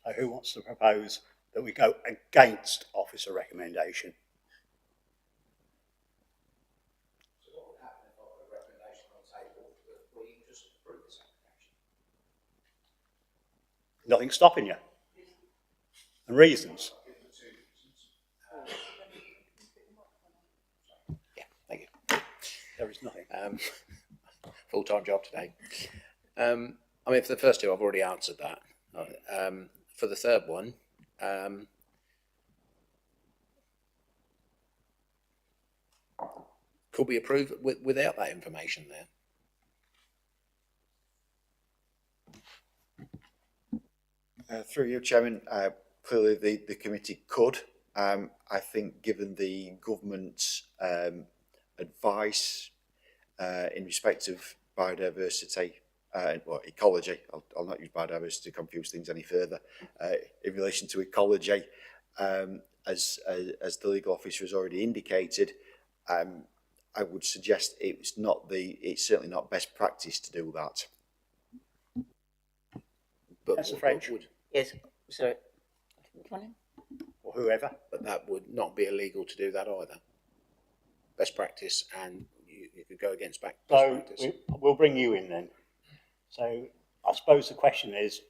So who wants to propose that we go against officer recommendation? Nothing stopping you. And reasons. Yeah, thank you. There is nothing. Full-time job today. I mean, for the first two, I've already answered that. For the third one, could we approve without that information there? Through you, Chairman, clearly the committee could. I think given the government's advice in respect of biodiversity, well, ecology, I'll not use biodiversity to confuse things any further, in relation to ecology, as the legal officer has already indicated, I would suggest it's certainly not best practice to do that. But That's the French. Yes, sorry. Or whoever. But that would not be illegal to do that either. Best practice, and you could go against best practice. So we'll bring you in then. So I suppose the question is,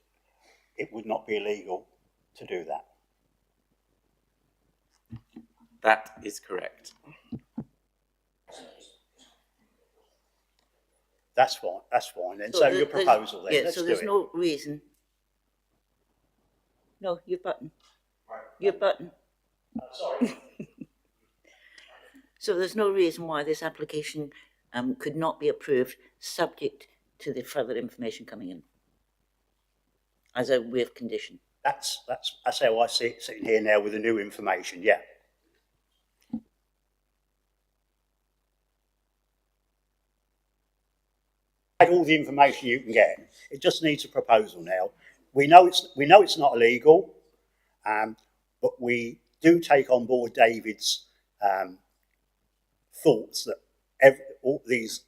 it would not be illegal to do that. That is correct. That's fine then. So your proposal then, yeah, let's so do there's it. no reason. No, your button. Your button. Sorry. So there's no reason why this application could not be approved subject to the further information coming in as a way of condition. That's how I see it sitting here now with the new information, yeah. All the information you can get. It just needs a proposal now. We know it's not illegal, but we do take on board David's thoughts that all these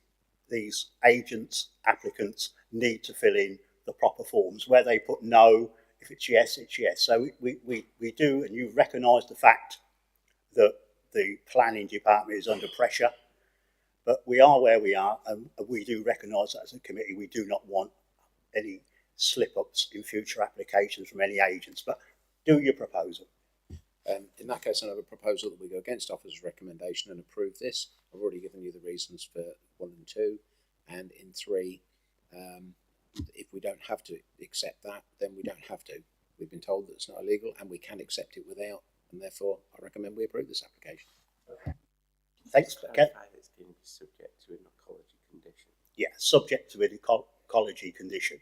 agents, applicants need to fill in the proper forms. Where they put no, if it's yes, it's yes. So we do, and you recognise the fact that the planning department is under pressure. But we are where we are, and we do recognise that as a committee. We do not want any slip-ups in future applications from any agents. But do your proposal. In that case, I have a proposal that we go against officer's recommendation and approve this. I've already given you the reasons for 1 and 2, and in 3, if we don't have to accept that, then we don't have to. We've been told that it's not illegal, and we can accept it without, and therefore I recommend we approve this application. Thanks. Okay. It's been subject to an ecology condition. Yeah, subject to an ecology condition.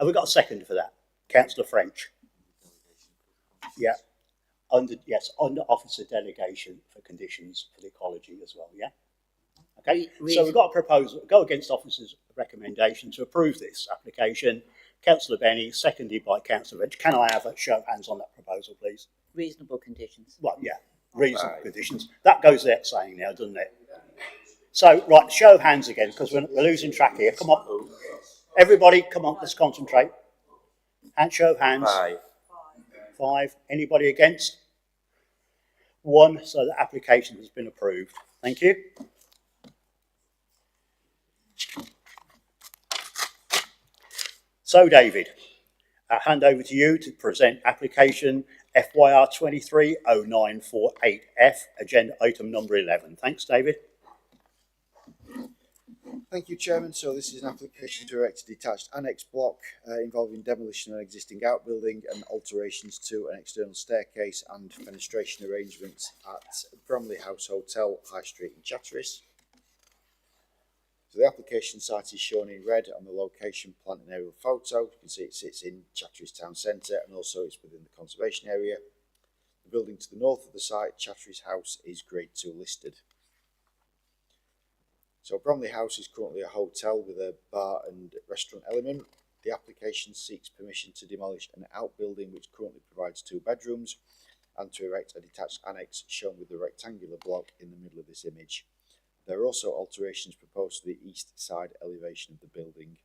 Have we got a second for that? Councillor French. Yeah. Under officer delegation for conditions for the ecology as well, yeah? Okay, so we've got a proposal, go against officer's recommendation to approve this application. Councillor Benny, seconded by Councillor French. Can I have a show of hands on that proposal, please? Reasonable conditions. Well, yeah, reasonable conditions. That goes without saying now, doesn't it? So, right, show of hands again, because we're losing track here. Come on. Everybody, come on, let's concentrate. Show of hands. 5. 5. Anybody against? 1, so the application has been approved. Thank you. So, David, I'll hand over to you to present application FYR 230948F, agenda item number 11. Thanks, David. Thank you, Chairman. So this is an application to erect a detached annex block involving demolition of an existing outbuilding and alterations to an external staircase and fenestration arrangements at Bromley House Hotel, High Street in Chatteris. So the application site is shown in red on the location plan and aerial photo. You can see it sits in Chatteris Town Centre and also it's within the conservation area. The building to the north of the site, Chatteris House, is Grade 2 listed. So Bromley House is currently a hotel with a bar and restaurant element. The application seeks permission to demolish an outbuilding which currently provides 2 bedrooms and to erect a detached annex shown with the rectangular block in the middle of this image. There are also alterations proposed to the east side elevation of the building,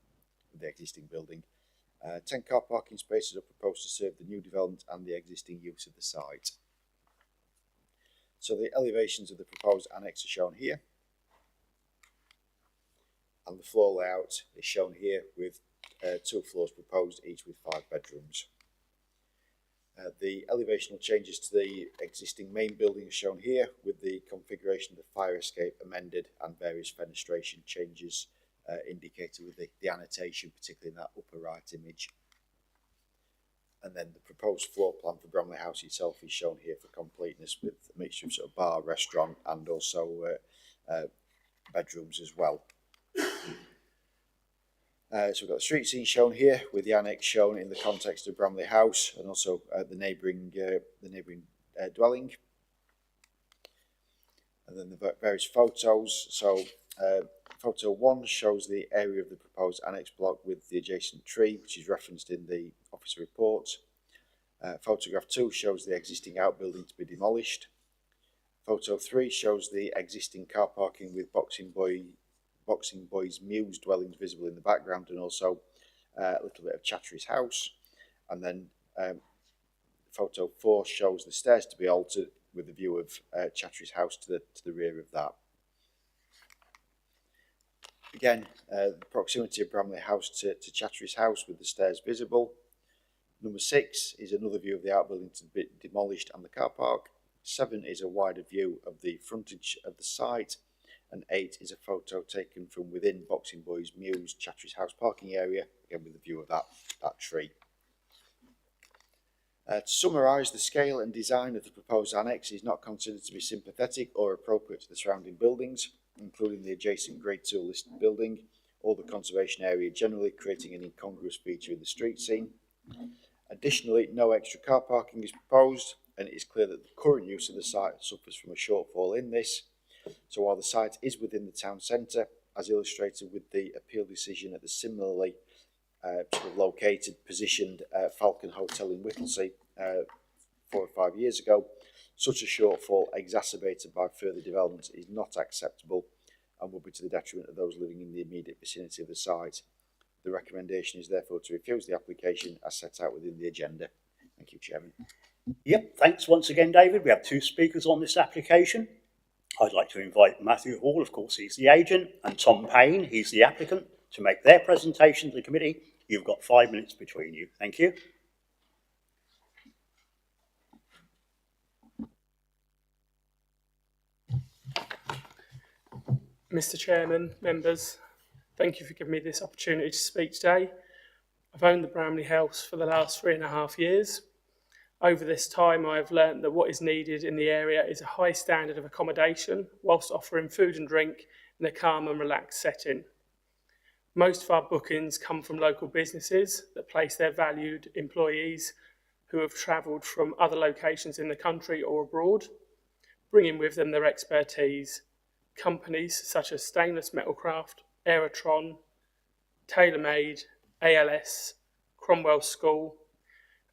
the existing building. 10 car parking spaces are proposed to serve the new development and the existing use of the site. So the elevations of the proposed annex are shown here. And the floor layout is shown here with 2 floors proposed, each with 5 bedrooms. The elevational changes to the existing main building are shown here with the configuration of the fire escape amended and various fenestration changes indicated with the annotation, particularly in that upper right image. And then the proposed floor plan for Bromley House itself is shown here for completeness with a mixture of sort of bar, restaurant and also bedrooms as well. So we've got the street scene shown here with the annex shown in the context of Bromley House and also the neighbouring dwelling. And then the various photos. So photo 1 shows the area of the proposed annex block with the adjacent tree, which is referenced in the officer report. Photograph 2 shows the existing outbuilding to be demolished. Photo 3 shows the existing car parking with Boxing Boys Muse dwellings visible in the background and also a little bit of Chatteris House. And then photo 4 shows the stairs to be altered with a view of Chatteris House to the rear of that. Again, the proximity of Bromley House to Chatteris House with the stairs visible. Number 6 is another view of the outbuilding to be demolished and the car park. 7 is a wider view of the frontage of the site. And 8 is a photo taken from within Boxing Boys Muse Chatteris House parking area, again with a view of that tree. To summarise, the scale and design of the proposed annex is not considered to be sympathetic or appropriate to the surrounding buildings, including the adjacent Grade 2 listed building, or the conservation area generally, creating an incongruous feature in the street scene. Additionally, no extra car parking is proposed, and it is clear that the current use of the site suffers from a shortfall in this. So while the site is within the town centre, as illustrated with the appeal decision at the similarly located, positioned Falcon Hotel in Whittlesea 4 or 5 years ago, such a shortfall exacerbated by further development is not acceptable and will be to the detriment of those living in the immediate vicinity of the site. The recommendation is therefore to refuse the application as set out within the agenda. Thank you, Chairman. Yep, thanks once again, David. We have 2 speakers on this application. I'd like to invite Matthew Hall, of course, he's the agent, and Tom Payne, he's the applicant, to make their presentation to the committee. You've got 5 minutes between you. Thank you. Mr. Chairman, members, thank you for giving me this opportunity to speak today. I've owned the Bramley House for the last 3.5 years. Over this time, I have learnt that what is needed in the area is a high standard of accommodation, whilst offering food and drink in a calm and relaxed setting. Most of our bookings come from local businesses that place their valued employees who have travelled from other locations in the country or abroad, bringing with them their expertise. Companies such as Stainless Metalcraft, Aerotron, TaylorMade, ALS, Cromwell School,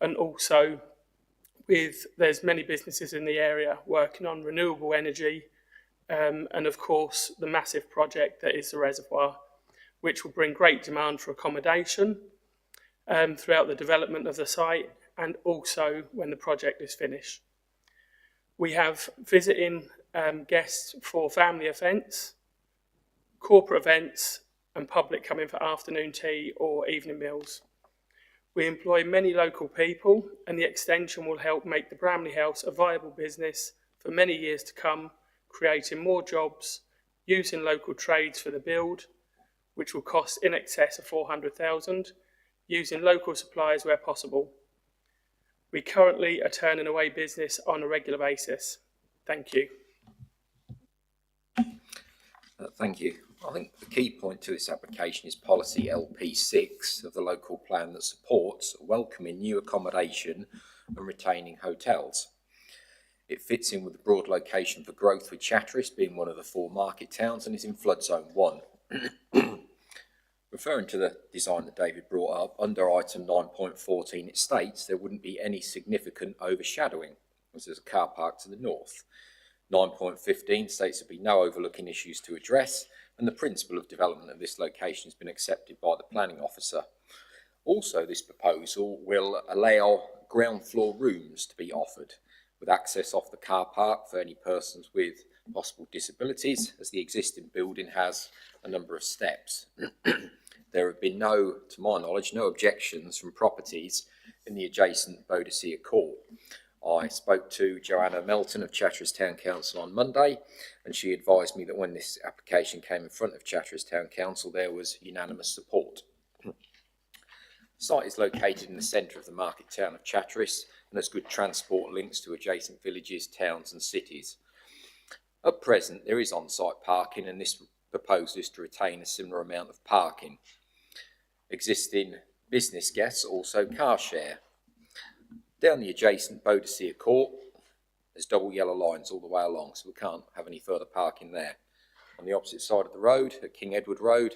and also there's many businesses in the area working on renewable energy, and of course the massive project that is the reservoir, which will bring great demand for accommodation throughout the development of the site and also when the project is finished. We have visiting guests for family events, corporate events and public coming for afternoon tea or evening meals. We employ many local people and the extension will help make the Bramley House a viable business for many years to come, creating more jobs, using local trades for the build, which will cost in excess of 400,000, using local suppliers where possible. We currently are turning away business on a regular basis. Thank you. Thank you. I think the key point to this application is policy LP6 of the local plan that supports welcoming new accommodation and retaining hotels. It fits in with the broad location for growth, with Chatteris being one of the 4 market towns and is in flood zone 1. Referring to the design that David brought up, under item 9.14 it states there wouldn't be any significant overshadowing, as there's a car park to the north. 9.15 states there'll be no overlooking issues to address, and the principle of development of this location has been accepted by the planning officer. Also, this proposal will allow ground floor rooms to be offered, with access off the car park for any persons with possible disabilities, as the existing building has a number of steps. There have been to my knowledge, no objections from properties in the adjacent Boadicea Court. I spoke to Joanna Melton of Chatteris Town Council on Monday, and she advised me that when this application came in front of Chatteris Town Council, there was unanimous support. The site is located in the centre of the market town of Chatteris and has good transport links to adjacent villages, towns and cities. At present, there is on-site parking, and this proposal is to retain a similar amount of parking. Existing business guests also car share. Down the adjacent Boadicea Court, there's double yellow lines all the way along, so we can't have any further parking there. On the opposite side of the road, at King Edward Road,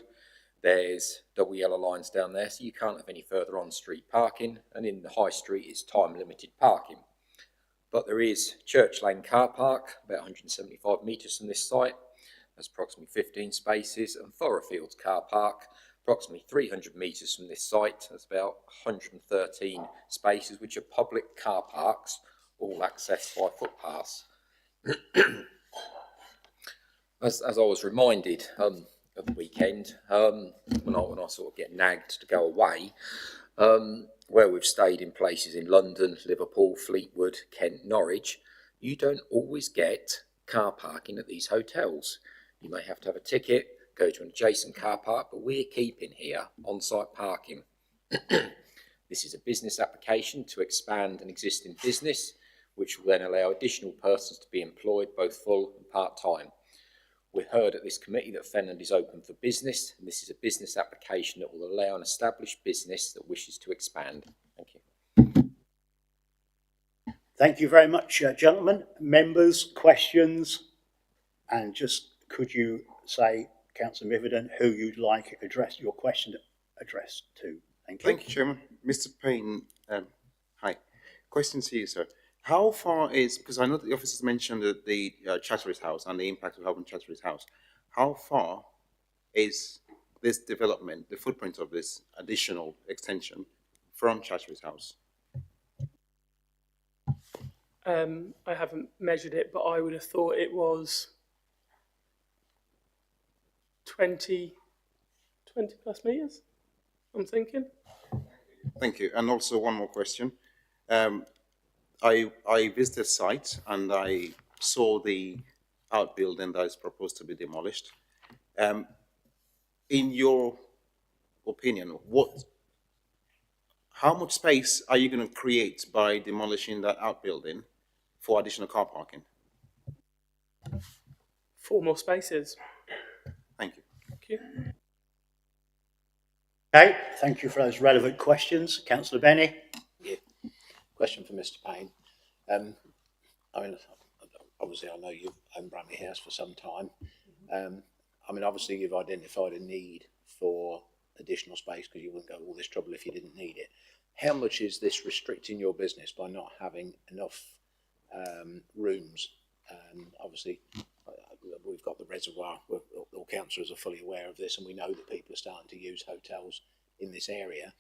there's double yellow lines down there, so you can't have any further on-street parking, and in the high street is time-limited parking. But there is Church Lane car park, about 175 metres from this site. There's approximately 15 spaces, and Furrowfields car park, approximately 300 metres from this site. There's about 113 spaces, which are public car parks, all accessed by footpaths. As I was reminded of the weekend, when I sort of get nagged to go away, where we've stayed in places in London, Liverpool, Fleetwood, Kent, Norwich, you don't always get car parking at these hotels. You may have to have a ticket, go to an adjacent car park, but we're keeping here on-site parking. This is a business application to expand an existing business, which will then allow additional persons to be employed, both full and part-time. We heard at this committee that Fenland is open for business, and this is a business application that will allow an established business that wishes to expand. Thank you. Thank you very much, gentlemen. Members, questions? And just could you say, Councillor Mivenden, who you'd like your question addressed to? Thank you. Thank you, Chairman. Mr. Payne, hi. Question to you, sir. How far is, because I know that the officers mentioned that the Chatteris House and the impact of having Chatteris House, how far is this development, the footprint of this additional extension from Chatteris House? I haven't measured it, but I would have thought it was 20 plus metres, I'm thinking. Thank you. And also one more question. I visited the site and I saw the outbuilding that is proposed to be demolished. In your opinion, how much space are you going to create by demolishing that outbuilding for additional car parking? 4 more spaces. Thank you. Thank you. Okay, thank you for those relevant questions. Councillor Benny? Yeah. Question for Mr. Payne. I mean, obviously I know you've owned Bramley House for some time. I mean, obviously you've identified a need for additional space because you wouldn't go all this trouble if you didn't need it. How much is this restricting your business by not having enough rooms? Obviously, we've got the reservoir, all councillors are fully aware of this, and we know that people are starting to use hotels in this area.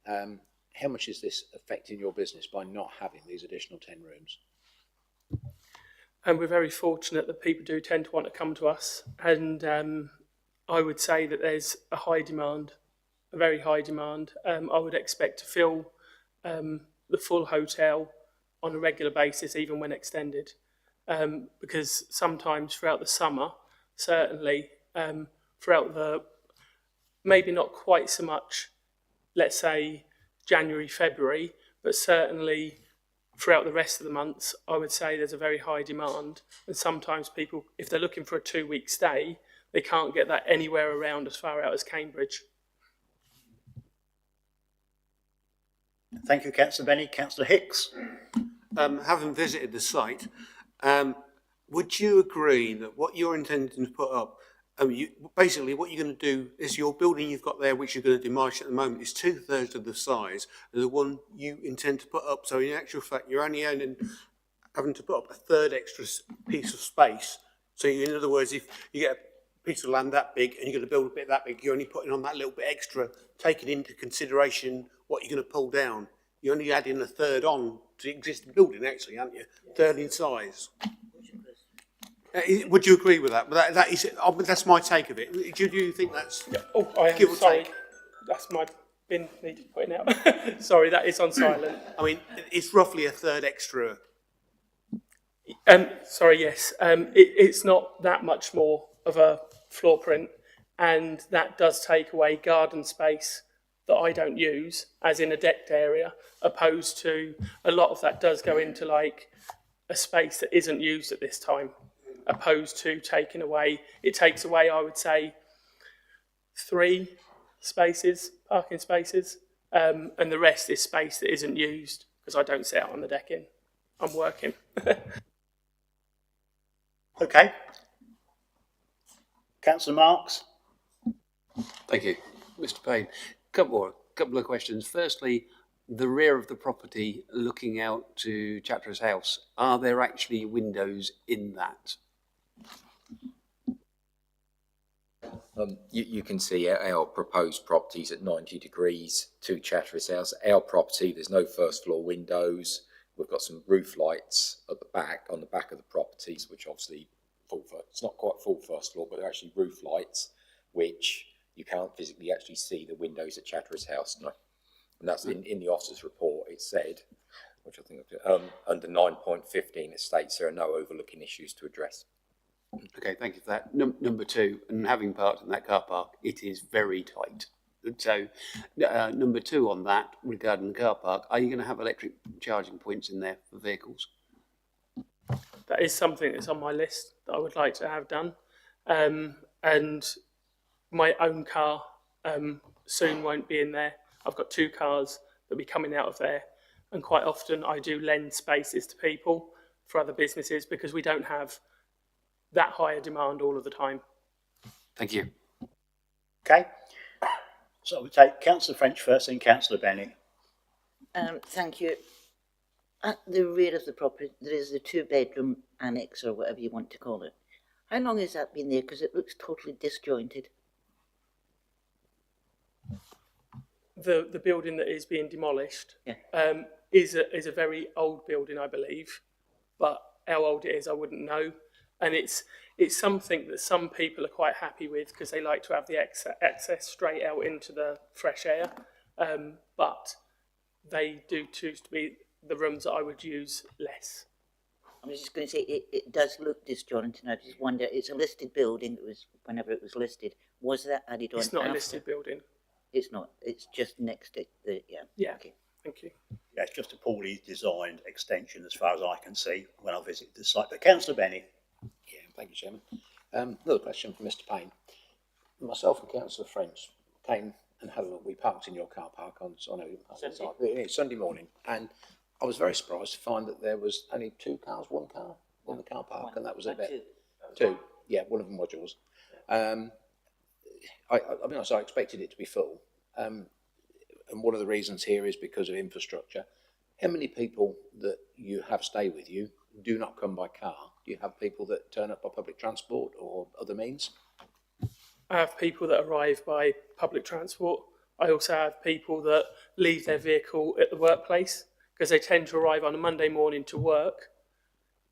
How much is this affecting your business by not having these additional 10 rooms? And we're very fortunate that people do tend to want to come to us, and I would say that there's a high demand, a very high demand. I would expect to fill the full hotel on a regular basis, even when extended, because sometimes throughout the summer, certainly throughout the, maybe not quite so much, let's say January, February, but certainly throughout the rest of the months, I would say there's a very high demand. And sometimes people, if they're looking for a 2-week stay, they can't get that anywhere around as far out as Cambridge. Thank you, Councillor Benny. Councillor Hicks. Having visited the site, would you agree that what you're intending to put up, basically what you're going to do is your building you've got there, which you're going to demolish at the moment, is 2/3 of the size of the one you intend to put up. So in actual fact, you're only having to put up a third extra piece of space. So in other words, if you get a piece of land that big and you're going to build a bit that big, you're only putting on that little bit extra, taking into consideration what you're going to pull down. You're only adding a third on to the existing building, actually, aren't you? Third in size. Would you agree with that? That is, that's my take of it. Do you think that's give or sorry, take? That's my bin needed putting out. Sorry, that is on silent. I mean, it's roughly a third extra. Sorry, yes. It's not that much more of a floor print, and that does take away garden space that I don't use, as in a decked area, opposed to a lot of that does go into like a space that isn't used at this time, opposed to taking away, it takes away, I would say, 3 spaces, parking spaces, and the rest is space that isn't used because I don't sit out on the decking. I'm working. Okay. Councillor Marks. Thank you, Mr. Payne. Couple of questions. Firstly, the rear of the property looking out to Chatter's house, are there actually windows in that? You can see our proposed properties at 90 degrees to Chatter's house. Our property, there's no first floor windows. We've got some roof lights at the back, on the back of the properties, which obviously it's not quite full first floor, but they're actually roof lights, which you can't physically actually see the windows at Chatter's house. No. And that's in the officer's report. It said, which I think under 9.15, it states there are no overlooking issues to address. Okay, thank you for that. Number 2, and having parked in that car park, it is very tight. So, number 2 on that, regarding the car park, are you going to have electric charging points in there for vehicles? That is something that's on my list that I would like to have done. And my own car soon won't be in there. I've got 2 cars that'll be coming out of there. And quite often I do lend spaces to people for other businesses because we don't have that higher demand all of the time. Thank you. Okay. So we'll take Councillor French first, then Councillor Benny. Thank you. At the rear of the property, there is the 2-bedroom annex, or whatever you want to call it. How long has that been there? Because it looks totally disjointed. The building that is being demolished is a very old building, I believe, but how old it is, I wouldn't know. And it's something that some people are quite happy with because they like to have the access straight out into the fresh air. But they do choose to be the rooms that I would use less. I was just going to say, it does look disjointed, and I just wonder, it's a listed building, it was whenever it was listed. Was that added on? It's not after? a listed building. It's not, it's just next to the, Yeah, okay. Thank you. Yeah, it's just a poorly designed extension as far as I can see when I visited the site. But Councillor Benny. Yeah, thank you, Chairman. Another question for Mr. Payne. Myself and Councillor French came and had a look. We parked in your car park on Sunday morning, and I was very surprised to find that there was only 2 cars, 1 car in the car park, and that was it. 2. Yeah, one of them was yours. I'll be honest, I expected it to be full, and one of the reasons here is because of infrastructure. How many people that you have stay with you do not come by car Do you have people that turn up by public transport or other means? I have people that arrive by public transport. I also have people that leave their vehicle at the workplace because they tend to arrive on a Monday morning to work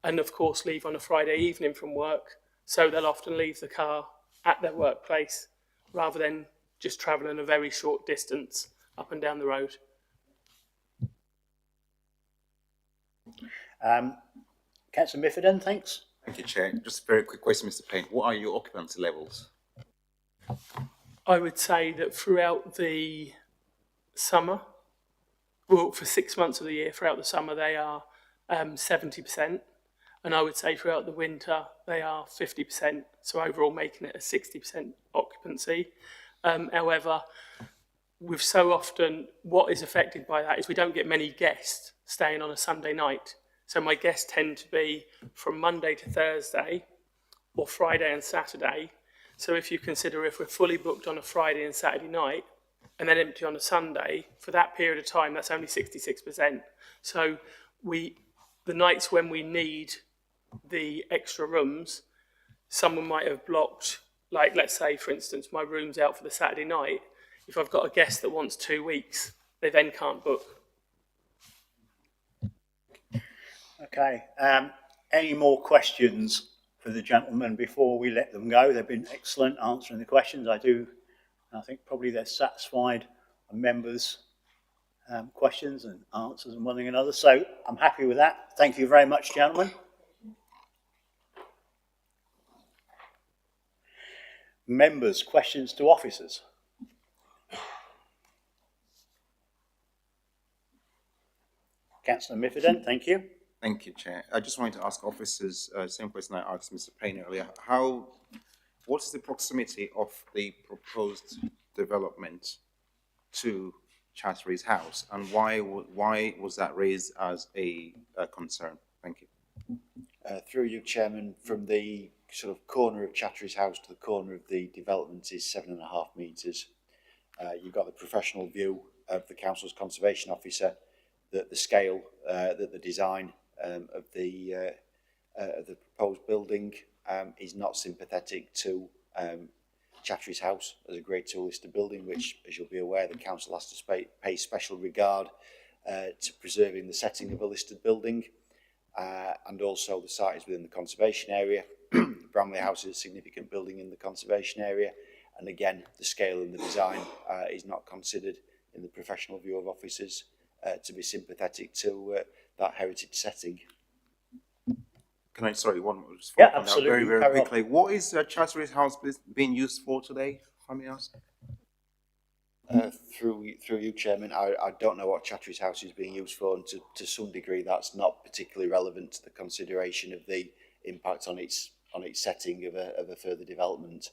and, of course, leave on a Friday evening from work. So they'll often leave the car at their workplace rather than just travelling a very short distance up and down the road. Councillor Miffordin, thanks. Thank you, Chair. Just a very quick question, Mr. Payne. What are your occupancy levels? I would say that throughout the summer, well, for 6 months of the year, throughout the summer, they are 70%. And I would say throughout the winter, they are 50%. So overall making it a 60% occupancy. However, with so often, what is affected by that is we don't get many guests staying on a Sunday night. So my guests tend to be from Monday to Thursday or Friday and Saturday. So if you consider if we're fully booked on a Friday and Saturday night and then empty on a Sunday, for that period of time, that's only 66%. So the nights when we need the extra rooms, someone might have blocked, like let's say, for instance, my room's out for the Saturday night. If I've got a guest that wants 2 weeks, they then can't book. Okay. Any more questions for the gentlemen before we let them go? They've been excellent answering the questions. I think probably they're satisfied members' questions and answers and one thing and another. So I'm happy with that. Thank you very much, gentlemen. Members, questions to officers? Councillor Miffordin, thank you. Thank you, Chair. I just wanted to ask officers, same question I asked Mr. Payne earlier. What is the proximity of the proposed development to Chattery's house, and why was that raised as a concern? Thank you. Through you, Chairman, from the sort of corner of Chattery's house to the corner of the development is 7.5 metres. You've got the professional view of the council's conservation officer, that the scale, that the design of the proposed building is not sympathetic to Chattery's house as a Grade 2 listed building, which, as you'll be aware, the council has to pay special regard to preserving the setting of a listed building, and also the site is within the conservation area. Bramley House is a significant building in the conservation area, and again, the scale and the design is not considered in the professional view of officers to be sympathetic to that heritage setting. Can I, sorry, one more, just yeah, absolutely. Very quickly. What is Chattery's house being used for today, if I may ask? Through you, Chairman, I don't know what Chattery's house is being used for, and to some degree that's not particularly relevant to the consideration of the impact on its setting of a further development.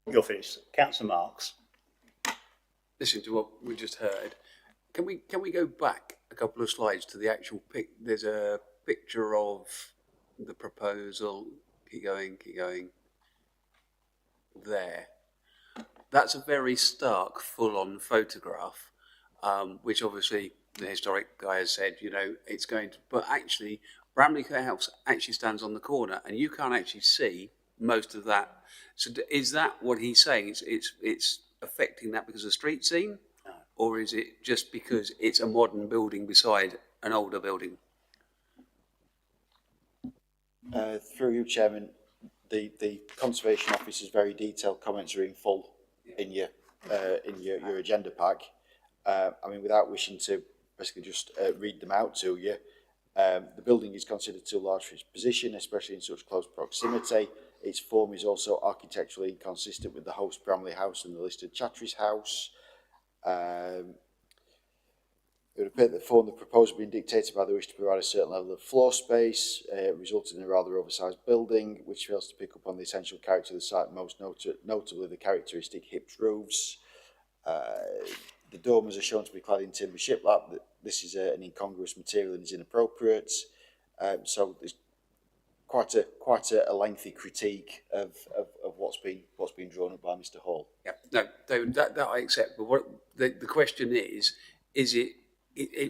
You're finished. Councillor Marks. Listening to what we just heard, can we go back a couple of slides to the actual there's a picture of the proposal. Keep going. There. That's a very stark, full-on photograph, which obviously the historic guy has said, you know, it's going to, but actually Bramley House actually stands on the corner and you can't actually see most of that. So is that what he's saying? It's affecting that because of the street scene? No. Or is it just because it's a modern building beside an older building? Through you, Chairman, the Conservation Officer's very detailed comments are in full in your agenda pack. I mean, without wishing to basically just read them out to you, the building is considered too large for its position, especially in such close proximity. Its form is also architecturally inconsistent with the host Bramley House and the listed Chattery's house. It would appear that the form of the proposal being dictated by the wish to provide a certain level of floor space, resulting in a rather oversized building, which fails to pick up on the essential character of the site, most notably the characteristic hipped roofs. The dormers are shown to be clad in timber shiplap. This is an incongruous material and is inappropriate. So there's quite a lengthy critique of what's been drawn up by Mr. Hall. Yeah, no, that I accept. But what the question is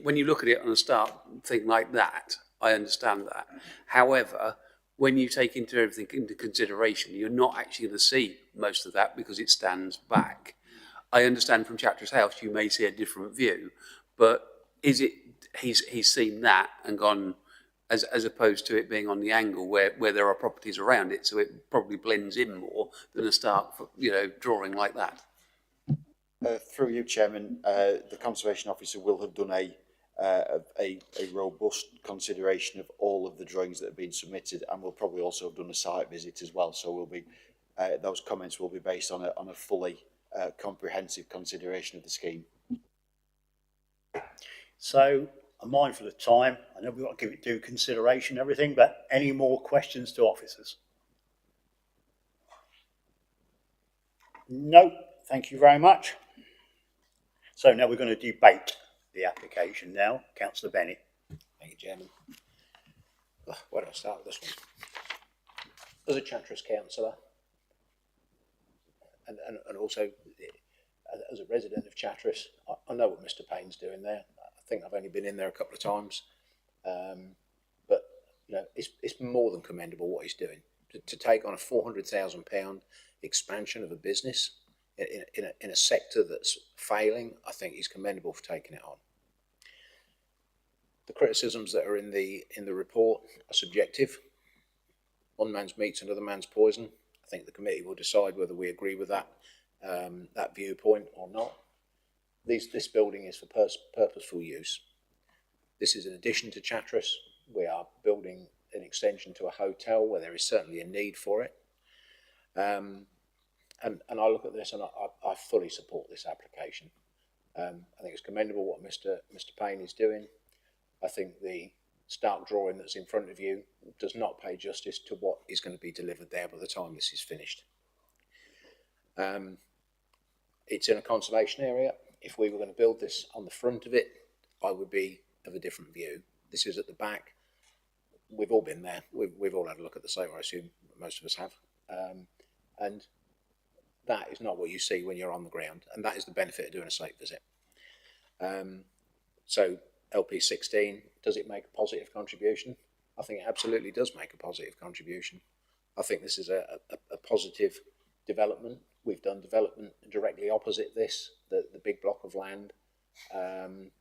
when you look at it on a start thing like that, I understand that. However, when you take everything into consideration, you're not actually going to see most of that because it stands back. I understand from Chatter's House you may see a different view, but is it he's seen that and gone, as opposed to it being on the angle where there are properties around it, so it probably blends in more than a stark, drawing like that. Through you, Chairman, the Conservation Officer will have done a robust consideration of all of the drawings that have been submitted, and will probably also have done a site visit as well. So we'll be those comments will be based on a fully comprehensive consideration of the scheme. So I'm mindful of time. I know we've got to give it due consideration and everything, but any more questions to officers? No, thank you very much. So now we're going to debate the application now. Councillor Bennett. Thank you, Chairman. Where do I start with this one? As a Chatter's councillor, and also as a resident of Chatteris, I know what Mr. Payne's doing there. I think I've only been in there a couple of times, but it's more than commendable what he's doing. To take on a £400,000 expansion of a business in a sector that's failing, I think he's commendable for taking it on. The criticisms that are in the report are subjective. One man's meat's another man's poison. I think the committee will decide whether we agree with that viewpoint or not. This building is for purposeful use. This is an addition to Chatteris. We are building an extension to a hotel where there is certainly a need for it. And I look at this and I fully support this application. I think it's commendable what Mr. Payne is doing. I think the stark drawing that's in front of you does not pay justice to what is going to be delivered there by the time this is finished. It's in a conservation area. If we were going to build this on the front of it, I would be of a different view. This is at the back. We've all been there. We've all had a look at the site, I assume most of us have. And that is not what you see when you're on the ground. And that is the benefit of doing a site visit. So LP16, does it make a positive contribution? I think it absolutely does make a positive contribution. I think this is a positive development. We've done development directly opposite this, the big block of land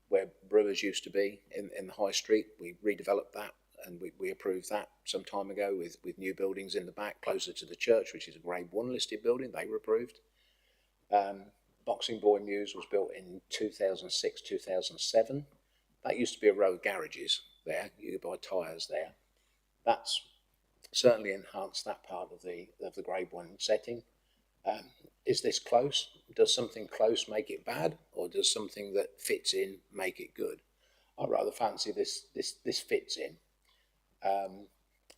where Brewers used to be in the high street. We redeveloped that and we approved that some time ago with new buildings in the back closer to the church, which is a Grade 1 listed building. They were approved. Boxing Boy Mews was built in 2006, 2007. That used to be a row of garages there. You could buy tyres there. That's certainly enhanced that part of the Grade 1 setting. Is this close? Does something close make it bad, or does something that fits in make it good? I'd rather fancy this fits in.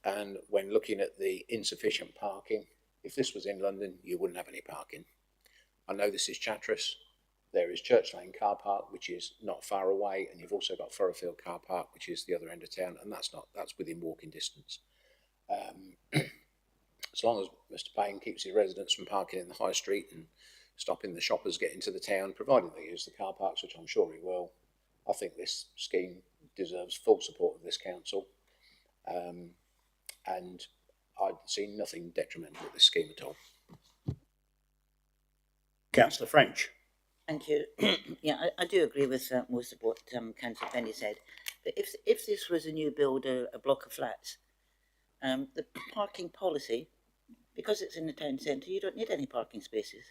And when looking at the insufficient parking, if this was in London, you wouldn't have any parking. I know this is Chatteris. There is Church Lane car park, which is not far away, and you've also got Furrowfield car park, which is the other end of town, and that's within walking distance. As long as Mr. Payne keeps his residents from parking in the high street and stopping the shoppers getting to the town, provided they use the car parks, which I'm sure he will, I think this scheme deserves full support of this council. And I'd see nothing detrimental with this scheme at all. Councillor French. Thank you. Yeah, I do agree with most of what Councillor Penny said. But if this was a new build, a block of flats, the parking policy, because it's in the town centre, you don't need any parking spaces.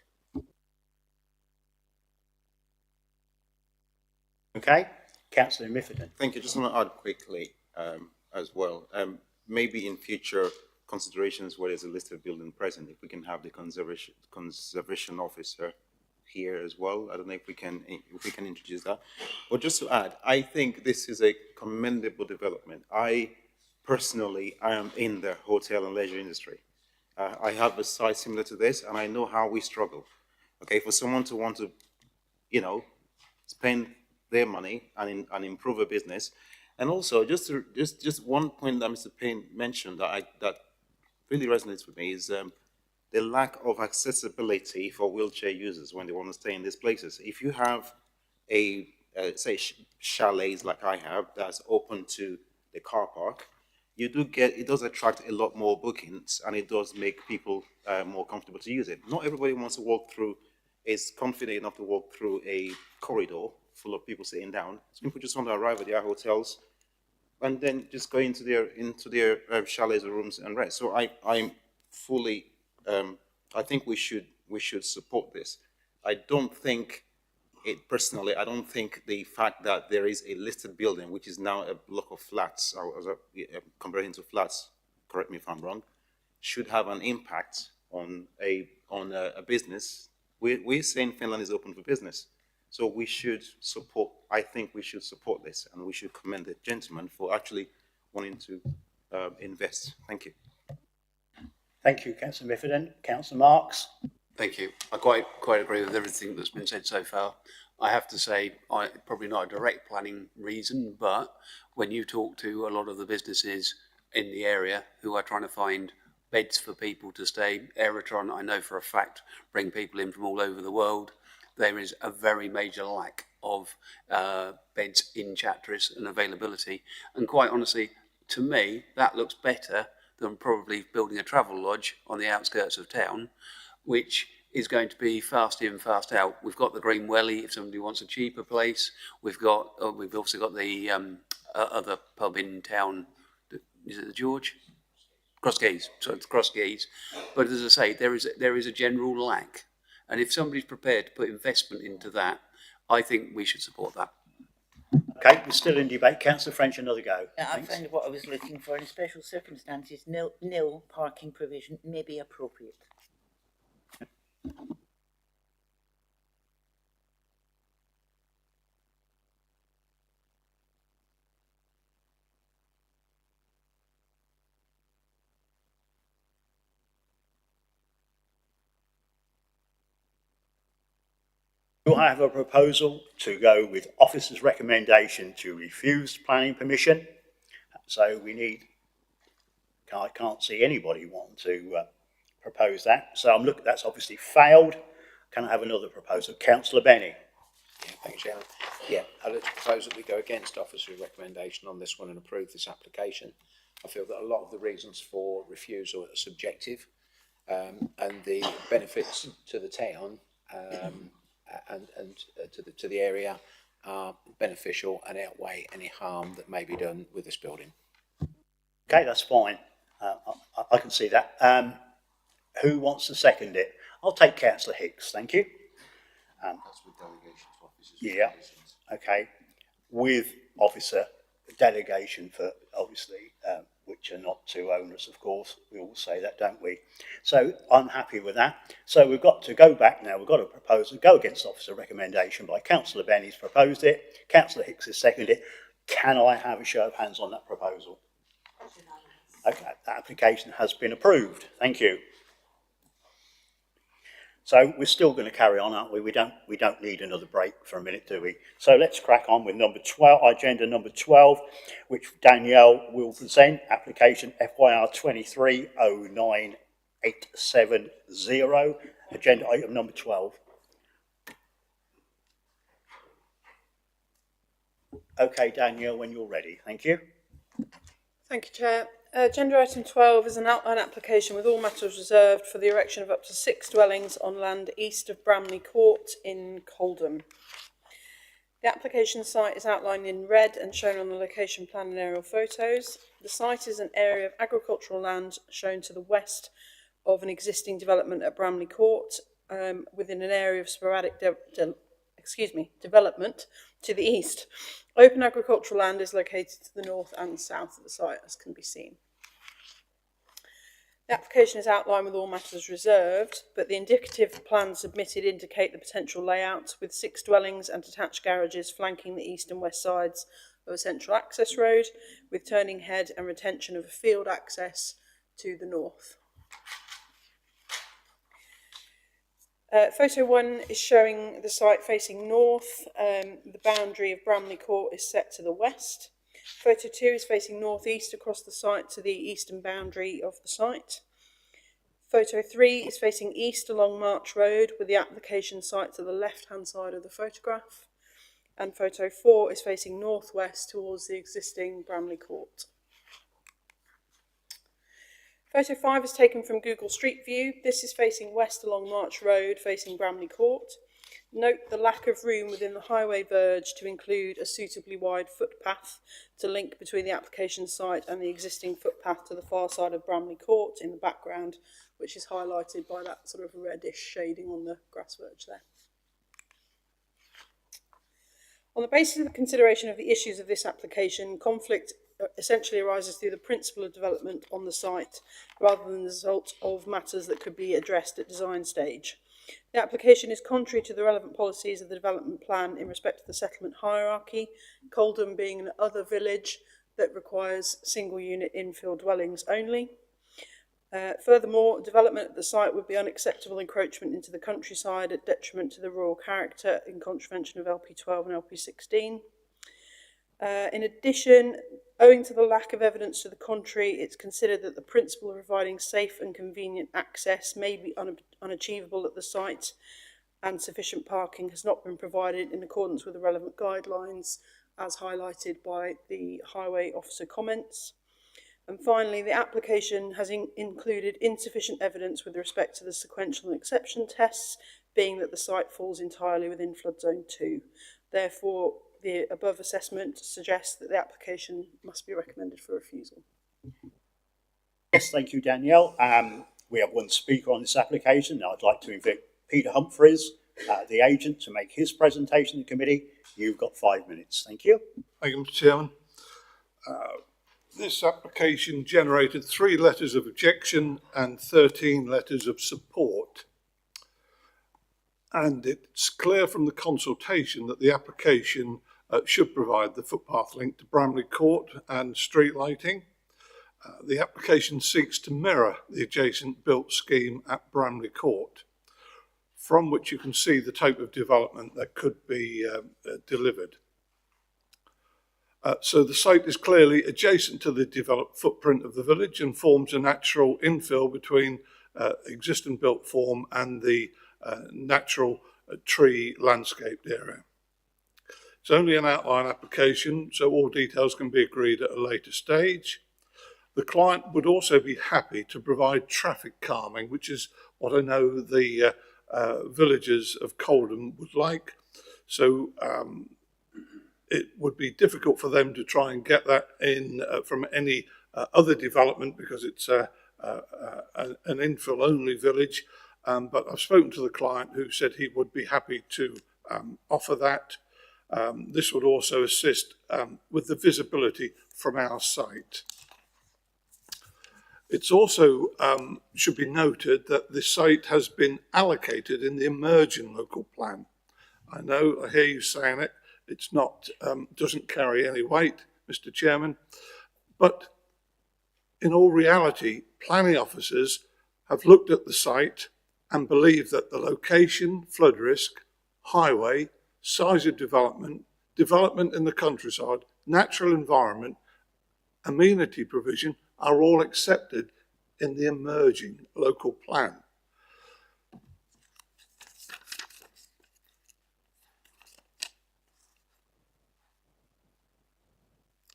Okay, Councillor Mifferton. Thank you. Just want to add quickly as well. Maybe in future considerations where there's a list of buildings present, if we can have the conservation officer here as well. I don't know if we can introduce that. But just to add, I think this is a commendable development. I am in the hotel and leisure industry. I have a site similar to this, and I know how we struggle. Okay, for someone to want to, spend their money and improve a business, and also just one point that Mr. Payne mentioned that really resonates with me is the lack of accessibility for wheelchair users when they want to stay in these places. If you have a chalets like I have that's open to the car park, it does attract a lot more bookings, and it does make people more comfortable to use it. Not everybody wants to is confident enough to walk through a corridor full of people sitting down. Some people just want to arrive at their hotels and then just go into their chalets or rooms and rest. So I'm fully, I think we should support this. I don't think the fact that there is a listed building, which is now a block of flats, or converted into flats, correct me if I'm wrong, should have an impact on a business. We're saying Finland is open for business. So I think we should support this, and we should commend the gentleman for actually wanting to invest. Thank you. Thank you, Councillor Mifflin. Councillor Marks. Thank you. I quite agree with everything that's been said so far. I have to say, probably not a direct planning reason, but when you talk to a lot of the businesses in the area who are trying to find beds for people to stay, Aerotron, I know for a fact, bring people in from all over the world. There is a very major lack of beds in Chatteris and availability. And quite honestly, to me, that looks better than probably building a travel lodge on the outskirts of town, which is going to be fast in, fast out. We've got the Green Welly if somebody wants a cheaper place. We've also got the other pub in town. Is it the George? Crosskeys. So it's Crosskeys. But as I say, there is a general lack. And if somebody's prepared to put investment into that, I think we should support that. Okay, we're still in debate. Councillor French, another go. I found what I was looking for. In special circumstances, nil parking provision may be appropriate. Do I have a proposal to go with officer's recommendation to refuse planning permission? So I can't see anybody wanting to propose that. So that's obviously failed. Can I have another proposal? Councillor Benny. Yeah, thank you, Chairman. Yeah, I'd like to propose that we go against officer's recommendation on this one and approve this application. I feel that a lot of the reasons for refusal are subjective, and the benefits to the town and to the area are beneficial and outweigh any harm that may be done with this building. Okay, that's fine. I can see that. Who wants to second it? I'll take Councillor Hicks, thank you. That's with delegation to officers. Yeah, okay. With officer delegation for obviously, which are not too onerous, of course. We all say that, don't we? So I'm happy with that. So we've got to go back now. We've got a proposal, go against officer recommendation by Councillor Benny's proposed it. Councillor Hicks has seconded it. Can I have a show of hands on that proposal? Okay, that application has been approved. Thank you. So we're still going to carry on, aren't we? We don't need another break for a minute, do we? So let's crack on with number 12, agenda number 12, which Danielle will present, application FYR 2309870, agenda item number 12. Okay, Danielle, when you're ready. Thank you. Thank you, Chair. Agenda item 12 is an outline application with all matters reserved for the erection of up to 6 dwellings on land east of Bramley Court in Coldham. The application site is outlined in red and shown on the location plan and aerial photos. The site is an area of agricultural land shown to the west of an existing development at Bramley Court, within an area of sporadic development to the east. Open agricultural land is located to the north and south of the site, as can be seen. The application is outlined with all matters reserved, but the indicative plans submitted indicate the potential layout with 6 dwellings and detached garages flanking the east and west sides of a central access road, with turning head and retention of a field access to the north. Photo 1 is showing the site facing north. The boundary of Bramley Court is set to the west. Photo 2 is facing northeast across the site to the eastern boundary of the site. Photo 3 is facing east along March Road with the application site to the left-hand side of the photograph. and photo 4 is facing northwest towards the existing Bramley Court. Photo 5 is taken from Google Street View. This is facing west along March Road, facing Bramley Court. Note the lack of room within the highway verge to include a suitably wide footpath to link between the application site and the existing footpath to the far side of Bramley Court in the background, which is highlighted by that sort of reddish shading on the grass verge there. On the basis of the consideration of the issues of this application, conflict essentially arises through the principle of development on the site rather than the result of matters that could be addressed at design stage. The application is contrary to the relevant policies of the development plan in respect of the settlement hierarchy, Coldham being an other village that requires single unit infill dwellings only. Furthermore, development at the site would be unacceptable encroachment into the countryside at detriment to the rural character in contravention of LP12 and LP16. In addition, owing to the lack of evidence to the contrary, it's considered that the principle of providing safe and convenient access may be unachievable at the site, and sufficient parking has not been provided in accordance with the relevant guidelines as highlighted by the highway officer comments. And finally, the application has included insufficient evidence with respect to the sequential and exception tests, being that the site falls entirely within flood zone 2. Therefore, the above assessment suggests that the application must be recommended for refusal. Yes, thank you, Danielle. We have one speaker on this application. Now I'd like to invite Peter Humphreys, the agent, to make his presentation to the committee. You've got 5 minutes. Thank you. Thank you, Mr. Chairman. This application generated 3 letters of objection and 13 letters of support. And it's clear from the consultation that the application should provide the footpath link to Bramley Court and street lighting. The application seeks to mirror the adjacent built scheme at Bramley Court, from which you can see the type of development that could be delivered. So the site is clearly adjacent to the developed footprint of the village and forms a natural infill between existing built form and the natural tree landscaped area. It's only an outline application, so all details can be agreed at a later stage. The client would also be happy to provide traffic calming, which is what I know the villagers of Coldham would like. So it would be difficult for them to try and get that in from any other development because it's an infill only village. But I've spoken to the client who said he would be happy to offer that. This would also assist with the visibility from our site. It's also should be noted that the site has been allocated in the emerging local plan. I know, I hear you saying it, it's not, doesn't carry any weight, Mr. Chairman, but in all reality, planning officers have looked at the site and believe that the location, flood risk, highway, size of development, development in the countryside, natural environment, amenity provision are all accepted in the emerging local plan.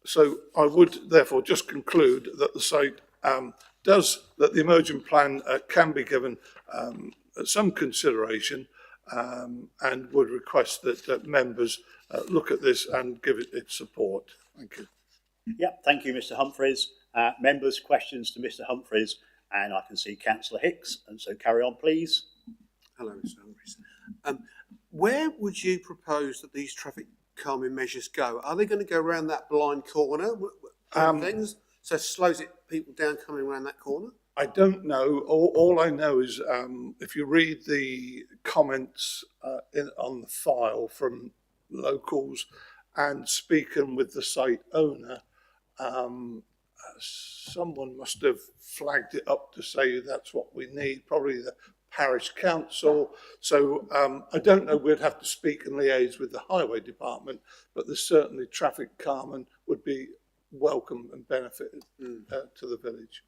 So I would therefore just conclude that the site that the emerging plan can be given some consideration and would request that members look at this and give it its support. Thank you. Yeah, thank you, Mr. Humphreys. Members, questions to Mr. Humphreys, and I can see Councillor Hicks, and so carry on, please. Hello, Mr. Humphreys. Where would you propose that these traffic calming measures go? Are they going to go around that blind corner? Things so it slows people down coming around that corner? I don't know. All I know is if you read the comments on the file from locals and speaking with the site owner, someone must have flagged it up to say that's what we need, probably the parish council. So I don't know, we'd have to speak and liaise with the highway department, but there's certainly traffic calming would be welcome and benefited to the village.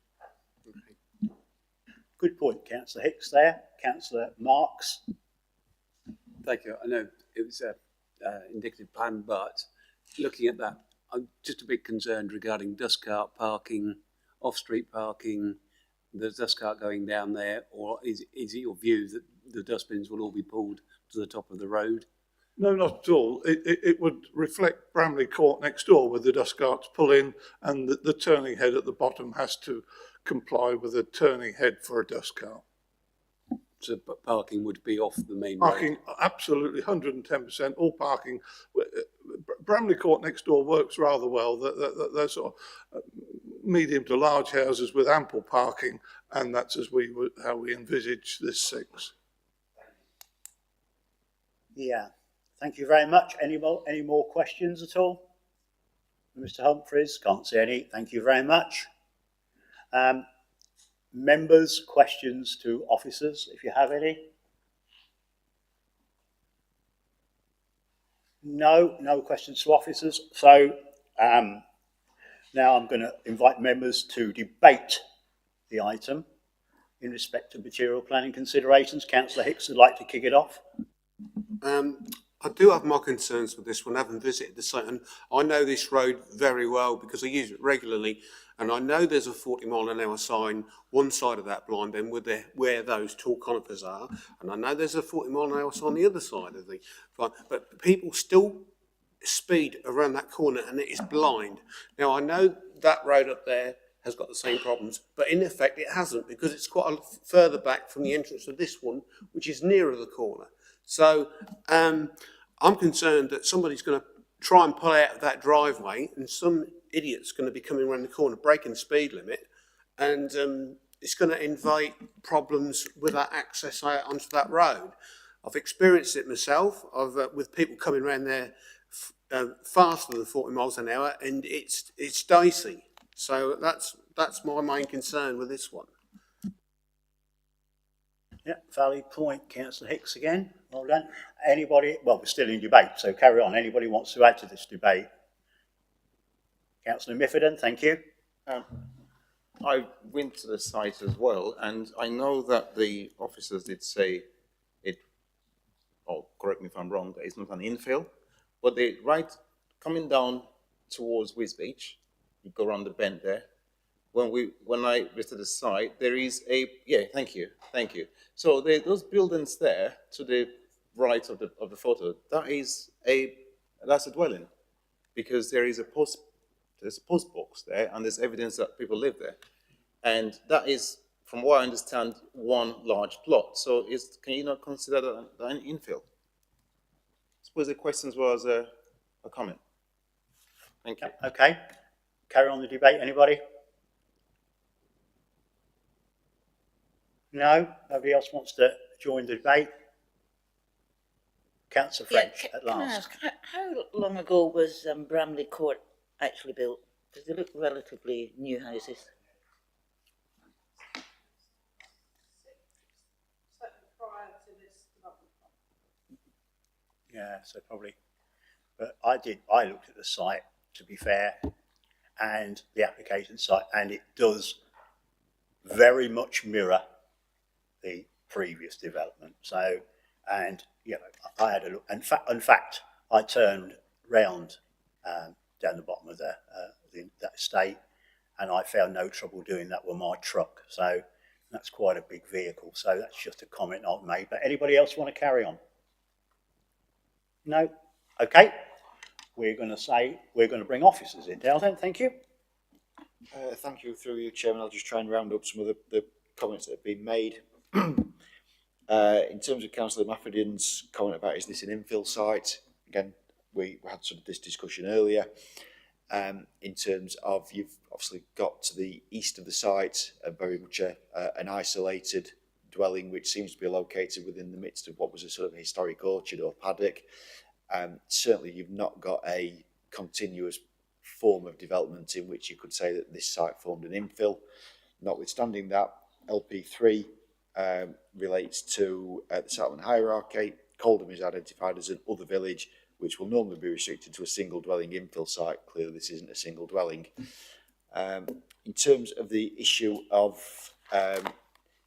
Okay. Good point, Councillor Hicks there. Councillor Marks. Thank you. I know it was indicative plan, but looking at that, I'm just a bit concerned regarding dust cart parking, off-street parking, the dust cart going down there, or is it your view that the dustbins will all be pulled to the top of the road? No, not at all. It would reflect Bramley Court next door, where the dust carts pull in, and the turning head at the bottom has to comply with a turning head for a dust cart. So parking would be off the main road? Parking, absolutely, 110%, all parking. Bramley Court next door works rather well. They're sort of medium to large houses with ample parking, and that's how we envisage this 6. Yeah, thank you very much. Any more questions at all? Mr. Humphreys, can't see any. Thank you very much. Members, questions to officers, if you have any? No questions to officers. So now I'm going to invite members to debate the item in respect to material planning considerations. Councillor Hicks would like to kick it off. I do have my concerns with this one. I haven't visited the site, and I know this road very well because I use it regularly, and I know there's a 40-mile-an-hour sign one side of that blind end where those tall conifers are, and I know there's a 40-mile-an-hour sign on the other side of the blind, but people still speed around that corner, and it is blind. Now, I know that road up there has got the same problems, but in effect it hasn't, because it's quite a further back from the entrance of this one, which is nearer the corner. So I'm concerned that somebody's going to try and pull out of that driveway, and some idiot's going to be coming around the corner, breaking the speed limit, and it's going to invite problems with that access out onto that road. I've experienced it myself. With people coming around there faster than 40 miles an hour, and it's dicey. So that's my main concern with this one. Yeah, valid point, Councillor Hicks again. Well done. Anybody? Well, we're still in debate, so carry on. Anybody wants to add to this debate? Councillor Miffordin, thank you. I went to the site as well, and I know that the officers did say it, or correct me if I'm wrong, that it's not an infill, but they coming down towards Wisbeach, you go around the bend there. When I visited the site, there is thank you. So those buildings there to the right of the photo, that's a dwelling, because there's a post box there, and there's evidence that people live there, and that is, from what I understand, one large plot. So can you not consider that an infill? I suppose the questions was a comment. Thank you. Okay, carry on the debate. Anybody? No? Nobody else wants to join the debate? Councillor French, at last. Can I ask, how long ago was Bramley Court actually built? Because they look relatively new houses. Yeah, so probably. But I looked at the site, to be fair, and the application site, and it does very much mirror the previous development. So, and I had a look. In fact, I turned round down the bottom of that estate, and I found no trouble doing that with my truck. So that's quite a big vehicle. So that's just a comment I've made. But anybody else want to carry on? No? Okay. We're going to bring officers in. Dalton, thank you. Thank you, through you, Chairman. I'll just try and round up some of the comments that have been made. In terms of Councillor Mafferdin's comment about, is this an infill site? Again, we had sort of this discussion earlier. In terms of, you've obviously got to the east of the site, very much an isolated dwelling, which seems to be located within the midst of what was a sort of historic orchard or paddock. Certainly you've not got a continuous form of development in which you could say that this site formed an infill. Notwithstanding that, LP3 relates to the settlement hierarchy. Coldham is identified as an other village, which will normally be restricted to a single dwelling infill site. Clearly this isn't a single dwelling. In terms of the issue of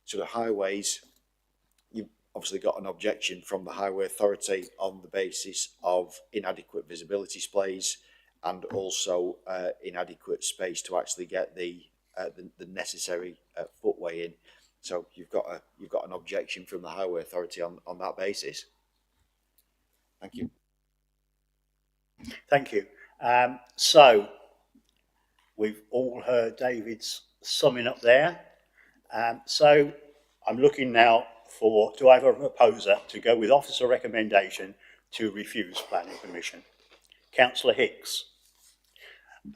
sort of highways, obviously got an objection from the Highway Authority on the basis of inadequate visibility displays and also inadequate space to actually get the necessary footway in. So you've got an objection from the Highway Authority on that basis. Thank you. Thank you. So we've all heard David's summing up there. So I'm looking now for, do I have a proposer to go with officer recommendation to refuse planning permission? Councillor Hicks.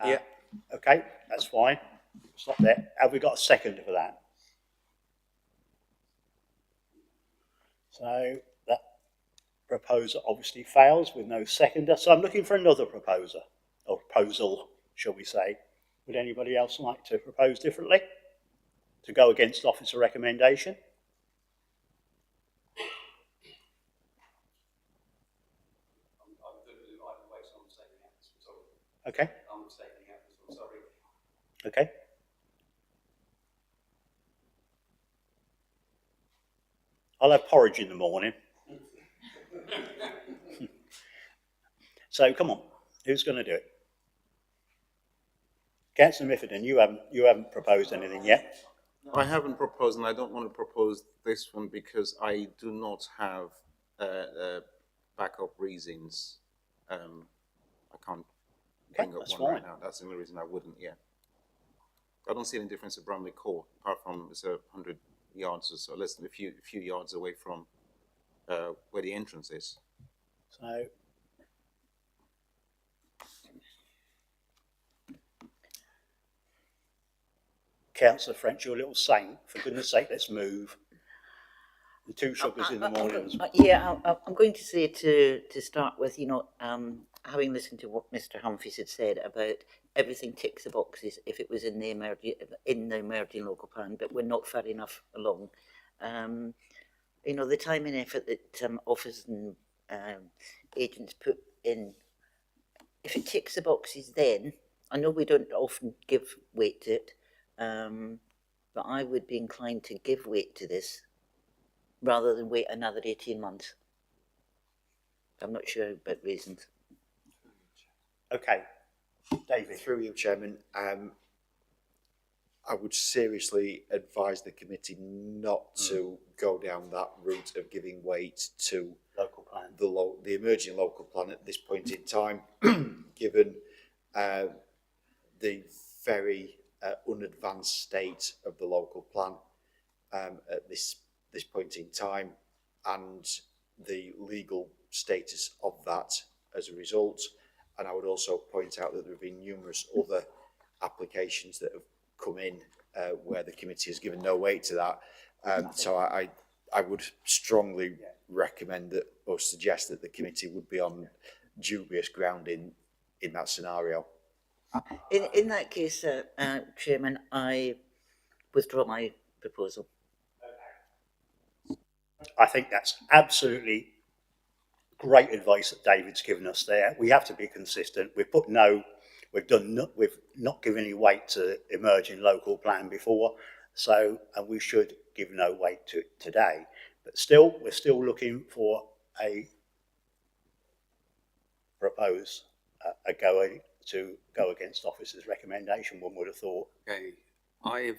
Yeah. Okay, that's fine. Stop there. Have we got a second for that? So that proposer obviously fails with no seconder. So I'm looking for another proposer, or proposal, shall we say. Would anybody else like to propose differently? To go against officer recommendation? Okay. Okay. I'll have porridge in the morning. So come on, who's going to do it? Councillor Miffordin, you haven't proposed anything yet. I haven't proposed, and I don't want to propose this one because I do not have backup reasons. I can't bring up one right now. That's the only reason I wouldn't. Yeah, I don't see any difference at Bramley Court, apart from it's 100 yards or so, less than a few yards away from where the entrance is. So. Councillor French, you're a little saint. For goodness sake, let's move. The two sugars in the morning. Yeah, I'm going to say to start with, you know, having listened to what Mr. Humphreys had said about everything ticks the boxes if it was in the emerging local plan, but we're not far enough along. You know, the time and effort that officers and agents put in, if it ticks the boxes, then I know we don't often give weight to it. But I would be inclined to give weight to this rather than wait another 18 months. I'm not sure about reasons. Okay, David. Through you, Chairman, I would seriously advise the committee not to go down that route of giving weight to local plan, the emerging local plan at this point in time, given the very unadvanced state of the local plan at this point in time, and the legal status of that as a result. And I would also point out that there have been numerous other applications that have come in where the committee has given no weight to that. So I would strongly recommend that, or suggest that the committee would be on dubious ground in that scenario. In that case, Chairman, I withdraw my proposal. I think that's absolutely great advice that David's given us there. We have to be consistent. We've not given any weight to emerging local plan before, so and we should give no weight to it today. But still, we're still looking for a go against officers' recommendation. One would have thought. Okay, I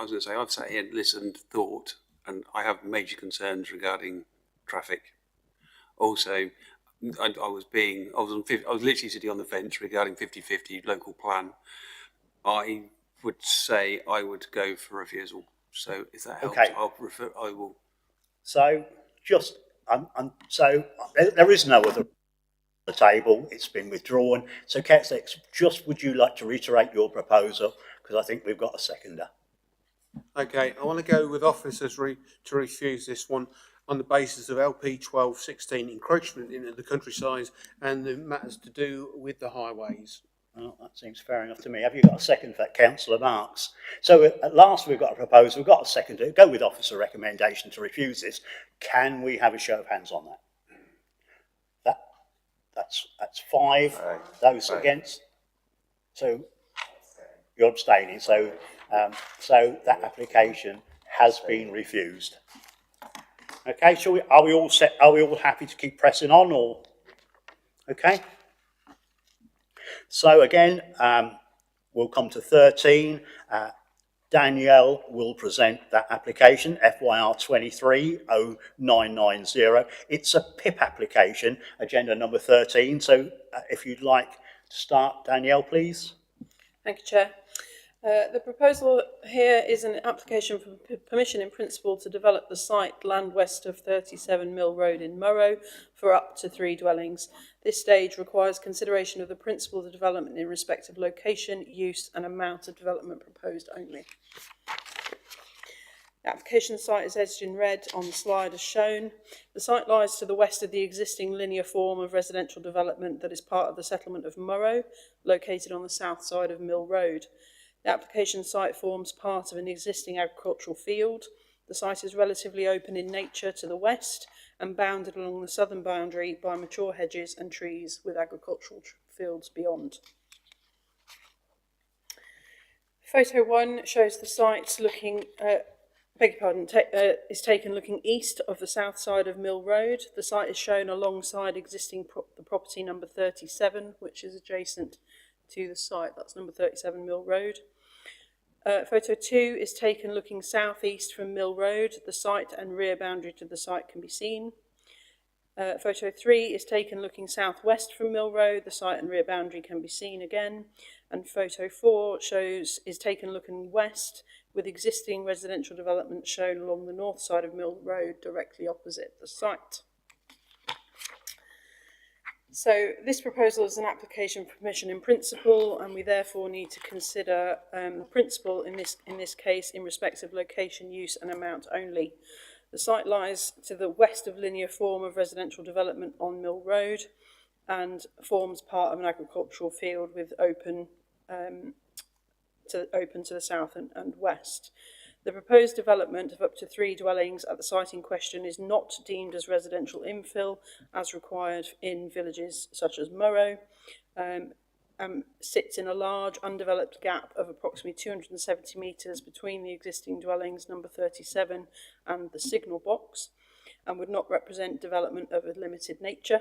was going to say I've sat here, listened, thought, and I have major concerns regarding traffic. Also, I was literally sitting on the fence regarding 50-50 local plan. I would say I would go for refusal. So if that helps, okay. I will. So just so there is no other the table. It's been withdrawn. So Councillor, just would you like to reiterate your proposal? Because I think we've got a seconder. Okay, I want to go with officers to refuse this one on the basis of LP 1216 encroachment into the countryside and the matters to do with the highways. Well, that seems fair enough to me. Have you got a second for that, Councillor Marks? So at last we've got a proposal, we've got a second to go with officer recommendation to refuse this. Can we have a show of hands on that? That's 5. Those against? So you're abstaining. So so that application has been refused. Okay, are we all set? Are we all happy to keep pressing on, or? Okay. So again, we'll come to 13. Danielle will present that application, FYR 230990. It's a PIP application, agenda number 13. So if you'd like to start, Danielle, please. Thank you, Chair. The proposal here is an application for permission in principle to develop the site land west of 37 Mill Road in Murrow for up to 3 dwellings. This stage requires consideration of the principle of the development in respect of location, use and amount of development proposed only. The application site is edged in red on the slide as shown. The site lies to the west of the existing linear form of residential development that is part of the settlement of Murrow, located on the south side of Mill Road. The application site forms part of an existing agricultural field. The site is relatively open in nature to the west and bounded along the southern boundary by mature hedges and trees with agricultural fields beyond. Photo 1 shows the site looking, is taken looking east of the south side of Mill Road. The site is shown alongside existing the property number 37, which is adjacent to the site. That's number 37 Mill Road. Photo 2 is taken looking southeast from Mill Road. The site and rear boundary to the site can be seen. Photo 3 is taken looking southwest from Mill Road. The site and rear boundary can be seen again. And photo 4 is taken looking west, with existing residential development shown along the north side of Mill Road, directly opposite the site. So this proposal is an application for permission in principle, and we therefore need to consider the principle in this case in respect of location, use and amount only. The site lies to the west of linear form of residential development on Mill Road and forms part of an agricultural field with open to the south and west. The proposed development of up to 3 dwellings at the site in question is not deemed as residential infill as required in villages such as Murrow, sits in a large undeveloped gap of approximately 270 metres between the existing dwellings number 37 and the signal box, and would not represent development of a limited nature.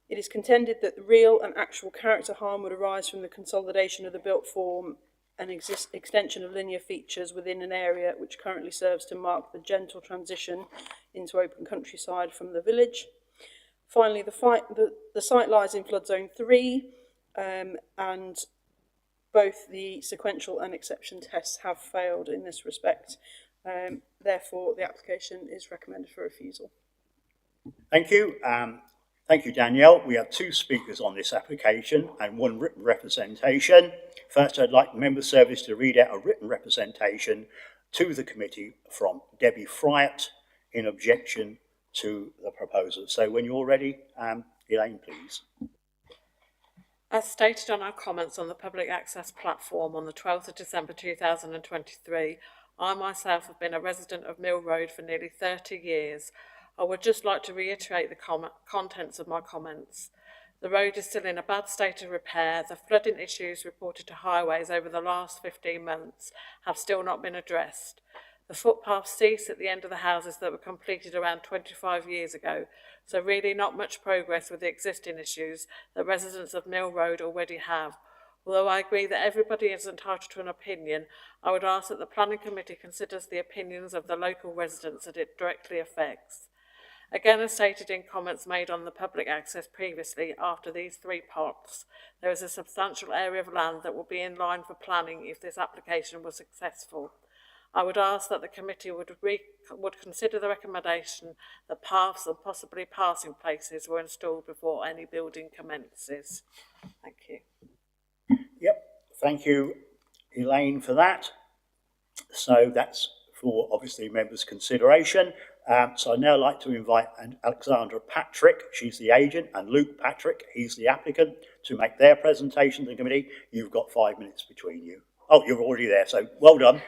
It is contended that the real and actual character harm would arise from the consolidation of the built form and extension of linear features within an area which currently serves to mark the gentle transition into open countryside from the village. Finally, the site lies in flood zone 3, and both the sequential and exception tests have failed in this respect. Therefore, the application is recommended for refusal. Thank you. Thank you, Danielle. We have 2 speakers on this application and 1 written representation. First, I'd like Member Service to read out a written representation to the committee from Debbie Fryatt in objection to the proposal. So when you're ready, Elaine, please. As stated on our comments on the public access platform on the 12th of December 2023, I myself have been a resident of Mill Road for nearly 30 years. I would just like to reiterate the contents of my comments. The road is still in a bad state of repair. The flooding issues reported to highways over the last 15 months have still not been addressed. The footpaths cease at the end of the houses that were completed around 25 years ago, so really not much progress with the existing issues that residents of Mill Road already have. Although I agree that everybody is entitled to an opinion, I would ask that the Planning Committee considers the opinions of the local residents that it directly affects. Again, as stated in comments made on the public access previously, after these 3 plots, there is a substantial area of land that will be in line for planning if this application was successful. I would ask that the committee would consider the recommendation that paths and possibly passing places were installed before any building commences. Thank you. Yep, thank you, Elaine, for that. So that's for obviously members' consideration. So I'd now like to invite Alexandra Patrick, she's the agent, and Luke Patrick, he's the applicant, to make their presentation to the committee. You've got 5 minutes between you. Oh, you're already there, so well done.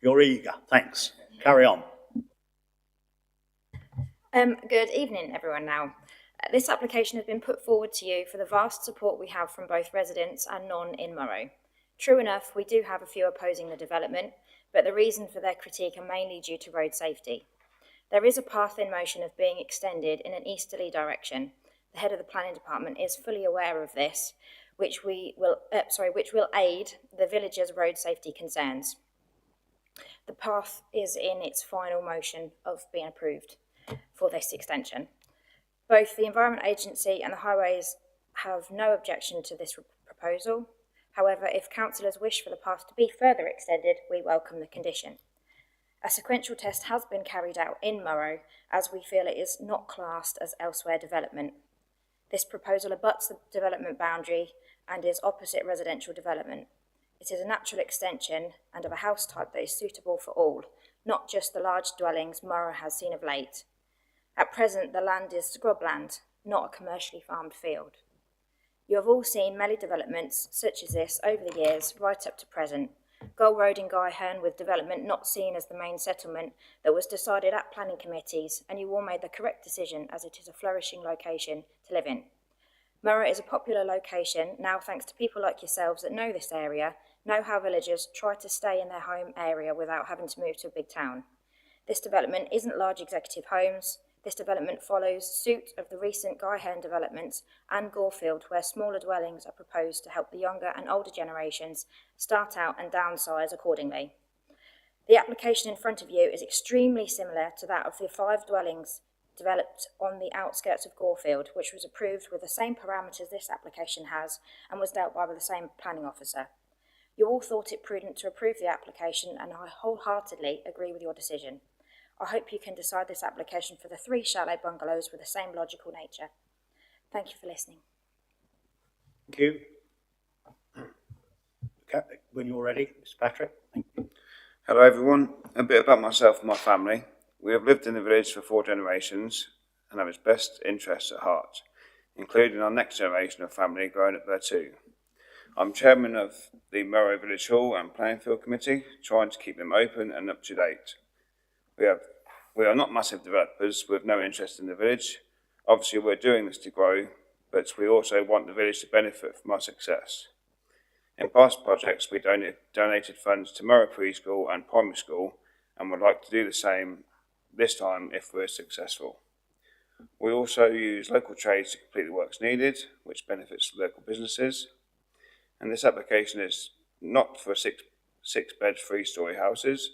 You're eager, thanks. Carry on. Good evening, everyone now. This application has been put forward to you for the vast support we have from both residents and non in Murrow. True enough, we do have a few opposing the development, but the reason for their critique are mainly due to road safety. There is a path in motion of being extended in an easterly direction. The head of the planning department is fully aware of this, which will aid the village's road safety concerns. The path is in its final motion of being approved for this extension. Both the Environment Agency and the Highways have no objection to this proposal. However, if councillors wish for the path to be further extended, we welcome the condition. A sequential test has been carried out in Murrow, as we feel it is not classed as elsewhere development. This proposal abuts the development boundary and is opposite residential development. It is a natural extension and of a house type that is suitable for all, not just the large dwellings Murrow has seen of late. At present, the land is scrubland, not a commercially farmed field. You have all seen many developments such as this over the years, right up to present. Gull Road in Guyherne, with development not seen as the main settlement, that was decided at planning committees, and you all made the correct decision as it is a flourishing location to live in. Murrow is a popular location now thanks to people like yourselves that know this area, know how villagers try to stay in their home area without having to move to a big town. This development isn't large executive homes. This development follows suit of the recent Guyherne developments and Gorefield, where smaller dwellings are proposed to help the younger and older generations start out and downsize accordingly. The application in front of you is extremely similar to that of the 5 dwellings developed on the outskirts of Gorefield, which was approved with the same parameters this application has and was dealt with the same planning officer. You all thought it prudent to approve the application, and I wholeheartedly agree with your decision. I hope you can decide this application for the 3 chalet bungalows with the same logical nature. Thank you for listening. Thank you. Okay, when you're ready, Mr. Patrick. Thank you. Hello everyone, a bit about myself and my family. We have lived in the village for 4 generations and have its best interests at heart, including our next generation of family growing up there too. I'm chairman of the Murrow Village Hall and Planning Field Committee, trying to keep them open and up to date. We are not massive developers with no interest in the village. Obviously we're doing this to grow, but we also want the village to benefit from our success. In past projects we donated funds to Murrow Preschool and Primary School, and would like to do the same this time if we're successful. We also use local trades to complete the works needed, which benefits local businesses. And this application is not for 6-bed 3-storey houses.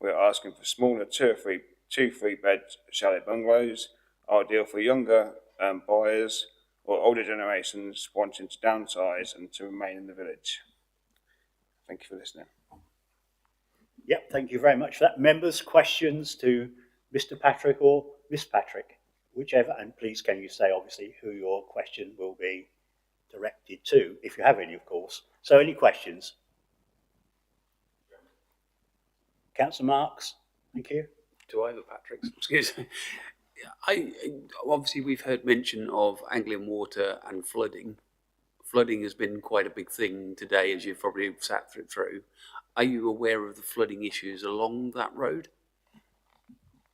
We're asking for smaller 2 or 3-bed chalet bungalows, ideal for younger buyers or older generations wanting to downsize and to remain in the village. Thank you for listening. Yep, thank you very much for that. Members, questions to Mr. Patrick or Miss Patrick, whichever, and please can you say obviously who your question will be directed to, if you have any, of course. So any questions? Councillor Marks, thank you. To either Patrick's, excuse me. Obviously we've heard mention of angling water and flooding. Flooding has been quite a big thing today, as you've probably sat through. Are you aware of the flooding issues along that road?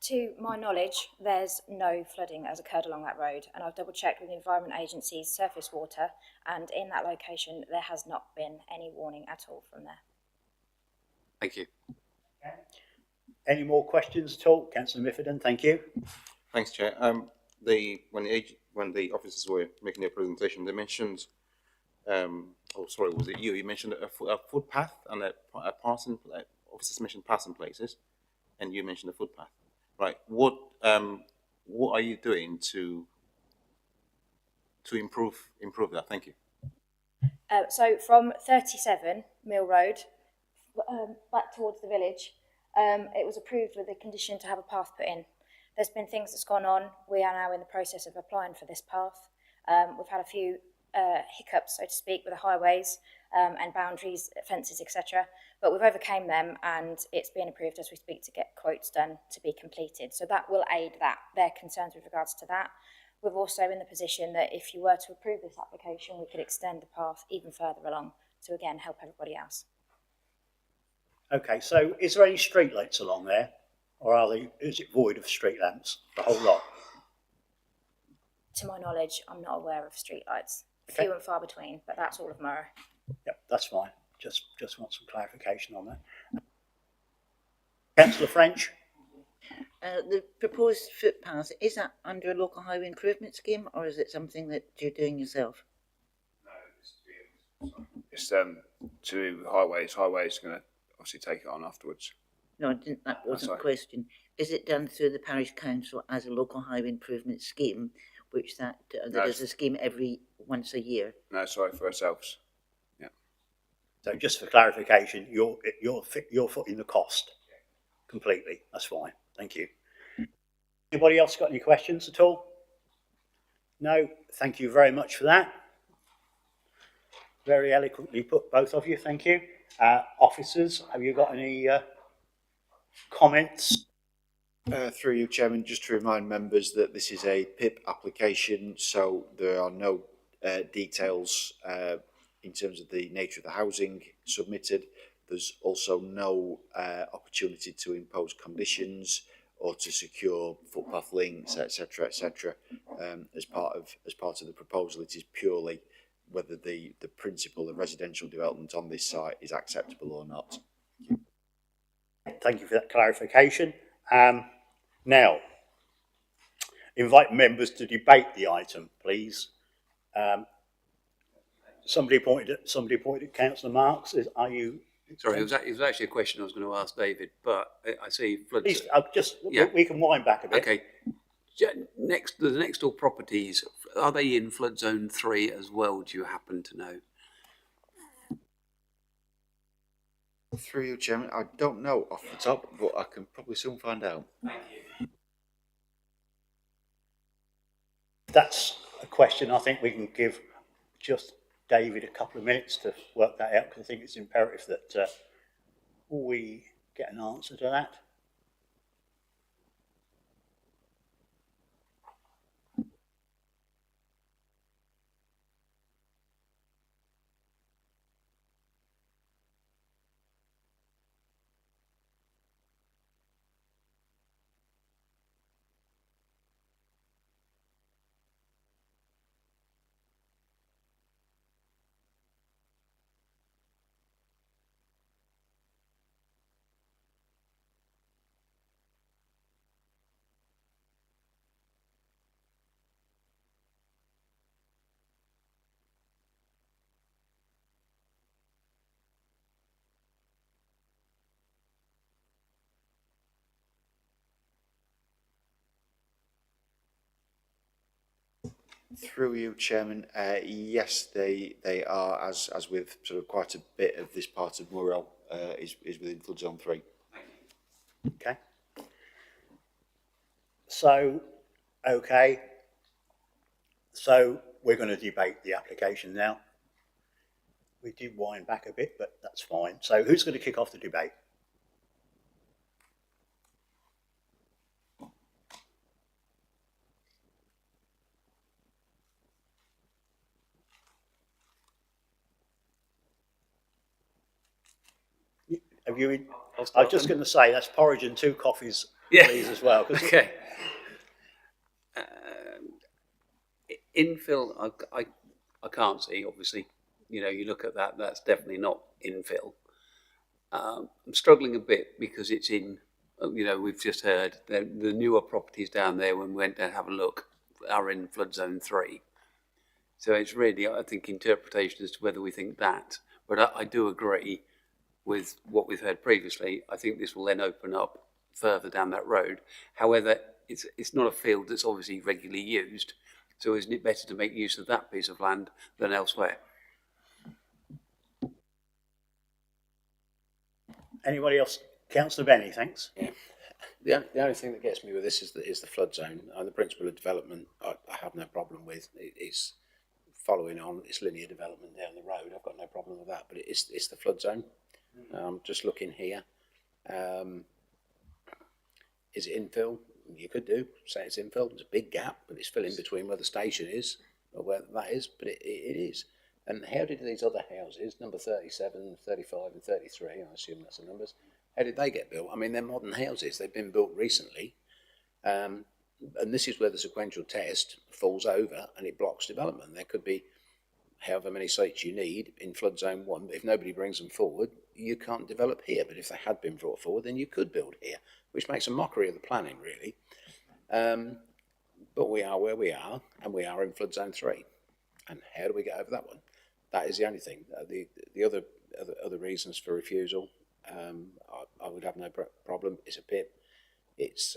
To my knowledge, there's no flooding that has occurred along that road, and I've double checked with the Environment Agency's surface water, and in that location there has not been any warning at all from there. Thank you. Okay. Any more questions at all? Councillor Mifferton, thank you. Thanks, Chair. When the officers were making their presentation, they mentioned, was it you? You mentioned a footpath and a passing. Officers mentioned passing places, and you mentioned a footpath. Right. What are you doing to improve that? Thank you. So from 37 Mill Road back towards the village, it was approved with the condition to have a path put in. There's been things that's gone on. We are now in the process of applying for this path. We've had a few hiccups, so to speak, with the highways and boundaries, fences, etc. But we've overcame them, and it's being approved as we speak to get quotes done to be completed. So that will aid that, their concerns with regards to that. We're also in the position that if you were to approve this application, we could extend the path even further along to again help everybody else. Okay, so is there any street lights along there, or is it void of street lamps, the whole lot? To my knowledge, I'm not aware of street lights. Okay. Few and far between, but that's all of Murrow. Yep, that's fine. Just want some clarification on that. Councillor French? The proposed footpath, is that under a local highway improvement scheme, or is it something that you're doing yourself? It's to highways. Highways are going to obviously take it on afterwards. No, I didn't, that wasn't the question. Is it done through the parish council as a local highway improvement scheme, which that is a scheme every once a year? No, sorry, for ourselves. Yeah. So just for clarification, you're footing the cost completely. That's fine. Thank you. Anybody else got any questions at all? No. Thank you very much for that. Very eloquently put, both of you. Thank you. Officers, have you got any comments? Through you, Chairman, just to remind members that this is a PIP application, so there are no details in terms of the nature of the housing submitted. There's also no opportunity to impose conditions or to secure footpath links, etc., etc. As part of the proposal, it is purely whether the principle of residential development on this site is acceptable or not. Thank you for that clarification. Now, invite members to debate the item, please. Somebody pointed at Councillor Marks. Are you? Sorry, it was actually a question I was going to ask David, but I see floods. Please, we can wind back a bit. Okay. The next door properties, are they in flood zone 3 as well? Do you happen to know? Through you, Chairman, I don't know off the top, but I can probably soon find out. Thank you. That's a question I think we can give just David a couple of minutes to work that out, because I think it's imperative that we get an answer to that. Through you, Chairman, yes, they are, as with sort of quite a bit of this part of Murrell, is within flood zone 3. Okay. So, okay. So we're going to debate the application now. We did wind back a bit, but that's fine. So who's going to kick off the debate? Have you? I was just going to say that's porridge and 2 coffees, please, as well. Okay. Infill, I can't see. Obviously, you look at that. That's definitely not infill. I'm struggling a bit because it's in. We've just heard the newer properties down there when we went to have a look are in flood zone 3. So it's really, I think, interpretation as to whether we think that. But I do agree with what we've heard previously. I think this will then open up further down that road. However, it's not a field that's obviously regularly used. So isn't it better to make use of that piece of land than elsewhere? Anybody else? Councillor Benny, thanks. Yeah. The only thing that gets me with this is the flood zone. The principle of development I have no problem with. It's following on, it's linear development down the road. I've got no problem with that, but it's the flood zone. Just looking here. Is it infill? You could say it's infill. There's a big gap, but it's filling between where the station is or where that is, but it is. And how did these other houses, number 37, 35 and 33, I assume that's the numbers, how did they get built? I mean, they're modern houses. They've been built recently. And this is where the sequential test falls over and it blocks development. There could be however many sites you need in flood zone 1, but if nobody brings them forward, you can't develop here. But if they had been brought forward, then you could build here, which makes a mockery of the planning, really. But we are where we are, and we are in flood zone 3. And how do we get over that one? That is the only thing. The other reasons for refusal, I would have no problem. It's a PIP. Is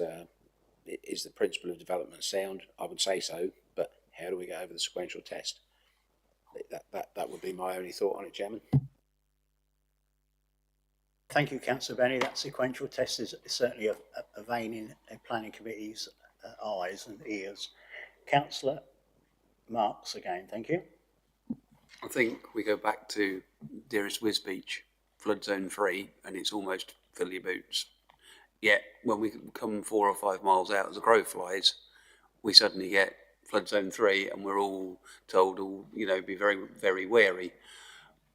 the principle of development sound? I would say so, but how do we get over the sequential test? That would be my only thought on it, Chairman. Thank you, Councillor Benny. That sequential test is certainly a vein in a planning committee's eyes and ears. Councillor Marks again, thank you. I think we go back to Dearest Wisbeach, flood zone 3, and it's almost fill your boots. Yet when we come 4 or 5 miles out as the crow flies, we suddenly get flood zone 3, and we're all told, be very, very wary.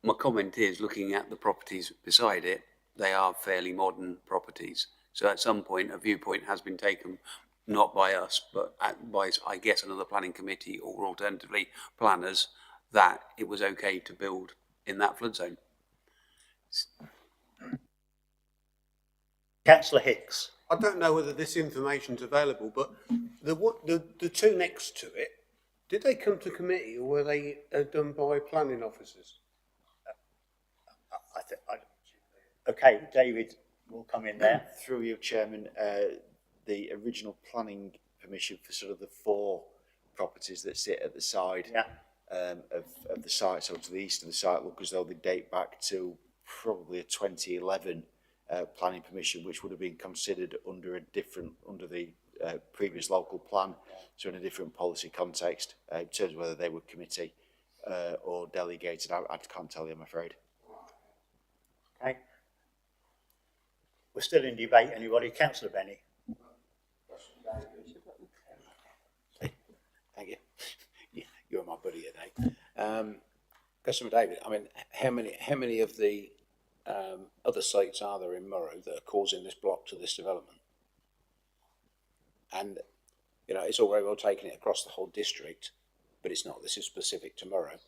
My comment is, looking at the properties beside it, they are fairly modern properties. So at some point, a viewpoint has been taken, not by us, but by, I guess, another planning committee or alternatively planners, that it was okay to build in that flood zone. Councillor Hicks. I don't know whether this information's available, but the two next to it, did they come to committee or were they done by planning officers? Okay, David will come in there. Through you, Chairman, the original planning permission for sort of the 4 properties that sit at the side of the site, so to the east of the site, look as though they date back to probably a 2011 planning permission, which would have been considered under the previous local plan, so in a different policy context, in terms of whether they were committee or delegated. I can't tell you, I'm afraid. Okay. We're still in debate. Anybody? Councillor Benny. Thank you. You're my buddy today. Councillor David, I mean, how many of the other sites are there in Murrow that are causing this block to this development? And, it's all very well taking it across the whole district, but it's not. This is specific to Murrow.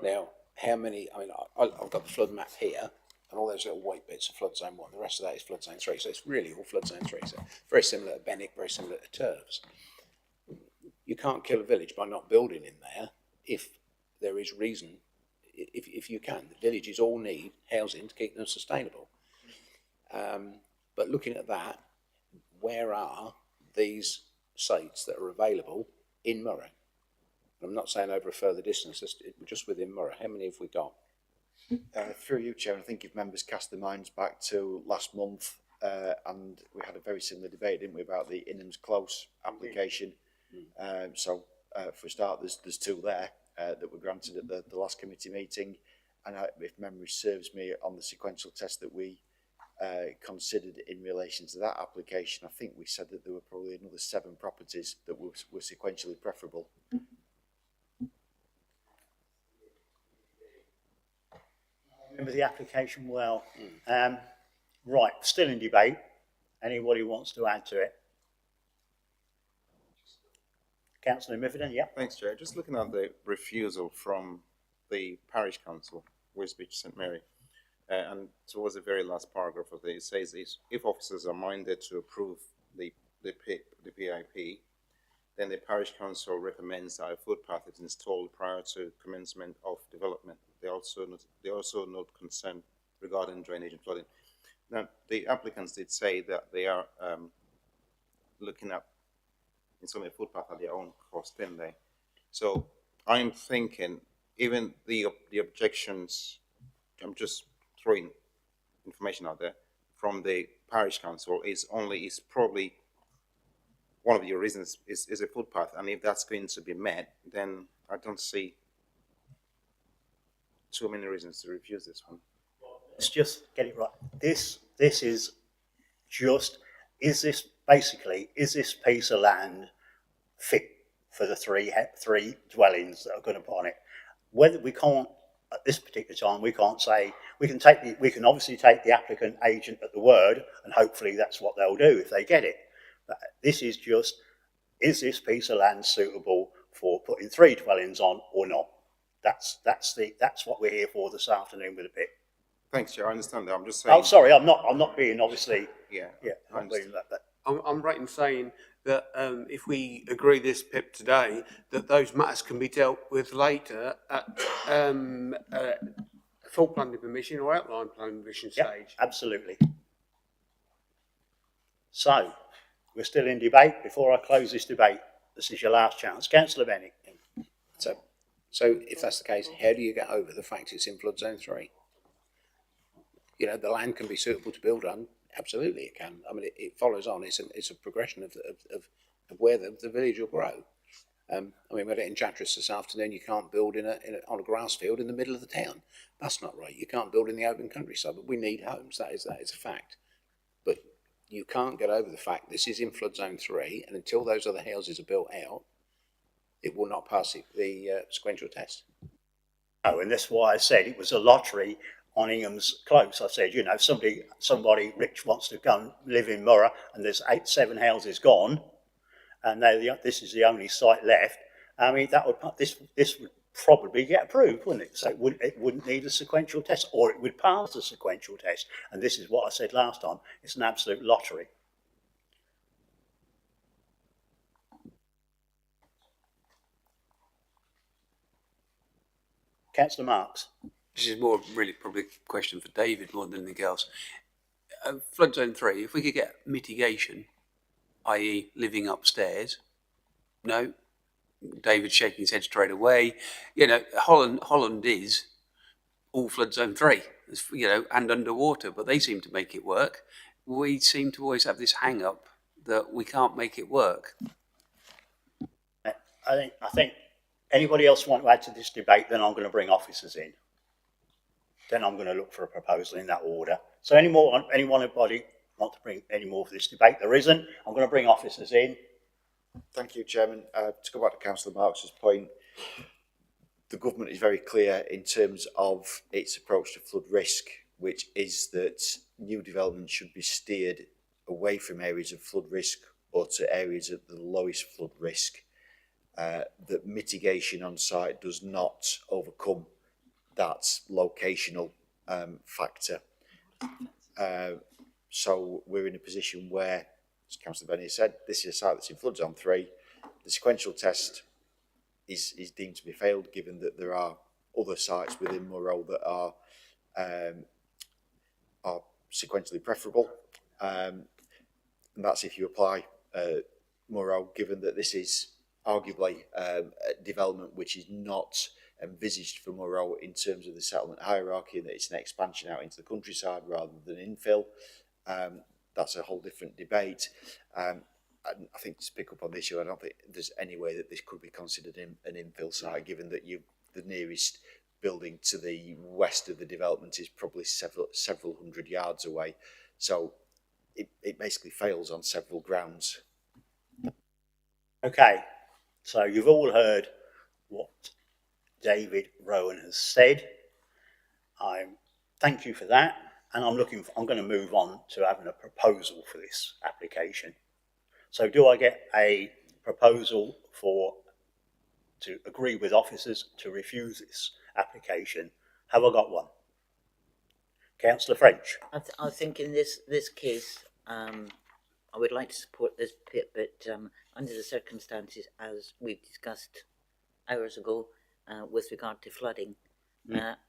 Now, how many, I've got the flood map here, and all those little white bits are flood zone 1. The rest of that is flood zone 3. So it's really all flood zone 3. So very similar to Benwick, very similar to Turves. You can't kill a village by not building in there if there is reason, if you can. The villages all need housing to keep them sustainable. But looking at that, where are these sites that are available in Murrow? I'm not saying over a further distance, just within Murrow. How many have we got? Through you, Chairman, I think if members cast their minds back to last month, and we had a very similar debate, didn't we, about the Inham's Close application. So for a start, there's 2 there that were granted at the last committee meeting, and if memory serves me, on the sequential test that we considered in relation to that application, I think we said that there were probably another 7 properties that were sequentially preferable. Remember the application well. Right, still in debate. Anybody wants to add to it? Councillor Mifferton, yeah. Thanks, Chair. Just looking at the refusal from the Parish Council, Wisbeach St Mary, and towards the very last paragraph of it, it says this: if officers are minded to approve the PIP, then the Parish Council recommends that a footpath is installed prior to commencement of development. They also note concern regarding drainage and flooding. Now, the applicants did say that they are looking at installing a footpath at their own cost, didn't they? So I'm thinking, even the objections, I'm just throwing information out there from the Parish Council, is probably one of your reasons is a footpath, and if that's going to be met, then I don't see too many reasons to refuse this one. Let's just get it right. This is just, is this piece of land fit for the three dwellings that are going to put on it? Whether we can't, at this particular time, we can't say, we can obviously take the applicant agent at the word, and hopefully that's what they'll do if they get it. But this is just, is this piece of land suitable for putting 3 dwellings on or not? That's what we're here for this afternoon with a bit. Thanks, Chair. I understand that. I'm just saying. Oh, sorry, I'm not being obviously. Yeah. I'm being that. I'm right in saying that if we agree this PIP today, that those matters can be dealt with later at full planning permission or outline planning permission stage. Absolutely. So, we're still in debate. Before I close this debate, this is your last chance. Councillor Bennett. So if that's the case, how do you get over the fact it's in flood zone 3? You know, the land can be suitable to build on. Absolutely, it can. I mean, it follows on. It's a progression of where the village will grow. I mean, we had it in Chatteris this afternoon. You can't build on a grass field in the middle of the town. That's not right. You can't build in the open countryside. But we need homes. That is a fact. But you can't get over the fact this is in flood zone 3, and until those other houses are built out, it will not pass the sequential test. Oh, and that's why I said it was a lottery on Ingham's Close. I said, you know, somebody rich wants to go and live in Murrah, and there's 7 houses gone, and this is the only site left. I mean, this would probably get approved, wouldn't it? So it wouldn't need a sequential test, or it would pass the sequential test. And this is what I said last time. It's an absolute lottery. Councillor Marks. This is more really probably a question for David more than anything else. Flood zone 3, if we could get mitigation, i.e. living upstairs, no, David's shaking his head straight away. You know, Holland is all flood zone 3, you know, and underwater, but they seem to make it work. We seem to always have this hang up that we can't make it work. I think anybody else want to add to this debate, then I'm going to bring officers in. Then I'm going to look for a proposal in that order. So anybody want to bring any more for this debate? There isn't. I'm going to bring officers in. Thank you, Chairman. To go back to Councillor Marks's point, the government is very clear in terms of its approach to flood risk, which is that new development should be steered away from areas of flood risk or to areas of the lowest flood risk. That mitigation on site does not overcome that locational factor. So we're in a position where, as Councillor Benny said, this is a site that's in flood zone 3. The sequential test is deemed to be failed, given that there are other sites within Murrow that are sequentially preferable. And that's if you apply Murrow, given that this is arguably a development which is not envisaged for Murrow in terms of the settlement hierarchy, and that it's an expansion out into the countryside rather than infill. That's a whole different debate. And I think to pick up on the issue, I don't think there's any way that this could be considered an infill site, given that the nearest building to the west of the development is probably several hundred yards away. So it basically fails on several grounds. Okay, so you've all heard what David Rowan has said. I thank you for that, and I'm going to move on to having a proposal for this application. So do I get a proposal to agree with officers to refuse this application? Have I got one? Councillor French. I think in this case, I would like to support this PIP, but under the circumstances as we've discussed hours ago with regard to flooding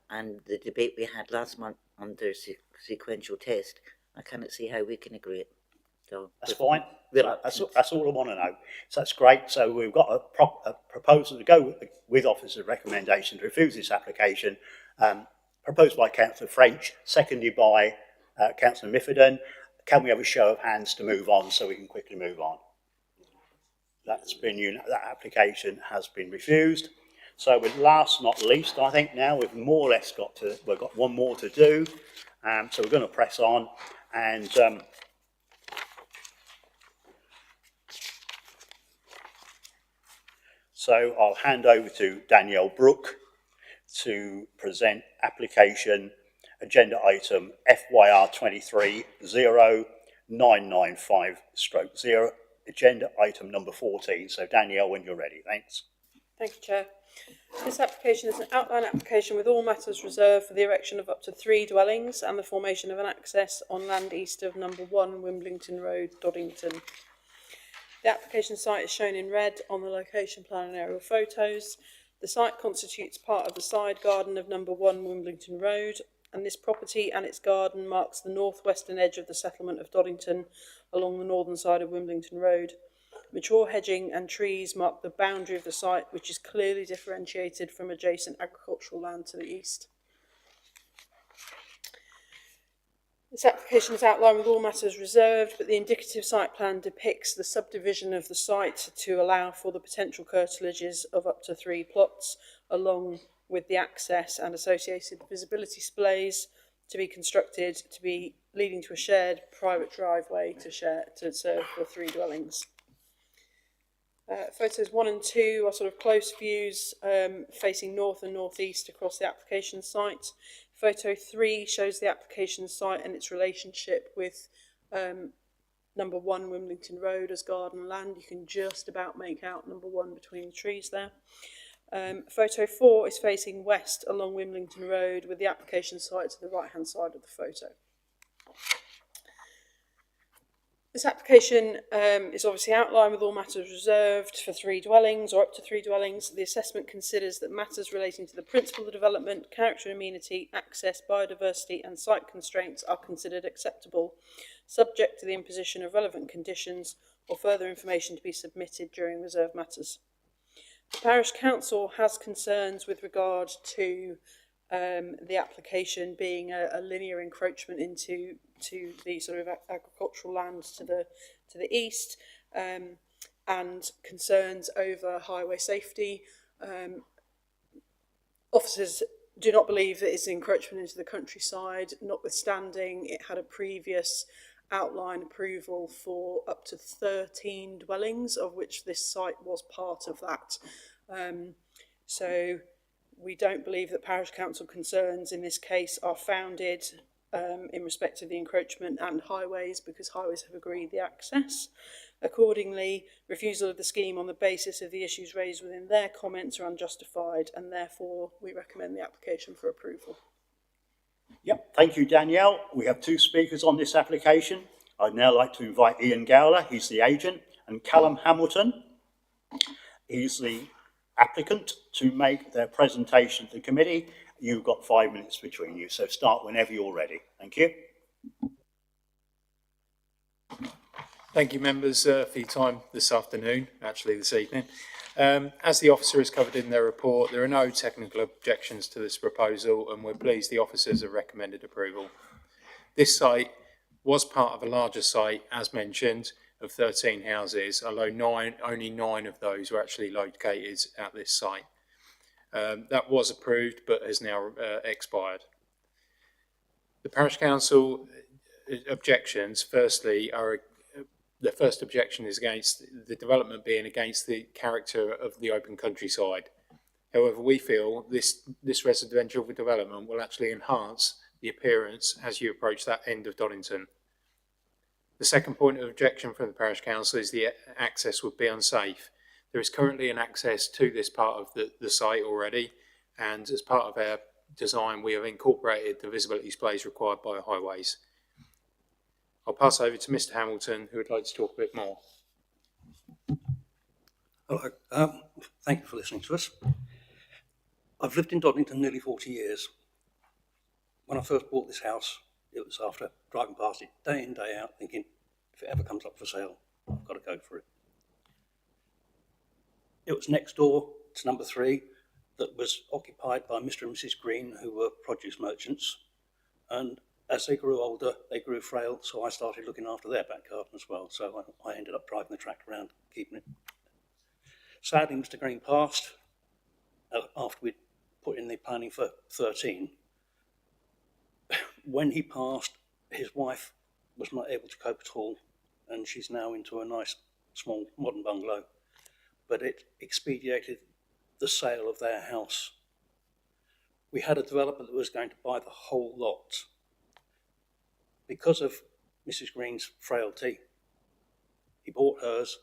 and the debate we had last month on the sequential test, I cannot see how we can agree it. So that's fine. That's all I want to know. So that's great. So we've got a proposal to go with officer's recommendation to refuse this application, proposed by Councillor French, seconded by Councillor Miffordin. Can we have a show of hands to move on so we can quickly move on? That application has been refused. So with last not least, I think now we've more or less we've got one more to do. So we're going to press on, and so I'll hand over to Danielle Brooke to present application agenda item FYR 23-0995/0, agenda item number 14. So Danielle, when you're ready, thanks. Thank you, Chair. This application is an outline application with all matters reserved for the erection of up to 3 dwellings and the formation of an access on land east of number 1 Wimbledon Road, Doddington. The application site is shown in red on the location plan and aerial photos. The site constitutes part of the side garden of number 1 Wimbledon Road, and this property and its garden marks the northwestern edge of the settlement of Doddington along the northern side of Wimbledon Road. Mature hedging and trees mark the boundary of the site, which is clearly differentiated from adjacent agricultural land to the east. This application is outlined with all matters reserved, but the indicative site plan depicts the subdivision of the site to allow for the potential curtilages of up to 3 plots, along with the access and associated visibility displays to be constructed to be leading to a shared private driveway to serve the 3 dwellings. Photos 1 and 2 are sort of close views facing north and northeast across the application site. Photo 3 shows the application site and its relationship with number 1 Wimbledon Road as garden land. You can just about make out number 1 between the trees there. Photo 4 is facing west along Wimbledon Road with the application site to the right hand side of the photo. This application is obviously outlined with all matters reserved for 3 dwellings or up to 3 dwellings. The assessment considers that matters relating to the principle of development, character and amenity, access, biodiversity and site constraints are considered acceptable, subject to the imposition of relevant conditions or further information to be submitted during reserved matters. The Parish Council has concerns with regard to the application being a linear encroachment into the sort of agricultural lands to the east, and concerns over highway safety. Officers do not believe that it's an encroachment into the countryside, notwithstanding it had a previous outline approval for up to 13 dwellings, of which this site was part of that. So we don't believe that Parish Council concerns in this case are founded in respect of the encroachment and highways, because highways have agreed the access. Accordingly, refusal of the scheme on the basis of the issues raised within their comments are unjustified, and therefore we recommend the application for approval. Yep, thank you, Danielle. We have 2 speakers on this application. I'd now like to invite Ian Gowler, he's the agent, and Callum Hamilton, he's the applicant, to make their presentation to the committee. You've got 5 minutes between you, so start whenever you're ready. Thank you. Thank you, members, for your time this afternoon, actually this evening. As the officer has covered in their report, there are no technical objections to this proposal, and we're pleased the officers have recommended approval. This site was part of a larger site, as mentioned, of 13 houses, although only 9 of those were actually located at this site. That was approved but has now expired. The Parish Council objections, firstly, are the first objection is against the development being against the character of the open countryside. However, we feel this residential development will actually enhance the appearance as you approach that end of Doddington. The second point of objection from the Parish Council is the access would be unsafe. There is currently an access to this part of the site already, and as part of our design we have incorporated the visibility displays required by highways. I'll pass over to Mr Hamilton, who would like to talk a bit more. Hello, thank you for listening to us. I've lived in Doddington nearly 40 years. When I first bought this house, it was after driving past it day in, day out, thinking, if it ever comes up for sale, I've got to go for it. It was next door to number 3 that was occupied by Mr and Mrs Green, who were produce merchants. And as they grew older, they grew frail, so I started looking after their back garden as well. So I ended up driving the tractor around, keeping it. Sadly, Mr Green passed after we'd put in the planning for 13. When he passed, his wife was not able to cope at all, and she's now into a nice, small, modern bungalow. But it expedited the sale of their house. We had a developer that was going to buy the whole lot. Because of Mrs Green's frailty, he bought hers,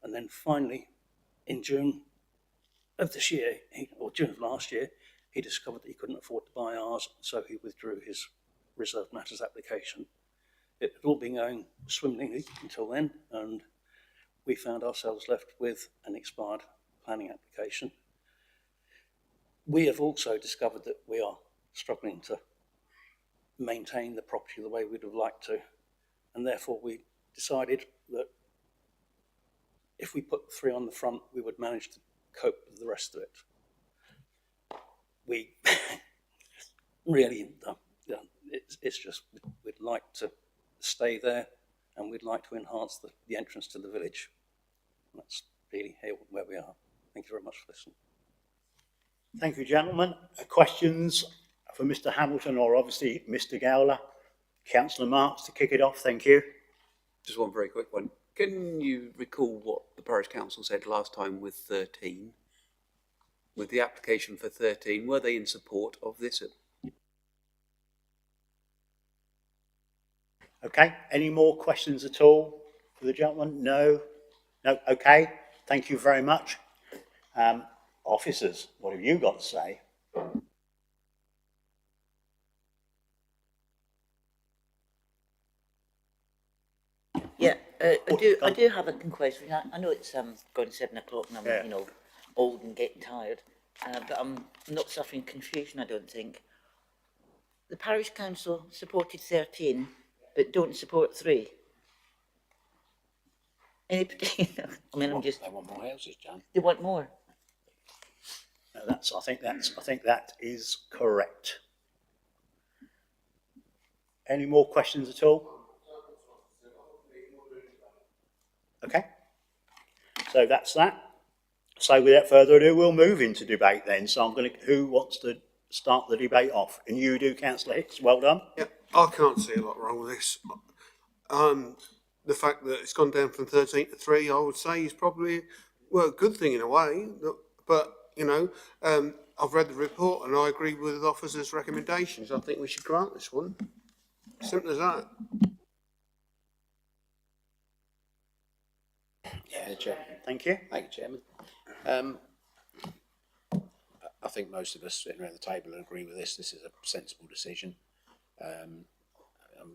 and then finally, in June of this year, or June of last year, he discovered that he couldn't afford to buy ours, so he withdrew his reserved matters application. It had all been going swimmingly until then, and we found ourselves left with an expired planning application. We have also discovered that we are struggling to maintain the property the way we'd have liked to, and therefore we decided that if we put 3 on the front, we would manage to cope with the rest of it. We really, it's just, we'd like to stay there, and we'd like to enhance the entrance to the village. And that's really where we are. Thank you very much for listening. Thank you, gentlemen. Questions for Mr. Hamilton or obviously Mr. Gowler? Councillor Marks to kick it off. Thank you. Just one very quick one. Can you recall what the Parish Council said last time with 13? With the application for 13, were they in support of this? Okay, any more questions at all for the gentleman? No? No, okay, thank you very much. Officers, what have you got to say? Yeah, I do have a question. I know it's gone 7 o'clock and I'm, you know, old and getting tired, but I'm not suffering confusion, I don't think. The Parish Council supported 13, but don't support 3. Any particular? I mean, I'm just. They want more houses, John. They want more. No, I think that is correct. Any more questions at all? Okay. So that's that. So without further ado, we'll move into debate then. So who wants to start the debate off? And you do, Councillor Hicks. Well done. Yeah, I can't see a lot wrong with this. The fact that it's gone down from 13 to 3, I would say is probably, well, a good thing in a way. But, you know, I've read the report and I agree with the officer's recommendations. I think we should grant this one. Simple as that. Yeah, Chairman. Thank you. Thank you, Chairman. I think most of us sitting around the table agree with this. This is a sensible decision.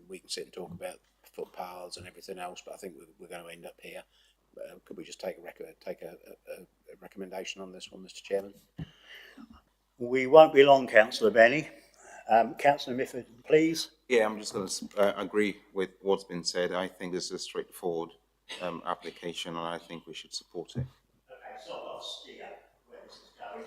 We can sit and talk about footpaths and everything else, but I think we're going to end up here. Could we just take a recommendation on this one, Mr. Chairman? We won't be long, Councillor Benny. Councillor Mifford, please. Yeah, I'm just going to agree with what's been said. I think this is a straightforward application, and I think we should support it. Okay, so I'll steer where this is going.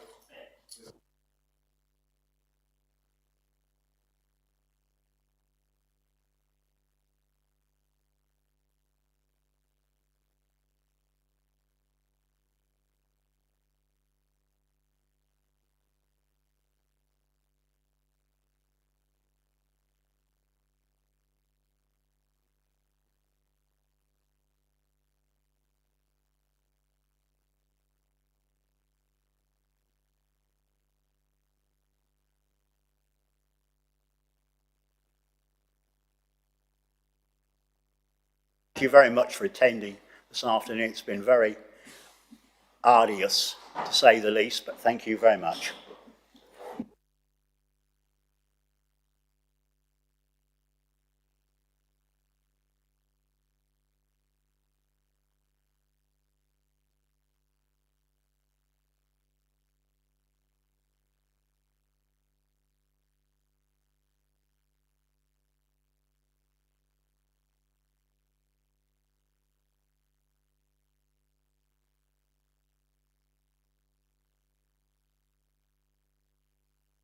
Thank you very much for attending this afternoon. It's been very arduous, to say the least, but thank you very much.